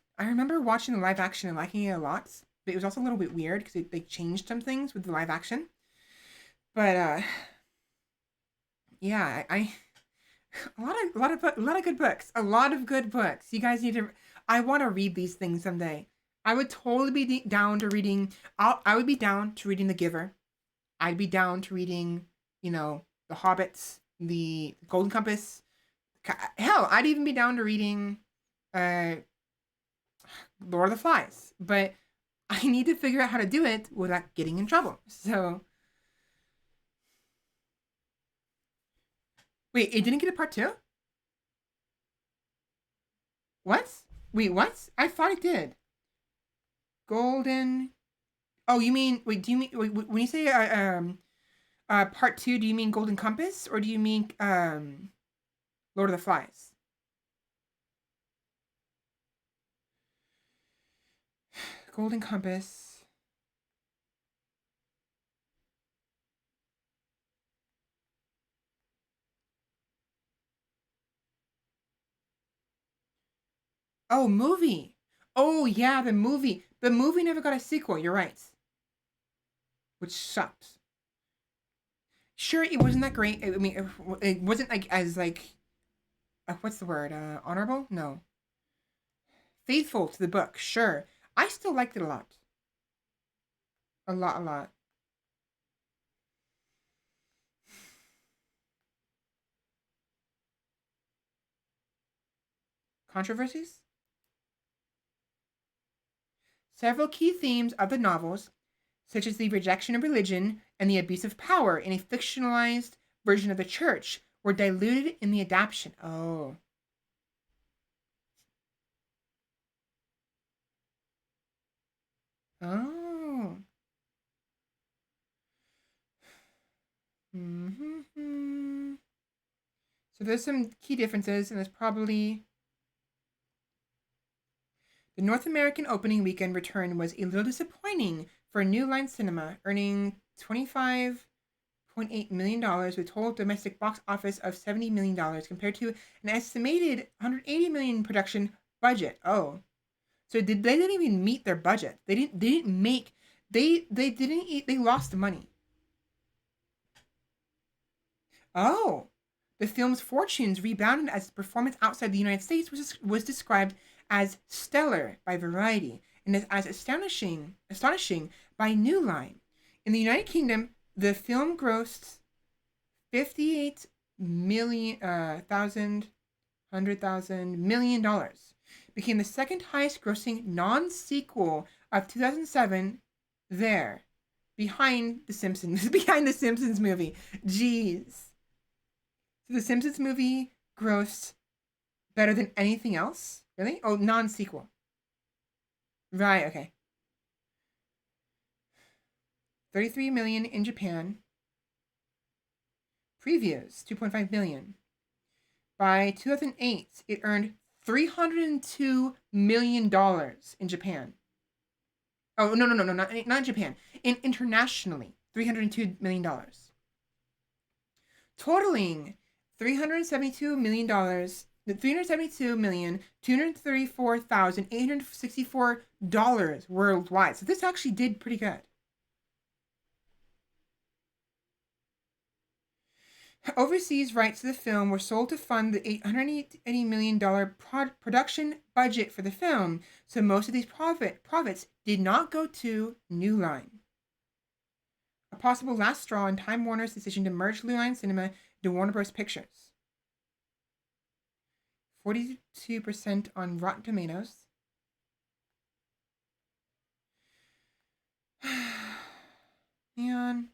watching the live action and liking it a lot. But it was also a little bit weird because they changed some things with the live action. But yeah, I a lot of good books. A lot of good books. You guys need to. I want to read these things someday. I would totally be down to reading. I would be down to reading The Giver. I'd be down to reading, The Hobbits, The Golden Compass. Hell, I'd even be down to reading, uh, Lord of the Flies. But I need to figure out how to do it without getting in trouble. So, wait, it didn't get a part two? What? Wait, what? I thought it did. Golden. Oh, you mean? Wait, do you mean when you say part two? Do you mean Golden Compass or do you mean Lord of the Flies? Golden Compass. Oh, movie. Oh yeah, the movie. The movie never got a sequel. You're right, which sucks. Sure, it wasn't that great. I mean, it wasn't like as like what's the word? Honorable? No, faithful to the book. Sure, I still liked it a lot. A lot, a lot. Controversies? Several key themes of the novels, such as the rejection of religion and the abuse of power in a fictionalized version of the church, were diluted in the adaptation. Oh. Oh. Mm-hmm. So there's some key differences, and there's probably the North American opening weekend return was a little disappointing for New Line Cinema, earning $25.8 million with total domestic box office of $70 million compared to an estimated $180 million production budget. Oh, so they didn't even meet their budget. They didn't make they didn't eat, they lost money. Oh, the film's fortunes rebounded as its performance outside the United States was described as stellar by Variety and as astonishing by New Line. In the United Kingdom, the film grossed 58 million thousand $100,000 million, became the second highest grossing non-sequel of 2007 there, behind the Simpsons behind the Simpsons movie. Jeez. So the Simpsons movie grossed better than anything else? Really? Oh, non-sequel. Right, okay. 33 million in Japan. Previews 2.5 million. By 2008, it earned $302 million in Japan. Oh, no, not in Japan. Internationally, $302 million. Totaling $372 million, $372,234,864 worldwide. So this actually did pretty good. Overseas rights to the film were sold to fund the $880 million production budget for the film, so most of these profits did not go to New Line. A possible last straw in Time Warner's decision to merge New Line Cinema into Warner Bros. Pictures. 42% on Rotten Tomatoes. Man.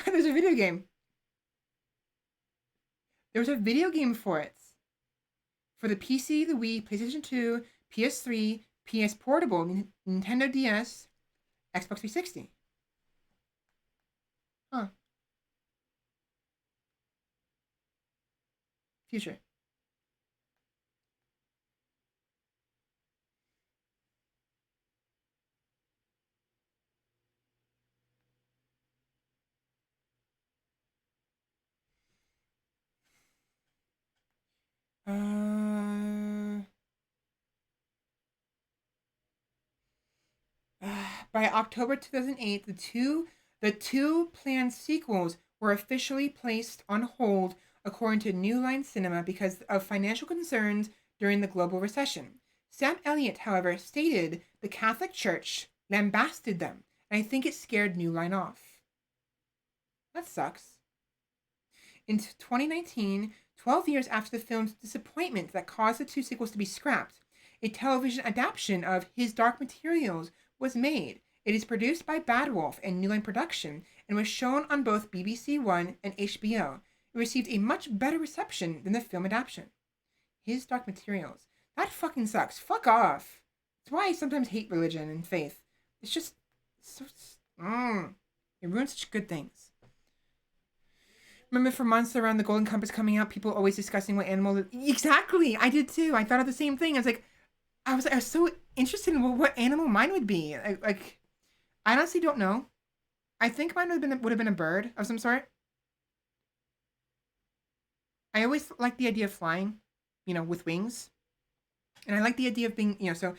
There's a video game. There was a video game for it. For the PC, the Wii, PlayStation 2, PS3, PS Portable, Nintendo DS, Xbox 360. Huh. Future. Uh, by October 2008, the two planned sequels were officially placed on hold according to New Line Cinema because of financial concerns during the global recession. Sam Elliott, however, stated the Catholic Church lambasted them, and I think it scared New Line off. That sucks. In 2019, 12 years after the film's disappointment that caused the two sequels to be scrapped, a television adaptation of His Dark Materials was made. It is produced by Bad Wolf and New Line Production and was shown on both BBC One and HBO. It received a much better reception than the film adaptation. His Dark Materials. That fucking sucks. Fuck off. That's why I sometimes hate religion and faith. It's just so. It ruins such good things. Remember for months around the Golden Compass coming out, people always discussing what animal. Exactly, I did too. I thought of the same thing. I was so interested in what animal mine would be. I honestly don't know. I think mine would have been a bird of some sort. I always like the idea of flying, with wings, and I like the idea of being, so.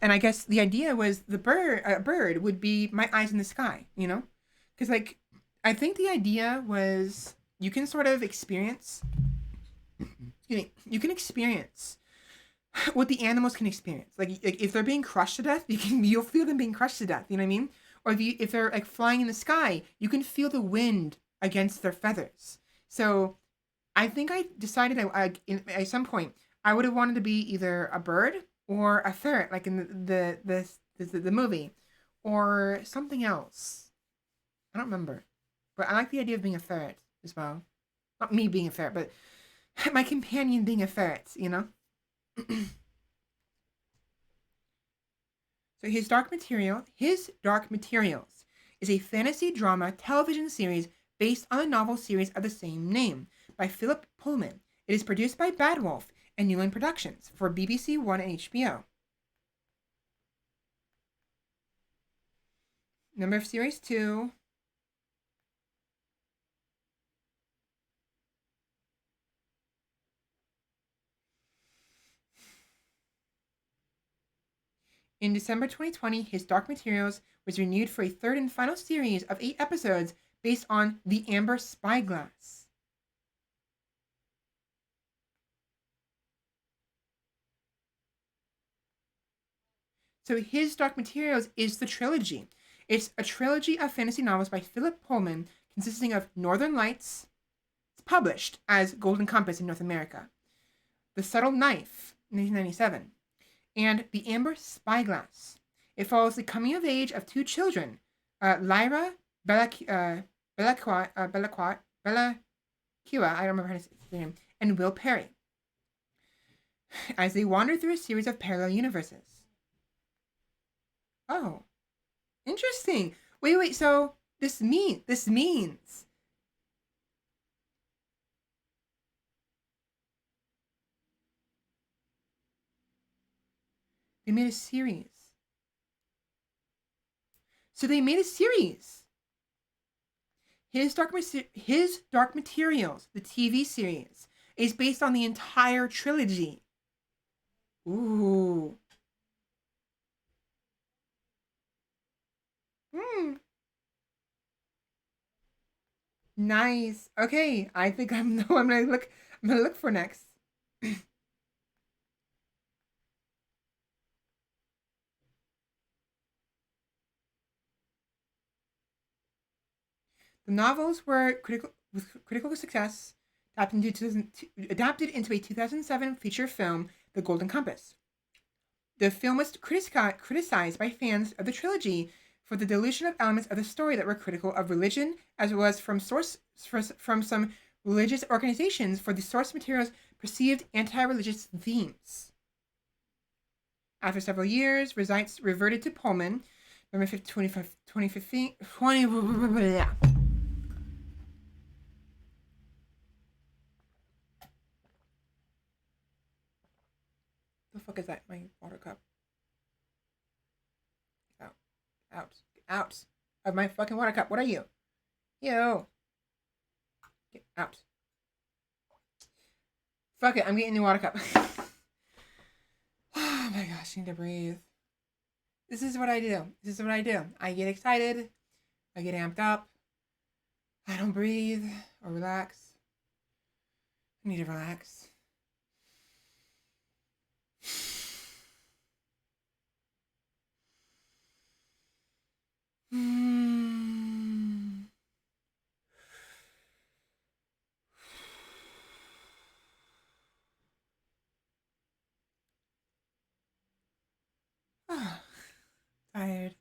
And I guess the idea was a bird would be my eyes in the sky, because I think the idea was you can sort of experience. Excuse me. You can experience what the animals can experience. Like if they're being crushed to death, you'll feel them being crushed to death. You know what I mean? Or if they're like flying in the sky, you can feel the wind against their feathers. So I think I decided at some point I would have wanted to be either a bird or a ferret, like in the movie, or something else. I don't remember, but I like the idea of being a ferret as well. Not me being a ferret, but my companion being a ferret. So His Dark Materials is a fantasy drama television series based on a novel series of the same name by Philip Pullman. It is produced by Bad Wolf and New Line Productions for BBC One and HBO. Number of series 2. In December 2020, His Dark Materials was renewed for a third and final series of 8 episodes based on The Amber Spyglass. So His Dark Materials is the trilogy. It's a trilogy of fantasy novels by Philip Pullman consisting of Northern Lights. It's published as Golden Compass in North America. The Subtle Knife, 1997. And The Amber Spyglass. It follows the coming of age of 2 children, Lyra Bellacqua, I don't remember her name, and Will Perry, as they wander through a series of parallel universes. Oh, interesting. Wait. So this means they made a series. So they made a series. His Dark Materials, the TV series, is based on the entire trilogy. Ooh. Nice. Okay, I think I'm no. I'm gonna look for next. The novels were critical success, adapted into a 2007 feature film, The Golden Compass. The film was criticized by fans of the trilogy for the dilution of elements of the story that were critical of religion, as well as from some religious organizations for the source material's perceived anti-religious themes. After several years, results reverted to Pullman November 5th, 2015. 20. Yeah. The fuck is that? My water cup. Out. Out. Out. Of my fucking water cup. What are you? You. Get out. Fuck it. I'm getting the water cup. Oh my gosh. I need to breathe. This is what I do. This is what I do. I get excited. I get amped up. I don't breathe or relax. I need to relax. Tired.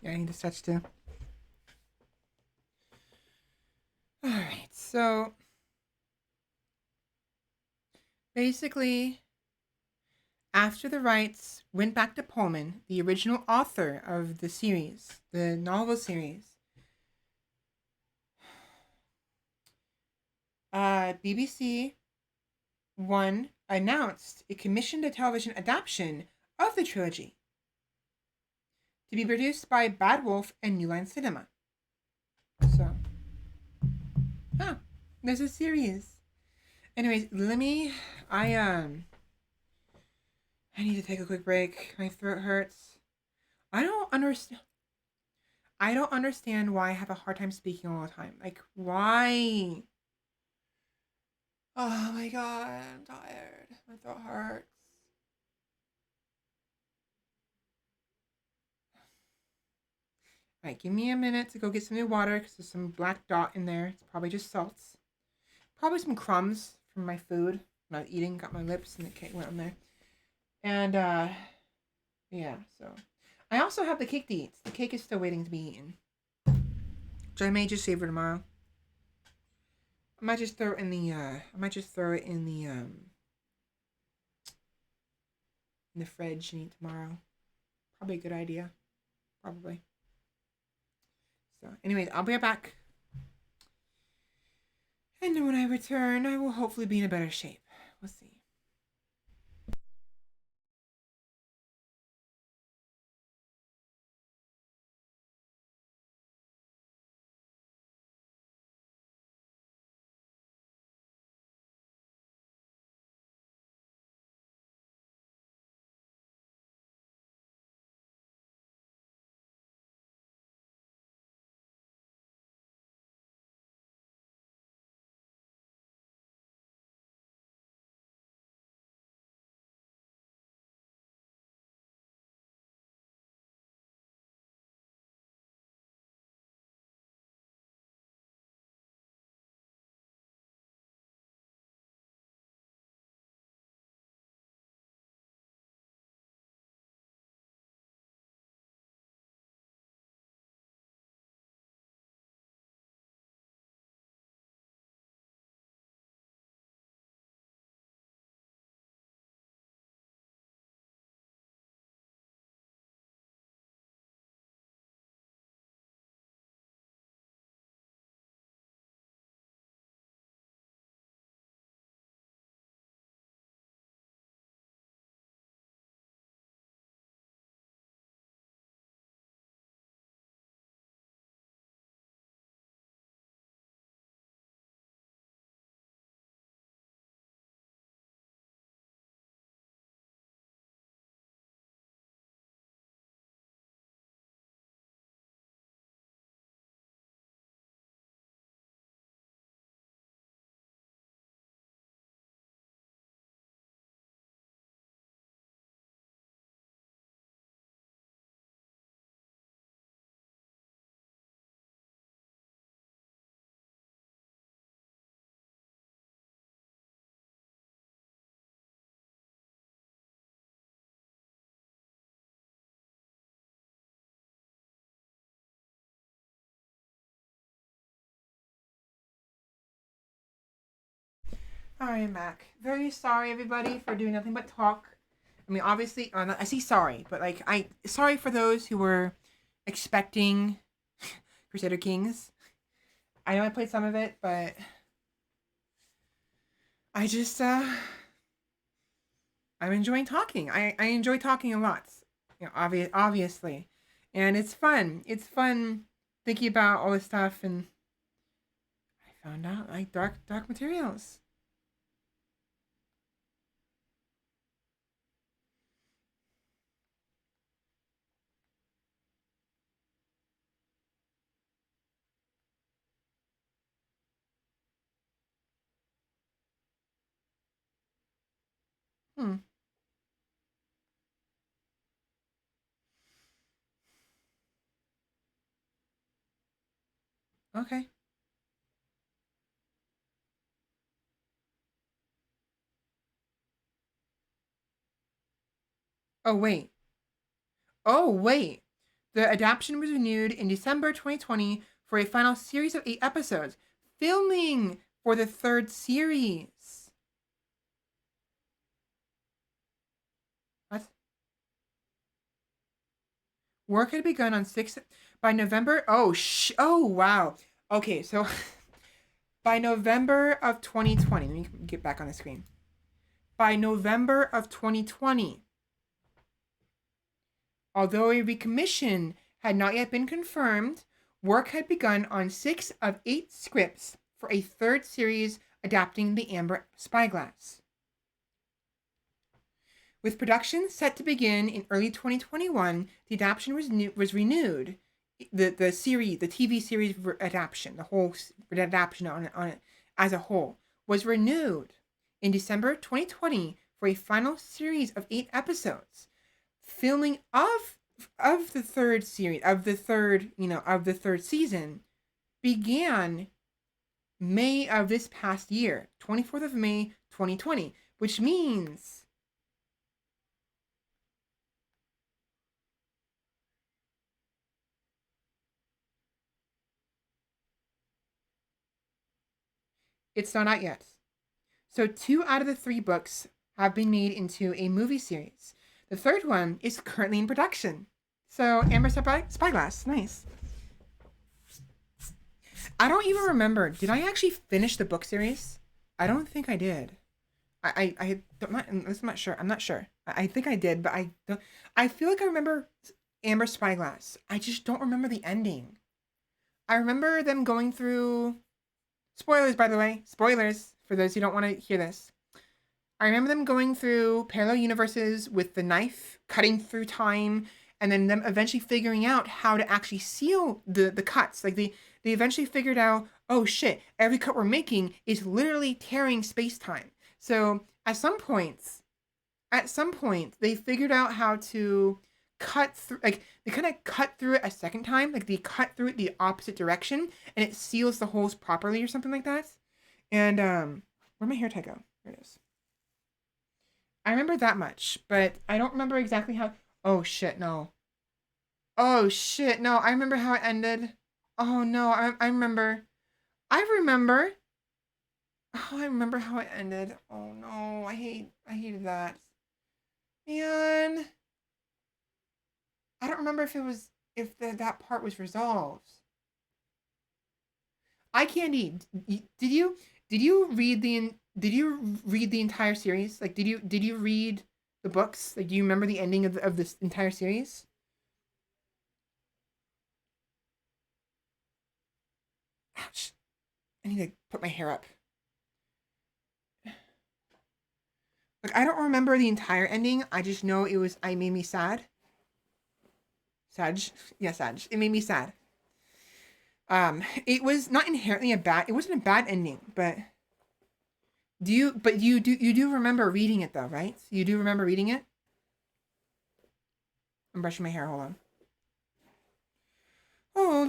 Yeah, I need to stretch too. Alright, so basically, after the rights went back to Pullman, the original author of the series, the novel series, BBC One announced it commissioned a television adaptation of the trilogy to be produced by Bad Wolf and New Line Cinema. So, there's a series. Anyways, I need to take a quick break. My throat hurts. I don't understand why I have a hard time speaking all the time. Like, why? Oh my god, I'm tired. My throat hurts. Alright, give me a minute to go get some new water because there's some black dot in there. It's probably just salts. Probably some crumbs from my food. I'm not eating, got my lips and the cake went on there. And, yeah, so. I also have the cake to eat. The cake is still waiting to be eaten. So I may just save for tomorrow. I might just throw it in the fridge and eat tomorrow. Probably a good idea. Probably. So, anyways, I'll be right back. And then when I return, I will hopefully be in a better shape. We'll see. Alright, I'm back. Very sorry, everybody, for doing nothing but talk I mean, obviously, I see sorry, but like, sorry for those who were expecting Crusader Kings. I know I played some of it, but I just, I'm enjoying talking. I enjoy talking a lot, obviously. And it's fun. It's fun thinking about all this stuff, and I found out like dark materials. Hmm. Okay. Oh wait. Oh wait. The adaptation was renewed in December 2020 for a final series of 8 episodes, filming for the third series. What? Work had begun on six by November. Oh wow. Okay, so by November of 2020, let me get back on the screen. By November of 2020, although a recommission had not yet been confirmed, work had begun on 6 of 8 scripts for a third series adapting the Amber Spyglass. With production set to begin in early 2021, the adaptation was renewed. The TV series adaptation, the whole adaptation on it as a whole, was renewed in December 2020 for a final series of 8 episodes. Filming of the third series of the third season began May of this past year, 24th of May 2020, which means it's not out yet. So 2 out of the 3 books have been made into a movie series. The third one is currently in production. So Amber Spyglass, nice. I don't even remember. Did I actually finish the book series? I don't think I did. I'm not sure. I'm not sure. I think I did, but I don't. I feel like I remember Amber Spyglass. I just don't remember the ending. I remember them going through. Spoilers, by the way. Spoilers for those who don't want to hear this. I remember them going through parallel universes with the knife, cutting through time, and then them eventually figuring out how to actually seal the cuts. Like they eventually figured out, oh shit, every cut we're making is literally tearing space time. So at some point, they figured out how to cut through, like they kind of cut through it a second time, like they cut through it the opposite direction, and it seals the holes properly or something like that. And where'd my hair tie go? There it is. I remember that much, but I don't remember exactly how. Oh shit, no. Oh shit, no. I remember how it ended. Oh no, I remember. I remember. Oh, I remember how it ended. Oh no, I hated that. Man, I don't remember if it was if that part was resolved. I Candy, did you read the entire series? Like, did you read the books? Like, do you remember the ending of this entire series? Ouch! I need to put my hair up. Like, I don't remember the entire ending. I just know it was. I made me sad. Sag, yeah, Sag. It made me sad. It was not inherently a bad. It wasn't a bad ending, but you do remember reading it though, right? You do remember reading it. I'm brushing my hair. Hold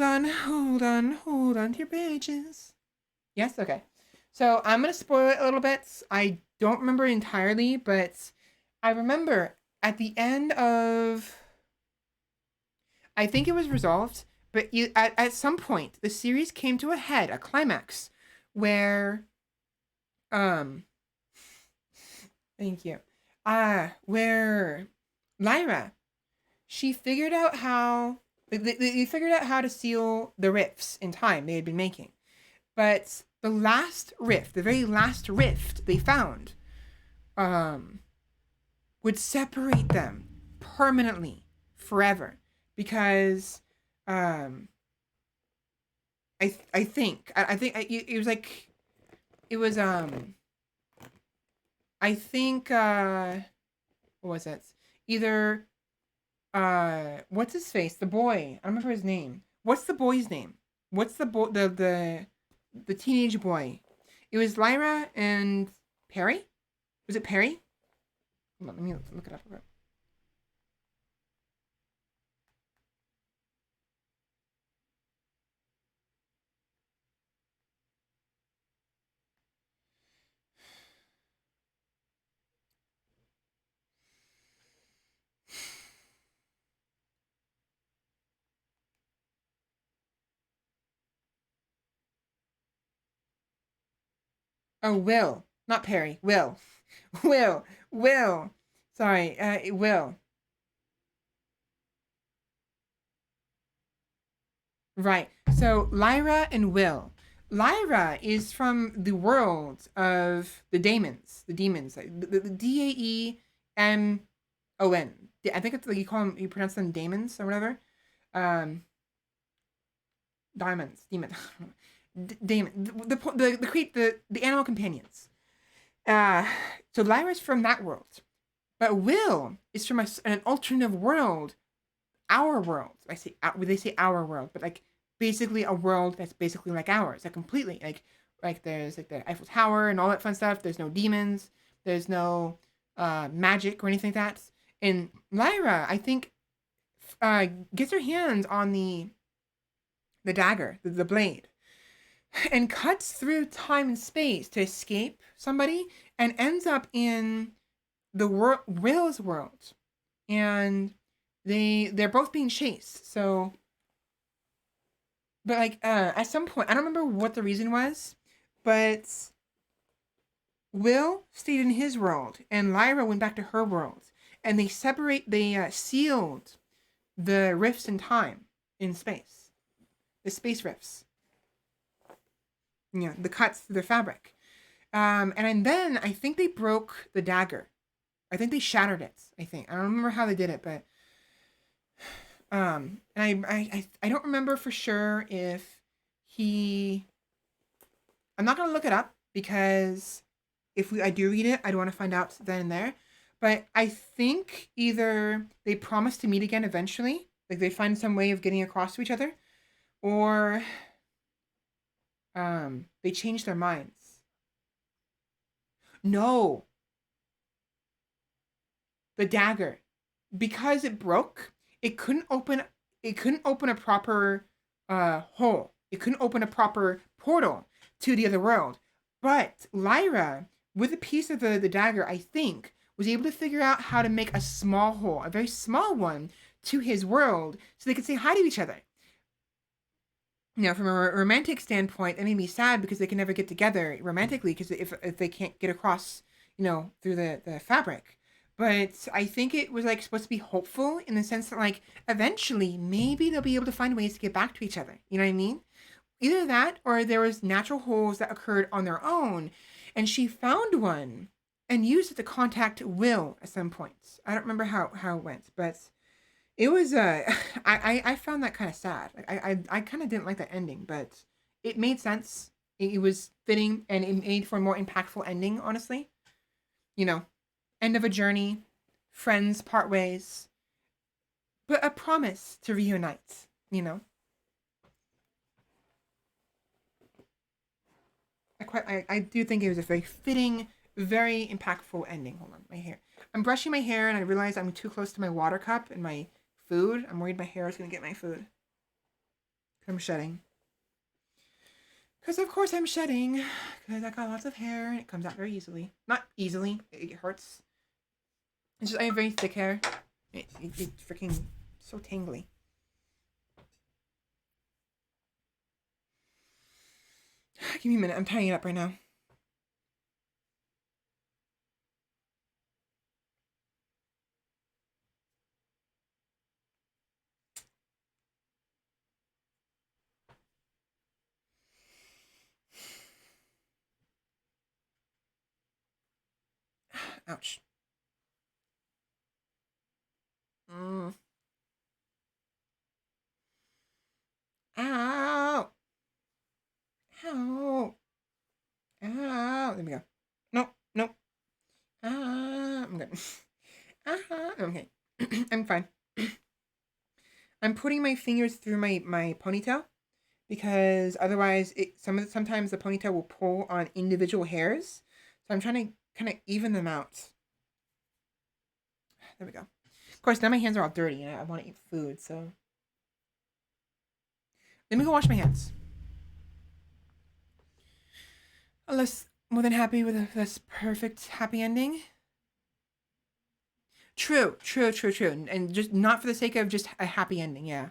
on. Hold on to your pages. Yes, okay. So I'm gonna spoil it a little bit. I don't remember entirely, but I remember at the end of I think it was resolved, but at some point the series came to a head, a climax, where um thank you. where Lyra, she figured out how they figured out how to seal the rifts in time they had been making. But the last rift, the very last rift they found, um, would separate them permanently, forever, because um, I think it was like it was I think what was it? Either what's his face? The boy. I don't remember his name. What's the boy's name? What's the boy the teenage boy? It was Lyra and Perry? Was it Perry? Hold on, let me look it up. Oh, Will, not Perry. Will, Will. Sorry, Will. Right. So Lyra and Will. Lyra is from the world of the demons. The demons. Like, the Daemon. I think it's like you call them. You pronounce them demons or whatever. Um, diamonds. Demon. Demon. The animal companions. Uh, so Lyra's from that world, but Will is from an alternative world, our world. They say our world, but like basically a world that's basically like ours, like completely like there's like the Eiffel Tower and all that fun stuff. There's no demons, there's no magic or anything like that. And Lyra, I think, gets her hands on the dagger, the blade, and cuts through time and space to escape somebody, and ends up in the Will's world, and they're both being chased. So, but like at some point, I don't remember what the reason was, but Will stayed in his world, and Lyra went back to her world, and they sealed the rifts in time in space, the space rifts. The cuts through the fabric. And then I think they broke the dagger. I think they shattered it. I don't remember how they did it, but and I don't remember for sure if he. I'm not gonna look it up because if I do read it, I don't want to find out then and there. But I think either they promise to meet again eventually, like they find some way of getting across to each other, or they change their minds. No, the dagger, because it broke, it couldn't open a proper hole. It couldn't open a proper portal to the other world. But Lyra, with a piece of the dagger, I think, was able to figure out how to make a small hole, a very small one, to his world so they could say hi to each other. Now, from a romantic standpoint, that made me sad because they can never get together romantically because if they can't get across, through the fabric. But I think it was like supposed to be hopeful in the sense that like eventually maybe they'll be able to find ways to get back to each other. You know what I mean? Either that or there was natural holes that occurred on their own, and she found one and used it to contact Will at some point. I don't remember how it went, but it was I found that kind of sad. Like I kind of didn't like that ending, but it made sense. It was fitting and it made for a more impactful ending, honestly. You know, end of a journey, friends part ways, but a promise to reunite, you know. I do think it was a very fitting, very impactful ending. Hold on, my hair. I'm brushing my hair and I realize I'm too close to my water cup and my food. I'm worried my hair is gonna get my food. I'm shedding. Because of course I'm shedding. Because I got lots of hair and it comes out very easily. Not easily. It hurts. It's just I have very thick hair. It's freaking so tangly. Give me a minute. I'm tying it up right now. Ouch. Mm. Ow. Ow. Ow. There we go. Nope. Nope. Ah. I'm good. Okay. I'm fine. I'm putting my fingers through my ponytail because otherwise sometimes the ponytail will pull on individual hairs. So I'm trying to kind of even them out. There we go. Of course, now my hands are all dirty and I want to eat food, so let me go wash my hands. Unless more than happy with this perfect happy ending. True. And just not for the sake of just a happy ending, yeah.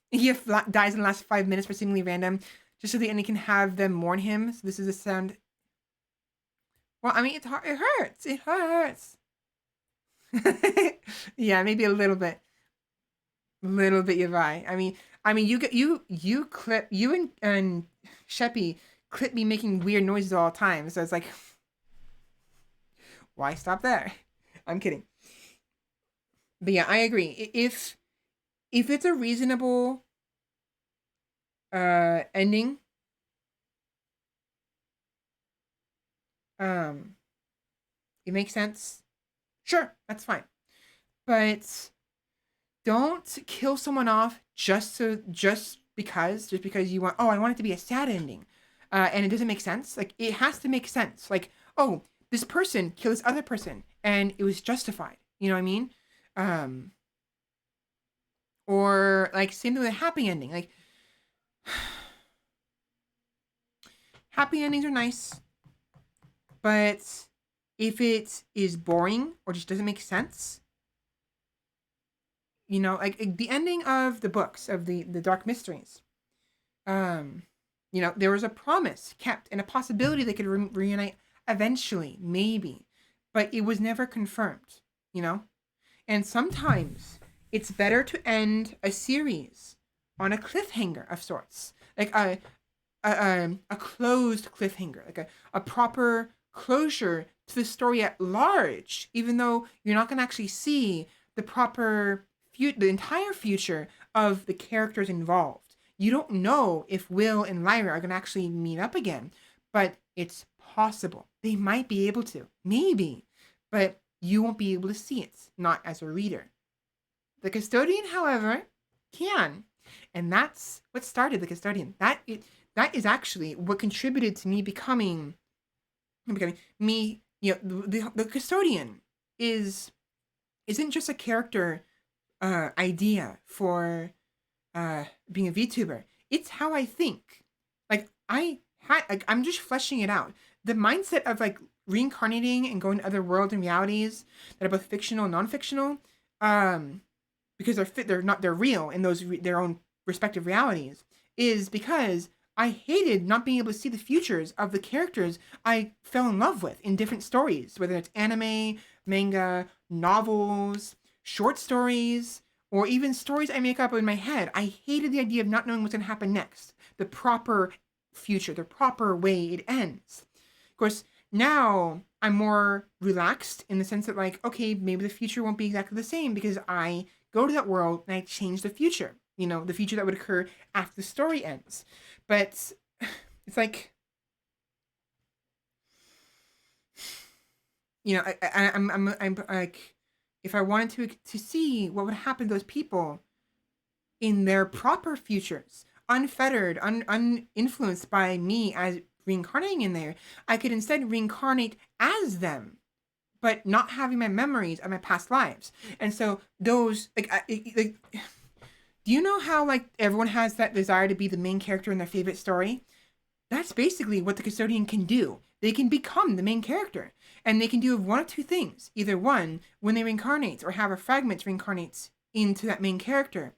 He dies in the last 5 minutes for seemingly random, just so the ending can have them mourn him. So this is the sound. Well, I mean, it's hard. It hurts. It hurts. Yeah, maybe a little bit. Little bit, you're right. You clip you and Sheppy clip me making weird noises all the time. So it's like, why stop there? I'm kidding. But yeah, I agree. If it's a reasonable ending, it makes sense. Sure, that's fine. But don't kill someone off just because you want. Oh, I want it to be a sad ending, and it doesn't make sense. Like it has to make sense. Like, oh, this person killed this other person, and it was justified. You know what I mean? Um, or like same thing with a happy ending. Like happy endings are nice, but if it is boring or just doesn't make sense, you know, like the ending of the books of the Dark Mysteries, you know, there was a promise kept and a possibility they could reunite eventually, maybe, but it was never confirmed, you know. And sometimes it's better to end a series on a cliffhanger of sorts, like a closed cliffhanger, like a proper closure to the story at large, even though you're not going to actually see the proper the entire future of the characters involved. You don't know if Will and Lyra are going to actually meet up again, but it's possible. They might be able to, maybe, but you won't be able to see it, not as a reader. The Custodian, however, can. And that's what started the Custodian. That is actually what contributed to me becoming me, you know, the Custodian isn't just a character idea for being a VTuber. It's how I think. Like I'm just fleshing it out. The mindset of like reincarnating and going to other worlds and realities that are both fictional and non-fictional, because they're real in those their own respective realities, is because I hated not being able to see the futures of the characters I fell in love with in different stories, whether it's anime, manga, novels, short stories, or even stories I make up in my head. I hated the idea of not knowing what's going to happen next, the proper future, the proper way it ends. Of course, now I'm more relaxed in the sense that, like, okay, maybe the future won't be exactly the same because I go to that world and I change the future, you know, the future that would occur after the story ends. But it's like, you know, I'm like, if I wanted to see what would happen to those people in their proper futures, unfettered, uninfluenced by me as reincarnating in there, I could instead reincarnate as them, but not having my memories of my past lives. And so those, like, do you know how like everyone has that desire to be the main character in their favorite story? That's basically what the Custodian can do. They can become the main character. And they can do one of two things. Either one, when they reincarnate or have a fragment reincarnates into that main character,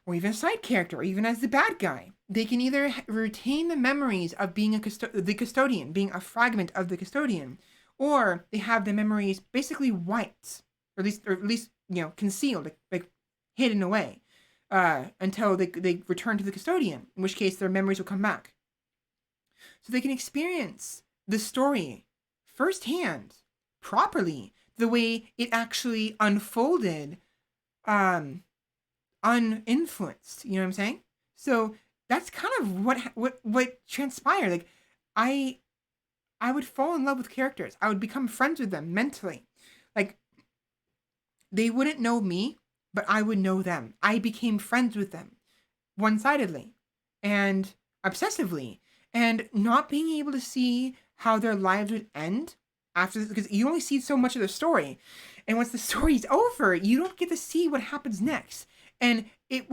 or even a side character, or even as the bad guy. They can either retain the memories of being the Custodian, being a fragment of the Custodian, or they have the memories basically wiped, or at least you know, concealed, like hidden away, until they return to the Custodian, in which case their memories will come back. So they can experience the story firsthand properly, the way it actually unfolded, um, uninfluenced. You know what I'm saying? So that's kind of what transpired. Like, I I would fall in love with characters. I would become friends with them mentally. Like, they wouldn't know me, but I would know them. I became friends with them one-sidedly and obsessively, and not being able to see how their lives would end after this, because you only see so much of the story, and once the story's over, you don't get to see what happens next. And it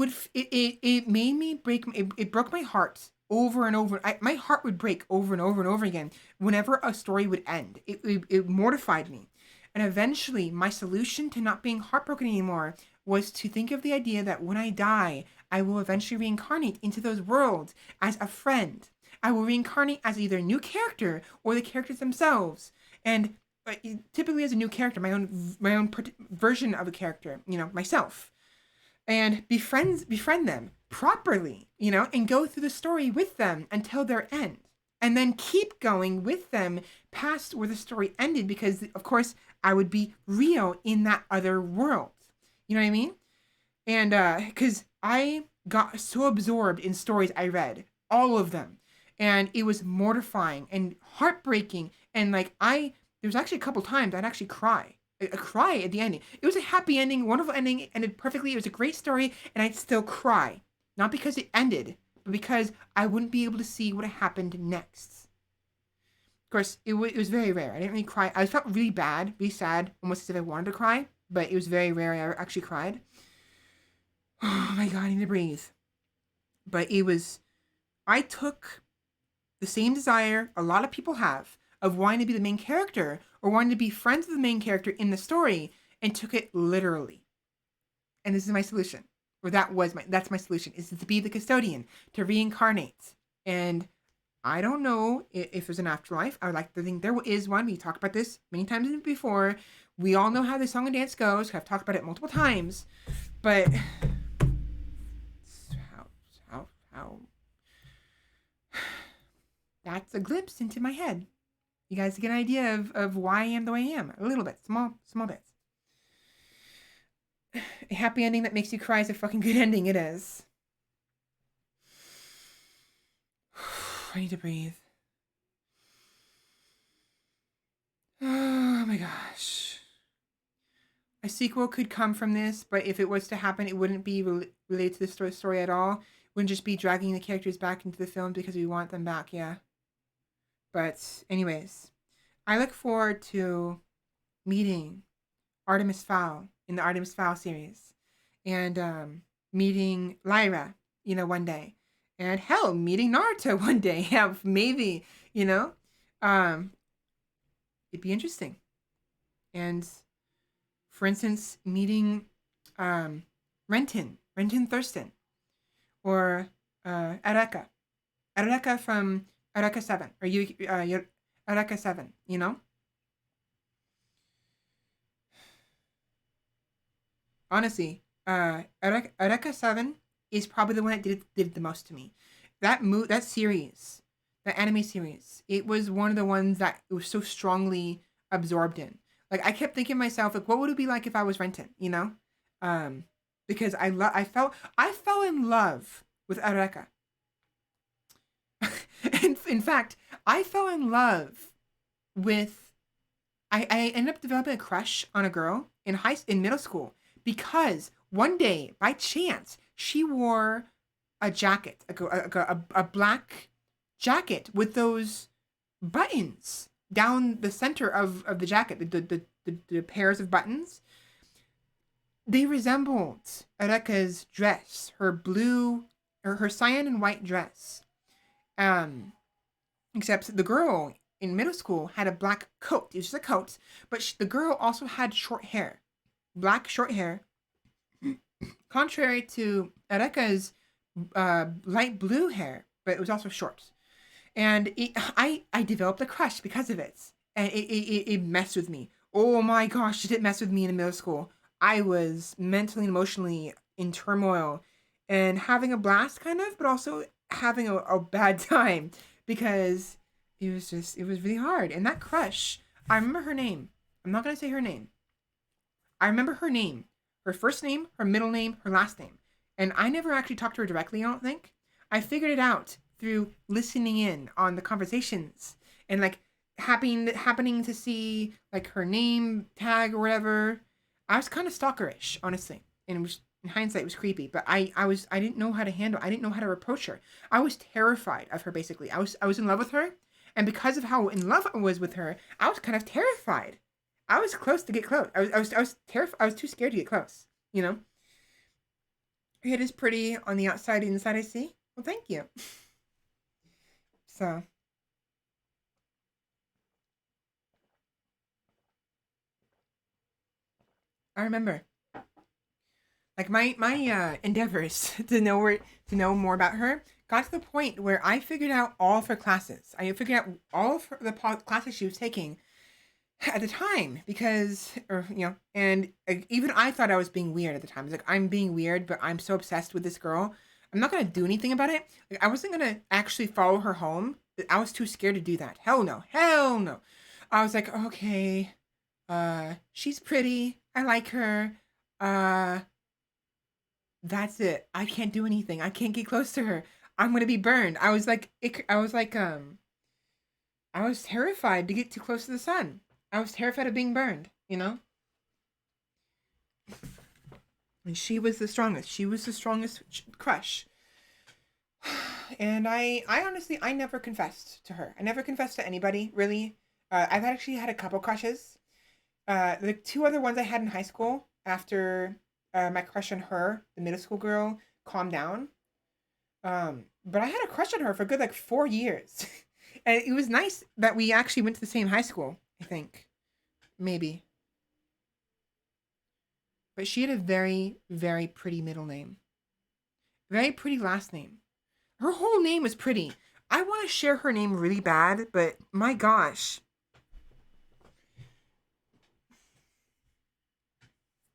made me break, it broke my heart over and over. My heart would break over and over and over again whenever a story would end. It mortified me. And eventually my solution to not being heartbroken anymore was to think of the idea that when I die, I will eventually reincarnate into those worlds as a friend. I will reincarnate as either a new character or the characters themselves. And typically as a new character, my own version of a character, myself. And befriend them properly, and go through the story with them until their end. And then keep going with them past where the story ended, because of course I would be real in that other world. You know what I mean? And because I got so absorbed in stories I read, all of them, and it was mortifying and heartbreaking. And like, there was actually a couple times I'd actually cry. A cry at the ending. It was a happy ending, wonderful ending, it ended perfectly. It was a great story, and I'd still cry. Not because it ended, but because I wouldn't be able to see what happened next. Of course, it was very rare. I didn't really cry. I felt really bad, really sad, almost as if I wanted to cry, but it was very rare I actually cried. Oh my god, I need to breathe. But I took the same desire a lot of people have of wanting to be the main character or wanting to be friends with the main character in the story, and took it literally. And this is my solution. Or that's my solution, is to be the custodian, to reincarnate. And I don't know if there's an afterlife. I would like to think there is one. We talked about this many times before. We all know how the song and dance goes. I've talked about it multiple times. But how that's a glimpse into my head. You guys get an idea of why I am the way I am. A little bit. Small bits. A happy ending that makes you cry is a fucking good ending. It is. I need to breathe. Oh my gosh. A sequel could come from this, but if it was to happen, it wouldn't be related to the story at all. It wouldn't just be dragging the characters back into the film because we want them back, yeah. But anyways, I look forward to meeting Artemis Fowl in the Artemis Fowl series, and meeting Lyra, one day, and hell, meeting Naruto one day. Yeah, maybe, it'd be interesting. And for instance, meeting Renton Thurston, or Areka from Areka 7, or Areka 7, Honestly, Areka 7 is probably the one that did the most to me. That series, the anime series, it was one of the ones that it was so strongly absorbed in. Like, I kept thinking to myself, like, what would it be like if I was Renton, Because I fell in love with Areka. in fact, I fell in love with. I ended up developing a crush on a girl in middle school, because one day, by chance, she wore a jacket, a black jacket with those buttons down the center of the jacket, the pairs of buttons. They resembled Areka's dress, her cyan and white dress. Except the girl in middle school had a black coat. It was just a coat, but the girl also had short hair, black short hair. Contrary to Areka's light blue hair, but it was also short. And I developed a crush because of it, and it messed with me. Oh my gosh, did it mess with me in middle school? I was mentally and emotionally in turmoil, and having a blast, kind of, but also having a bad time, because it was really hard. And that crush, I remember her name. I'm not gonna say her name. I remember her name, her first name, her middle name, her last name. And I never actually talked to her directly, I don't think. I figured it out through listening in on the conversations and like happening to see like her name tag or whatever. I was kind of stalkerish, honestly. And it was in hindsight it was creepy, but I didn't know how to handle, I didn't know how to approach her. I was terrified of her basically. I was in love with her, and because of how in love I was with her, I was kind of terrified. I was close to get close. I was terrified. I was too scared to get close. You know. It is pretty on the outside, inside I see. Well, thank you. So I remember, like my endeavors to know more about her got to the point where I figured out all of her classes. I figured out all of the classes she was taking at the time because, or and even I thought I was being weird at the time. It's like I'm being weird, but I'm so obsessed with this girl. I'm not gonna do anything about it. Like I wasn't gonna actually follow her home. I was too scared to do that. Hell no, hell no. I was like, okay, she's pretty. I like her. Uh, that's it. I can't do anything. I can't get close to her. I'm gonna be burned. I was terrified to get too close to the sun. I was terrified of being burned, you know? And she was the strongest. She was the strongest crush. And I honestly, I never confessed to her. I never confessed to anybody, really. I've actually had a couple crushes. The two other ones I had in high school after my crush on her, the middle school girl, calmed down. But I had a crush on her for a good like 4 years. And it was nice that we actually went to the same high school, I think. Maybe. But she had a very, very pretty middle name. Very pretty last name. Her whole name was pretty. I want to share her name really bad, but my gosh.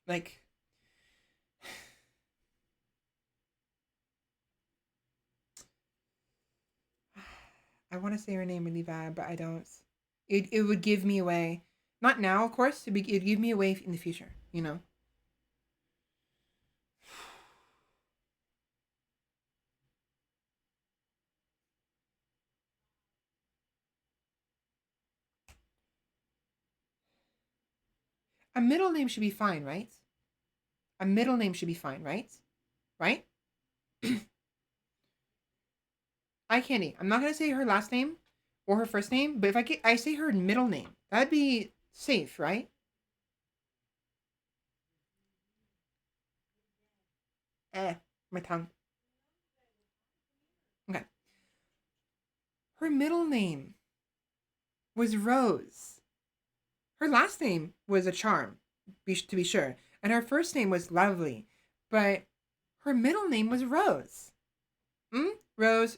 Like, I want to say her name really bad, but I don't. It would give me away. Not now, of course. It'd give me away in the future, you know? A middle name should be fine, right? A middle name should be fine, right? Right? I can't. I'm not gonna say her last name or her first name, but if I say her middle name, that'd be safe, right? My tongue. Okay. Her middle name was Rose. Her last name was a charm, to be sure, and her first name was Lovely, but her middle name was Rose. Rose.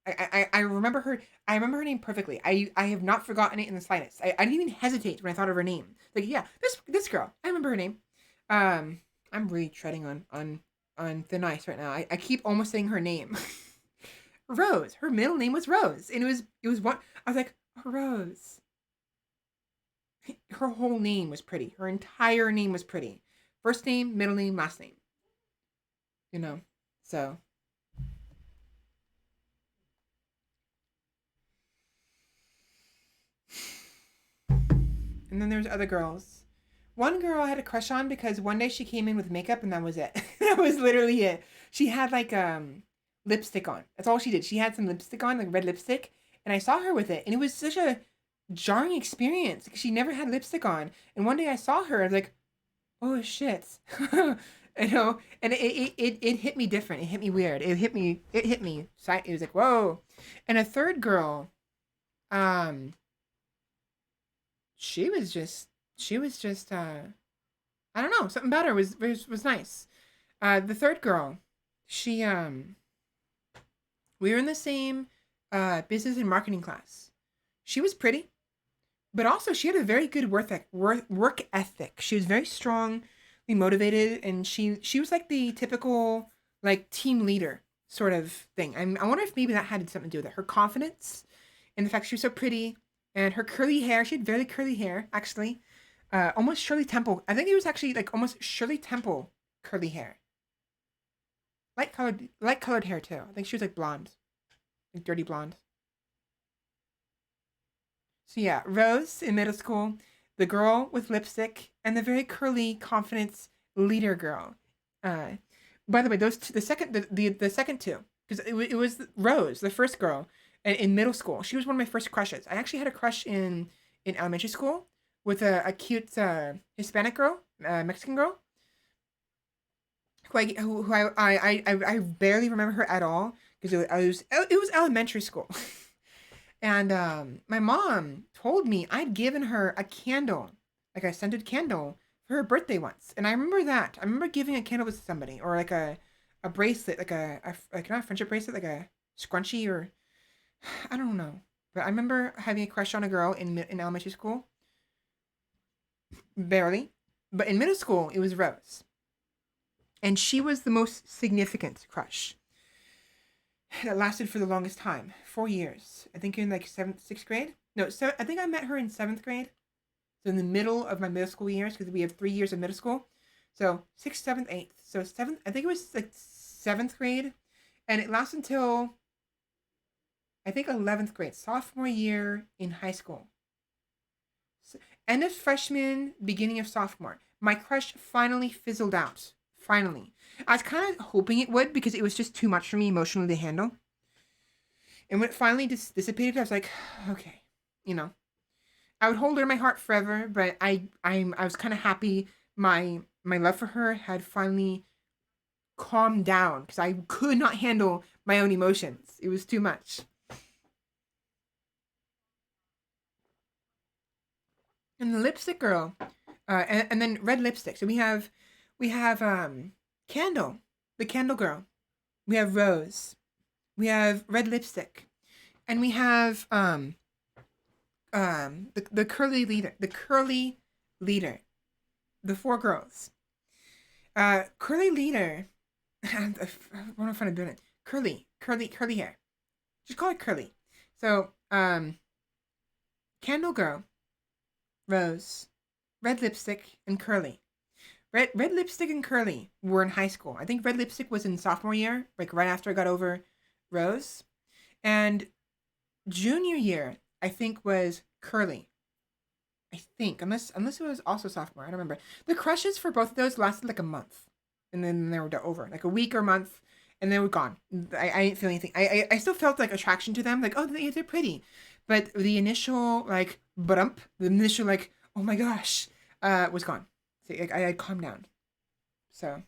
I remember her. I remember her name perfectly. I have not forgotten it in the slightest. I didn't even hesitate when I thought of her name. Like yeah, this girl. I remember her name. I'm really treading on thin ice right now. I keep almost saying her name. Rose. Her middle name was Rose, and it was one. I was like Rose. Her whole name was pretty. Her entire name was pretty. First name, middle name, last name. You know. So and then there's other girls. One girl I had a crush on because one day she came in with makeup and that was it. That was literally it. She had like lipstick on. That's all she did. She had some lipstick on, like red lipstick, and I saw her with it, and it was such a jarring experience because she never had lipstick on. And one day I saw her, I was like, oh shit. You know, and it hit me different. It hit me weird. It hit me. So it was like, whoa. And a third girl, um, she was just I don't know, something about her was nice. The third girl, she we were in the same business and marketing class. She was pretty, but also she had a very good work ethic. She was very strongly motivated, and she was like the typical like team leader sort of thing. I wonder if maybe that had something to do with it. Her confidence and the fact she was so pretty and her curly hair. She had very curly hair, actually. almost Shirley Temple. I think it was actually like almost Shirley Temple curly hair. Light colored hair too. I think she was like blonde. Like dirty blonde. So yeah, Rose in middle school, the girl with lipstick, and the very curly, confident leader girl. Uh, by the way, those two, the second two, because it was Rose, the first girl in middle school. She was one of my first crushes. I actually had a crush in elementary school with a cute Hispanic girl, Mexican girl, who I barely remember her at all because it was elementary school. And my mom told me I'd given her a candle, like a scented candle, for her birthday once. And I remember that. I remember giving a candle to somebody, or like a bracelet, like like not a friendship bracelet, like a scrunchie, or I don't know. But I remember having a crush on a girl in elementary school, barely. But in middle school, it was Rose, and she was the most significant crush that lasted for the longest time, 4 years. I think in like sixth grade. No, so I think I met her in seventh grade. So in the middle of my middle school years, because we have 3 years of middle school. So sixth, seventh, eighth. So seventh, I think it was like seventh grade, and it lasted until I think 11th grade, sophomore year in high school. So, end of freshman, beginning of sophomore. My crush finally fizzled out. Finally. I was kind of hoping it would because it was just too much for me emotionally to handle. And when it finally dissipated, I was like, okay, you know, I would hold her in my heart forever. But I was kind of happy my love for her had finally calmed down because I could not handle my own emotions. It was too much. And the lipstick girl, and then red lipstick. So we have Candle, the Candle girl. We have Rose. We have red lipstick, and we have the curly leader, the four girls. Curly leader. What am I trying to do it? Curly hair. Just call it curly. So Candle girl, Rose, red lipstick, and curly. Red lipstick and curly were in high school. I think red lipstick was in sophomore year, like right after I got over Rose, and junior year I think was curly. I think unless it was also sophomore, I don't remember. The crushes for both of those lasted like a month, and then they were over, like a week or month, and they were gone. I didn't feel anything. I still felt like attraction to them, like oh they're pretty, but the initial like bump, the initial like oh my gosh, was gone. So I had calmed down. So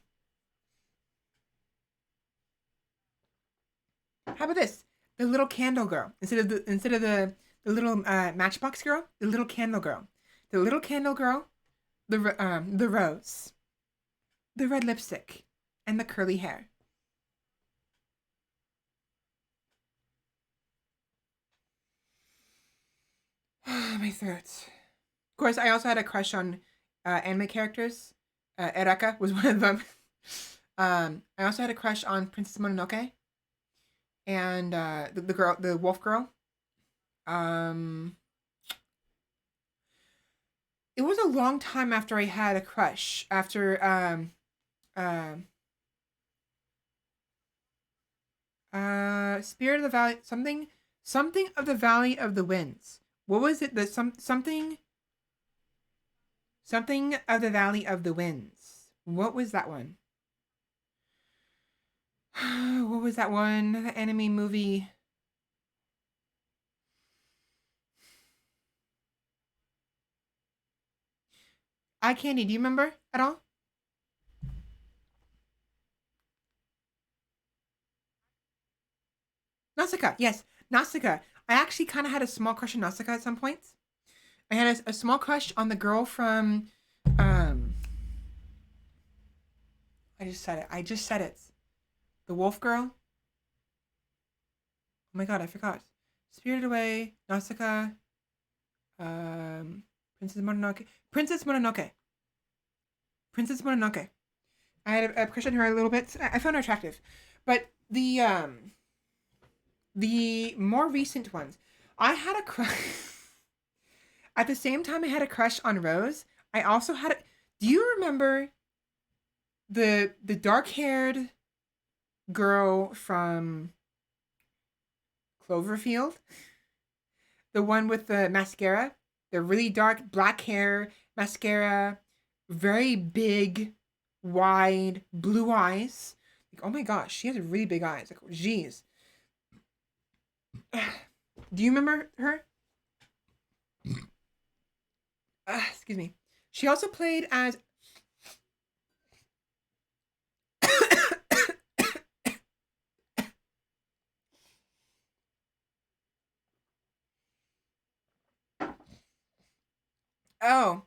how about this? The little candle girl instead of the little matchbox girl, the little candle girl, the little candle girl, the rose, the red lipstick, and the curly hair. My throat. Of course, I also had a crush on anime characters. Eraka was one of them. I also had a crush on Princess Mononoke and the girl, the wolf girl. Um, it was a long time after I had a crush. After uh, Spirit of the Valley, something of the Valley of the Winds. What was it? The something of the Valley of the Winds. What was that one? What was that one? The anime movie. Eye Candy. Do you remember at all? Nausicaa. Yes, Nausicaa. I actually kind of had a small crush on Nausicaa at some points. I had a small crush on the girl from. Um, I just said it. I just said it. The wolf girl. Oh my god, I forgot. Spirited Away, Nausicaa, um, Princess Mononoke. Princess Mononoke. Princess Mononoke. I had a crush on her a little bit. I found her attractive, but the more recent ones, I had a crush. At the same time, I had a crush on Rose. I also had. Do you remember the dark haired girl from Cloverfield? The one with the mascara, the really dark black hair, mascara, very big, wide blue eyes. Like, oh my gosh, she has really big eyes. Like, geez. Do you remember her? Excuse me. She also played as. Oh.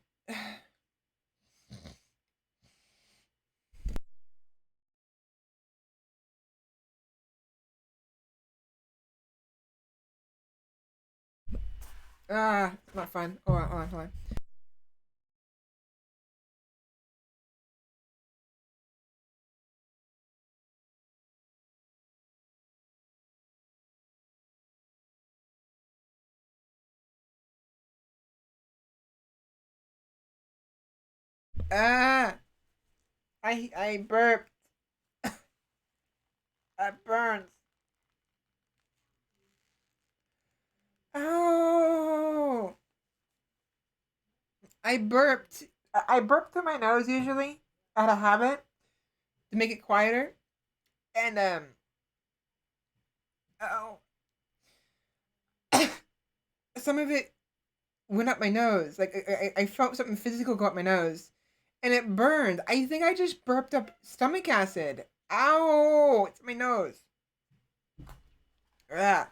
It's not fun. Hold on. Ah, I burped. That burns. Oh, I burped. I burp through my nose usually out of habit to make it quieter, and oh, some of it went up my nose. Like I felt something physical go up my nose, and it burned. I think I just burped up stomach acid. Ow! It's my nose. Ah.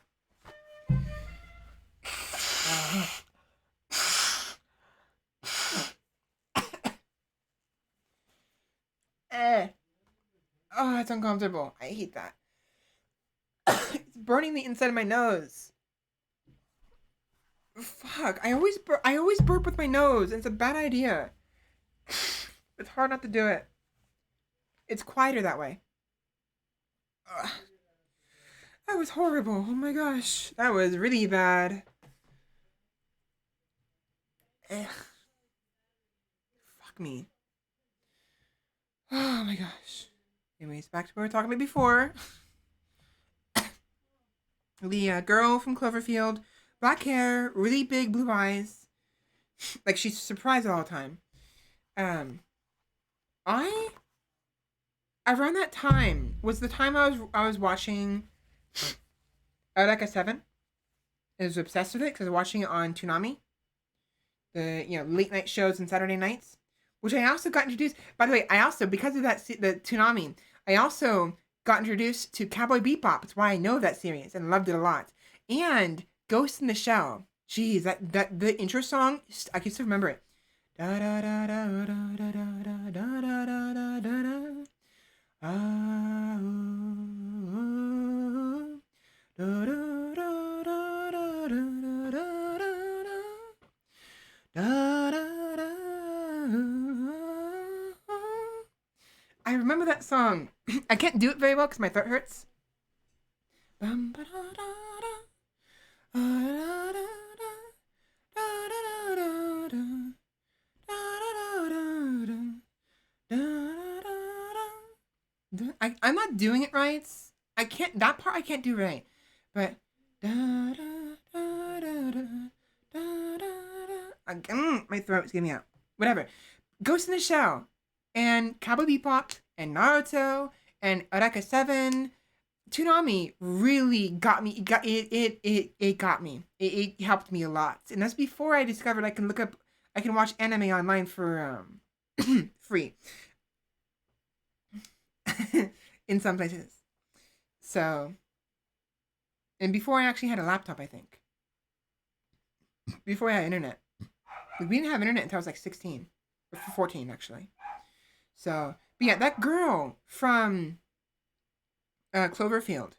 Eh. Oh, it's uncomfortable. I hate that. It's burning the inside of my nose. Fuck. I always burp with my nose, and it's a bad idea. It's hard not to do it. It's quieter that way. Ugh. That was horrible. Oh my gosh. That was really bad. Ugh. Fuck me. Oh my gosh. Anyways, back to what we were talking about before. The girl from Cloverfield, black hair, really big blue eyes. Like she's surprised all the time. Um, I around that time was the time I was watching Eureka 7. I was obsessed with it because I was watching it on Toonami, the late night shows and Saturday nights, which I also got introduced. By the way, I also because of the Toonami, I also got introduced to Cowboy Bebop. That's why I know that series and loved it a lot. And Ghost in the Shell. Jeez, that the intro song, I can still remember it. Da da da da da da da da da da da da. Ah, da da da da da da da da da. I remember that song. I can't do it very well because my throat hurts. I'm not doing it right. I can't. That part I can't do right. But my throat's getting me out. Whatever. Ghost in the Shell, and Cowboy Bebop, and Naruto, and Eureka 7. Toonami really got me. It got me. It helped me a lot, and that's before I discovered I can watch anime online for free in some places. So, and before I actually had a laptop, I think before I had internet, we didn't have internet until I was like 16 or 14 actually. So, but yeah, that girl from Cloverfield.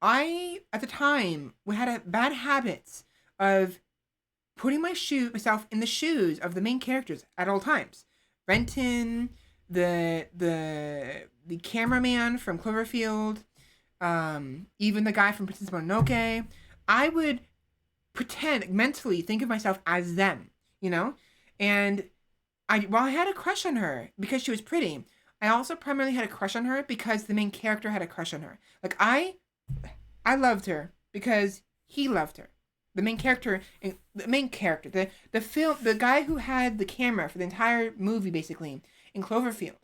I at the time we had a bad habits of putting myself in the shoes of the main characters at all times. Renton, the cameraman from Cloverfield, even the guy from Princess Mononoke. I would pretend mentally think of myself as them, and I had a crush on her because she was pretty. I also primarily had a crush on her because the main character had a crush on her. Like I loved her because he loved her. The film, the guy who had the camera for the entire movie, basically in Cloverfield,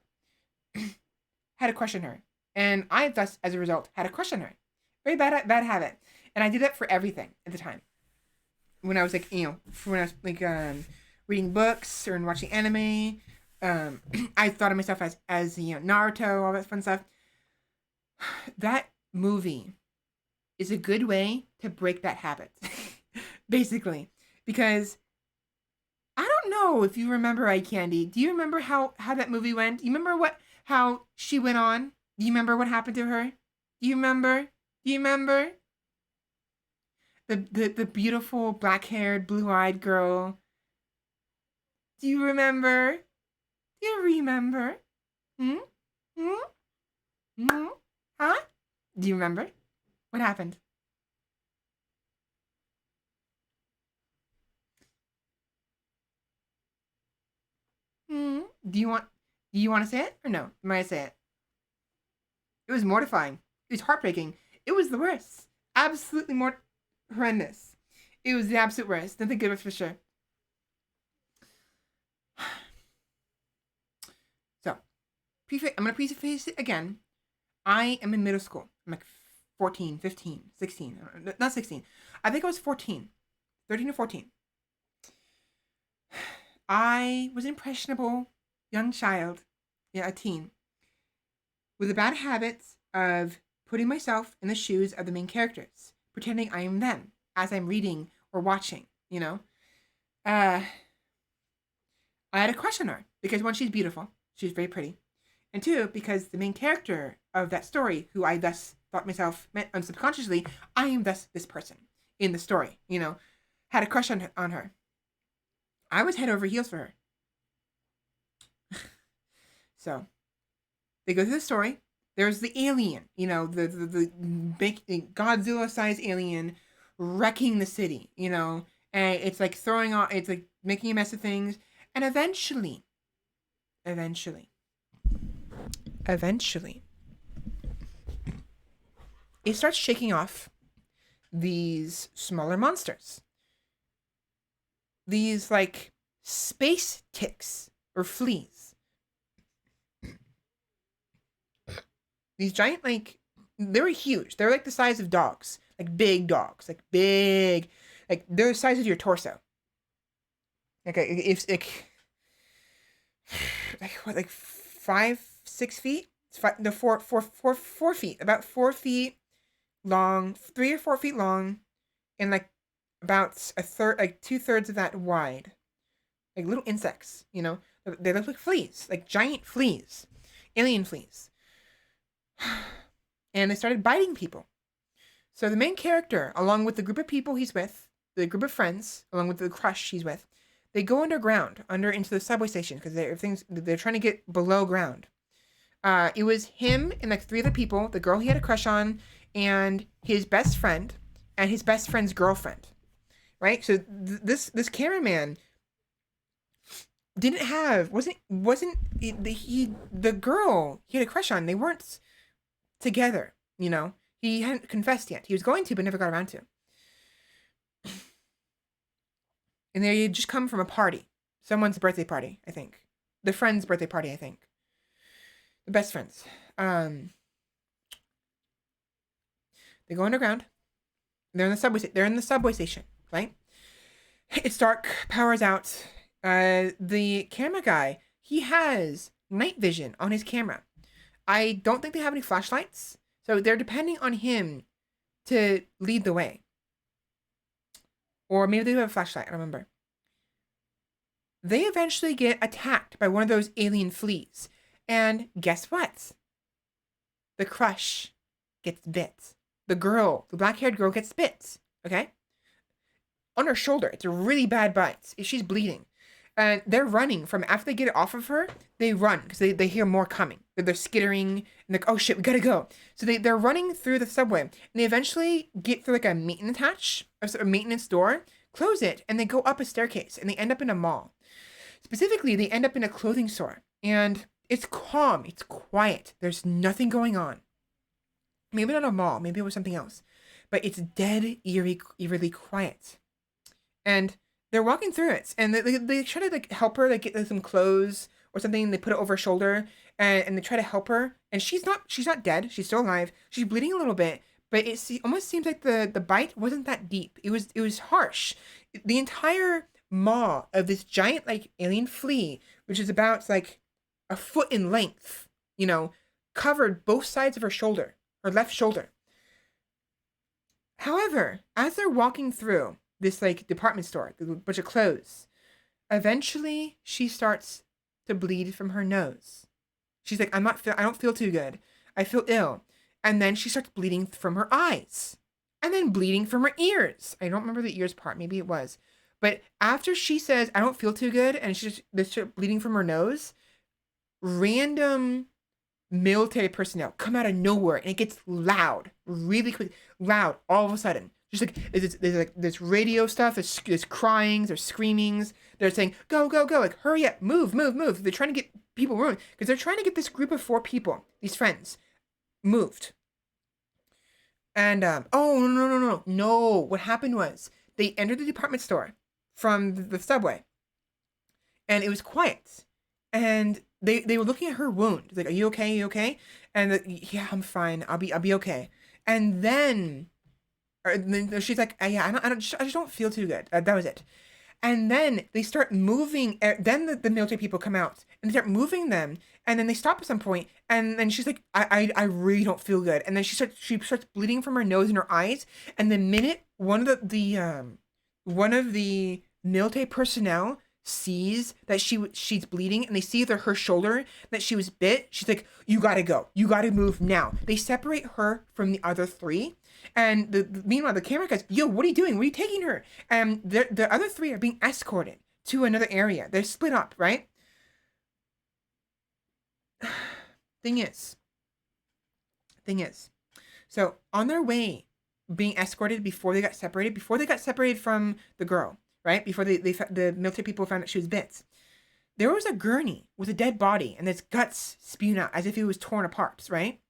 had a crush on her, and I thus, as a result, had a crush on her. Very bad habit, and I did that for everything at the time. When I was like, when I was like reading books or watching anime, I thought of myself as Naruto, all that fun stuff. That movie is a good way to break that habit, basically, because I don't know if you remember Eye Candy. Do you remember how that movie went? Do you remember how she went on? Do you remember what happened to her? Do you remember? Do you remember? The beautiful black-haired, blue-eyed girl. Do you remember? Do you remember? Hmm? Hmm? Hmm? Huh? Do you remember? What happened? Hmm? Do you want to say it or no? Am I say it? It was mortifying. It was heartbreaking. It was the worst. Absolutely horrendous. It was the absolute worst. Nothing good for sure. So, I'm going to preface it again. I am in middle school. I'm like 14, 15, 16. Not 16. I think I was 14. 13 or 14. I was an impressionable young child, a teen, with the bad habits of putting myself in the shoes of the main characters, pretending I am them as I'm reading or watching, Uh, I had a crush on her because one, she's beautiful. She's very pretty. And two, because the main character of that story, who I thus thought myself meant unsubconsciously, I am thus this person in the story, had a crush on her. I was head over heels for her. So, they go through the story. There's the alien, the big Godzilla-sized alien wrecking the city, and it's like it's like making a mess of things. And eventually, it starts shaking off these smaller monsters. These like space ticks or fleas. These giant, they were huge. They were like the size of dogs, like big dogs, like they're the size of your torso. Okay, if like 5, 6 feet. The 4 feet, about 4 feet long, 3 or 4 feet long, and like about a third, like 2/3 of that wide, like little insects. They look like fleas, like giant fleas, alien fleas, and they started biting people. So the main character, along with the group of people he's with, the group of friends, along with the crush he's with, they go underground, into the subway station because they're trying to get below ground. It was him and like 3 other people, the girl he had a crush on, and his best friend, and his best friend's girlfriend. Right? So this cameraman wasn't the girl he had a crush on. They weren't together. He hadn't confessed yet. He was going to, but never got around to. And they had just come from a party, someone's birthday party, I think, the friend's birthday party, I think. The best friends. They go underground. They're in the subway station, right? It's dark. Power's out. The camera guy, he has night vision on his camera. I don't think they have any flashlights, so they're depending on him to lead the way. Or maybe they do have a flashlight. I don't remember. They eventually get attacked by one of those alien fleas. And guess what? The crush gets bit. The black-haired girl gets bit. Okay? On her shoulder. It's a really bad bite. She's bleeding. And they're running from after they get it off of her, they run because they hear more coming. They're skittering and they're like, oh shit, we gotta go. So they're running through the subway and they eventually get through like a maintenance door, close it, and they go up a staircase and they end up in a mall. Specifically, they end up in a clothing store, and it's calm, it's quiet. There's nothing going on. Maybe not a mall, maybe it was something else, but it's dead, eerily quiet. And they're walking through it, and they try to like help her, like get some clothes or something. They put it over her shoulder, and they try to help her. And she's not dead. She's still alive. She's bleeding a little bit, but it almost seems like the bite wasn't that deep. It was harsh. The entire maw of this giant like alien flea, which is about like a foot in length, covered both sides of her shoulder, her left shoulder. However, as they're walking through this like department store, a bunch of clothes, eventually she starts to bleed from her nose. She's like, I don't feel too good. I feel ill. And then she starts bleeding from her eyes. And then bleeding from her ears. I don't remember the ears part. Maybe it was. But after she says, I don't feel too good, and she's just bleeding from her nose, random military personnel come out of nowhere, and it gets loud, really quick, loud, all of a sudden. Just like there's like this radio stuff, there's crying, there's screamings, they're saying, go, go, go, like hurry up, move, move, move. They're trying to get people moving, because they're trying to get this group of 4 people, these friends, moved. And oh no. What happened was they entered the department store from the subway, and it was quiet, and they were looking at her wound, like, are you okay? You okay? And yeah, I'm fine. I'll be okay. And then she's like, yeah, I just don't feel too good. That was it. And then they start moving. Then the military people come out and they start moving them. And then they stop at some point. And then she's like, I really don't feel good. And then she starts bleeding from her nose and her eyes. And the minute one of the military personnel sees that she's bleeding, and they see her shoulder, that she was bit, she's like, you gotta go. You gotta move now. They separate her from the other 3. And meanwhile, the camera goes, yo, what are you doing? Where are you taking her? And the other 3 are being escorted to another area. They're split up, right? Thing is, so on their way, being escorted before they got separated from the girl, right? Before the military people found out she was bit, there was a gurney with a dead body, and there's guts spewing out as if it was torn apart, right?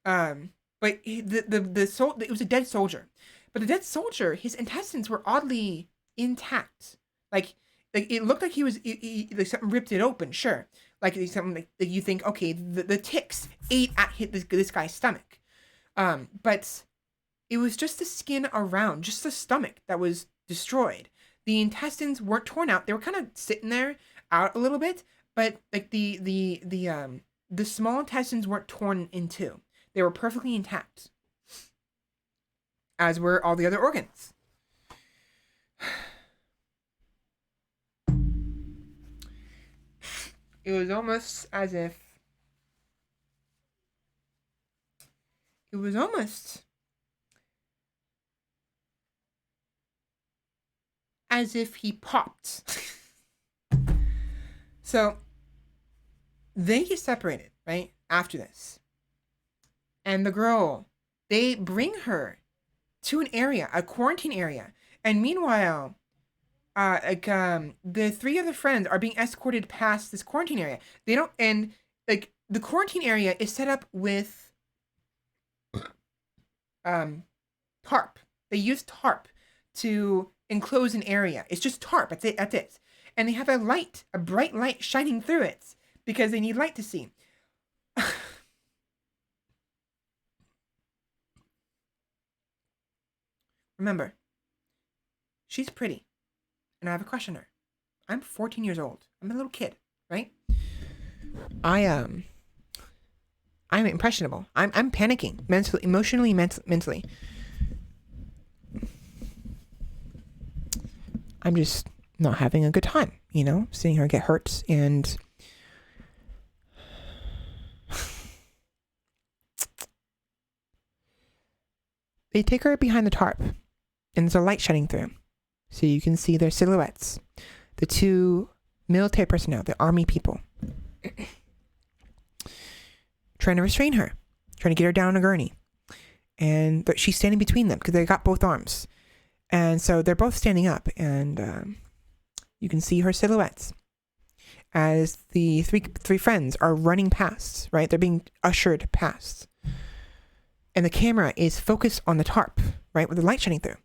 But it was a dead soldier. But the dead soldier, his intestines were oddly intact. Like it looked like he like something ripped it open, sure. Like something like you think, okay, the ticks ate at this guy's stomach. But it was just the skin around, just the stomach that was destroyed. The intestines weren't torn out. They were kind of sitting there out a little bit, but like the small intestines weren't torn in two. They were perfectly intact, as were all the other organs. It was almost as if he popped. So they get separated, right? After this. And the girl, they bring her to an area, a quarantine area. And meanwhile, the 3 other friends are being escorted past this quarantine area. The quarantine area is set up with tarp. They use tarp to enclose an area. It's just tarp. That's it. And they have a bright light shining through it because they need light to see. Remember, she's pretty, and I have a crush on her. I'm 14 years old. I'm a little kid, right? I'm impressionable. I'm panicking mentally, emotionally, mentally. I'm just not having a good time, seeing her get hurt, and they take her behind the tarp, and there's a light shining through, so you can see their silhouettes. The 2 military personnel, the army people, trying to restrain her, trying to get her down on a gurney, and she's standing between them because they got both arms, and so they're both standing up, and you can see her silhouettes. as the three friends are running past, right? They're being ushered past. And the camera is focused on the tarp, right? With the light shining through.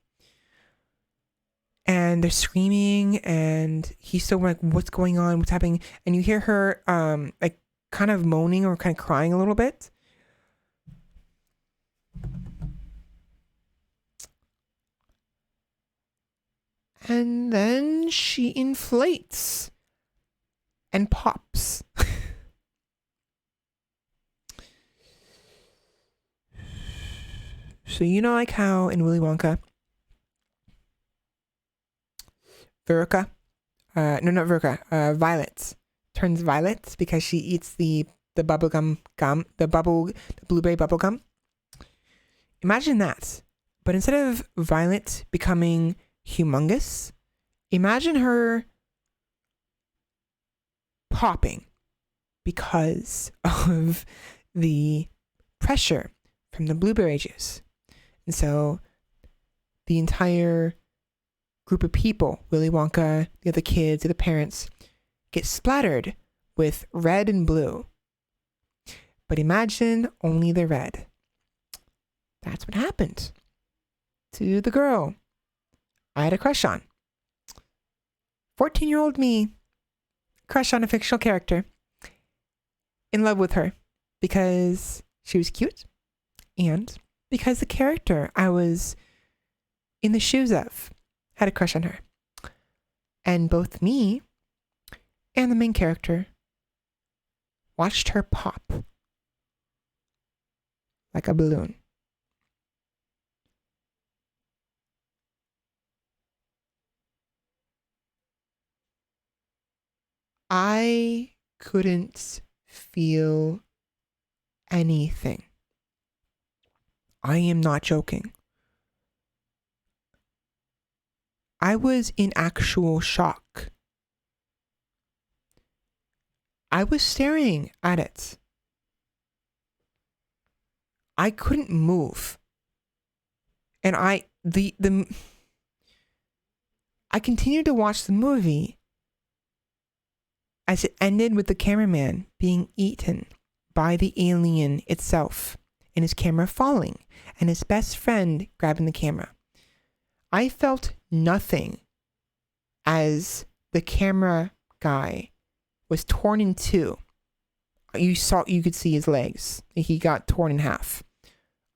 And they're screaming, and he's still like, what's going on? What's happening? And you hear her like kind of moaning or kind of crying a little bit. And then she inflates and pops. So you know, like how in Willy Wonka, Veruca, no, not Veruca, Violet turns violet because she eats the blueberry bubble gum. Imagine that. But instead of Violet becoming humongous, imagine her popping because of the pressure from the blueberry juice. And so the entire group of people, Willy Wonka, the other kids, the other parents, get splattered with red and blue. But imagine only the red. That's what happened to the girl I had a crush on. 14-year-old me, crush on a fictional character, in love with her because she was cute and because the character I was in the shoes of had a crush on her. And both me and the main character watched her pop like a balloon. I couldn't feel anything. I am not joking. I was in actual shock. I was staring at it. I couldn't move. And I continued to watch the movie as it ended with the cameraman being eaten by the alien itself and his camera falling and his best friend grabbing the camera. I felt nothing as the camera guy was torn in two. You could see his legs. He got torn in half.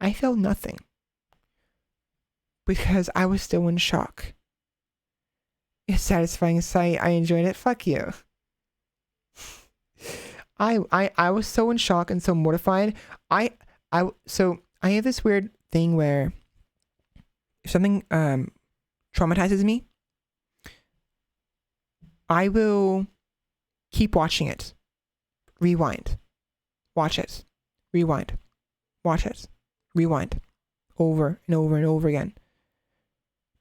I felt nothing because I was still in shock. It's a satisfying sight. I enjoyed it. Fuck you. I was so in shock and so mortified. So I have this weird thing where if something traumatizes me, I will keep watching it. Rewind. Watch it. Rewind. Watch it. Rewind. Over and over and over again.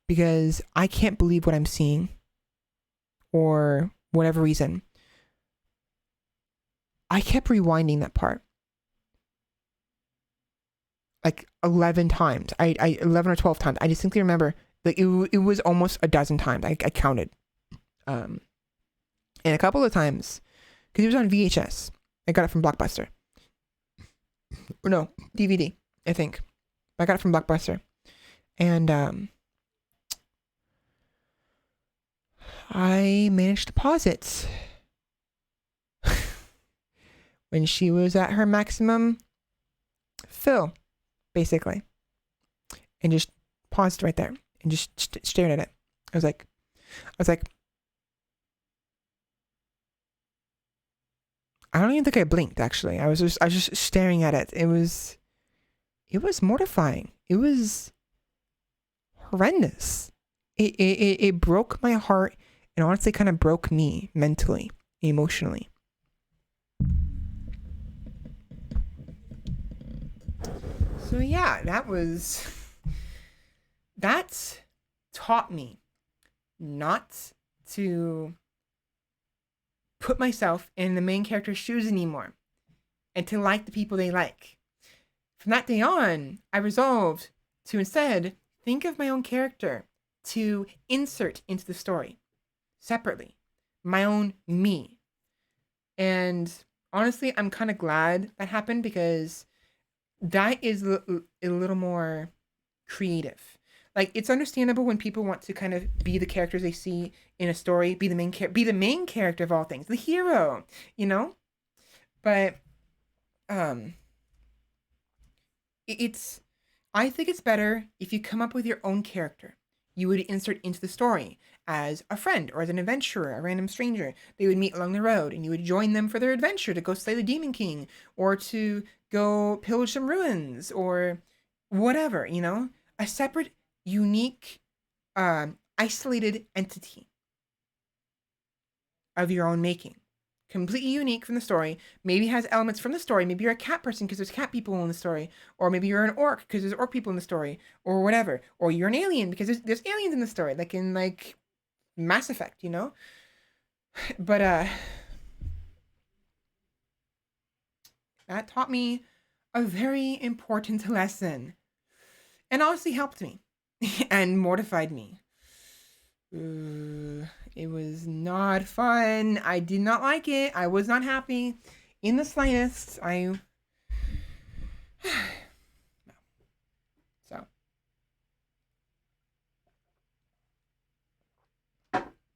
Because I can't believe what I'm seeing. Or whatever reason. I kept rewinding that part. Like 11 times. I 11 or 12 times. I distinctly remember that it was almost a dozen times. I counted. And a couple of times, because it was on VHS. I got it from Blockbuster. Or no, DVD, I think. I got it from Blockbuster. And I managed to pause it when she was at her maximum fill, basically. And just paused right there and just stared at it. I was like, I don't even think I blinked, actually. I was just staring at it. It was mortifying. It was horrendous. It broke my heart and honestly kind of broke me mentally, emotionally. So yeah, that taught me not to put myself in the main character's shoes anymore and to like the people they like. From that day on, I resolved to instead think of my own character to insert into the story separately, my own me. And honestly, I'm kind of glad that happened because that is a little more creative. Like it's understandable when people want to kind of be the characters they see in a story, be the main character of all things, the hero, you know? But um it's I think it's better if you come up with your own character. You would insert into the story as a friend or as an adventurer, a random stranger. They would meet along the road and you would join them for their adventure to go slay the Demon King or to go pillage some ruins or whatever, you know? A separate, unique, isolated entity of your own making. Completely unique from the story. Maybe has elements from the story. Maybe you're a cat person because there's cat people in the story. Or maybe you're an orc because there's orc people in the story. Or whatever. Or you're an alien because there's aliens in the story. Like in like Mass Effect, you know? But that taught me a very important lesson. And honestly helped me. And mortified me. It was not fun. I did not like it. I was not happy in the slightest. So,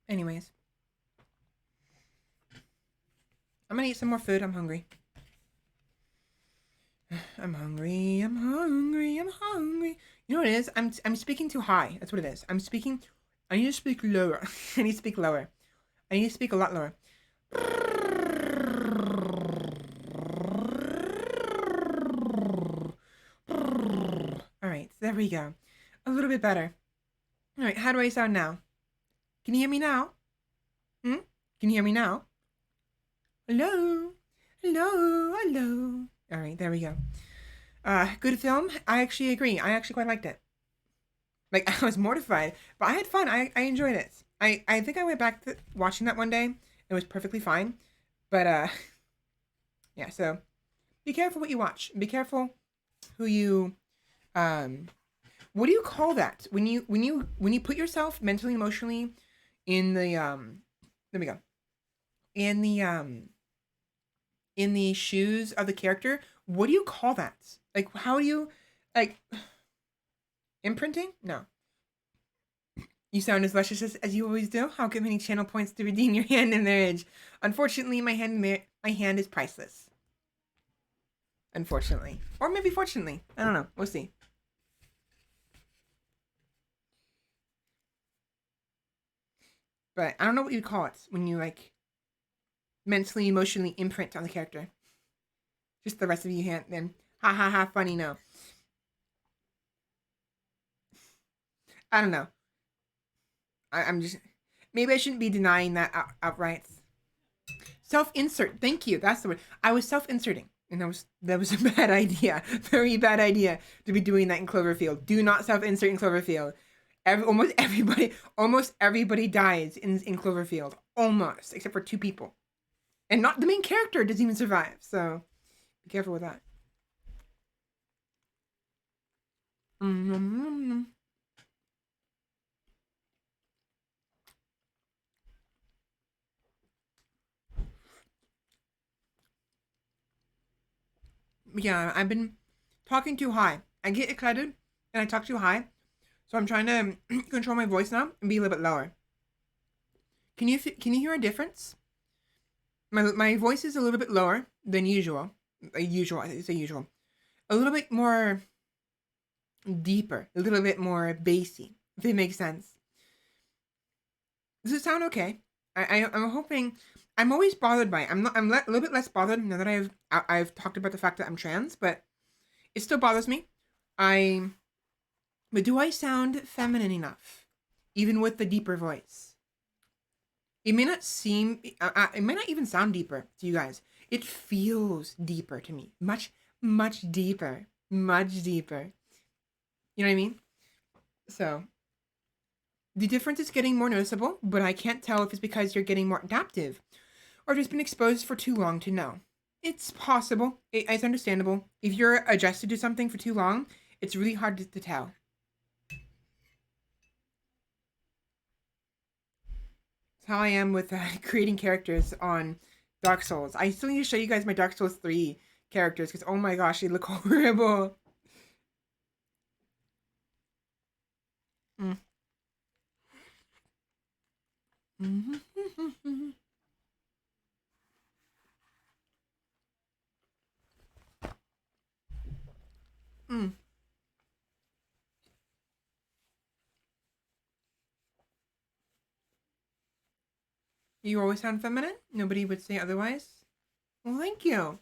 anyways, I'm gonna eat some more food. I'm hungry. I'm hungry. I'm hungry. I'm hungry. You know what it is? I'm speaking too high. That's what it is. I'm speaking. I need to speak lower. I need to speak lower. I need to speak a lot lower. All right, there we go. A little bit better. All right, how do I sound now? Can you hear me now? Hmm? Can you hear me now? Hello? Hello? Hello? All right, there we go. Good film. I actually agree. I actually quite liked it. Like, I was mortified, but I had fun. I enjoyed it. I think I went back to watching that one day. It was perfectly fine. But, yeah, so be careful what you watch. Be careful who you, um, what do you call that? When you put yourself mentally, emotionally in the, let me go. In the shoes of the character, what do you call that? Like, how do you, like, imprinting? No. You sound as luscious as you always do. How many channel points to redeem your hand in marriage? Unfortunately, my hand is priceless. Unfortunately, or maybe fortunately, I don't know. We'll see. But I don't know what you call it when you like mentally, emotionally imprint on the character. Just the rest of you hand then. Ha ha ha! Funny no. I don't know. I'm just maybe I shouldn't be denying that outright. Self-insert. Thank you. That's the word. I was self-inserting, and that was a bad idea. Very bad idea to be doing that in Cloverfield. Do not self-insert in Cloverfield. Almost everybody dies in Cloverfield. Almost, except for 2 people, and not the main character doesn't even survive. So be careful with that. Mm-hmm. Yeah, I've been talking too high. I get excited and I talk too high, so I'm trying to control my voice now and be a little bit lower. Can you hear a difference? My voice is a little bit lower than usual. I say usual. A little bit more deeper, a little bit more bassy. If it makes sense. Does it sound okay? I'm hoping. I'm always bothered by it. A little bit less bothered now that I've talked about the fact that I'm trans, but it still bothers me. I But do I sound feminine enough, even with the deeper voice? It may not seem. It may not even sound deeper to you guys. It feels deeper to me. Much deeper. Much deeper. You know what I mean? So the difference is getting more noticeable, but I can't tell if it's because you're getting more adaptive or just been exposed for too long to know. It's possible. It's understandable. If you're adjusted to something for too long, it's really hard to tell. It's how I am with creating characters on Dark Souls. I still need to show you guys my Dark Souls 3 characters because oh my gosh, they look horrible. Mm. Mm. You always sound feminine? Nobody would say otherwise? Well, thank you.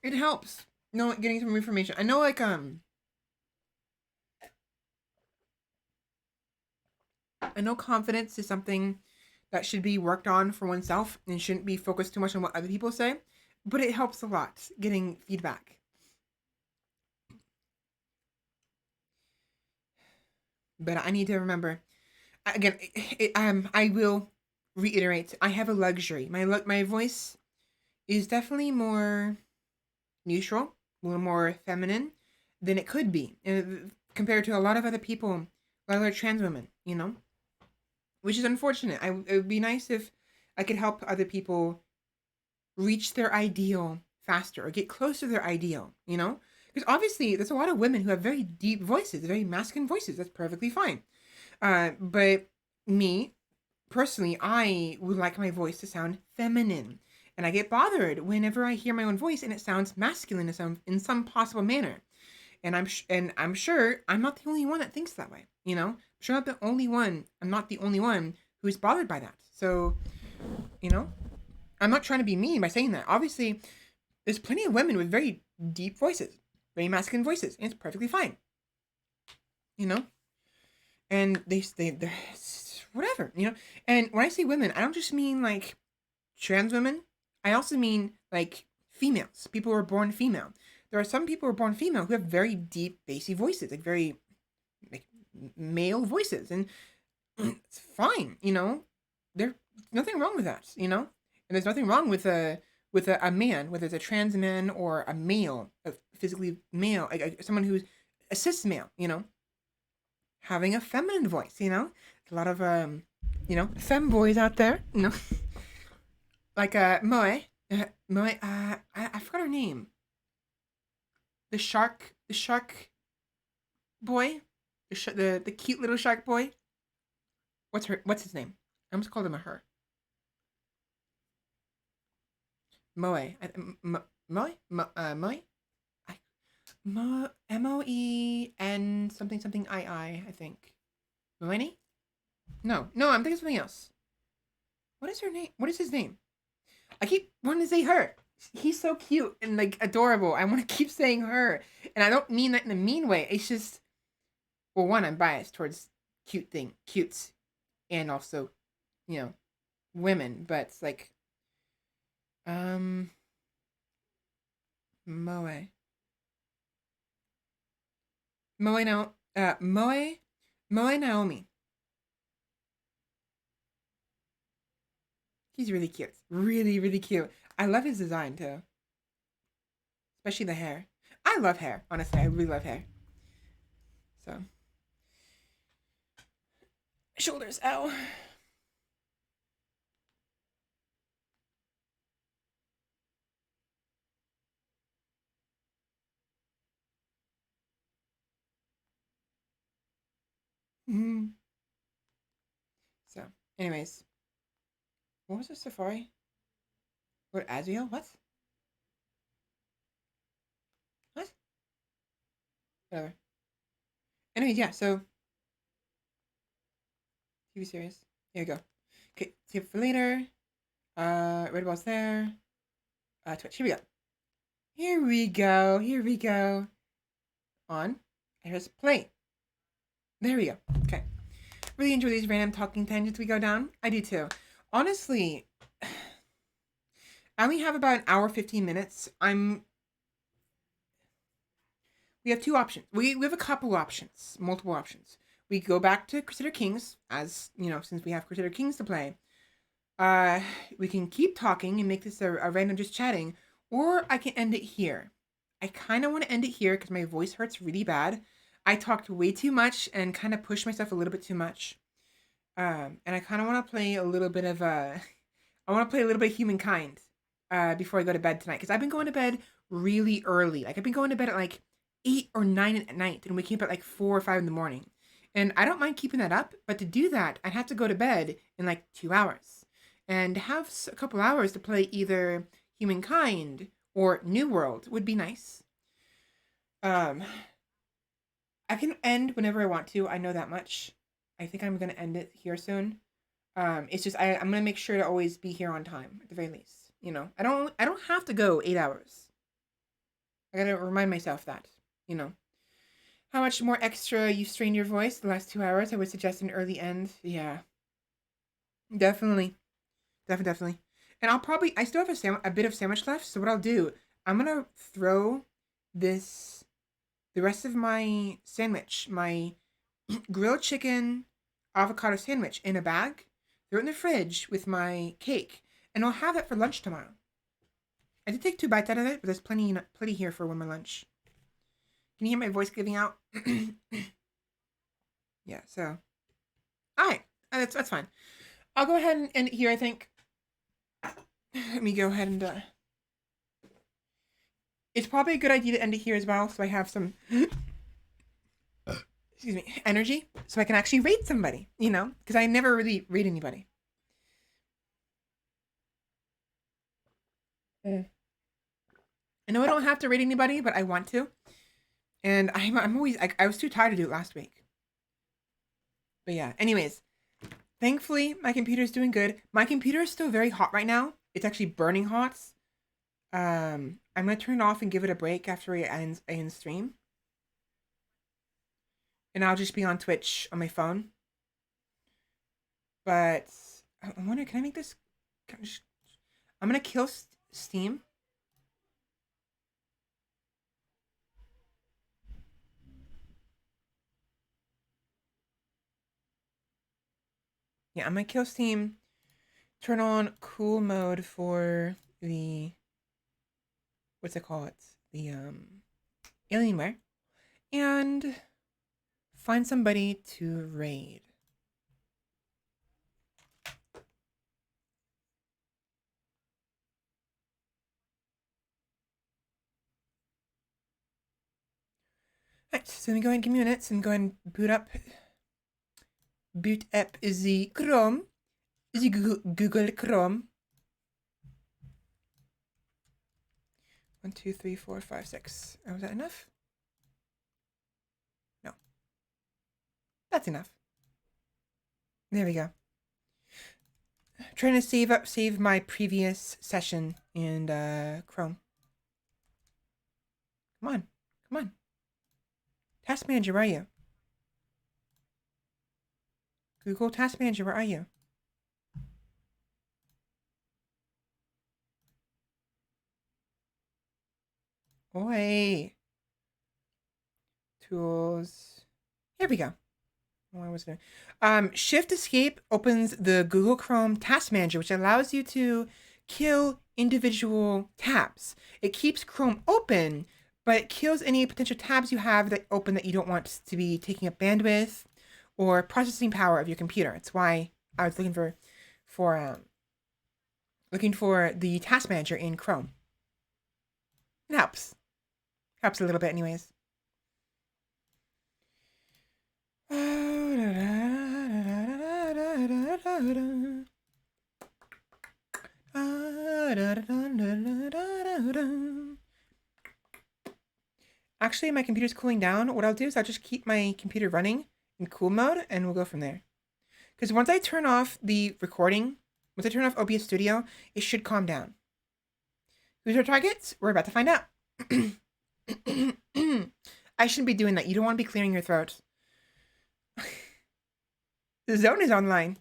It helps. No, getting some information. I know, like, I know confidence is something that should be worked on for oneself and shouldn't be focused too much on what other people say, but it helps a lot getting feedback. But I need to remember, again, I will reiterate, I have a luxury. My voice is definitely more neutral, a little more feminine than it could be compared to a lot of other people, a lot of other trans women, you know? Which is unfortunate. It would be nice if I could help other people reach their ideal faster or get closer to their ideal, you know? Because obviously, there's a lot of women who have very deep voices, very masculine voices. That's perfectly fine. But me, personally, I would like my voice to sound feminine. And I get bothered whenever I hear my own voice and it sounds masculine in some possible manner. And I'm sure I'm not the only one that thinks that way. You know, I'm sure I'm not the only one. I'm not the only one who's bothered by that. So, you know, I'm not trying to be mean by saying that. Obviously, there's plenty of women with very deep voices, very masculine voices, and it's perfectly fine. You know, and they're whatever. You know, and when I say women, I don't just mean like trans women. I also mean like females, people who are born female. There are some people who are born female who have very deep, bassy voices, like very like male voices, and it's fine, you know. There's nothing wrong with that, you know. And there's nothing wrong with a man, whether it's a trans man or a male, a physically male, like someone who's a cis male, you know, having a feminine voice, you know. A lot of you know, femboys out there, you know, like Moe, I forgot her name. The shark boy, the cute little shark boy. What's his name? I almost called him a her. Moe. Moe? Moe? Moen something something I think. Moeni? No, I'm thinking something else. What is her name? What is his name? I keep wanting to say her. He's so cute and like adorable. I want to keep saying her, and I don't mean that in a mean way. It's just, well, one, I'm biased towards cutes, and also, you know, women. But it's like, Moe, Moe now, Moe Naomi. He's really cute, really really cute. I love his design too, especially the hair. I love hair. Honestly, I really love hair. So shoulders, ow. Mm-hmm. So, anyways, what was the safari? What Azrael? What? What? Whatever. Anyways, yeah. So, TV series. Here we go. Okay, save it for later. Red ball's there. Twitch. Here we go. Here we go. Here we go. On. Here's play. There we go. Okay. Really enjoy these random talking tangents we go down. I do too. Honestly, I only have about an hour, 15 minutes. We have two options. We have a couple options, multiple options. We go back to Crusader Kings, as you know, since we have Crusader Kings to play. We can keep talking and make this a random just chatting, or I can end it here. I kind of want to end it here because my voice hurts really bad. I talked way too much and kind of pushed myself a little bit too much. And I kind of want to play a little bit of a. I want to play a little bit of Humankind before I go to bed tonight. Because I've been going to bed really early. Like, I've been going to bed at like 8 or 9 at night and waking up at like 4 or 5 in the morning. And I don't mind keeping that up. But to do that, I'd have to go to bed in like 2 hours. And have a couple hours to play either Humankind or New World would be nice. I can end whenever I want to. I know that much. I think I'm gonna end it here soon. It's just I'm gonna make sure to always be here on time at the very least. You know, I don't have to go 8 hours. I gotta remind myself that. You know, how much more extra you strained your voice the last 2 hours? I would suggest an early end. Yeah, definitely, definitely. And I still have a bit of sandwich left. So what I'll do, I'm gonna throw this the rest of my sandwich, my grilled chicken avocado sandwich in a bag, throw it in the fridge with my cake, and I'll have it for lunch tomorrow. I did take 2 bites out of it, but there's plenty here for one more lunch. Can you hear my voice giving out? Yeah, so. Alright, that's fine. I'll go ahead and end it here, I think. Let me go ahead and, it's probably a good idea to end it here as well, so I have some excuse me, energy, so I can actually rate somebody, you know, because I never really rate anybody. I know I don't have to rate anybody, but I want to, and I'm always I was too tired to do it last week. But yeah, anyways, thankfully my computer's doing good. My computer is still very hot right now. It's actually burning hot. I'm gonna turn it off and give it a break after I end stream. And I'll just be on Twitch on my phone. But I wonder, can I make this? I'm gonna kill Steam. Yeah, I'm gonna kill Steam. Turn on cool mode for the what's it called? The Alienware, and find somebody to raid. Alright, so let me go ahead and give me minutes and go ahead and boot up the Chrome, the Google Chrome. 1, 2, 3, 4, 5, 6. Oh, was that enough? No. That's enough. There we go. Trying to save my previous session in Chrome. Come on. Task Manager, where are you? Google Task Manager, where are you? Oi. Tools. Here we go. Oh, I was there. Shift Escape opens the Google Chrome Task Manager, which allows you to kill individual tabs. It keeps Chrome open, but it kills any potential tabs you have that open that you don't want to be taking up bandwidth or processing power of your computer. It's why I was looking for the Task Manager in Chrome. It helps. Helps a little bit, anyways. Actually, my computer's cooling down. What I'll do is I'll just keep my computer running in cool mode, and we'll go from there. Because once I turn off the recording, once I turn off OBS Studio, it should calm down. Who's our targets? We're about to find out. I shouldn't be doing that. You don't want to be clearing your throat. The zone is online.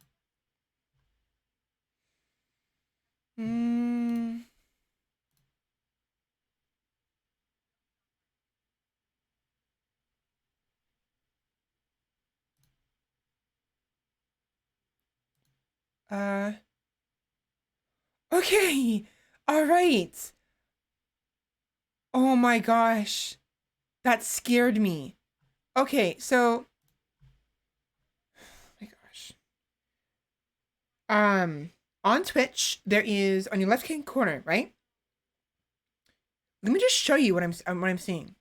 Okay. All right. Oh my gosh. That scared me. Okay, so oh my gosh. On Twitch, there is on your left-hand corner, right? Let me just show you what I'm seeing.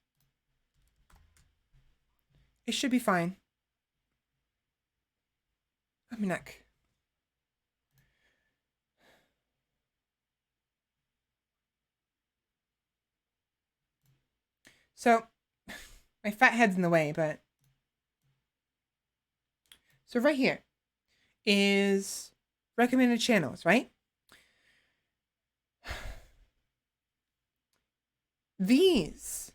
It should be fine. Oh, my neck. So, my fat head's in the way, but... So right here is recommended channels, right? These,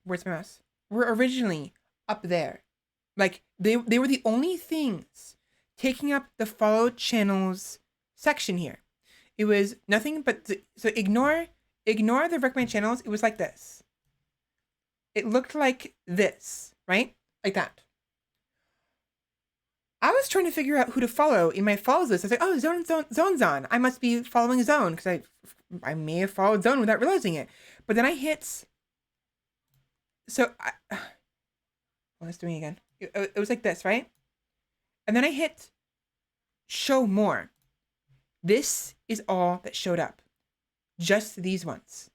where's my mouse? Were originally up there. Like, they were the only things taking up the followed channels section here. It was nothing but, so ignore the recommended channels. It was like this. It looked like this, right? Like that. I was trying to figure out who to follow in my follows list. I was like, oh, Zone's on. I must be following Zone because I may have followed Zone without realizing it. But then I hit. So, well, let's do it again. It was like this, right? And then I hit show more. This is all that showed up. Just these ones.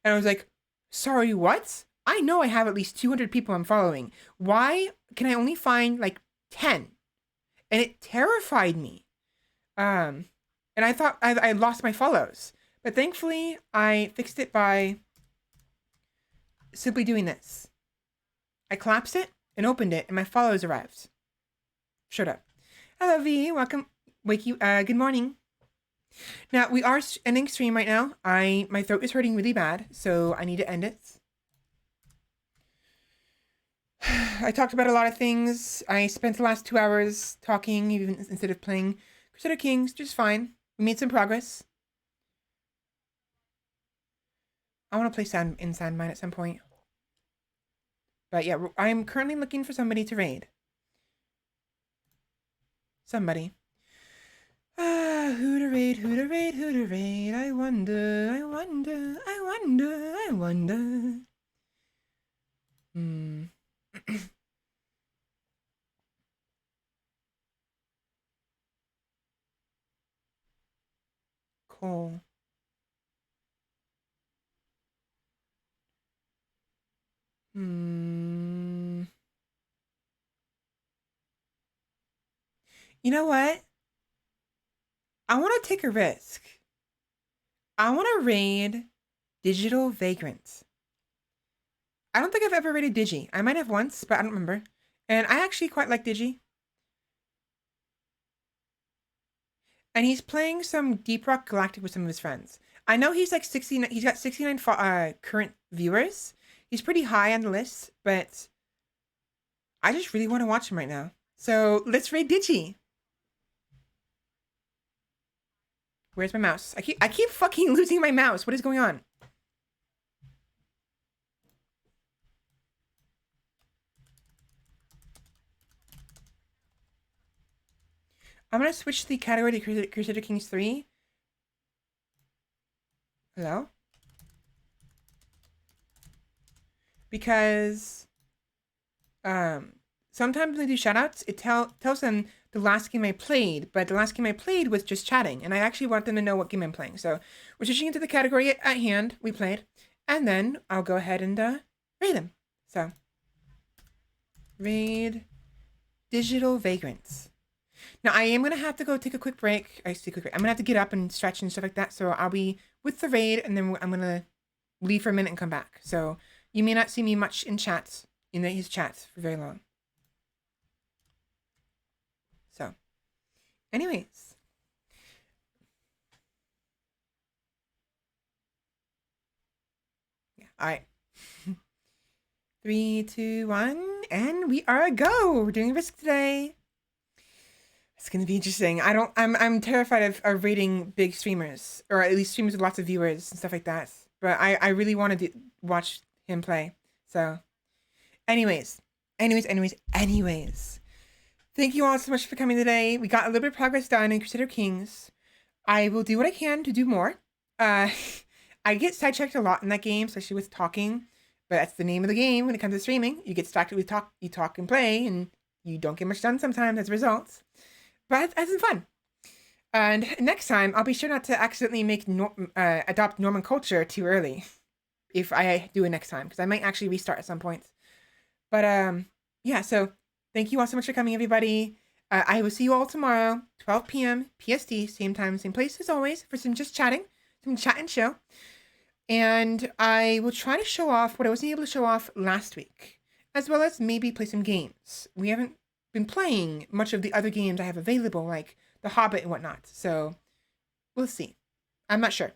And I was like, sorry, what? I know I have at least 200 people I'm following. Why can I only find like 10? And it terrified me. And I thought I lost my follows. But thankfully, I fixed it by simply doing this. I collapsed it and opened it, and my follows arrived. Shut up. Hello, V. Welcome. Good morning. Now, we are ending stream right now. My throat is hurting really bad, so I need to end it. I talked about a lot of things. I spent the last 2 hours talking, even instead of playing Crusader Kings, just fine. We made some progress. I want to play Sandmine at some point. But yeah, I'm currently looking for somebody to raid. Somebody. Who to raid, who to raid, who to raid. I wonder, I wonder, I wonder, I wonder. Cool. You know what? I want to take a risk. I want to raid Digital Vagrant. I don't think I've ever raided Digi. I might have once, but I don't remember. And I actually quite like Digi. And he's playing some Deep Rock Galactic with some of his friends. I know he's like 69. He's got 69 current viewers. He's pretty high on the list, but I just really want to watch him right now. So let's raid Digi. Where's my mouse? I keep fucking losing my mouse. What is going on? I'm gonna switch the category to Crusader Kings 3. Hello? Because sometimes when they do shoutouts, it tells them the last game I played, but the last game I played was just chatting, and I actually want them to know what game I'm playing. So we're switching into the category at hand we played, and then I'll go ahead and raid them. So raid Digital Vagrants. Now I am gonna have to go take a quick break. I'm gonna have to get up and stretch and stuff like that. So I'll be with the raid, and then I'm gonna leave for a minute and come back. So you may not see me much in chats, in his chats, for very long. So, anyways. Yeah, all right. 3, 2, 1, and we are a go. We're doing Risk today. It's gonna be interesting. I'm terrified of rating big streamers, or at least streamers with lots of viewers and stuff like that. But I really want to watch him play. So, anyways. Thank you all so much for coming today. We got a little bit of progress done in Crusader Kings. I will do what I can to do more. I get sidetracked a lot in that game, especially with talking. But that's the name of the game when it comes to streaming. You get distracted with talk. You talk and play, and you don't get much done sometimes as a result. But it's been fun. And next time, I'll be sure not to accidentally make adopt Norman culture too early. If I do it next time, because I might actually restart at some point. But yeah. So thank you all so much for coming, everybody. I will see you all tomorrow, 12 p.m. PST, same time, same place as always, for some chat and show. And I will try to show off what I wasn't able to show off last week, as well as maybe play some games. We haven't been playing much of the other games I have available, like The Hobbit and whatnot. So we'll see. I'm not sure.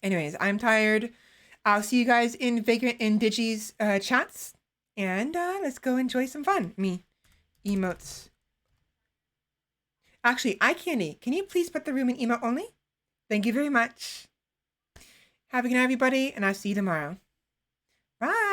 Anyways, I'm tired. I'll see you guys in Vagrant and Digi's chats. And let's go enjoy some fun. Me. Emotes. Actually, iCandy, can you please put the room in emote only? Thank you very much. Have a good night, everybody, and I'll see you tomorrow. Bye.